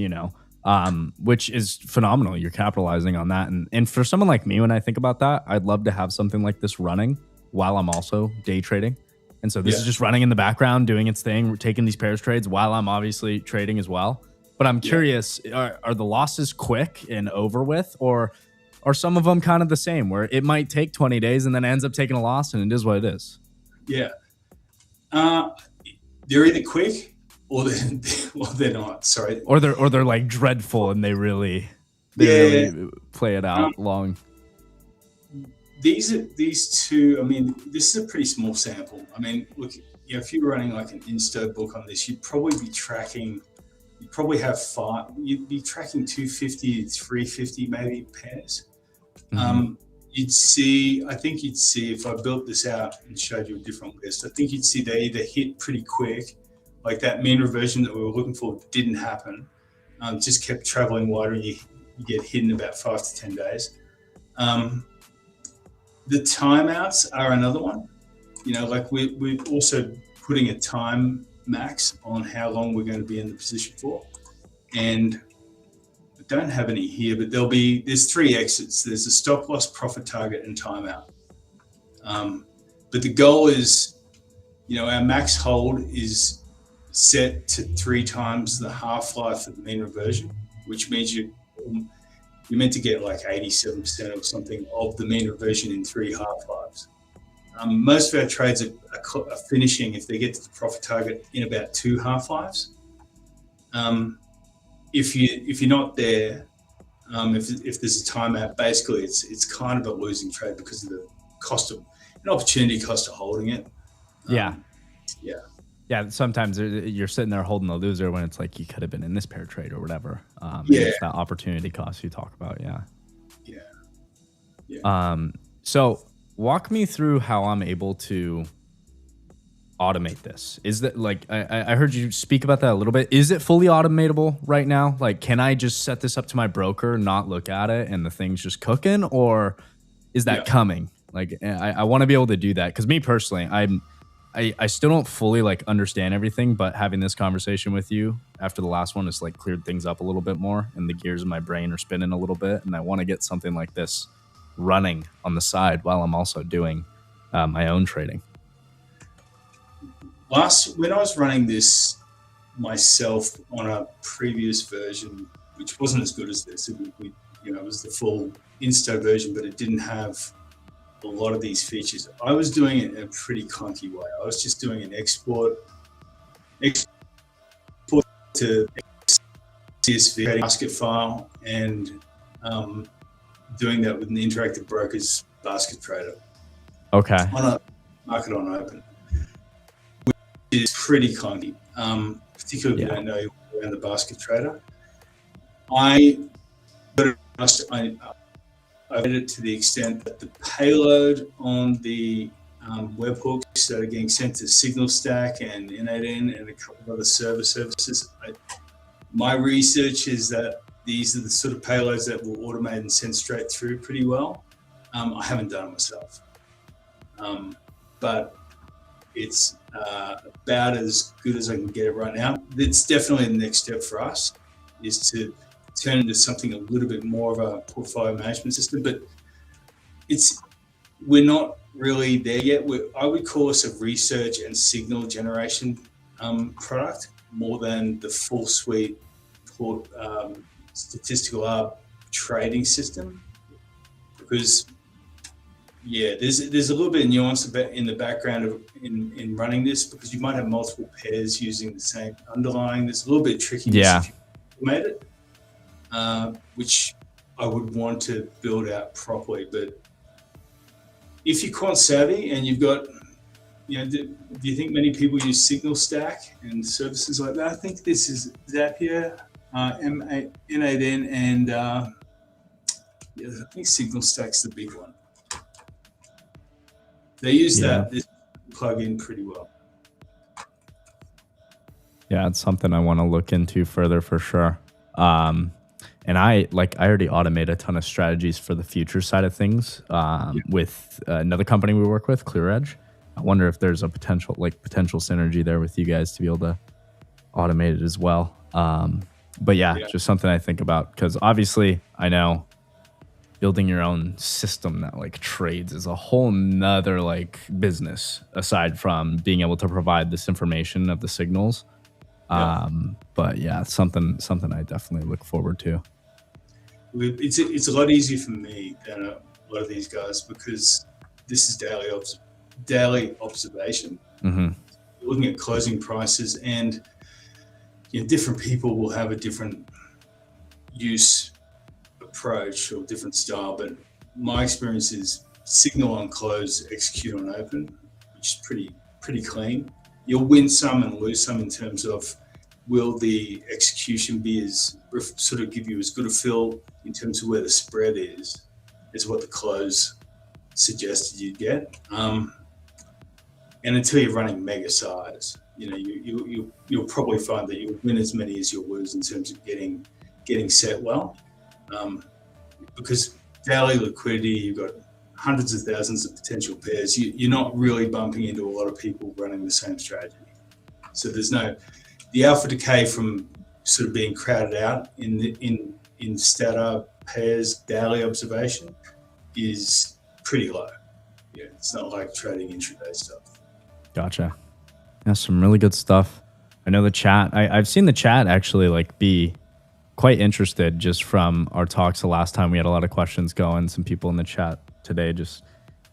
R: which is phenomenal. You're capitalizing on that. And for someone like me, when I think about that, I'd love to have something like this running while I'm also day trading. And so this is just running in the background, doing its thing, taking these pairs trades while I'm obviously trading as well. But I'm curious, are the losses quick and over with, or are some of them kind of the same, where it might take 20 days and then ends up taking a loss and it is what it is?
A: Yeah. They're either quick or they're not. Sorry.
R: Or they're like dreadful and they really play it out long.
A: These two, I mean, this is a pretty small sample. I mean, look, if you're running like an Insto book on this, you'd probably be tracking, you'd be tracking 250, 350 maybe pairs.
R: Mm-hmm.
A: I think you'd see, if I built this out and showed you a different list, I think you'd see they either hit pretty quick, like that mean reversion that we were looking for didn't happen, just kept traveling wider and you get hit in about 5 to 10 days. The timeouts are another one. Like we're also putting a time max on how long we're going to be in the position for. And I don't have any here, but there's 3 exits. There's a stop loss, profit target, and timeout. But the goal is, our max hold is set to 3 times the half-life of the mean reversion, which means you're meant to get like 87% or something of the mean reversion in 3 half-lives. Most of our trades are finishing, if they get to the profit target, in about 2 half-lives. If you're not there, if there's a timeout, basically it's kind of a losing trade because of the cost of an opportunity cost of holding it.
R: Yeah, sometimes you're sitting there holding the loser when it's like you could have been in this pair trade or whatever. It's that opportunity cost you talk about. So walk me through how I'm able to automate this. Is that like, I heard you speak about that a little bit. Is it fully automatable right now? Like, can I just set this up to my broker, not look at it, and the thing's just cooking? Or is that coming? Like, I want to be able to do that. Because me personally, I still don't fully like understand everything, but having this conversation with you after the last one has like cleared things up a little bit more, and the gears in my brain are spinning a little bit, and I want to get something like this running on the side while I'm also doing my own trading.
A: When I was running this myself on a previous version, which wasn't as good as this, it was the full Insto version, but it didn't have a lot of these features. I was doing it in a pretty clunky way. I was just doing an export to CSV basket file and doing that with an Interactive Brokers basket trader.
R: Okay.
A: On a market on open, which is pretty clunky, particularly if you don't know around the basket trader. I did it to the extent that the payload on the webhooks that are getting sent to Signal Stack and N8N and a couple of other services. My research is that these are the sort of payloads that will automate and send straight through pretty well. I haven't done it myself, but it's about as good as I can get it right now. It's definitely the next step for us, is to turn into something a little bit more of a portfolio management system, but we're not really there yet. I would call us a research and signal generation product more than the full suite statistical arb trading system, because there's a little bit of nuance in the background in running this, because you might have multiple pairs using the same underlying. There's a little bit of trickiness if you automate it. Which I would want to build out properly. But if you're quant savvy and you've got, do you think many people use Signal Stack and services like that? I think this is Zapier, N8N, and I think Signal Stack's the big one. They use this plug-in pretty well.
R: Yeah, it's something I want to look into further for sure. And I already automate a ton of strategies for the future side of things with another company we work with, ClearEdge. I wonder if there's a potential synergy there with you guys to be able to automate it as well. But just something I think about, because obviously I know building your own system that like trades is a whole nother like business aside from being able to provide this information of the signals. But yeah, it's something I definitely look forward to.
A: It's a lot easier for me than a lot of these guys because this is daily observation.
R: Mm-hmm.
A: You're looking at closing prices, and different people will have a different use approach or different style. But my experience is signal on close, execute on open, which is pretty clean. You'll win some and lose some in terms of will the execution be sort of give you as good a feel in terms of where the spread is as what the close suggested you'd get. And until you're running mega size, you'll probably find that you'll win as many as you'll lose in terms of getting set well. Because daily liquidity, you've got hundreds of thousands of potential pairs. You're not really bumping into a lot of people running the same strategy. So there's the alpha decay from sort of being crowded out in Stata pairs daily observation is pretty low. Yeah, it's not like trading intraday stuff.
R: Gotcha. That's some really good stuff. I know the chat. I've seen the chat actually be quite interested just from our talks the last time. We had a lot of questions going. Some people in the chat today just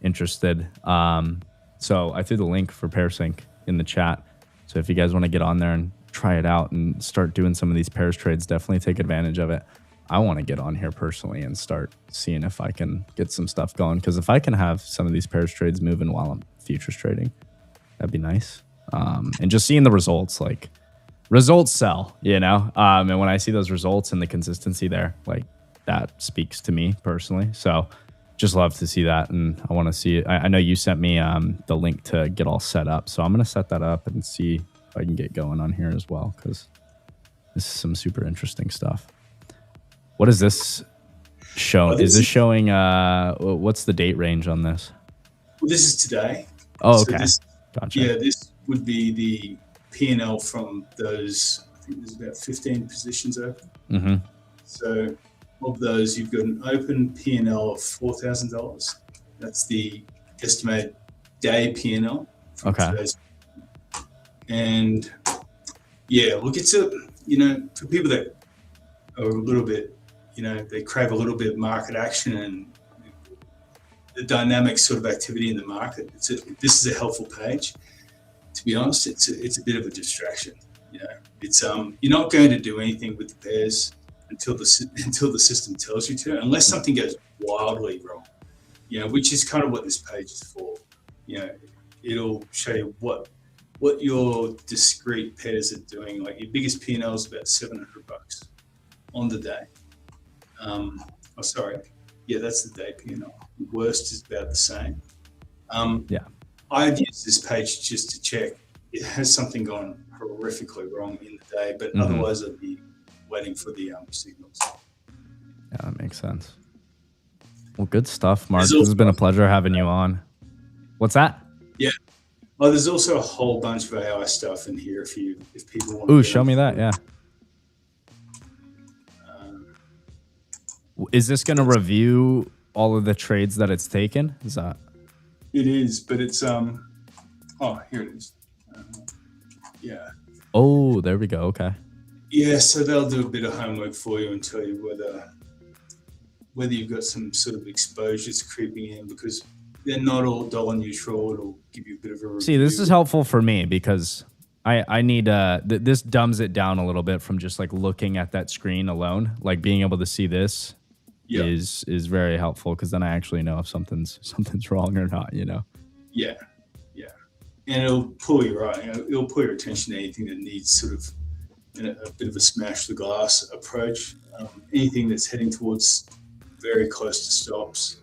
R: interested. So I threw the link for PairSync in the chat. So if you guys want to get on there and try it out and start doing some of these pairs trades, definitely take advantage of it. I want to get on here personally and start seeing if I can get some stuff going. Because if I can have some of these pairs trades moving while I'm futures trading, that'd be nice. And just seeing the results, results sell, and when I see those results and the consistency there, that speaks to me personally. So just love to see that. And I want to see it. I know you sent me the link to get all set up. So I'm going to set that up and see if I can get going on here as well, because this is some super interesting stuff. What is this showing? Is this showing, what's the date range on this?
A: Well, this is today.
R: Oh, okay.
A: Gotcha. Yeah, this would be the P&L from those, I think there's about 15 positions open.
R: Mm-hmm.
A: So of those, you've got an open P&L of $4,000. That's the estimated day P&L.
R: Okay.
A: Today's. And yeah, look, it's for people that are a little bit, they crave a little bit of market action and the dynamic sort of activity in the market. This is a helpful page. To be honest, it's a bit of a distraction. It's you're not going to do anything with the pairs until the system tells you to, unless something goes wildly wrong. Which is kind of what this page is for. It'll show you what your discrete pairs are doing. Like your biggest P&L is about $700 on the day. Yeah, that's the day P&L. The worst is about the same. I've used this page just to check. It has something gone horrifically wrong in the day, but otherwise I'd be waiting for the signals.
R: Yeah, that makes sense. Well, good stuff, Mark. This has been a pleasure having you on. What's that?
A: Yeah. Well, there's also a whole bunch of AI stuff in here if people want.
R: Ooh, show me that. Yeah. Is this going to review all of the trades that it's taken? Is that?
A: It is, but it's oh, here it is. Yeah.
R: Oh, there we go. Okay.
A: Yeah, so they'll do a bit of homework for you and tell you whether you've got some sort of exposures creeping in, because they're not all dollar neutral. It'll give you a bit of a review.
R: See, this is helpful for me because I need this dumbs it down a little bit from just looking at that screen alone, being able to see this is very helpful, because then I actually know if something's wrong or not, you know.
A: Yeah, and it'll pull you right. It'll pull your attention to anything that needs sort of a bit of a smash the glass approach. Anything that's heading towards very close to stops,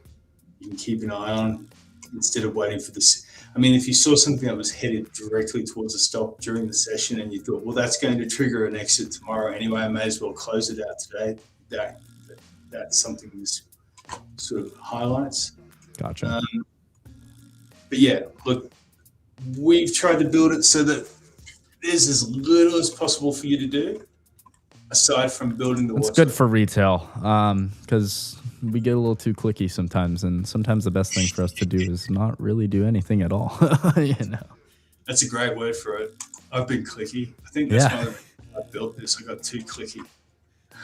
A: you can keep an eye on instead of waiting for this. I mean, if you saw something that was headed directly towards a stop during the session and you thought, well, that's going to trigger an exit tomorrow anyway, I may as well close it out today. That's something this sort of highlights.
R: Gotcha.
A: But yeah, look, we've tried to build it so that there's as little as possible for you to do, aside from building the
R: It's
A: website.
R: good for retail, because we get a little too clicky sometimes, and sometimes the best thing for us to do is not really do anything at all. You know.
A: That's a great word for it. I've been clicky. I think that's why I built this. I got too clicky.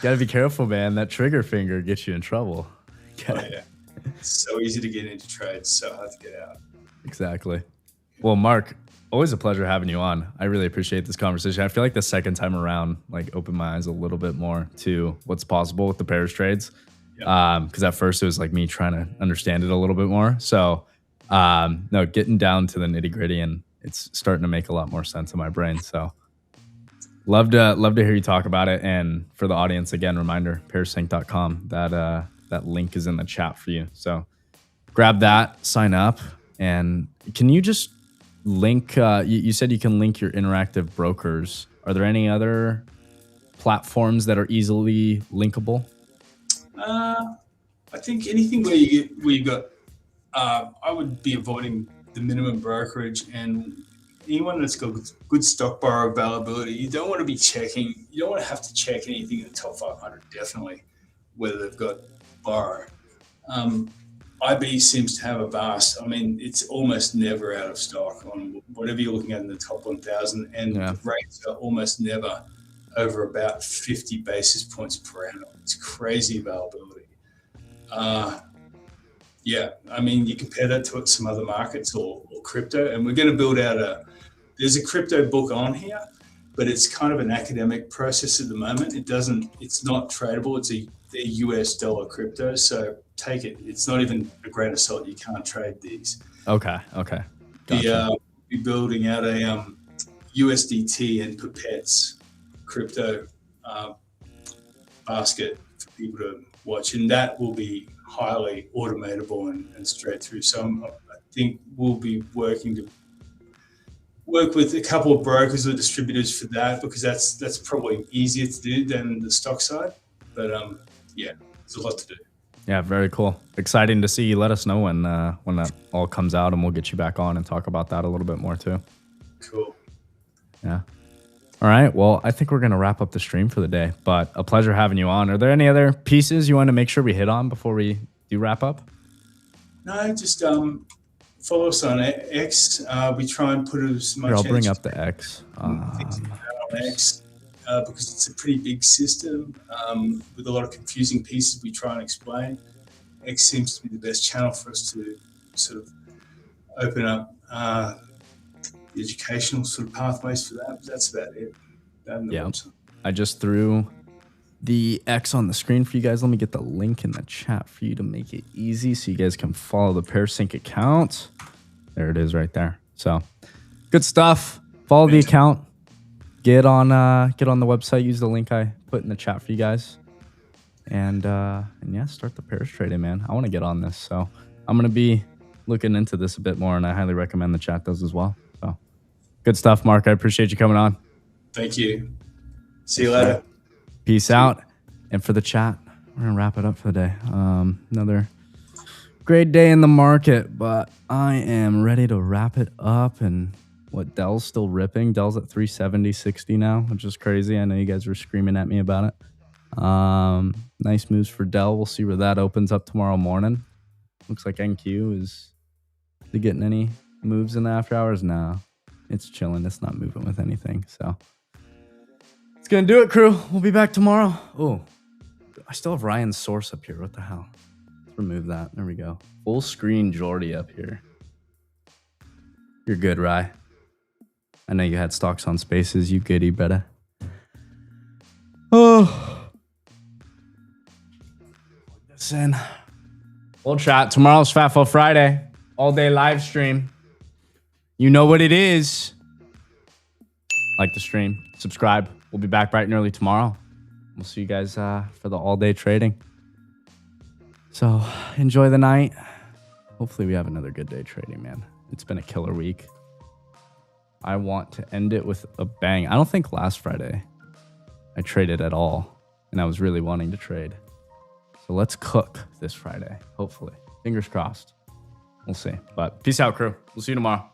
R: Gotta be careful, man. That trigger finger gets you in trouble.
A: Oh, yeah. It's so easy to get into trades, so hard to get out.
R: Exactly. Well, Mark, always a pleasure having you on. I really appreciate this conversation. I feel like the second time around, like, opened my eyes a little bit more to what's possible with the pairs trades. Because at first it was like me trying to understand it a little bit more. So, no, getting down to the nitty gritty, and it's starting to make a lot more sense in my brain. So, love to hear you talk about it. And for the audience, again, reminder: pairsync.com. That link is in the chat for you. So, grab that, sign up, and can you just link? You said you can link your interactive brokers. Are there any other platforms that are easily linkable?
A: I think anything where you got, I would be avoiding the minimum brokerage, and anyone that's got good stock borrow availability. You don't want to be checking. You don't want to have to check anything in the top 500. Definitely, whether they've got borrow. IB seems to have a vast. I mean, it's almost never out of stock on whatever you're looking at in the top 1,000, and the rates are almost never over about 50 basis points per annum. It's crazy availability. Yeah, I mean, you compare that to some other markets or crypto, and we're going to build out there's a crypto book on here, but it's kind of an academic process at the moment. It's not tradable. They're US dollar crypto, so take it. It's not even a grain of salt. You can't trade these.
R: Okay. Gotcha.
A: We're building out a USDT and Perpets crypto basket for people to watch, and that will be highly automatable and straight through. So I think we'll be working to work with a couple of brokers or distributors for that, because that's probably easier to do than the stock side. But yeah, there's a lot to do.
R: Yeah, very cool. Exciting to see you. Let us know when that all comes out, and we'll get you back on and talk about that a little bit more too.
A: Cool.
R: Yeah. All right. Well, I think we're going to wrap up the stream for the day, but a pleasure having you on. Are there any other pieces you want to make sure we hit on before we do wrap up?
A: No, just follow us on X. We try and put as much.
R: Here, I'll bring
A: energy
R: up the X.
A: on X because it's a pretty big system with a lot of confusing pieces we try and explain. X seems to be the best channel for us to sort of open up the educational sort of pathways for that. That's about it.
R: Yeah. I just threw the X on the screen for you guys. Let me get the link in the chat for you to make it easy so you guys can follow the PairSync account. There it is right there. So good stuff. Follow the account. Get on the website. Use the link I put in the chat for you guys. And yeah, start the pairs trading, man. I want to get on this. So I'm going to be looking into this a bit more, and I highly recommend the chat does as well. So good stuff, Mark. I appreciate you coming on.
A: Thank you. See you later.
R: Peace out. And for the chat, we're going to wrap it up for the day. Another great day in the market, but I am ready to wrap it up. And what, Dell's still ripping. Dell's at 370.60 now, which is crazy. I know you guys were screaming at me about it. Nice moves for Dell. We'll see where that opens up tomorrow morning. Looks like NQ is getting any moves in the after hours? No, it's chilling. It's not moving with anything. So it's going to do it, crew. We'll be back tomorrow. Oh, I still have Ryan's source up here. What the hell? Let's remove that. There we go. Full screen Jordy up here. You're good, Rye. I know you had stocks on Spaces. You goody, better. Oh. Listen, we'll chat. Tomorrow's FATFO Friday. All day live stream. You know what it is. Like the stream. Subscribe. We'll be back bright and early tomorrow. We'll see you guys for the all day trading. So enjoy the night. Hopefully we have another good day trading, man. It's been a killer week. I want to end it with a bang. I don't think last Friday I traded at all, and I was really wanting to trade. So let's cook this Friday, hopefully. Fingers crossed. We'll see. But peace out, crew. We'll see you tomorrow.